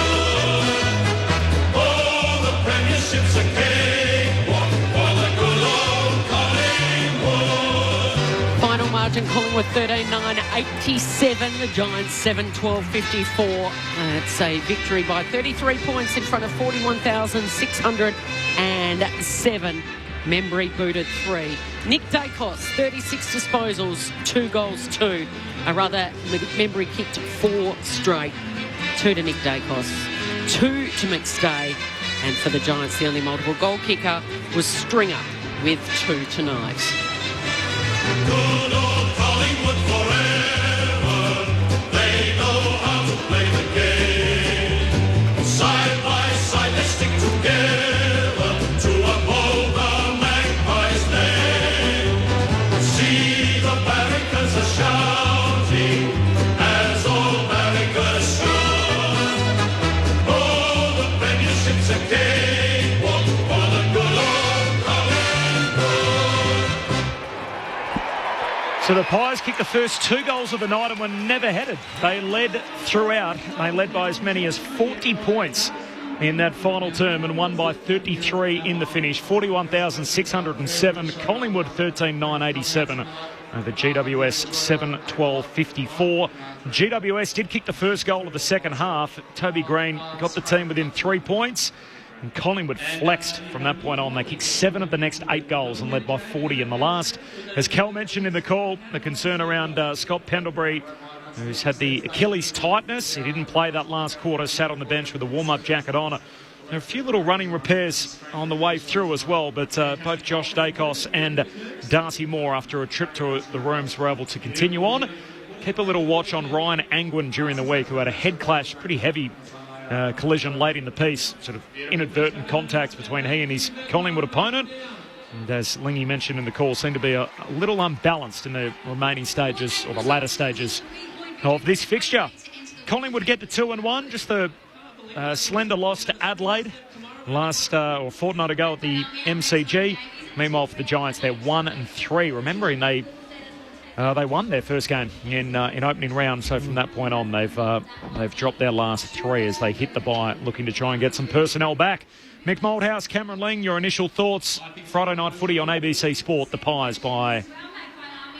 Premiership's a cakewalk for the good old Collingwood. Final margin, Collingwood 13-9-87. The Giants 7-12-54. It's a victory by 33 points in front of 41,607. Membry booted 3. Nick Dacos, 36 disposals, 2 goals, 2. Membry kicked 4 straight. 2 to Nick Dacos, 2 to McStay. And for the Giants, the only multiple goal kicker was Stringer with 2 tonight. Good old Collingwood forever. They know how to play the game. Side by side, they stick together to uphold the Magpies' name. See the barricades are shouting as all barricades show. It's a cakewalk for the good old Collingwood. So the Pies kicked the first 2 goals of the night and were never headed. They led throughout. They led by as many as 40 points in that final term and won by 33 in the finish. 41,607. Collingwood 13,987. The GWS 7-12-54. GWS did kick the first goal of the second half. Toby Green got the team within 3 points. And Collingwood flexed from that point on. They kicked 7 of the next 8 goals and led by 40 in the last. As Cal mentioned in the call, the concern around Scott Pendlebury, who's had the Achilles tightness. He didn't play that last quarter, sat on the bench with a warm-up jacket on. There are a few little running repairs on the way through as well, but both Josh Dacos and Darcy Moore, after a trip to the rooms, were able to continue on. Keep a little watch on Ryan Angwin during the week, who had a head clash, pretty heavy collision late in the piece, sort of inadvertent contacts between he and his Collingwood opponent. And as Lingy mentioned in the call, seemed to be a little unbalanced in the remaining stages, or the latter stages of this fixture. Collingwood get to 2-1, just the slender loss to Adelaide last or fortnight ago at the MCG. Meanwhile, for the Giants, they're 1-3. Remembering they won their first game in opening round, so from that point on, they've dropped their last 3 as they hit the bye, looking to try and get some personnel back. Mick Moldhouse, Cameron Ling, your initial thoughts. Friday night footy on ABC Sport, the Pies by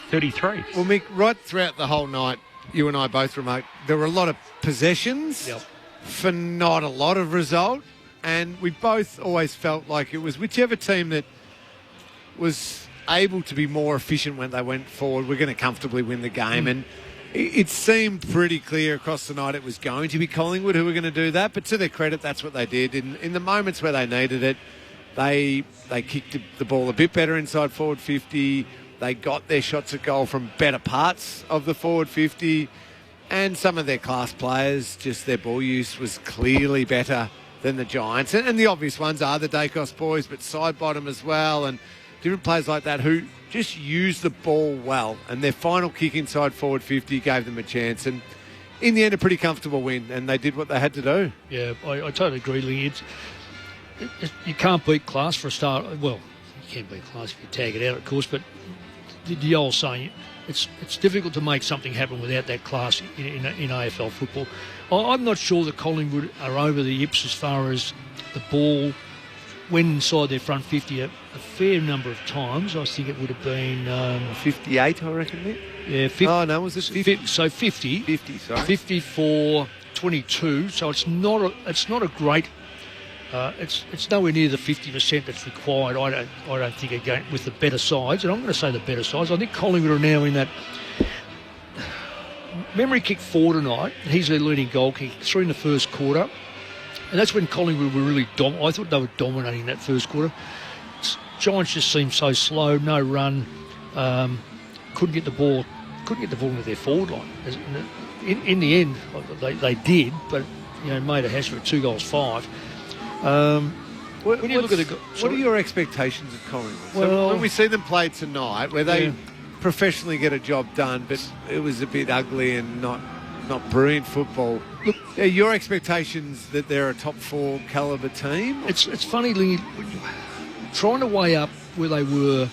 33. Well, Mick, right throughout the whole night, you and I both remarked there were a lot of possessions for not a lot of result, and we both always felt like it was whichever team that was able to be more efficient when they went forward, we're going to comfortably win the game. And it seemed pretty clear across the night it was going to be Collingwood who were going to do that, but to their credit, that's what they did. In the moments where they needed it, they kicked the ball a bit better inside forward 50. They got their shots at goal from better parts of the forward 50, and some of their class players, just their ball use was clearly better than the Giants. And the obvious ones are the Dacos boys, but Sidebottom as well, and different players like that who just used the ball well. And their final kick inside forward 50 gave them a chance. And in the end, a pretty comfortable win, and they did what they had to do. Yeah, I totally agree, Lee. You can't beat class for a start. Well, you can beat class if you tag it out, of course, but the old saying, it's difficult to make something happen without that class in AFL football. I'm not sure that Collingwood are over the yips as far as the ball went inside their front 50 a fair number of times. I think it would have been 58, I reckon, Nick. Yeah, 50. Oh, no, was it 50? So 50. 50, sorry. 54, 22. So it's not a great. It's nowhere near the 50% that's required. I don't think, again, with the better sides, and I'm going to say the better sides. I think Collingwood are now in that. Memory kicked 4 tonight. He's their leading goal kick, 3 in the first quarter. And that's when Collingwood were really I thought they were dominating that first quarter. Giants just seemed so slow, no run, couldn't get the ball into their forward line. In the end, they did, but made a hash of it, 2 goals, 5. When you look at what are your expectations of Collingwood? So when we see them play tonight, where they professionally get a job done, but it was a bit ugly and not brilliant football. Look, are your expectations that they're a top 4 calibre team? It's funny, Lee, trying to weigh up where they were,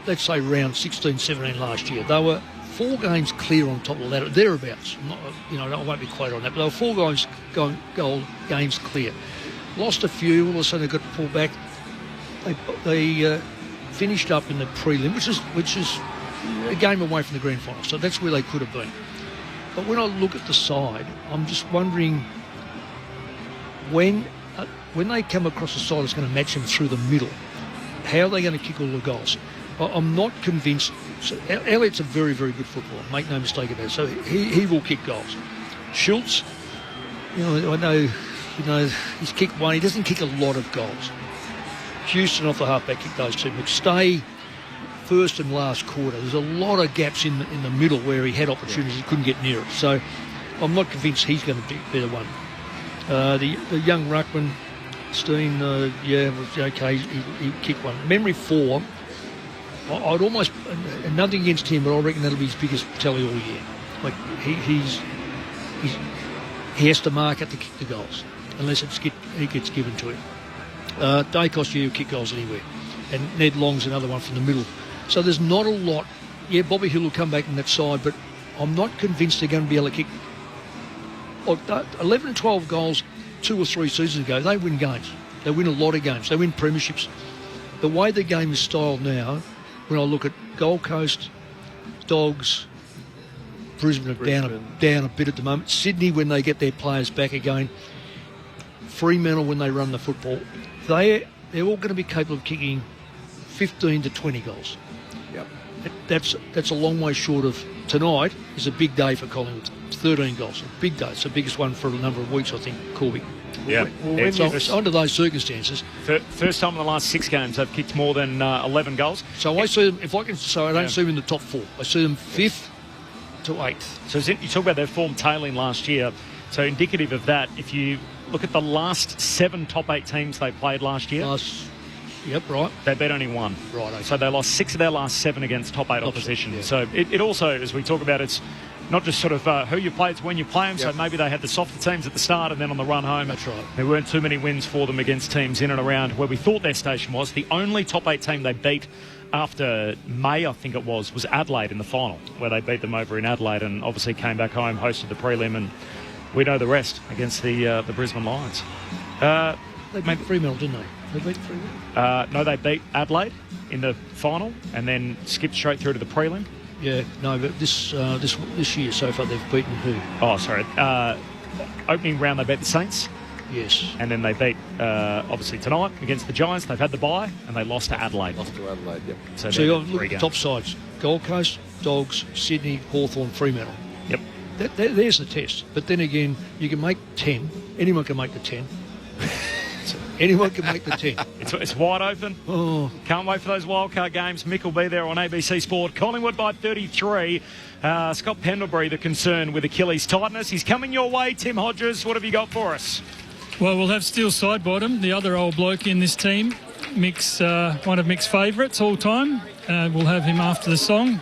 let's say round 16, 17 last year. They were 4 games clear on top of the ladder, thereabouts. I won't be quoted on that, but they were 4 games clear. Lost a few, all of a sudden they got pulled back. They finished up in the prelim, which is a game away from the grand final, so that's where they could have been. But when I look at the side, I'm just wondering when they come across a side that's going to match them through the middle, how are they going to kick all the goals? I'm not convinced. So Elliott's a very, very good footballer, make no mistake about it. So he will kick goals. Schultz, I know, he's kicked 1. He doesn't kick a lot of goals. Houston off the halfback kicked those 2. McStay, first and last quarter. There's a lot of gaps in the middle where he had opportunities, he couldn't get near it. So I'm not convinced he's going to be the one. The young ruckman, Steen, was okay. He kicked 1. Memory 4. I'd almost, and nothing against him, but I reckon that'll be his biggest tally all year. Like he has to mark it to kick the goals, unless he gets given to him. Dacos, kick goals anywhere, and Ned Long's another one from the middle. So there's not a lot yeah, Bobby Hill will come back in that side, but I'm not convinced they're going to be able to kick 11 and 12 goals 2 or 3 seasons ago. They win games. They win a lot of games. They win premierships. The way the game is styled now, when I look at Gold Coast, Dogs, Brisbane are down a bit at the moment. Sydney, when they get their players back again, Fremantle, when they run the football, they're all going to be capable of kicking 15 to 20 goals. Yep. That's a long way short of tonight. Is a big day for Collingwood. 13 goals, a big day. It's the biggest one for a number of weeks, I think, Corby. Yeah. So under those circumstances, first time in the last 6 games they've kicked more than 11 goals. So I see them. I don't see them in the top 4. I see them 5th to 8th. So you talk about their form tailing last year. So indicative of that, if you look at the last 7 top 8 teams they played last year. Yep, right. They beat only 1. Right. Okay. So they lost 6 of their last 7 against top 8 opposition. Yeah. So it also, as we talk about, it's not just sort of who you play, it's when you play them. Yep. So maybe they had the softer teams at the start, and then on the run home, that's right, there weren't too many wins for them against teams in and around where we thought their station was. The only top 8 team they beat after May, I think it was Adelaide in the final, where they beat them over in Adelaide and obviously came back home, hosted the prelim, and we know the rest against the Brisbane Lions. They beat Fremantle, didn't they? They beat Fremantle? No, they beat Adelaide in the final and then skipped straight through to the prelim. Yeah, no, but this year so far they've beaten who? Oh, sorry. Opening round they beat the Saints. Yes. And then they beat, obviously, tonight against the Giants. They've had the bye and they lost to Adelaide. Yep. So you've got the top sides. Gold Coast, Dogs, Sydney, Hawthorn, Fremantle. Yep. There's the test. But then again, you can make 10. Anyone can make the 10. Anyone can make the 10. It's wide open. Oh. Can't wait for those wildcard games. Mick will be there on ABC Sport. Collingwood by 33. Scott Pendlebury, the concern with Achilles tightness. He's coming your way. Tim Hodges, what have you got for us? Well, we'll have Steele Sidebottom, the other old bloke in this team. Mick's, one of Mick's favourites all time. We'll have him after the song.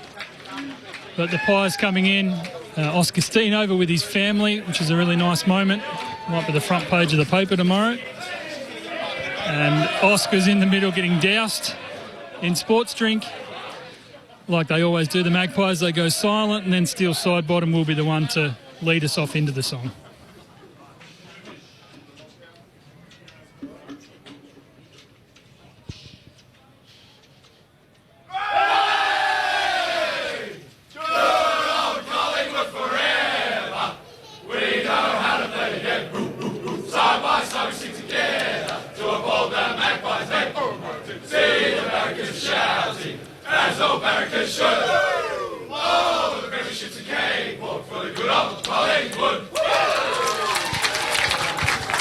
But the Pies coming in. Oscar Steen over with his family, which is a really nice moment. Might be the front page of the paper tomorrow. And Oscar's in the middle getting doused in sports drink. Like they always do, the Magpies, they go silent, and then Steele Sidebottom will be the one to lead us off into the song.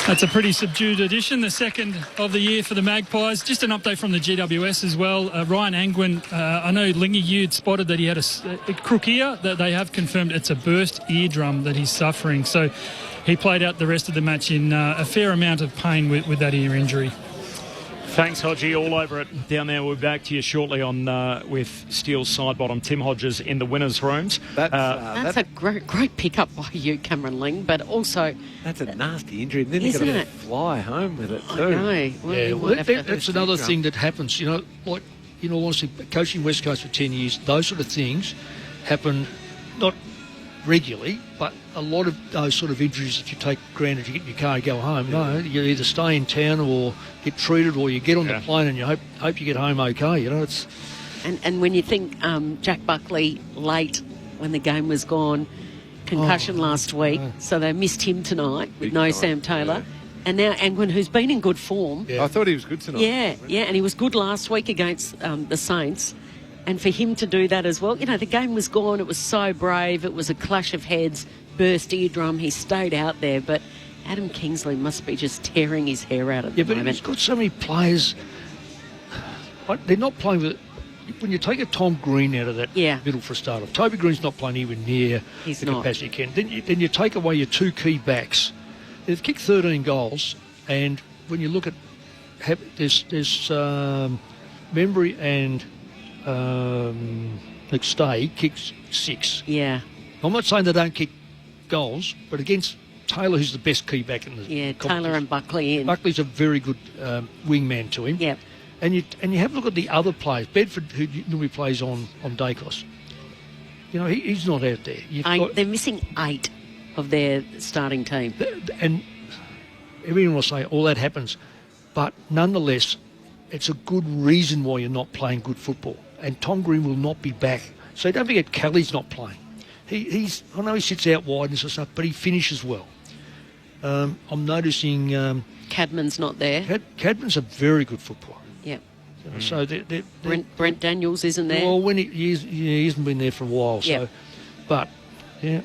That's a pretty subdued edition, the second of the year for the Magpies. Just an update from the GWS as well. Ryan Angwin, I know Lingy, you'd spotted that he had a crook ear. That they have confirmed it's a burst eardrum that he's suffering. So he played out the rest of the match in a fair amount of pain with that ear injury. Thanks, Hodgie. All over it down there. We'll be back to you shortly on with Steele's Sidebottom. Tim Hodges in the winners' rooms. That's a great pickup by you, Cameron Ling, but also... That's a nasty injury. And then you've got to fly home with it too. I know. Well, that's another thing that happens. You know, like, you know, honestly, coaching West Coast for 10 years, those sort of things happen not regularly, but a lot of those sort of injuries that you take for granted, you get in your car and go home. No, you either stay in town or get treated, or you get on the plane and you hope you get home okay. You know, it's and when you think Jack Buckley late when the game was gone, concussion last week, so they missed him tonight with no Sam Taylor. And now Angwin, who's been in good form. I thought he was good tonight. Yeah, and he was good last week against the Saints. And for him to do that as well, you know, the game was gone. It was so brave. It was a clash of heads, burst eardrum. He stayed out there. But Adam Kingsley must be just tearing his hair out at the moment. Yeah, but he's got so many players. They're not playing with it. When you take a Tom Green out of that middle for a start off, Toby Green's not playing anywhere near the capacity he can. Then you take away your 2 key backs. They've kicked 13 goals. And when you look at... There's Membry and... McStay kicks 6. Yeah. I'm not saying they don't kick goals, but against Taylor, who's the best key back in the Taylor and Buckley in. Buckley's a very good wingman to him. Yep. And you have a look at the other players. Bedford, who normally plays on Dacos. he's not out there. They're missing 8 of their starting team. And everyone will say all that happens, but nonetheless, it's a good reason why you're not playing good football. And Tom Green will not be back. So don't forget Kelly's not playing. I know he sits out wide and stuff, but he finishes well. I'm noticing... Cadman's not there. Cadman's a very good footballer. Yeah. So Brent Daniels isn't there. Well, when he hasn't been there for a while. So, yep. But, yep.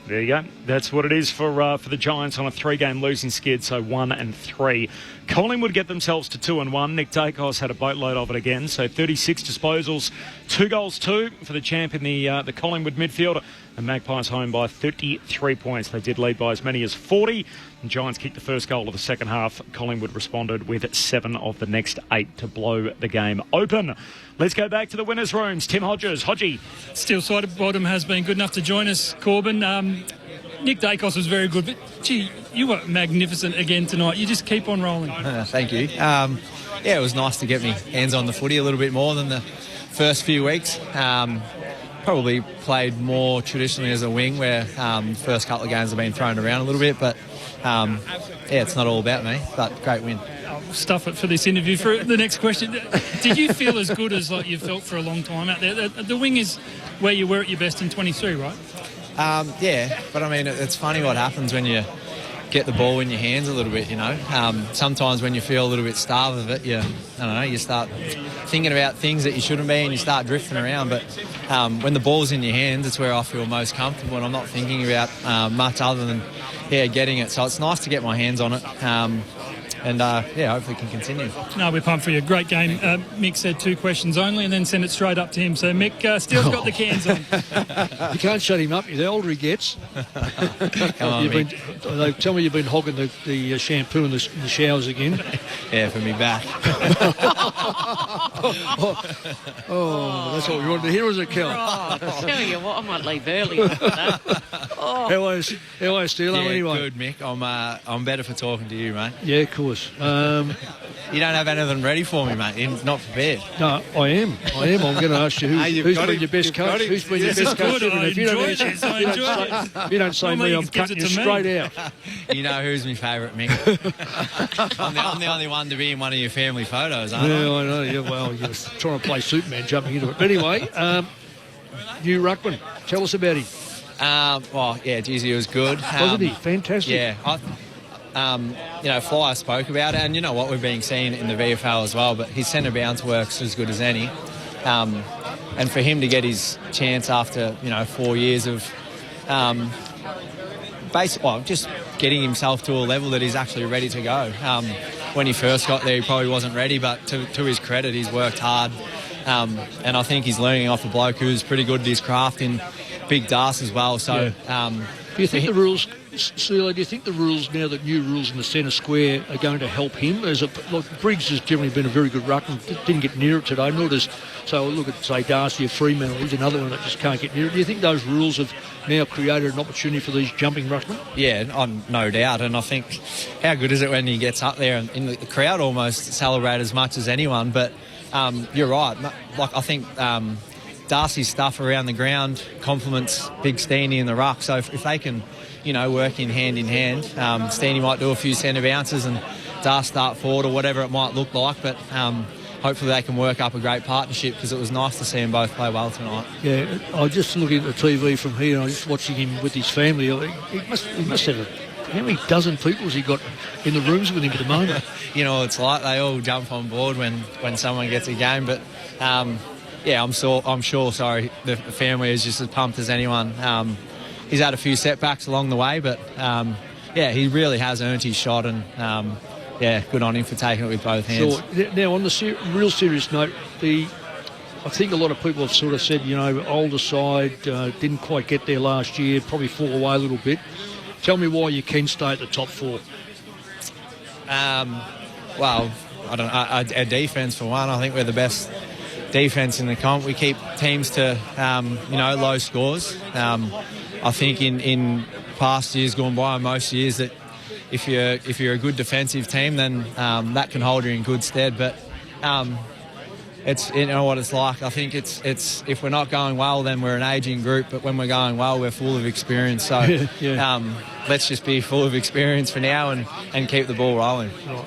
There you go. That's what it is for the Giants on a 3-game losing skid, so 1-3. Collingwood get themselves to 2-1. Nick Dacos had a boatload of it again, so 36 disposals, 2 goals, 2 for the champ in the Collingwood midfield. And Magpies home by 33 points. They did lead by as many as 40. And Giants kicked the first goal of the second half. Collingwood responded with 7 of the next 8 to blow the game open. Let's go back to the winners' rooms. Tim Hodges. Hodgie. Steel Sidebottom has been good enough to join us, Corbin. Nick Dacos was very good, but gee, you were magnificent again tonight. You just keep on rolling. Thank you. It was nice to get me hands on the footy a little bit more than the first few weeks. Probably played more traditionally as a wing, where the first couple of games have been thrown around a little bit, but it's not all about me, but great win. Stuff it for this interview. For the next question, did you feel as good as you felt for a long time out there? The wing is where you were at your best in 23, right? But I mean, it's funny what happens when you get the ball in your hands a little bit, Sometimes when you feel a little bit starved of it, you start thinking about things that you shouldn't be and you start drifting around. But when the ball's in your hands, it's where I feel most comfortable, and I'm not thinking about much other than getting it. So it's nice to get my hands on it. Hopefully can continue. No, we're pumped for you. Great game. Mick said 2 questions only and then send it straight up to him. So Mick, Steele's got the cans on. You can't shut him up. The older he gets. Come on, they tell me you've been hogging the shampoo in the showers again. Yeah, for me back. That's all you wanted to hear, was it, Kel? I tell you what, I might leave early after that. How are you, Steele? Anyway? Good, Mick. I'm better for talking to you, mate. Yeah, of course. You don't have anything ready for me, mate. You're not prepared. No, I am. I'm going to ask you who's been your best coach. Who's been your best coach? If you don't say me, I'm cutting you straight out. You know who's my favourite, Mick. I'm the only one to be in one of your family photos, aren't I? Yeah, I know. Yeah, well, you're trying to play Superman, jumping into it. But anyway, new ruckman. Tell us about him. He was good. Wasn't he? Fantastic. Yeah. Flyer spoke about it, and you know what we've been seeing in the VFL as well, but his centre bounce works as good as any. And for him to get his chance after, 4 years of just getting himself to a level that he's actually ready to go. When he first got there, he probably wasn't ready, but to his credit, he's worked hard. And I think he's learning off a bloke who's pretty good at his craft in Big Das as well. So, do you think the rules, Sula, do you think the rules now, the new rules in the centre square, are going to help him? Briggs has generally been a very good ruckman, didn't get near it today, nor does. So look at, say, Darcy or Fremantle, he's another one that just can't get near it. Do you think those rules have now created an opportunity for these jumping ruckmen? Yeah, no doubt. And I think, how good is it when he gets up there and the crowd almost celebrate as much as anyone? But you're right. I think Darcy's stuff around the ground complements Big Steenie in the ruck. So if they can, work in hand, Steenie might do a few centre bounces and Darcy start forward or whatever it might look like. But hopefully they can work up a great partnership, because it was nice to see them both play well tonight. Yeah, I just looking at the TV from here, and I was just watching him with his family. He must have how many dozen people has he got in the rooms with him at the moment? It's like they all jump on board when someone gets a game. But I'm sure. The family is just as pumped as anyone. He's had a few setbacks along the way, but he really has earned his shot, and good on him for taking it with both hands. Sure. Now, on the real serious note, I think a lot of people have sort of said, older side didn't quite get there last year, probably fall away a little bit. Tell me why you can stay at the top 4. I don't know. Our defence, for one, I think we're the best defence in the comp. We keep teams to, low scores. I think in past years gone by, most years, that if you're a good defensive team, then that can hold you in good stead. But it's you know what it's like. I think it's if we're not going well, then we're an ageing group. But when we're going well, we're full of experience. So let's just be full of experience for now and keep the ball rolling. Right.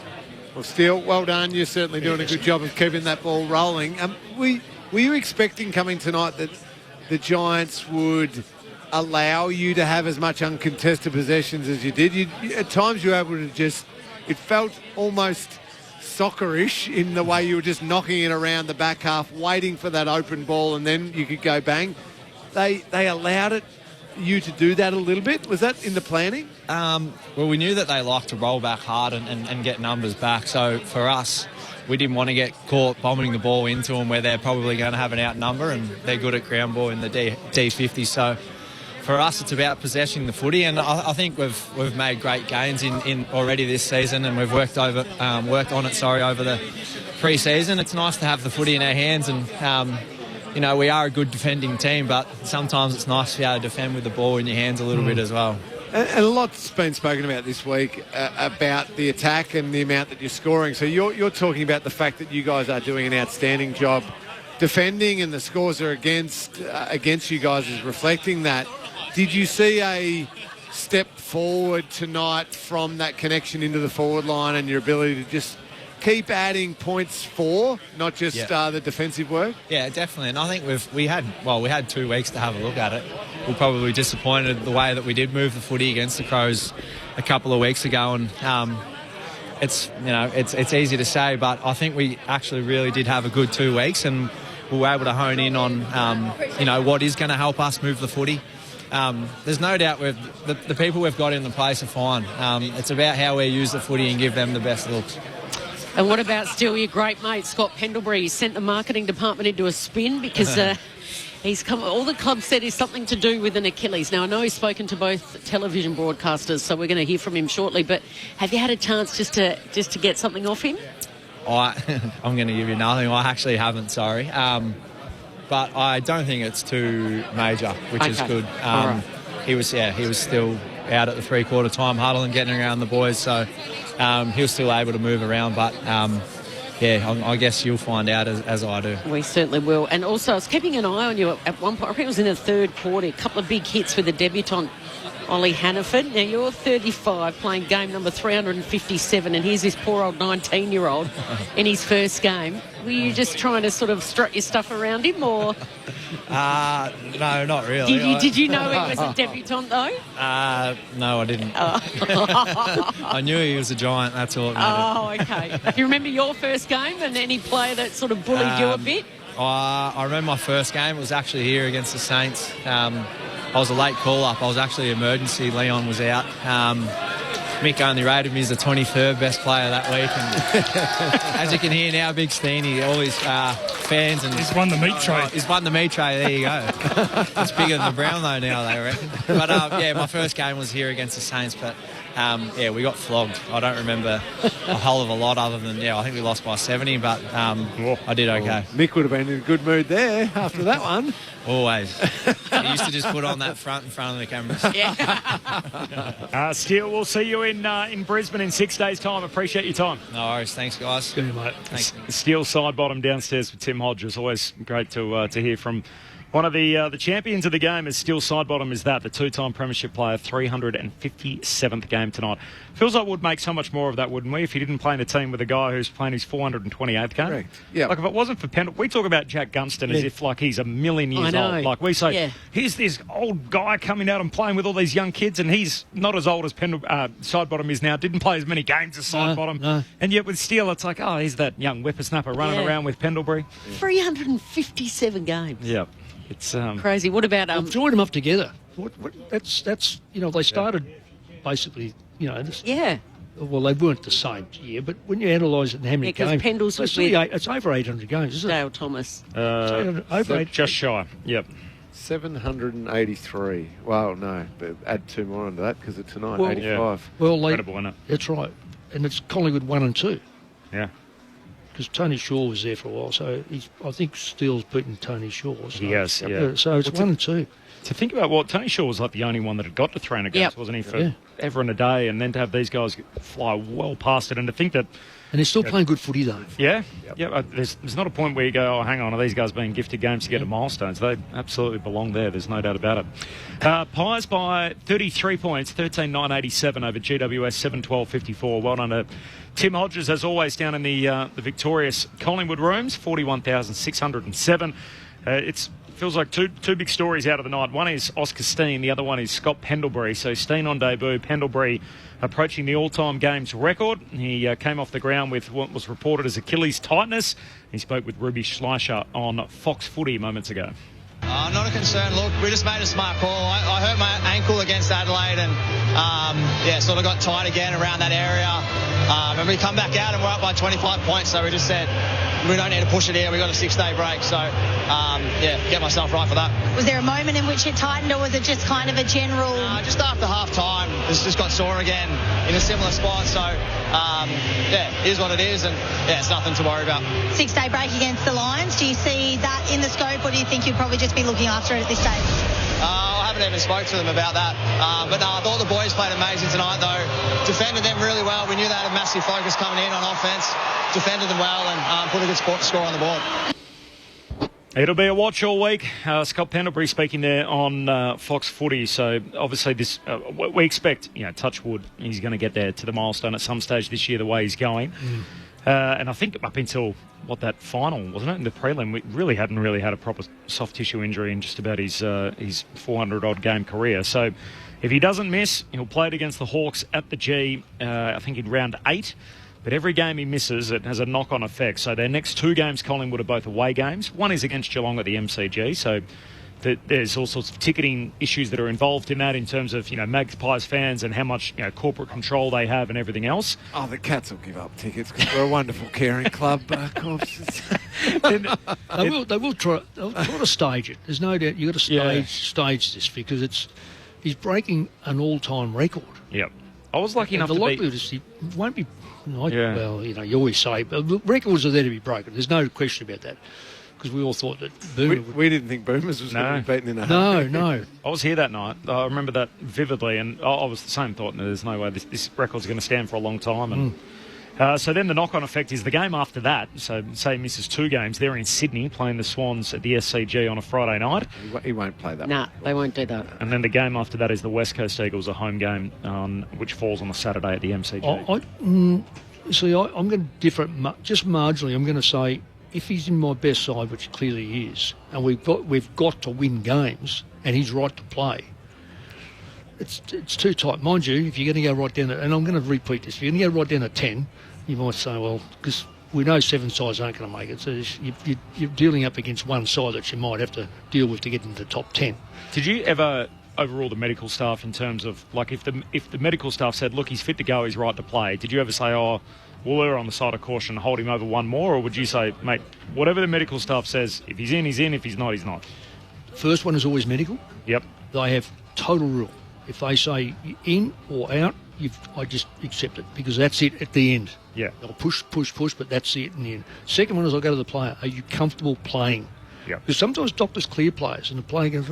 Well, Steele, well done. You're certainly doing a good job of keeping that ball rolling. Were you expecting coming tonight that the Giants would allow you to have as much uncontested possessions as you did? At times you were able to just... It felt almost soccerish in the way you were just knocking it around the back half, waiting for that open ball, and then you could go bang. They allowed you to do that a little bit. Was that in the planning? Well, we knew that they like to roll back hard and get numbers back. So for us, we didn't want to get caught bombing the ball into them where they're probably going to have an outnumber, and they're good at ground ball in the D50. So for us, it's about possessing the footy, and I think we've made great gains in already this season, and we've worked on it over the pre-season. It's nice to have the footy in our hands, and we are a good defending team, but sometimes it's nice to be able to defend with the ball in your hands a little bit as well. And a lot's been spoken about this week about the attack and the amount that you're scoring. So you're talking about the fact that you guys are doing an outstanding job defending, and the scores are against you guys is reflecting that. Did you see a step forward tonight from that connection into the forward line and your ability to just keep adding points for, not just the defensive work? Yeah, definitely. And I think we had 2 weeks to have a look at it. We're probably disappointed the way that we did move the footy against the Crows a couple of weeks ago, and it's easy to say, but I think we actually really did have a good 2 weeks, and we were able to hone in on what is going to help us move the footy. There's no doubt the people we've got in the place are fine. It's about how we use the footy and give them the best looks. And what about still your great mate Scott Pendlebury? He sent the marketing department into a spin because he's come. All the club said is something to do with an Achilles. Now I know he's spoken to both television broadcasters, so we're going to hear from him shortly. But have you had a chance just to get something off him? I'm going to give you nothing. I actually haven't. Sorry. But I don't think it's too major, which is good. Right. He was still out at the 3/4 time huddle and getting around the boys, so he was still able to move around. But I guess you'll find out as I do. We certainly will. And also, I was keeping an eye on you at one point. I think it was in the 3rd quarter. A couple of big hits with the debutant Ollie Hannaford. Now you're 35, playing game number 357, and here's this poor old 19-year-old in his first game. Were you just trying to sort of strut your stuff around him, or? No, not really. Did you know he was a debutant, though? No, I didn't. I knew he was a giant, that's all it mattered. Oh, okay. Do you remember your first game and any player that sort of bullied you a bit? I remember my first game. It was actually here against the Saints. I was a late call-up. I was actually emergency. Leon was out. Mick only rated me as the 23rd best player that week. And as you can hear now, Big Steenie, all his fans. And he's won the meat tray. He's won the meat tray, there you go. It's bigger than the Brownlow now, they reckon. But, my first game was here against the Saints, but, we got flogged. I don't remember a whole of a lot other than, I think we lost by 70, but I did okay. Mick would have been in a good mood there after that one. Always. He used to just put on that front in front of the cameras. Yeah. Steele, we'll see you in Brisbane in 6 days' time. Appreciate your time. No worries. Thanks, guys. Good, mate. Thanks. Steele side bottom downstairs with Tim Hodges. Always great to hear from one of the champions of the game. Is Steele Sidebottom is that, the 2-time premiership player, 357th game tonight. Feels like we'd make so much more of that, wouldn't we, if he didn't play in a team with a guy who's playing his 428th game? Correct. Yeah. Like, if it wasn't for Pendle, we talk about Jack Gunston as if, like, he's a million years old. Like, we say, here's this old guy coming out and playing with all these young kids, and he's not as old as Sidebottom is now, didn't play as many games as Sidebottom. No. And yet with Steele, it's like, he's that young whippersnapper running around with Pendlebury. 357 games. Yeah. It's crazy. What about I've joined them up together. That's they started basically, well, they weren't the same year, but when you analyse it and how many games, Pendles was it's over 800 games, isn't it? Dale Thomas. Just shy. Yep. 783. Well, no, but add 2 more onto that because of tonight, 85. Yeah. Well, incredible, isn't it? That's right, and it's Collingwood 1 and 2. Yeah. Because Tony Shaw was there for a while, so I think Steele's beaten Tony Shaw. So, he has, yeah. So it's 1 and 2. To think about what Tony Shaw was like the only one that had got to 300 games, wasn't he, for ever and a day, and then to have these guys fly well past it, and to think that And they're still playing good footy, though. Yeah. There's not a point where you go, oh, hang on, are these guys being gifted games to get to milestones? They absolutely belong there. There's no doubt about it. Pies by 33 points, 13-9-87 over GWS 7-12-54. Well done to Tim Hodges, as always, down in the victorious Collingwood rooms, 41,607. It feels like two big stories out of the night. One is Oscar Steen, the other one is Scott Pendlebury. So Steen on debut, Pendlebury approaching the all-time games record. He came off the ground with what was reported as Achilles tightness. He spoke with Ruby Schleicher on Fox Footy moments ago. Not a concern. Look, we just made a smart call. I hurt my ankle against Adelaide and, sort of got tight again around that area. And we come back out and we're up by 25 points. So we just said, we don't need to push it here. We got a 6-day break. So, get myself right for that. Was there a moment in which it tightened, or was it just kind of a general... just after half-time, it's just got sore again in a similar spot. So, it is what it is. And, it's nothing to worry about. 6-day break against the Lions. Do you see that in the scope, or do you think you'd probably just be looking after it at this stage? I haven't even spoke to them about that. But no, I thought the boys played amazing tonight, though. Defended them really well. We knew they had a massive focus coming in on offence. Defended them well and put a good score on the board. It'll be a watch all week. Scott Pendlebury speaking there on Fox Footy. So obviously this, we expect, touch wood, he's going to get there to the milestone at some stage this year, the way he's going. And I think up until, that final, wasn't it, in the prelim, we really hadn't had a proper soft tissue injury in just about his 400-odd game career. So if he doesn't miss, he'll play it against the Hawks at the G, I think in round 8. But every game he misses, it has a knock-on effect. So their next 2 games, Collingwood, are both away games. One is against Geelong at the MCG, so there's all sorts of ticketing issues that are involved in that in terms of, Magpies fans and how much, corporate control they have and everything else. Oh, the Cats will give up tickets because we're a wonderful caring club, corpses. They will try to stage it. There's no doubt you've got to stage this because he's breaking an all-time record. Yep. I was lucky enough to be... The likelihood is he won't be... Well, you always say, but records are there to be broken. There's no question about that. Because we all thought that Boomer we didn't think Boomers was going to be beaten in a No. I was here that night. I remember that vividly, and I was the same thought. There's no way this record's going to stand for a long time. And so then the knock-on effect is the game after that. So say he misses 2 games. They're in Sydney playing the Swans at the SCG on a Friday night. He won't play that. Nah, they won't do that. And then the game after that is the West Coast Eagles, a home game, which falls on a Saturday at the MCG. I'm going to differ just marginally. I'm going to say, if he's in my best side, which clearly he is, and we've got to win games, and he's right to play, it's too tight. Mind you, if you're going to go right down to, and I'm going to repeat this, if you're going to go right down to 10, you might say, well, because we know 7 sides aren't going to make it, so you're dealing up against one side that you might have to deal with to get into the top 10. Did you ever overrule the medical staff in terms of, like, if the medical staff said, look, he's fit to go, he's right to play, did you ever say, we'll err on the side of caution, hold him over one more, or would you say, mate, whatever the medical staff says, if he's in, he's in, if he's not, he's not? First one is always medical. Yep. They have total rule. If they say in or out, I just accept it because that's it at the end. Yeah. They'll push, but that's it in the end. Second one is I'll go to the player. Are you comfortable playing? Yeah. Because sometimes doctors clear players and the player goes,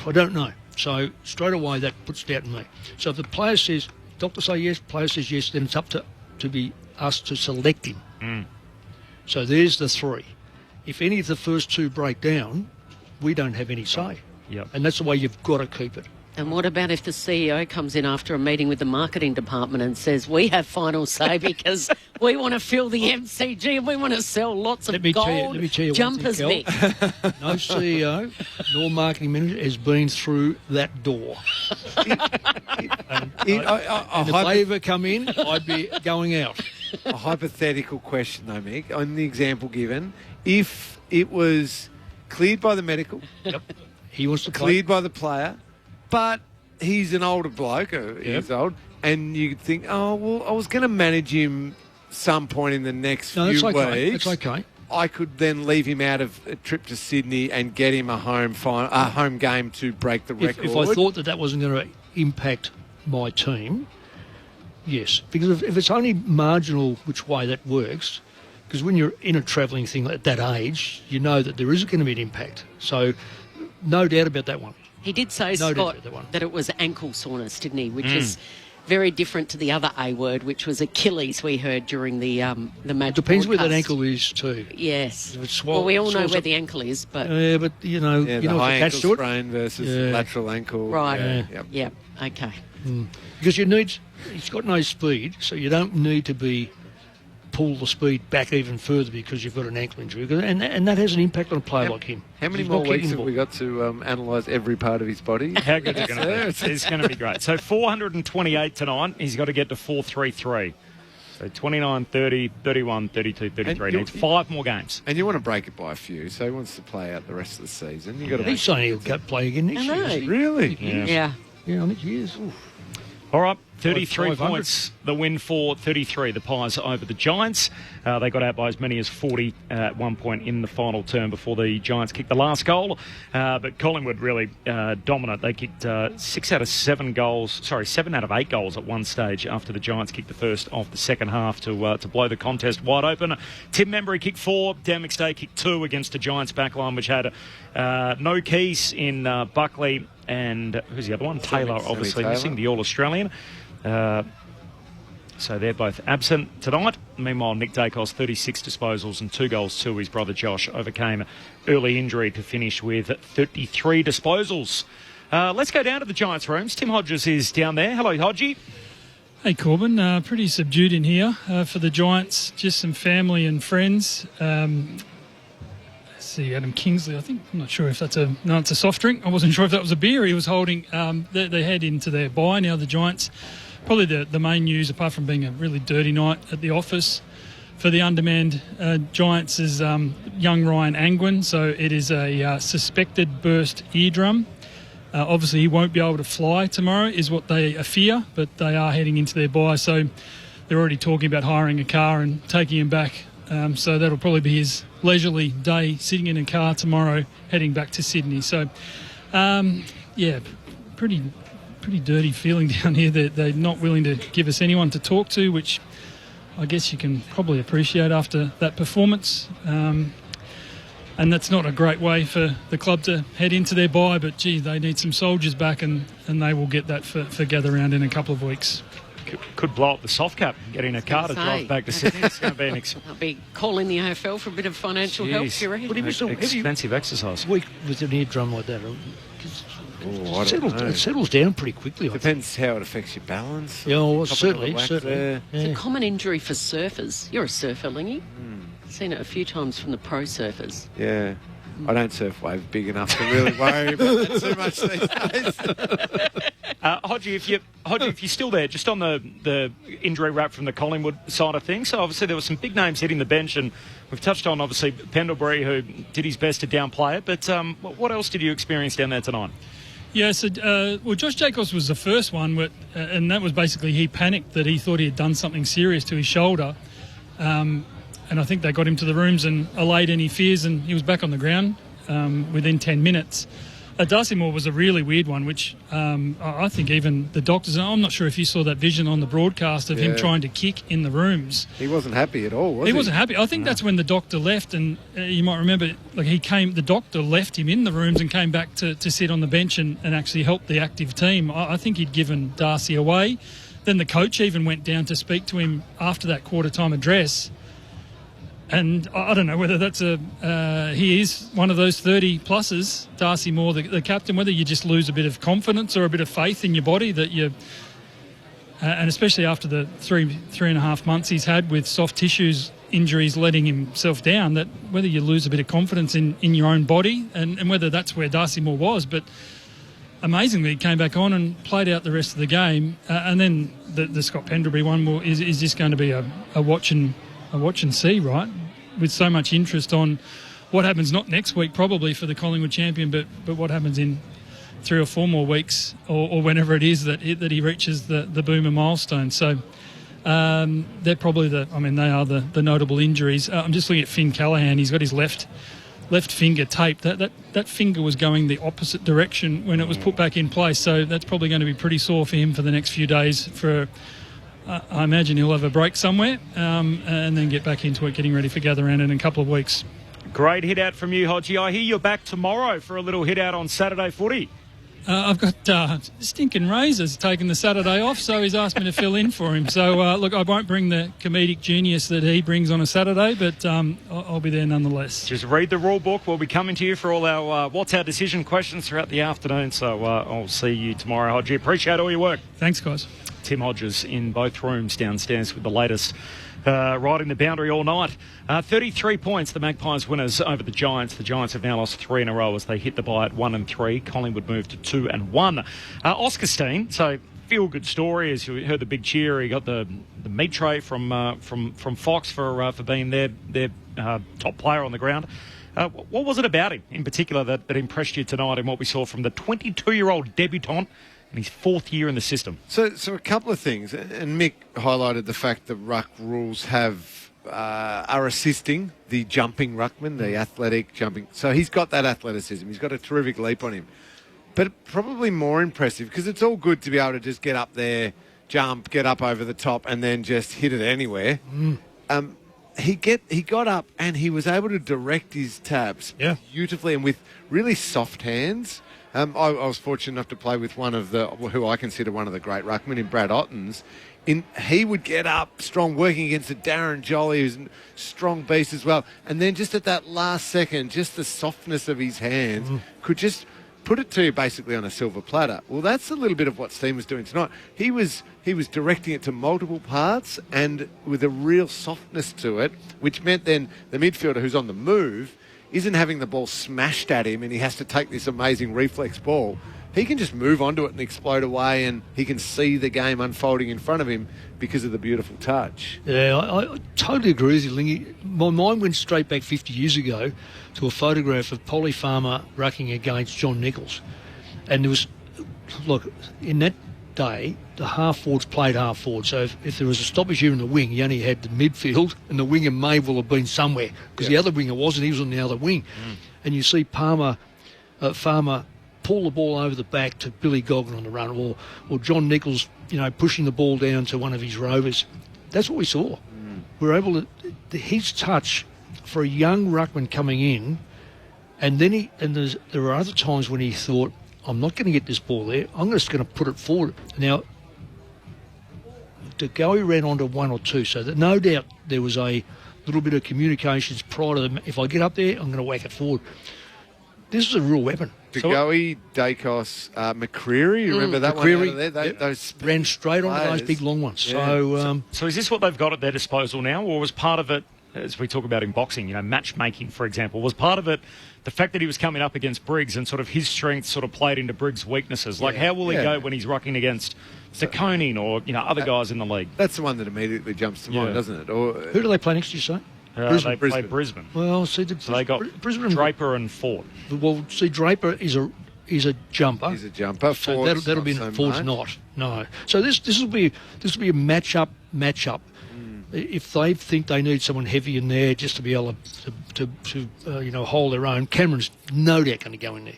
I don't know. So straight away that puts doubt in me. So if the player says, doctor say yes, player says yes, then it's up to be us to select him. So there's the 3. If any of the first 2 break down, we don't have any say. Yep. And that's the way you've got to keep it. And what about if the CEO comes in after a meeting with the marketing department and says, we have final say because we want to fill the MCG and we want to sell lots of gold let me tell you jumpers, Mick. No CEO nor marketing manager has been through that door. And if they ever come in, I'd be going out. A hypothetical question, though, Mick, on the example given, if it was cleared by the medical, he wants to cleared by the player, but he's an older bloke, he's old, and you think, I was going to manage him some point in the next few weeks. That's okay. I could then leave him out of a trip to Sydney and get him a home game to break the record. If I thought that wasn't going to impact my team, yes. Because if it's only marginal which way that works, because when you're in a travelling thing at that age, you know that there is going to be an impact. So no doubt about that one. He did say, Scott, that it was ankle soreness, didn't he? Which is very different to the other A word, which was Achilles. We heard during the match. Depends where that broadcast. ankle is too. Yes. If it's Well, we all know where the ankle is, but yeah, but you know, the if high attached ankle to it, sprain versus lateral ankle. right. Yep. Yeah. Okay. Because he's got no speed, so you don't need to pull the speed back even further because you've got an ankle injury, and that has an impact on a player like him. How many He's more not weeks kicking have the we got to analyse every part of his body? How good is it going to be? It's going to be great. So 428 tonight. He's got to get to 433. So 29, 30, 31, 32, 33. Needs 5 more games. And you want to break it by a few, so he wants to play out the rest of the season. You got to. He's saying he'll go play again next I know. year. Really? Yeah. Yeah, I think he is. All right, 33 500. points, the win for 33, the Pies over the Giants. They got out by as many as 40 at one point in the final term before the Giants kicked the last goal. But Collingwood really dominant. They kicked 7 out of 8 goals at one stage after the Giants kicked the first of the second half to blow the contest wide open. Tim Membry kicked 4, Dan McStay kicked 2 against the Giants backline, which had no keys in Buckley. And who's the other one? Taylor, obviously missing, the All-Australian. So they're both absent tonight. Meanwhile, Nick Dacos, 36 disposals and 2 goals to his brother Josh, overcame early injury to finish with 33 disposals. Let's go down to the Giants' rooms. Tim Hodges is down there. Hello, Hodgie. Hey, Corbin. Pretty subdued in here for the Giants. Just some family and friends. See, Adam Kingsley, I'm not sure if it's a soft drink. I wasn't sure if that was a beer he was holding. They head into their bye now, the Giants. Probably the main news, apart from being a really dirty night at the office for the undermanned Giants, is young Ryan Angwin. So it is a suspected burst eardrum. Obviously, he won't be able to fly tomorrow, is what they fear, but they are heading into their bye. So they're already talking about hiring a car and taking him back. So that'll probably be his leisurely day, sitting in a car tomorrow, heading back to Sydney. So, pretty dirty feeling down here. They're not willing to give us anyone to talk to, which I guess you can probably appreciate after that performance. And that's not a great way for the club to head into their bye, but, gee, they need some soldiers back, and they will get that for gather round in a couple of weeks. Could blow up the soft cap, getting a car to drive back to Sydney. It's going to be an I'll be calling the AFL for a bit of financial help, you reckon? expensive exercise. Weak with an eardrum like that. It settles down pretty quickly. Depends how it affects your balance. Yeah, well, certainly. Yeah. It's a common injury for surfers. You're a surfer, Lingy. Seen it a few times from the pro surfers. Yeah. I don't surf waves big enough to really worry about that too much these days. Hodgie, if you're still there, just on the injury wrap from the Collingwood side of things, so obviously there were some big names hitting the bench, and we've touched on, obviously, Pendlebury, who did his best to downplay it, but what else did you experience down there tonight? Yeah, so, Josh Jacobs was the first one, and that was basically he panicked that he thought he had done something serious to his shoulder. And I think they got him to the rooms and allayed any fears, and he was back on the ground within 10 minutes. Darcy Moore was a really weird one, which I think even the doctors, and I'm not sure if you saw that vision on the broadcast of him trying to kick in the rooms. He wasn't happy at all, was he? He wasn't happy. I think that's when the doctor left, and you might remember, the doctor left him in the rooms and came back to sit on the bench and actually help the active team. I think he'd given Darcy away. Then the coach even went down to speak to him after that quarter-time address. And I don't know whether that's he is one of those 30-pluses, Darcy Moore, the captain, whether you just lose a bit of confidence or a bit of faith in your body that you... and especially after the three and a half months he's had with soft tissues injuries letting himself down, that whether you lose a bit of confidence in your own body and whether that's where Darcy Moore was. But amazingly, he came back on and played out the rest of the game. And then the Scott Pendlebury one is just going to be a watch and see, right? With so much interest on what happens not next week probably for the Collingwood champion, but what happens in 3 or 4 more weeks or whenever it is that he reaches the boomer milestone. So they're probably they are the notable injuries. I'm just looking at Finn Callaghan. He's got his left finger taped. That finger was going the opposite direction when it was put back in place. So that's probably going to be pretty sore for him for the next few days. I imagine he'll have a break somewhere and then get back into it, getting ready for gather round in a couple of weeks. Great hit out from you, Hodgie. I hear you're back tomorrow for a little hit out on Saturday footy. I've got Stinking Razors taking the Saturday off, so he's asked me to fill in for him. So, look, I won't bring the comedic genius that he brings on a Saturday, but I'll be there nonetheless. Just read the rule book. We'll be coming to you for all our What's Our Decision questions throughout the afternoon. So I'll see you tomorrow, Hodgie. Appreciate all your work. Thanks, guys. Tim Hodges in both rooms downstairs with the latest riding the boundary all night. 33 points, the Magpies winners over the Giants. The Giants have now lost 3 in a row as they hit the bye at 1-3. Collingwood moved to 2-1. Oscar Steen, so feel-good story, as you heard the big cheer. He got the meat tray from Fox for being their top player on the ground. What was it about him in particular that impressed you tonight in what we saw from the 22-year-old debutant in his 4th year in the system? So a couple of things, and Mick highlighted the fact that ruck rules are assisting the jumping ruckman, the athletic jumping. So he's got that athleticism. He's got a terrific leap on him. But probably more impressive, because it's all good to be able to just get up there, jump, get up over the top, and then just hit it anywhere. He got up and he was able to direct his tabs beautifully and with really soft hands. I was fortunate enough to play with who I consider one of the great ruckmen in Brad Ottens. He would get up strong, working against a Darren Jolly, who's a strong beast as well. And then just at that last second, just the softness of his hands could just put it to you basically on a silver platter. Well, that's a little bit of what Steen was doing tonight. He was directing it to multiple parts and with a real softness to it, which meant then the midfielder who's on the move isn't having the ball smashed at him and he has to take this amazing reflex ball. He can just move onto it and explode away, and he can see the game unfolding in front of him because of the beautiful touch. Yeah, I totally agree with you, Lingy. My mind went straight back 50 years ago to a photograph of Polly Farmer rucking against John Nichols. And there was, look, in that day, the half-forwards played half-forward. So if there was a stoppage here in the wing, you only had the midfield, and the winger may well have been somewhere, because the other winger wasn't. He was on the other wing. And you see Farmer pull the ball over the back to Billy Goggin on the run, or John Nichols, pushing the ball down to one of his rovers. That's what we saw. We were able to, his touch for a young ruckman coming in, and then there were other times when he thought, I'm not going to get this ball there, I'm just going to put it forward. Now, De Goey ran onto 1 or 2, so that no doubt there was a little bit of communications prior to them. If I get up there, I'm going to whack it forward. This is a real weapon. De Goey, Dacos, McCreary, you remember that McCreary, one out of there? Those ran straight onto those big long ones. Yeah. So is this what they've got at their disposal now, or was part of it, as we talk about in boxing, matchmaking, for example, was part of it the fact that he was coming up against Briggs and sort of his strengths sort of played into Briggs' weaknesses? Like, how will he go when he's rucking against De Koning or, other guys in the league? That's the one that immediately jumps to mind, doesn't it? Or who do they play next, you say? They play Brisbane. Well, see, they got Brisbane, Draper and Ford. Well, see, Draper is a jumper. He's a jumper. So that'll be Ford's not. No. So this will be a matchup. If they think they need someone heavy in there just to be able to hold their own, Cameron's no doubt going to go in there.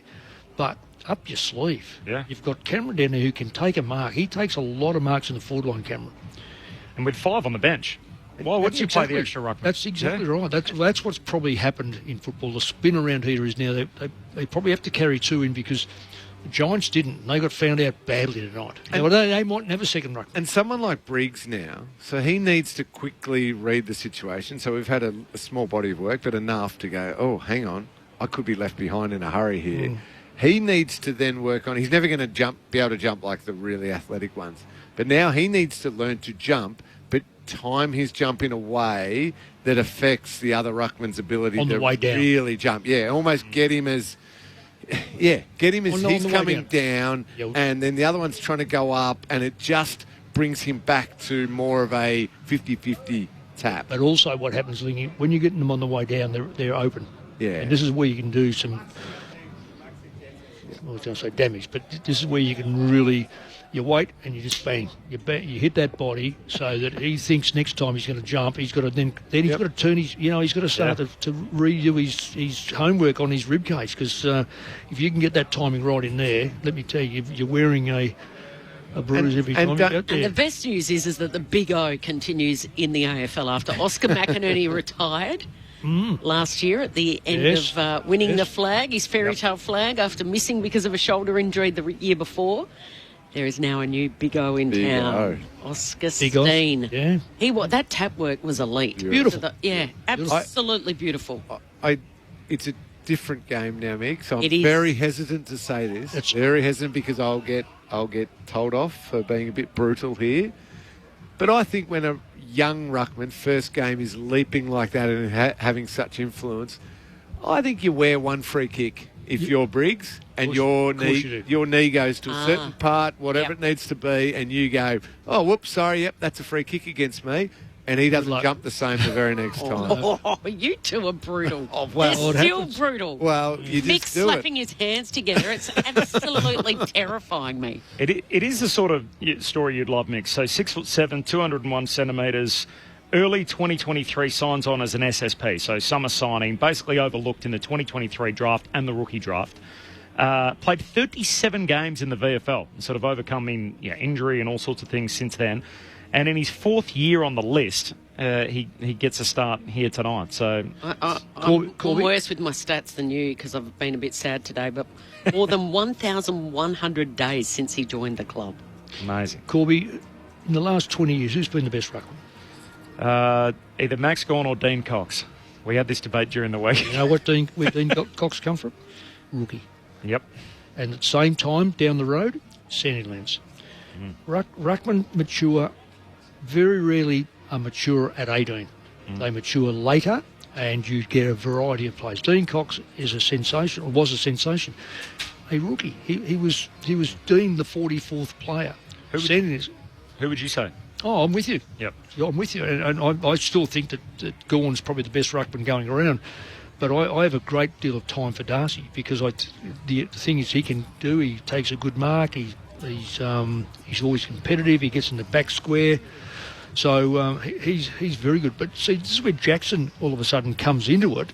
But up your sleeve. Yeah. You've got Cameron down there who can take a mark. He takes a lot of marks in the forward line, Cameron. And with 5 on the bench. Why wouldn't you play the extra ruckman? That's exactly right. That's what's probably happened in football. The spin around here is now they probably have to carry 2 in because the Giants didn't. They got found out badly tonight. They might have a second ruckman. And someone like Briggs now, so he needs to quickly read the situation. So we've had a small body of work, but enough to go, oh, hang on, I could be left behind in a hurry here. He needs to then work on, he's never going to be able to jump like the really athletic ones. But now he needs to learn to jump, but time his jump in a way that affects the other ruckman's ability to really jump. Yeah, almost get him as he's coming down, and then the other one's trying to go up, and it just brings him back to more of a 50-50 tap. But also what happens, Lingy, when you're getting them on the way down, they're open. Yeah. And this is where you can do some, I was going to say damage, but this is where you can really, you wait and you just bang. You hit that body so that he thinks next time he's going to jump, he's got to then he's got to turn his, he's got to start to redo his homework on his rib cage, because if you can get that timing right in there, let me tell you, you're wearing a bruise every time you go there. And the best news is that the Big O continues in the AFL after Oscar McInerney retired. last year at the end Yes. of winning Yes. the flag, his fairy tale flag, after missing because of a shoulder injury the year before. There is now a new Big O in Big town. O. Oscar Big O, Steen. yeah. That tap work was elite. Beautiful. Absolutely beautiful. It's a different game now, Mick. So It I'm is. very hesitant to say this. Very hesitant because I'll get told off for being a bit brutal here. But I think when a young ruckman first game is leaping like that and having such influence, I think you wear one free kick if you're Briggs and your knee goes to a certain part, whatever it needs to be, and you go, oh, whoops, sorry, yep, that's a free kick against me. And he doesn't jump the same the very next time. Oh, you two are brutal. well, They're still brutal. Well, you Mick just do it. slapping his hands together. It's absolutely terrifying me. It is the sort of story you'd love, Mick. So 6'7", 201 centimetres. Early 2023 signs on as an SSP, so summer signing, basically overlooked in the 2023 draft and the rookie draft. Played 37 games in the VFL, sort of overcoming injury and all sorts of things since then. And in his fourth year on the list, he gets a start here tonight. So I'm worse with my stats than you because I've been a bit sad today, but more than 1,100 days since he joined the club. Amazing. Corby, in the last 20 years, who's been the best ruckman? Either Max Gawn or Dean Cox. We had this debate during the week. You know where Dean Cox come from? Rookie. Yep. And at the same time, down the road, Sandilands. Ruckman mature, very rarely are mature at 18. They mature later, and you get a variety of players. Dean Cox is a sensation, or was a sensation. A rookie. He was deemed the 44th player. Who would you say? Oh, I'm with you. Yep. Yeah, I'm with you. And I still think that Gawn's probably the best ruckman going around. But I have a great deal of time for Darcy because the thing is he can do, he takes a good mark, he's always competitive, he gets in the back square. So he's very good. But see, this is where Jackson all of a sudden comes into it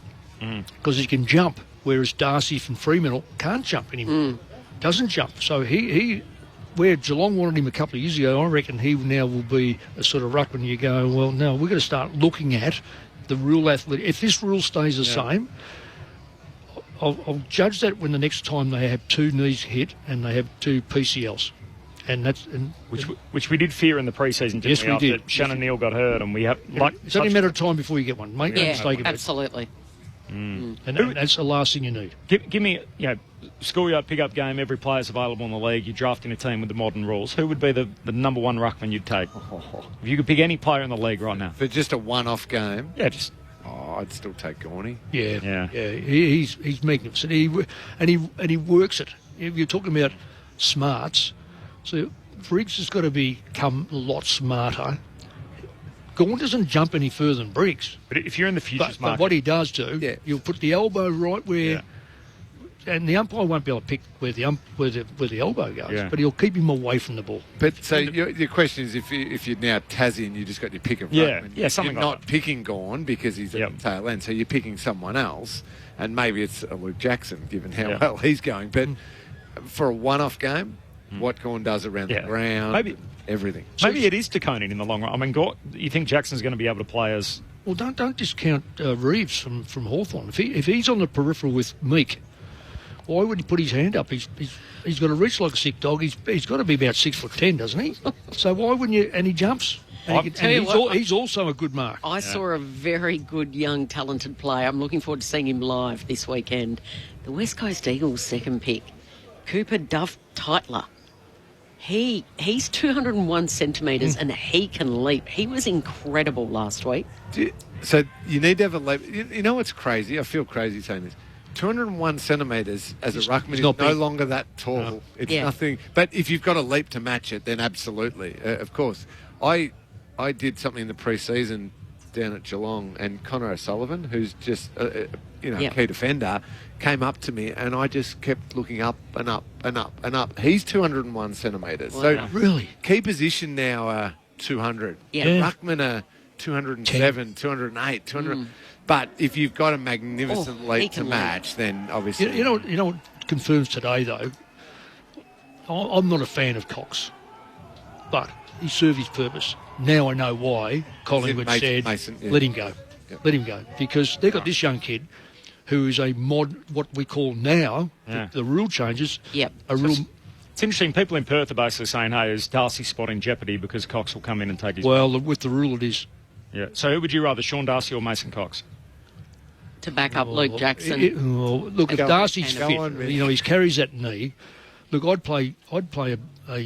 because he can jump, whereas Darcy from Fremantle can't jump anymore. Doesn't jump. So he where Geelong wanted him a couple of years ago, I reckon he now will be a sort of ruckman. You go, well, no, we're going to start looking at the rule athlete. If this rule stays the same, I'll judge that when the next time they have two knees hit and they have two PCLs. And that's which we did fear in the pre-season, didn't yes, we? we After did. Shannon Neal got hurt, and we have it's only a matter of time before you get one. Make no mistake of it. Absolutely. And that's the last thing you need. Give me, schoolyard pickup game. Every player's available in the league. You're drafting a team with the modern rules. Who would be the number one ruckman you'd take? If you could pick any player in the league right now for just a one-off game. Yeah, just. I'd still take Gorney. Yeah. He's magnificent. He works it. If you're talking about smarts, so Briggs has got to become a lot smarter. Gawn doesn't jump any further than Briggs. But if you're in the futures market, but what he does do, you'll put the elbow right where, and the umpire won't be able to pick where the elbow goes, but he'll keep him away from the ball. But so your question is, if you're now Tassie and you just got your pick of ruckman, something you're like not picking Gawn because he's at the tail end, so you're picking someone else, and maybe it's Luke Jackson given how well he's going. But for a one-off game, what Gawn does around the ground, maybe everything. Maybe it is De Koning in the long run. I mean, you think Jackson's going to be able to play as? Well, don't discount Reeves from Hawthorn. If he's on the peripheral with Meek, why would he put his hand up? He's got to reach like a sick dog. He's got to be about 6'10", doesn't he? So why wouldn't you? And he jumps. And he's also a good mark. I saw a very good young talented player. I'm looking forward to seeing him live this weekend. The West Coast Eagles' second pick, Cooper Duff Tytler. He's 201 centimetres and he can leap. He was incredible last week. So you need to have a leap. You know what's crazy? I feel crazy saying this. 201 centimetres as a ruckman is no longer that tall. No. It's nothing. But if you've got a leap to match it, then absolutely, of course. I did something in the pre-season down at Geelong, and Connor O'Sullivan, who's just key defender, came up to me, and I just kept looking up and up and up and up. He's 201 centimetres. Wow. So really, key position now are 200. Ruckman are 207, 208, 200. But if you've got a magnificent leap to match, then obviously... You know what confirms today, though? I'm not a fan of Cox, but he served his purpose. Now I know why Collingwood said, let him go. Let him go, because they've got this young kid who is a mod, what we call now, the rule changes. Yep. It's interesting, people in Perth are basically saying, hey, is Darcy's spot in jeopardy because Cox will come in and take his spot? With the rule it is. Yeah. So who would you rather, Sean Darcy or Mason Cox? To back up Luke Jackson. Look, if Darcy's fit, he carries that knee. Look, I'd play a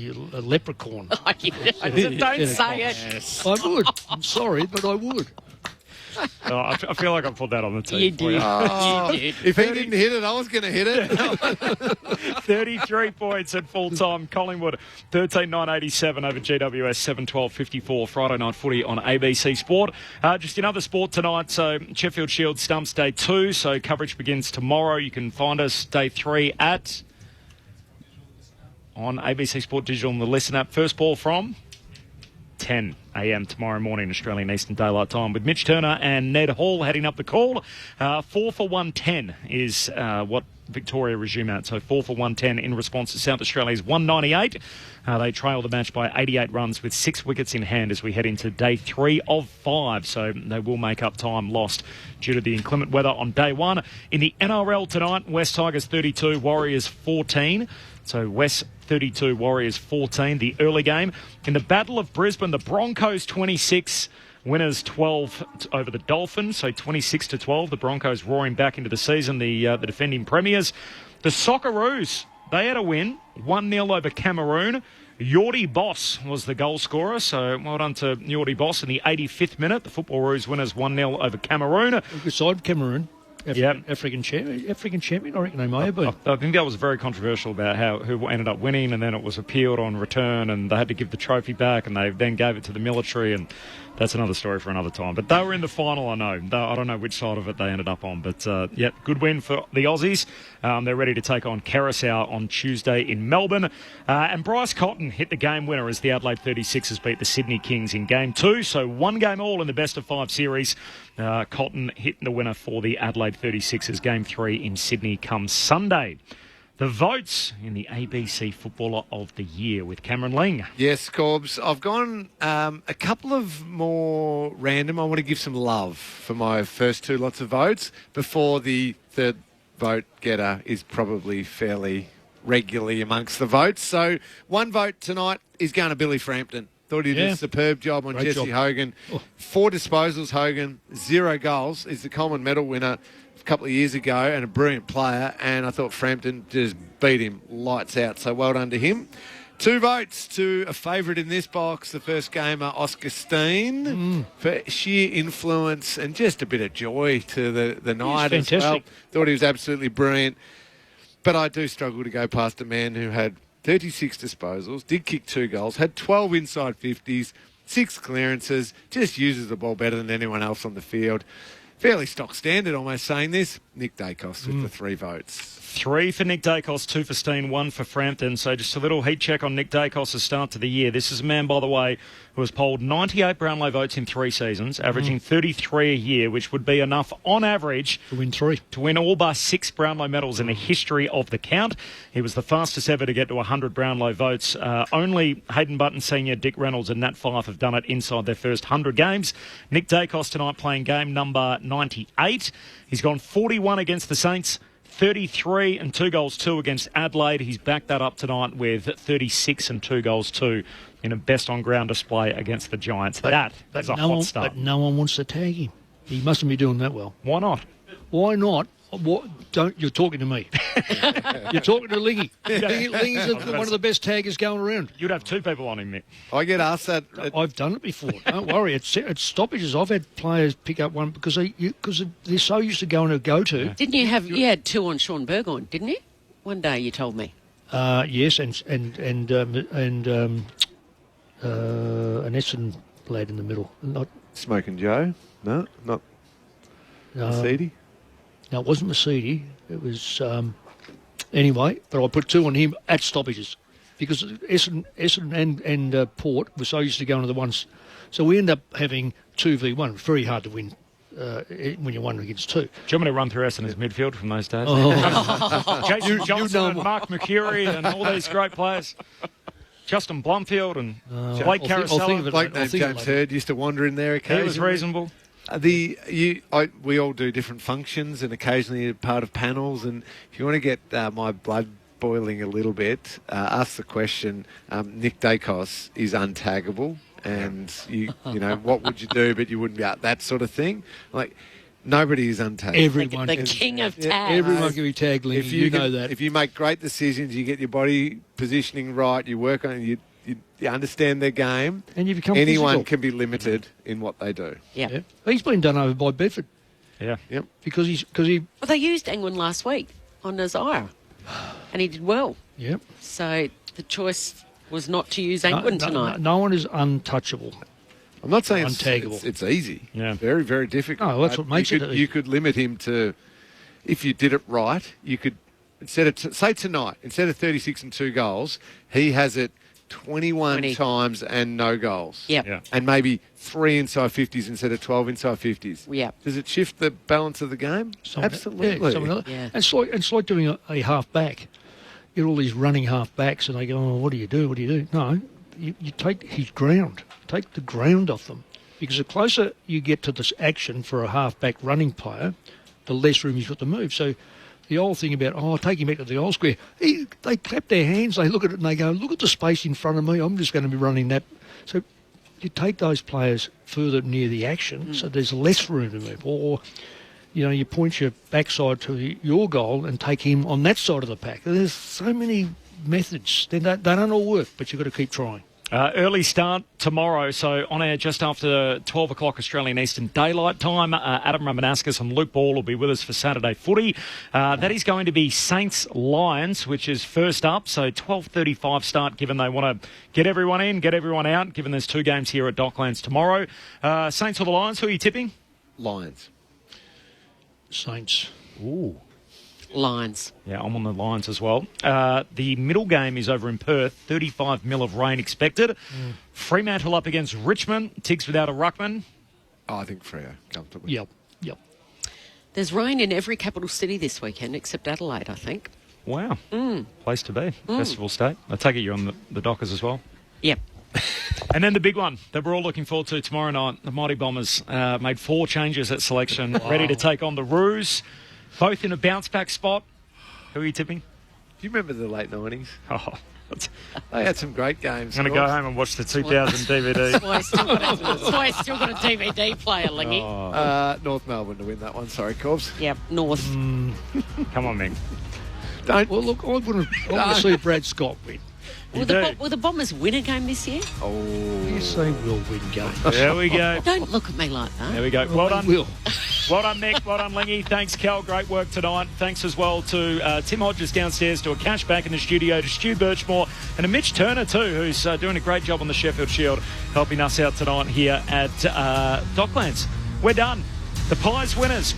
leprechaun. Don't say it. I would. I'm sorry, but I would. I feel like I put that on the team. You did. You did. If he didn't hit it, I was going to hit it. 33 points at full time. Collingwood 13,987 over GWS 7-12-54. Friday night footy on ABC Sport. Just another sport tonight. So Sheffield Shield Stumps Day 2. So coverage begins tomorrow. You can find us Day 3 on ABC Sport Digital and the Listen app. First ball from 10 a.m. tomorrow morning, Australian Eastern Daylight Time, with Mitch Turner and Ned Hall heading up the call. 4 for 110 is what Victoria resume at. So 4 for 110 in response to South Australia's 198. They trail the match by 88 runs with 6 wickets in hand as we head into day 3 of 5. So they will make up time lost due to the inclement weather on day 1. In the NRL tonight, West Tigers 32, Warriors 14. So West 32, Warriors 14, the early game. In the Battle of Brisbane, the Broncos 26, winners 12 over the Dolphins, so 26-12. The Broncos roaring back into the season, the defending premiers. The Socceroos, they had a win, 1-0 over Cameroon. Yordi Boss was the goal scorer, so well done to Yordi Boss in the 85th minute. The Football Roos winners 1-0 over Cameroon. Beside Cameroon. African champion, I reckon they may have been. I think that was very controversial about who ended up winning, and then it was appealed on return, and they had to give the trophy back, and they then gave it to the military, and that's another story for another time. But they were in the final, I know. I don't know which side of it they ended up on, but good win for the Aussies. They're ready to take on Curacao on Tuesday in Melbourne. And Bryce Cotton hit the game winner as the Adelaide 36ers beat the Sydney Kings in Game 2. So 1 game all in the best of 5 series. Cotton hit the winner for the Adelaide 36ers. Game 3 in Sydney comes Sunday. The votes in the ABC Footballer of the Year with Cameron Ling. Yes, Corbs. I've gone a couple of more random. I want to give some love for my first 2 lots of votes before the third vote getter is probably fairly regularly amongst the votes. So 1 vote tonight is going to Billy Frampton. Thought he did a superb job on Jesse Hogan. 4 disposals, Hogan, 0 goals. He's the Coleman Medal winner a couple of years ago and a brilliant player, and I thought Frampton just beat him lights out, so well done to him. 2 votes to a favourite in this box, the first gamer, Oscar Steen, for sheer influence and just a bit of joy to the night as well. Thought he was absolutely brilliant, but I do struggle to go past a man who had 36 disposals, did kick 2 goals, had 12 inside 50s, 6 clearances, just uses the ball better than anyone else on the field. Fairly stock standard, almost saying this. Nick Dacos with the 3 votes. 3 for Nick Dacos, 2 for Steen, 1 for Frampton. So just a little heat check on Nick Dacos' start to the year. This is a man, by the way, who has polled 98 Brownlow votes in 3 seasons, averaging 33 a year, which would be enough on average to win 3. To win all but 6 Brownlow medals in the history of the count. He was the fastest ever to get to 100 Brownlow votes. Only Hayden Button Sr., Dick Reynolds and Nat Fyfe have done it inside their first 100 games. Nick Dacos tonight playing game number 98. He's gone 41 against the Saints, 33 and 2 goals 2 against Adelaide. He's backed that up tonight with 36 and 2 goals 2 in a best on ground display against the Giants. That's a hot start. But no one wants to tag him. He mustn't be doing that well. Why not? Why not? You're talking to me. You're talking to Lingy. Lingy's one of the best taggers going around. You'd have 2 people on him, Nick. I get asked that. I've done it before. Don't worry. It's stoppages. I've had players pick up one because they're so used to going to go-to. Didn't you have? You had 2 on Sean Burgoyne, didn't you? One day you told me. Yes, and an Essendon lad in the middle. Not Smoking Joe. No, not Mercedes. No, it wasn't Mercedes. It was anyway. But I put 2 on him at stoppages because Essendon and Port were so used to going to the ones. So we end up having 2v1. Very hard to win when you're 1 against 2. Do you want me to run through Essendon's midfield from those days? Jason You Johnson know and Mark McCurry and all these great players. Justin Blumfield and Blake Carousel. Blake named James Hurd used to wander in there occasionally. He was reasonable. We all do different functions and occasionally are part of panels. And if you want to get my blood boiling a little bit, ask the question. Nick Dacos is untaggable, and you know what would you do? But you wouldn't be out, that sort of thing. Like nobody is untaggable. Everyone, the king of tags. Everyone can be tagged. If you know that. If you make great decisions, you get your body positioning right. You work on you understand their game, and you become anyone physical. can be limited in what they do. Yeah. He's been done over by Bedford. Yeah. Yep. Because he. Well, they used Angwin last week on Nazire, and he did well. Yep. So the choice was not to use Angwin tonight. No one is untouchable. I'm not saying untaggable. It's easy. Yeah. Very, very difficult. Oh, that's what makes it easy. You could limit him to, if you did it right, you could, instead of, say tonight, instead of 36 and 2 goals, he has it 21 times and no goals. Yep. Yeah. And maybe 3 inside 50s instead of 12 inside 50s. Yep. Does it shift the balance of the game? Absolutely. Yeah. And it's like doing a half back. You get all these running half backs and they go, oh, what do you do? What do you do? No, you take his ground. Take the ground off them. Because the closer you get to this action for a half-back running player, the less room you've got to move. So the old thing about, take him back to the goal square, they clap their hands, they look at it and they go, look at the space in front of me, I'm just going to be running that. So you take those players further near the action so there's less room to move. Or, you point your backside to your goal and take him on that side of the pack. There's so many methods. They don't all work, but you've got to keep trying. Early start tomorrow, so on air just after 12 o'clock Australian Eastern Daylight Time. Adam Ramanauskas and Luke Ball will be with us for Saturday footy. That is going to be Saints-Lions, which is first up, so 12:35 start, given they want to get everyone in, get everyone out, given there's 2 games here at Docklands tomorrow. Saints or the Lions, who are you tipping? Lions. Saints. Ooh. Lions. Yeah, I'm on the Lions as well. The middle game is over in Perth. 35 mil of rain expected. Fremantle up against Richmond. Tigs without a ruckman. Oh, I think Freo, comfortably. Yep. There's rain in every capital city this weekend except Adelaide, I think. Wow. Place to be. Festival state. I take it you're on the Dockers as well? Yep. And then the big one that we're all looking forward to tomorrow night. The Mighty Bombers made 4 changes at selection, ready to take on the Roos. Both in a bounce-back spot. Who are you tipping? Do you remember the late 90s? Oh, they had some great games. I'm going to go home and watch the 2000 DVD. That's why I still got a DVD player, Lingy. North Melbourne to win that one. Sorry, Corbs. Yep, North. Come on, Mick. Don't. Well, look, I want to see Brad Scott win. Will the Bombers win a game this year? Oh. Yes, they will win games. There we go. Don't look at me like that. There we go. Well done. Will. Well done, Mick. Well done, Lingy. Thanks, Cal. Great work tonight. Thanks as well to Tim Hodges downstairs, to a Cash back in the studio, to Stu Birchmore, and to Mitch Turner too, who's doing a great job on the Sheffield Shield, helping us out tonight here at Docklands. We're done. The Pies winners.